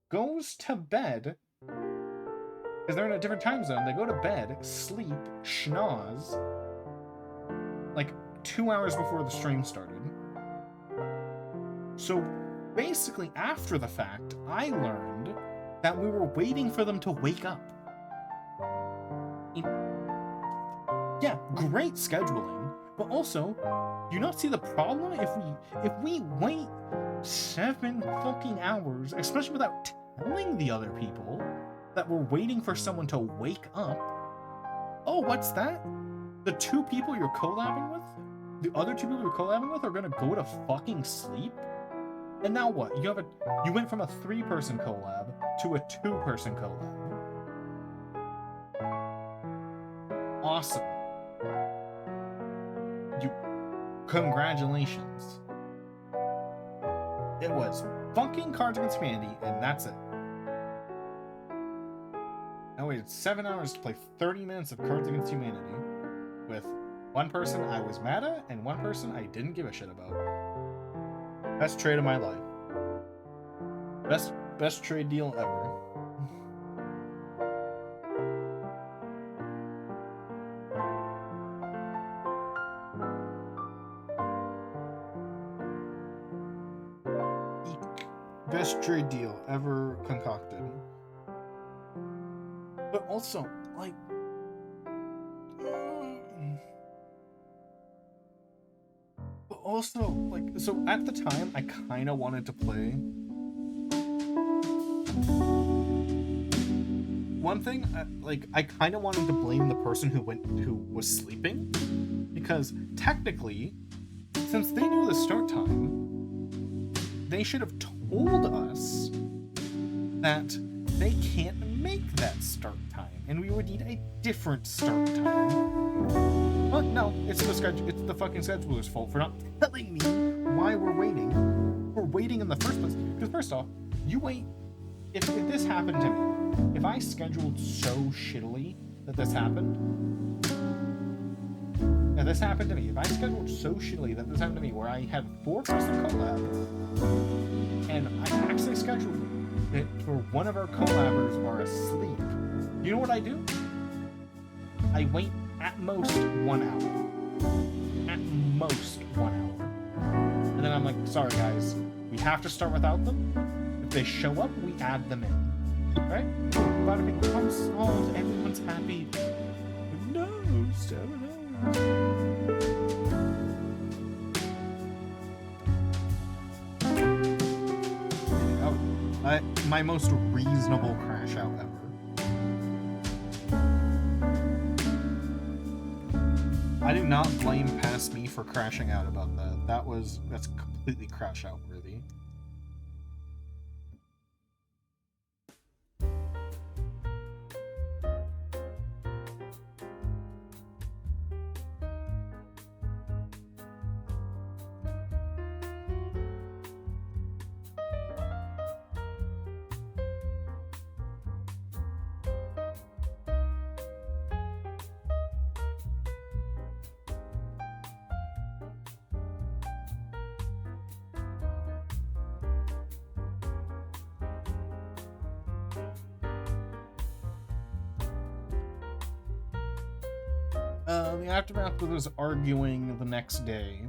goes to bed. Because they're in a different time zone. They go to bed, sleep, schnoz. Like 2 hours before the stream started. So basically, after the fact, I learned that we were waiting for them to wake up. Yeah, great scheduling, but also, do you not see the problem if we wait 7 fucking hours, especially without telling the other people that we're waiting for someone to wake up? Oh, what's that? The 2 people you're collabing with? The other 2 people you're collabing with are gonna go to fucking sleep? And now what? You went from a 3-person collab to a 2-person collab. Awesome. Congratulations. It was fucking Cards Against Humanity, and that's it. I waited 7 hours to play 30 minutes of Cards Against Humanity with one person I was mad at and one person I didn't give a shit about. Best trade of my life. Best trade deal ever. Best trade deal ever concocted. But also, like, so at the time, I kind of wanted to play. One thing, I kind of wanted to blame the person who was sleeping, because technically, since they knew the start time, they should have told us that they can't make that start time, and we would need a different start time. But no, it's the fucking scheduler's fault for not telling me why we're waiting. We're waiting in the first place. Because first off, you wait. If this happened to me, if I scheduled so shittily that this happened, if I scheduled to me where I had 4-person collab, and I actually scheduled it where one of our collabers are asleep, you know what I do? I wait at most 1 hour. At most 1 hour. And then I'm like, sorry guys, we have to start without them. If they show up, we add them in. Right? Bada bing, problem solved, everyone's happy. No, 7 hours. My most reasonable crash out ever. I do not blame past me for crashing out about that. That's completely crash out worthy. The aftermath was arguing the next day,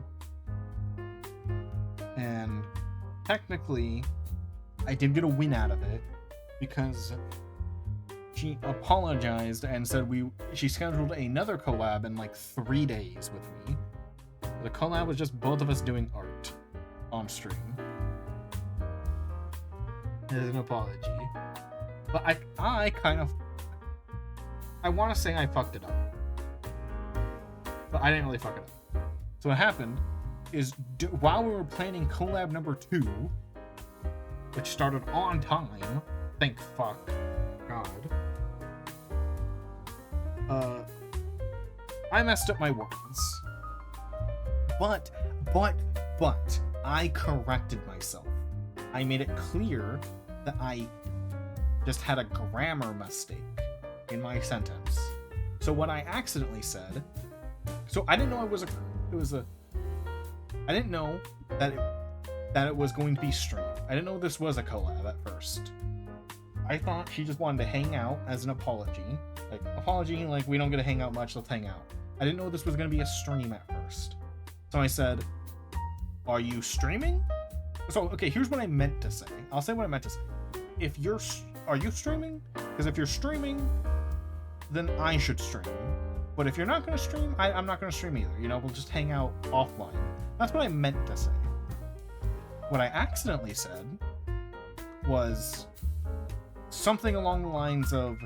and technically I did get a win out of it because she apologized and said she scheduled another collab in like 3 days with me. The collab was just both of us doing art on stream as an apology, but I want to say I fucked it up. But I didn't really fuck it up. So what happened is, while we were planning collab number 2, which started on time, thank fuck God, I messed up my words. But I corrected myself. I made it clear that I just had a grammar mistake in my sentence. So what I accidentally said. So I didn't know I didn't know that it was going to be streamed. I didn't know this was a collab at first. I thought she just wanted to hang out as an apology. Like we don't get to hang out much, let's hang out. I didn't know this was going to be a stream at first. So I said, are you streaming? So, okay, here's what I meant to say. I'll say what I meant to say. Are you streaming? Because if you're streaming, then I should stream. But if you're not going to stream, I'm not going to stream either. You know, we'll just hang out offline. That's what I meant to say. What I accidentally said was something along the lines of,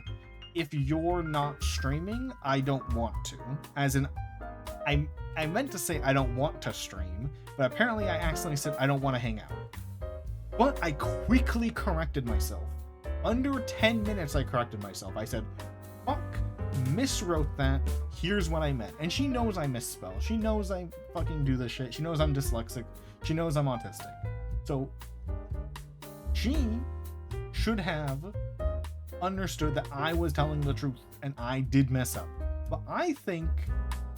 if you're not streaming, I don't want to. As in, I meant to say I don't want to stream, but apparently I accidentally said I don't want to hang out. But I quickly corrected myself. Under 10 minutes, I corrected myself. I said, fuck, miswrote that. Here's what I meant. And she knows I misspell. She knows I fucking do this shit. She knows I'm dyslexic. She knows I'm autistic. So she should have understood that I was telling the truth and I did mess up. But I think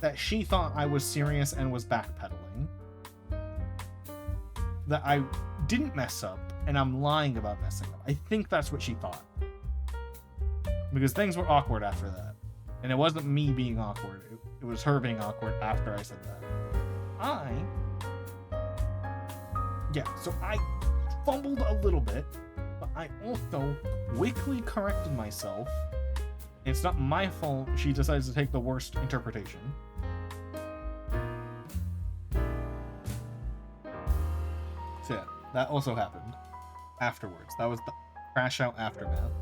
that she thought I was serious and was backpedaling. That I didn't mess up and I'm lying about messing up. I think that's what she thought. Because things were awkward after that. And it wasn't me being awkward. It was her being awkward after I said that. So I fumbled a little bit, but I also quickly corrected myself. It's not my fault she decides to take the worst interpretation. So yeah, that also happened afterwards. That was the crash out aftermath.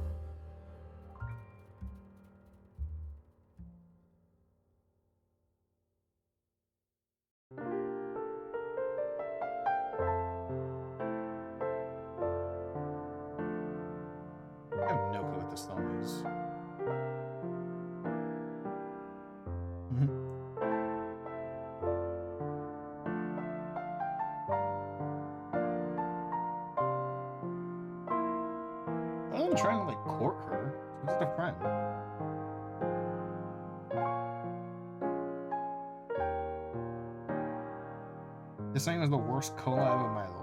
I have no clue what this song is. I'm trying to like court her. She's just a friend. This thing is the worst collab of my life.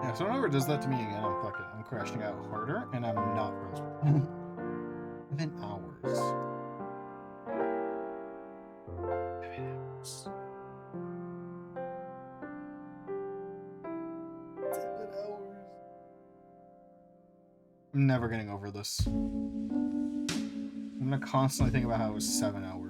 Yeah, so whenever it does that to me again, I'm crashing out harder, and I'm not friends with it. Within hours. 7 hours. 7 hours. I'm never getting over this. I'm gonna constantly think about how it was 7 hours.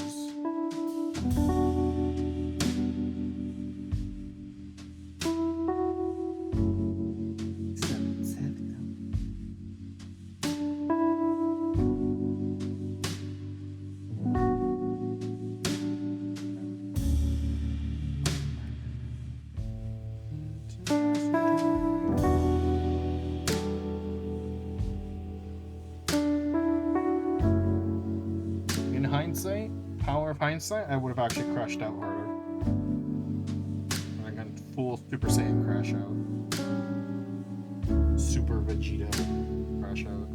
Hindsight, I would have actually crashed out harder. I got full Super Saiyan crash out. Super Vegeta crash out.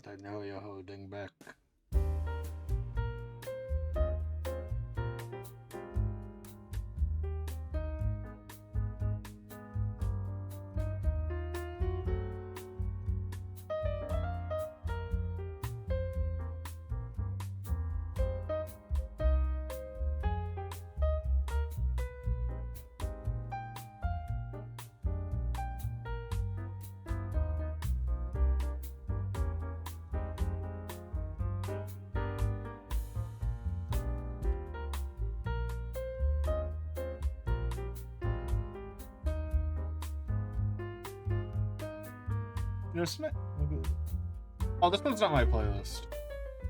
I know you're holding back. Oh, this one's not my playlist.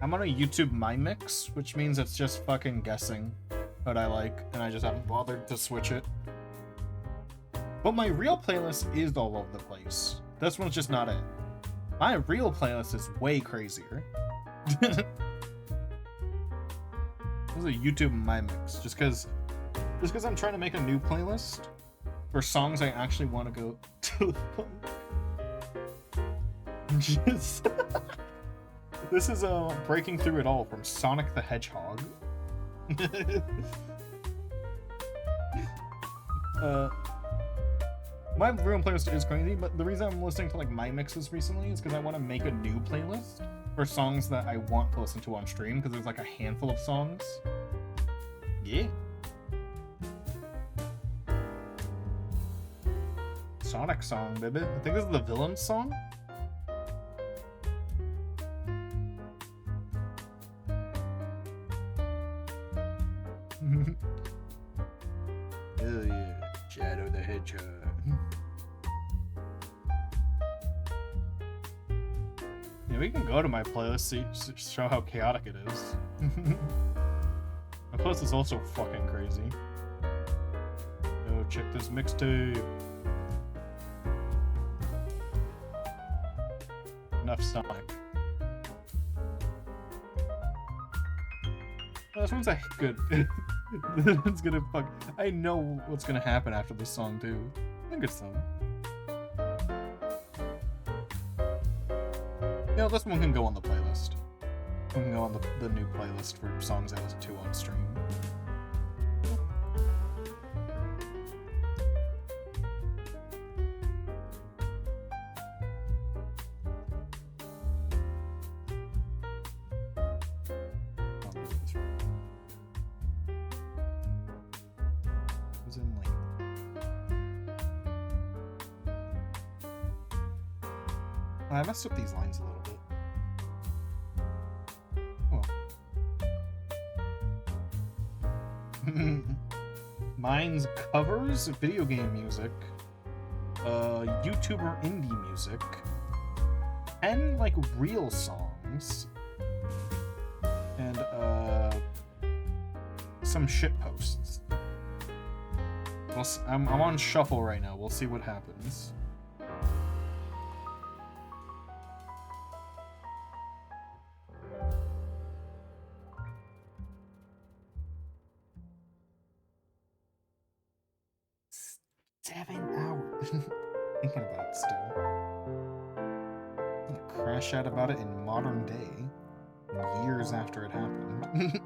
I'm on a YouTube My Mix, which means it's just fucking guessing what I like, and I just haven't bothered to switch it. But my real playlist is all over the place. This one's just not it. My real playlist is way crazier. This is a YouTube My Mix, just because I'm trying to make a new playlist for songs I actually want to go to. Just this is Breaking Through It All from Sonic the Hedgehog. My real playlist is crazy, but the reason I'm listening to like my mixes recently is because I want to make a new playlist for songs that I want to listen to on stream, because there's like a handful of songs. Yeah. Sonic song, baby. I think this is the villain song. Hell yeah, Shadow the Hedgehog. Yeah, we can go to my playlist to show how chaotic it is. My playlist is also fucking crazy. Yo, check this mixtape. Enough Sonic. Oh, this one's like good. This one's gonna fuck. I know what's gonna happen after this song too. A good song. You know, this one can go on the playlist. It can go on the new playlist for songs I listen to on stream. I messed up these lines a little bit. Oh. Mine's covers, video game music, YouTuber indie music, and like real songs, and some shit posts. I'm on shuffle right now. We'll see what happens. Thinking about it still. I'm gonna crash out about it in modern day, years after it happened.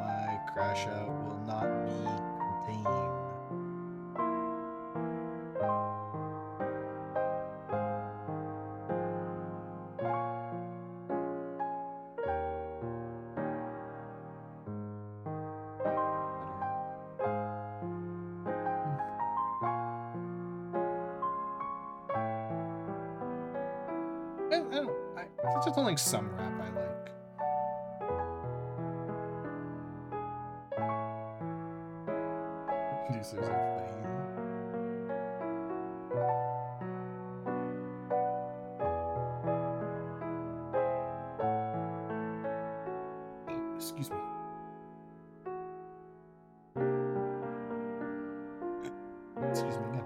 My crash out will not be contained. It's just only some rap I like. This is a thing. Excuse me. Excuse me again.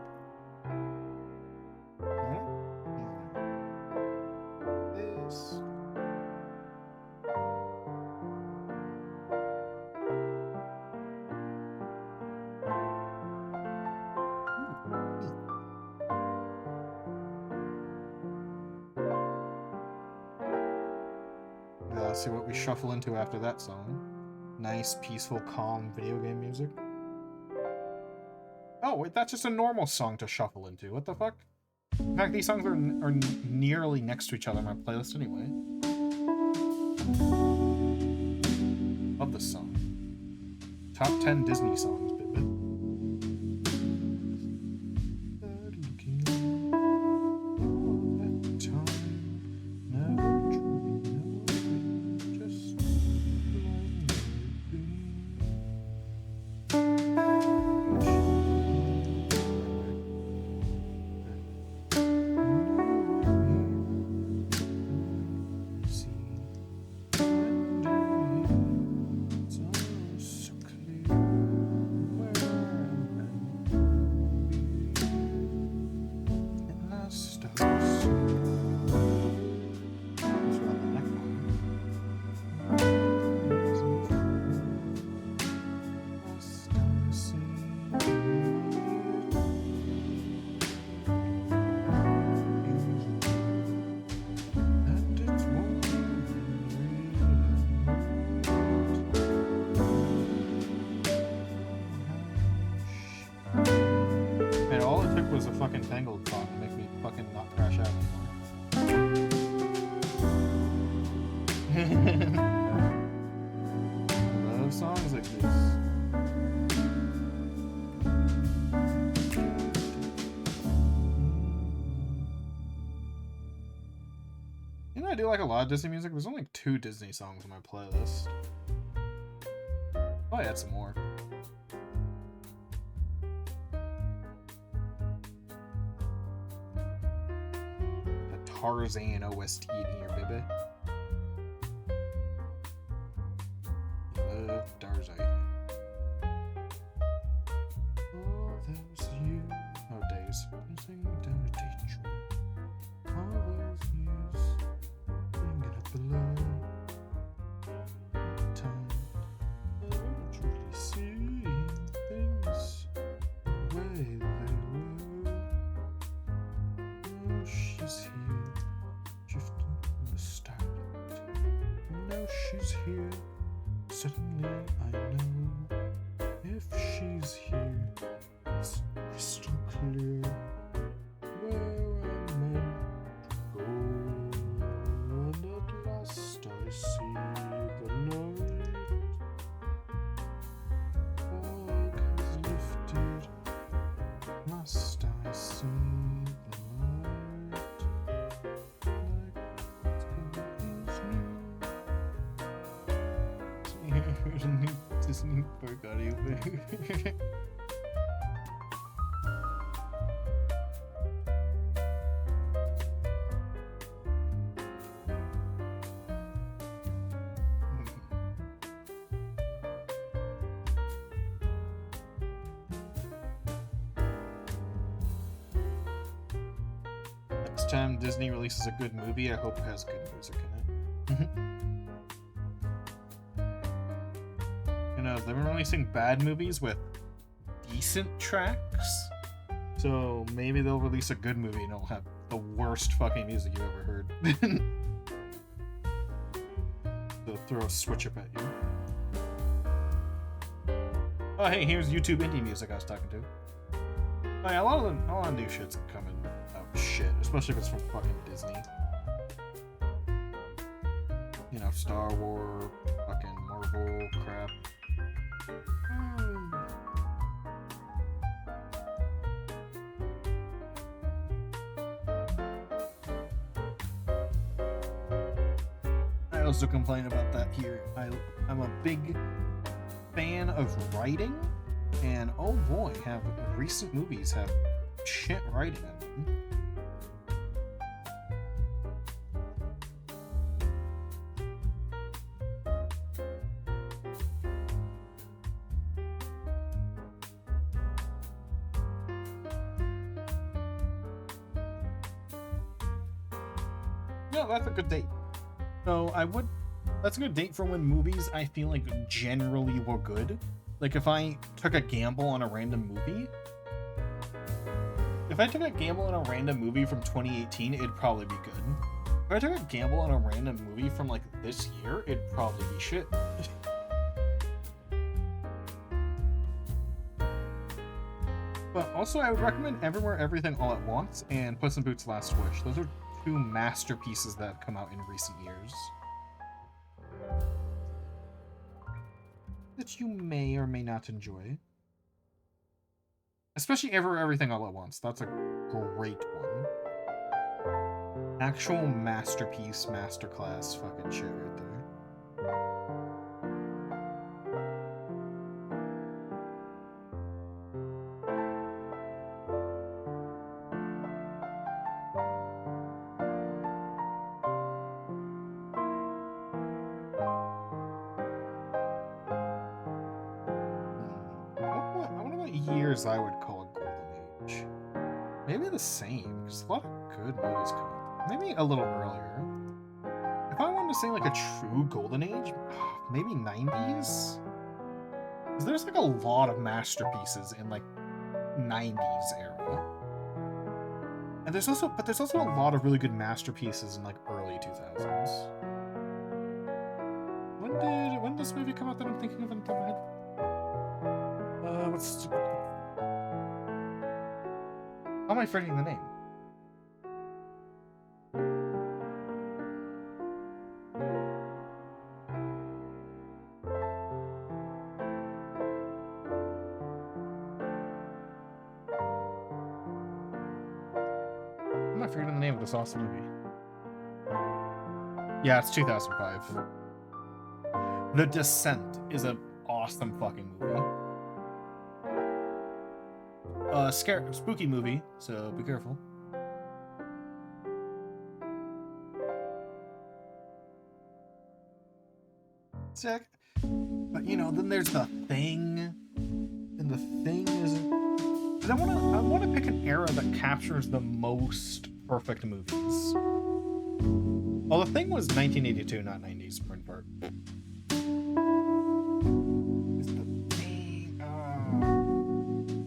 Let's see what we shuffle into after that song. Nice, peaceful, calm video game music. Oh, wait, that's just a normal song to shuffle into. What the fuck? In fact, these songs are nearly next to each other on my playlist anyway. Love this song. Top 10 Disney songs, baby. fucking Tangled song to make me fucking not crash out anymore. Love songs like this. You know, I do like a lot of Disney music. There's only like 2 Disney songs on my playlist. Probably add some more. A Tarzan OST in here, baby. Love Tarzan. Oh, that was you. Oh, days. Sing down a daydream. All those years. Bringing up the love. Time. Truly seeing things the way they were. Oh, she's here, drifting from the starlight. Now she's here, suddenly I know. If she's here, it's crystal clear where I'm meant to go. And at last I see the light. Fog has lifted. Must I see the light? Like it's new. Disney Park audio book. Next time Disney releases a good movie, I hope it has good music in it. You know, they've been releasing bad movies with decent tracks, so maybe they'll release a good movie and it'll have the worst fucking music you've ever heard. They'll throw a switch up at you. Oh, hey, here's YouTube indie music I was talking to. Oh yeah, a lot of new shit's coming out shit, especially if it's from fucking Disney. You know, Star Wars, fucking Marvel crap. I also complain about that here. I'm a big fan of writing, and oh boy, have recent movies have shit writing in them. No, that's a good date. So that's a good date for when movies I feel like generally were good. Like if I took a gamble on a random movie. If I took a gamble on a random movie from 2018, it'd probably be good. If I took a gamble on a random movie from like this year, it'd probably be shit. But also I would recommend Everywhere Everything All at Once and Puss in Boots Last Wish. Those are 2 masterpieces that have come out in recent years that you may or may not enjoy. Especially Everywhere Everything All at Once. That's a great one. Actual masterpiece, masterclass fucking shit right there. Years I would call a golden age. Maybe the same, because a lot of good movies come out. Maybe a little earlier. If I wanted to say like a true golden age, maybe 90s? Because there's like a lot of masterpieces in like 90s era. And there's also a lot of really good masterpieces in like early 2000s. When did this movie come out that I'm thinking of in the top of my head? What's How am I forgetting the name? I'm not forgetting the name of this awesome movie. Yeah, it's 2005. The Descent is an awesome fucking movie. Spooky movie, so be careful. Sick. But you know, then there's The Thing. And The Thing is, I want to pick an era that captures the most perfect movies. Well, The Thing was 1982, not 90s, for in part. It's The Thing.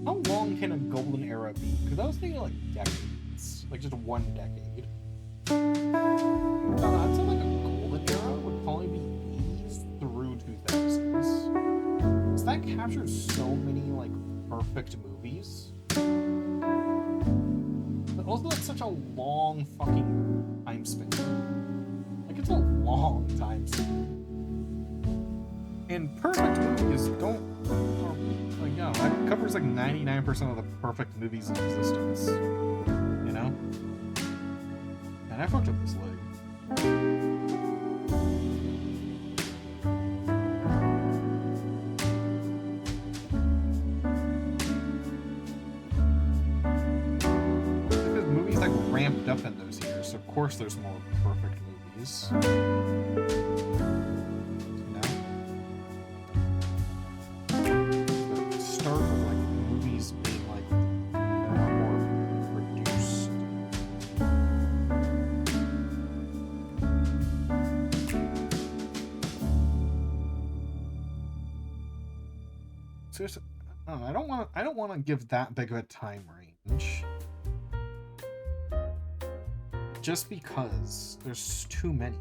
How long can a golden era be? Because I was thinking like decades, like just one decade. I'd say like a golden era would probably be 80s through 2000s. Because that captures so many like perfect movies. But also that's such a long fucking time span. Like it's a long time span. And perfect movies don't, like, you know, that covers like 99% of the perfect movies in existence. You know? And I fucked up this leg. Because movies like ramped up in those years, so of course there's more perfect movies. Start of like movies being like more produced. Seriously, I don't know, I don't want to give that big of a time range. Just because there's too many.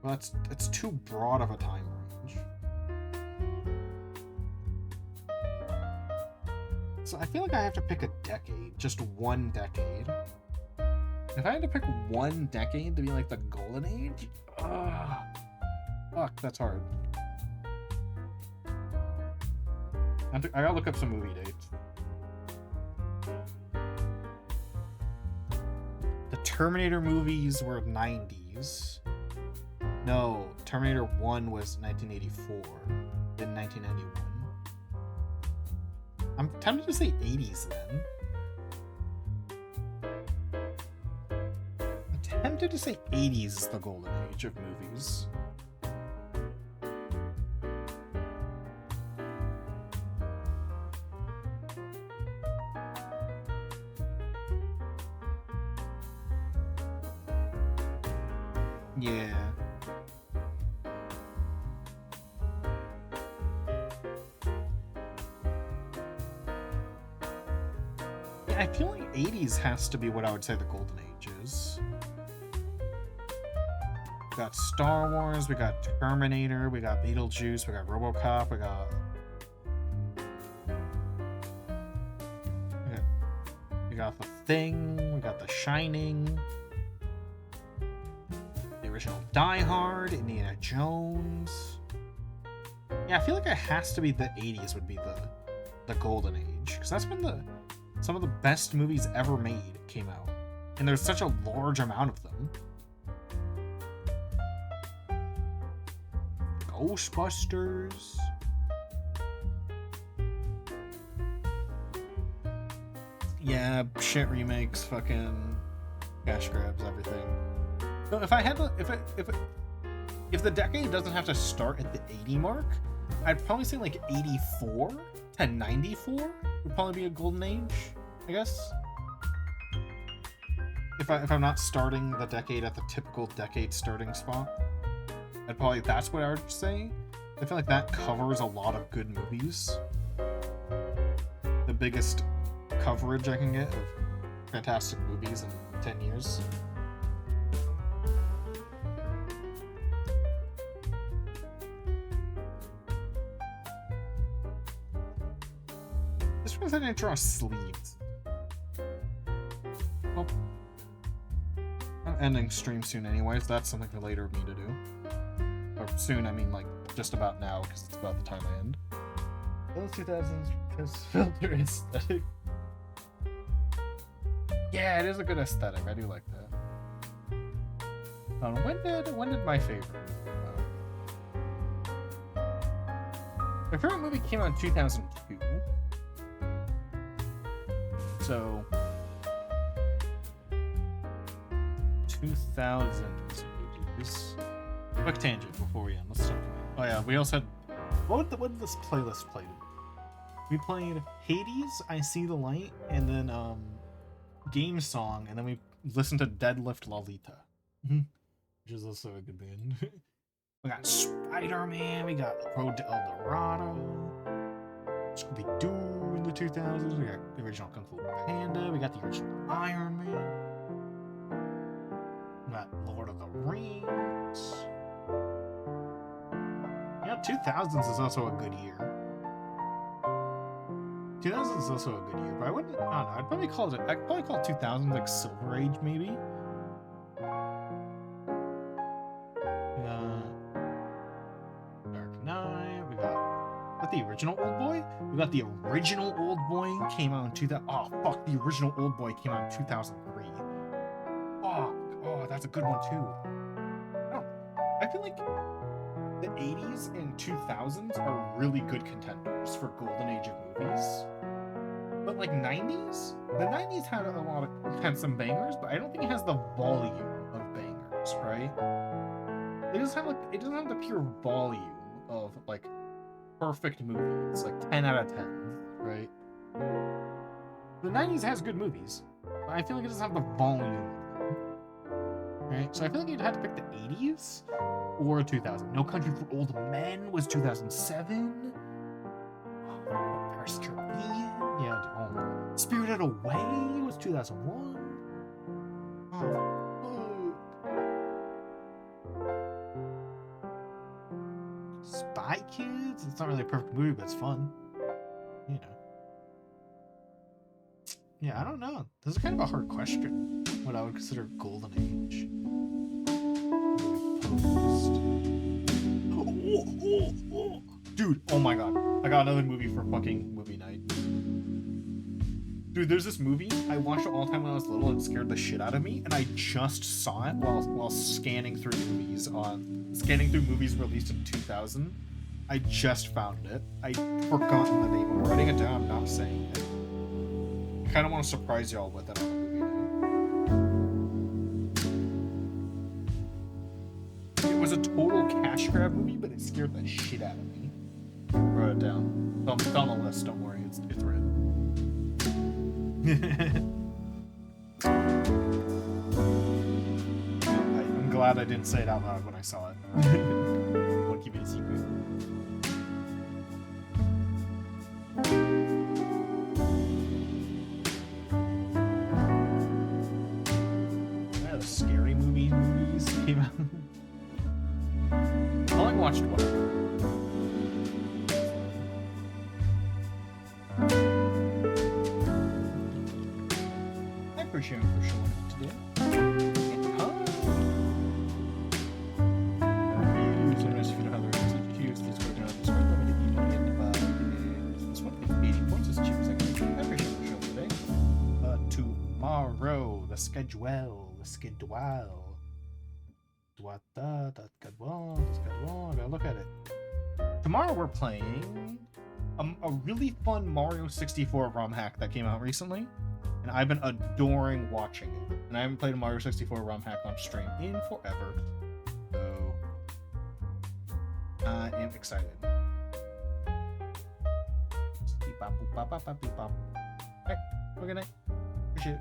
Well, it's too broad of a time range. So I feel like I have to pick a decade, just one decade. If I had to pick one decade to be like the golden age, fuck, that's hard. I gotta look up some movie dates. The Terminator movies were 90s. No, Terminator 1 was 1984, then 1991. I'm tempted to say 80s then. I'm tempted to say 80s is the golden age of movies. Yeah. I feel like 80s has to be what I would say the golden age is. We got Star Wars, we got Terminator, we got Beetlejuice, we got RoboCop, we got The Thing, we got The Shining, the original Die Hard, Indiana Jones. Yeah, I feel like it has to be the 80s would be the golden age, because that's when some of the best movies ever made came out. And there's such a large amount of them. Ghostbusters. Yeah, shit remakes, fucking cash grabs, everything. So if I had to, if the decade doesn't have to start at the 80 mark, I'd probably say like 84 to 94 would probably be a golden age, I guess. If I'm not starting the decade at the typical decade starting spot, that's what I would say. I feel like that covers a lot of good movies. The biggest coverage I can get of fantastic movies in 10 years. This one's I didn't draw sleeves. I'm ending stream soon anyways. That's something for later of me to do. Or soon, I mean like just about now, because it's about the time I end. Those 2000s because filter aesthetic. Yeah, it is a good aesthetic. I do like that. When did my favorite my favorite movie came out in 2002. So 2000s movies. Quick tangent before we end. Let's start. Oh yeah, we also had what did this playlist play? We played Hades, I See the Light, and then Game Song, and then we listened to Deadlift Lolita, which is also a good band. We got Spider-Man, we got Road to El Dorado, Scooby-Doo in the 2000s, we got the original Kung Fu Panda, we got the original Iron Man, we got Lord of the Rings. Yeah, 2000s is also a good year. 2000s is also a good year, but I don't know, I'd probably call it 2000s like Silver Age, maybe. Dark Knight, we got the original Old Boy? We got the original Old Boy came out in 2000. Oh, fuck, the original Old Boy came out in 2003. Fuck, oh, that's a good one too. I feel like the 80s and 2000s are really good contenders for golden age of movies. But like 90s? The 90s had some bangers, but I don't think it has the volume of bangers, right? It doesn't have the pure volume of like perfect movies, like 10 out of 10, right? The 90s has good movies, but I feel like it doesn't have the volume, right? So I feel like you'd have to pick the 80s or 2000. No Country for Old Men was 2007. Paris Caribbean, yeah. Spirited Away was 2001. Spy Kids. It's not really a perfect movie, but it's fun. You know. Yeah, I don't know. This is kind of a hard question. What I would consider golden age. Dude, oh my god. I got another movie for fucking movie night. Dude, there's this movie I watched it all the time when I was little and it scared the shit out of me, and I just saw it while scanning through movies released in 2000. I just found it. I'd forgotten the name. I'm writing it down, I'm not saying it. I kind of want to surprise y'all with it on the movie night. It was a total cash grab movie, but it scared the shit out of me. I wrote it down. It's on the list, don't worry, it's written. I'm glad I didn't say it out loud when I saw it. I want to keep it a secret. Yeah, the scary movies came out. I only watched one. Appreciate it for showing up today. Sometimes if you know how the rest of the queues, please go down to Discord. Let me get this one. 80 points is choose. I appreciate it for showing up today. Tomorrow, the schedule. I gotta look at it. Tomorrow we're playing a really fun Mario 64 ROM hack that came out recently. And I've been adoring watching it. And I haven't played a Mario 64 ROM hack on stream in forever. So I am excited. Alright, have a good night. Appreciate it.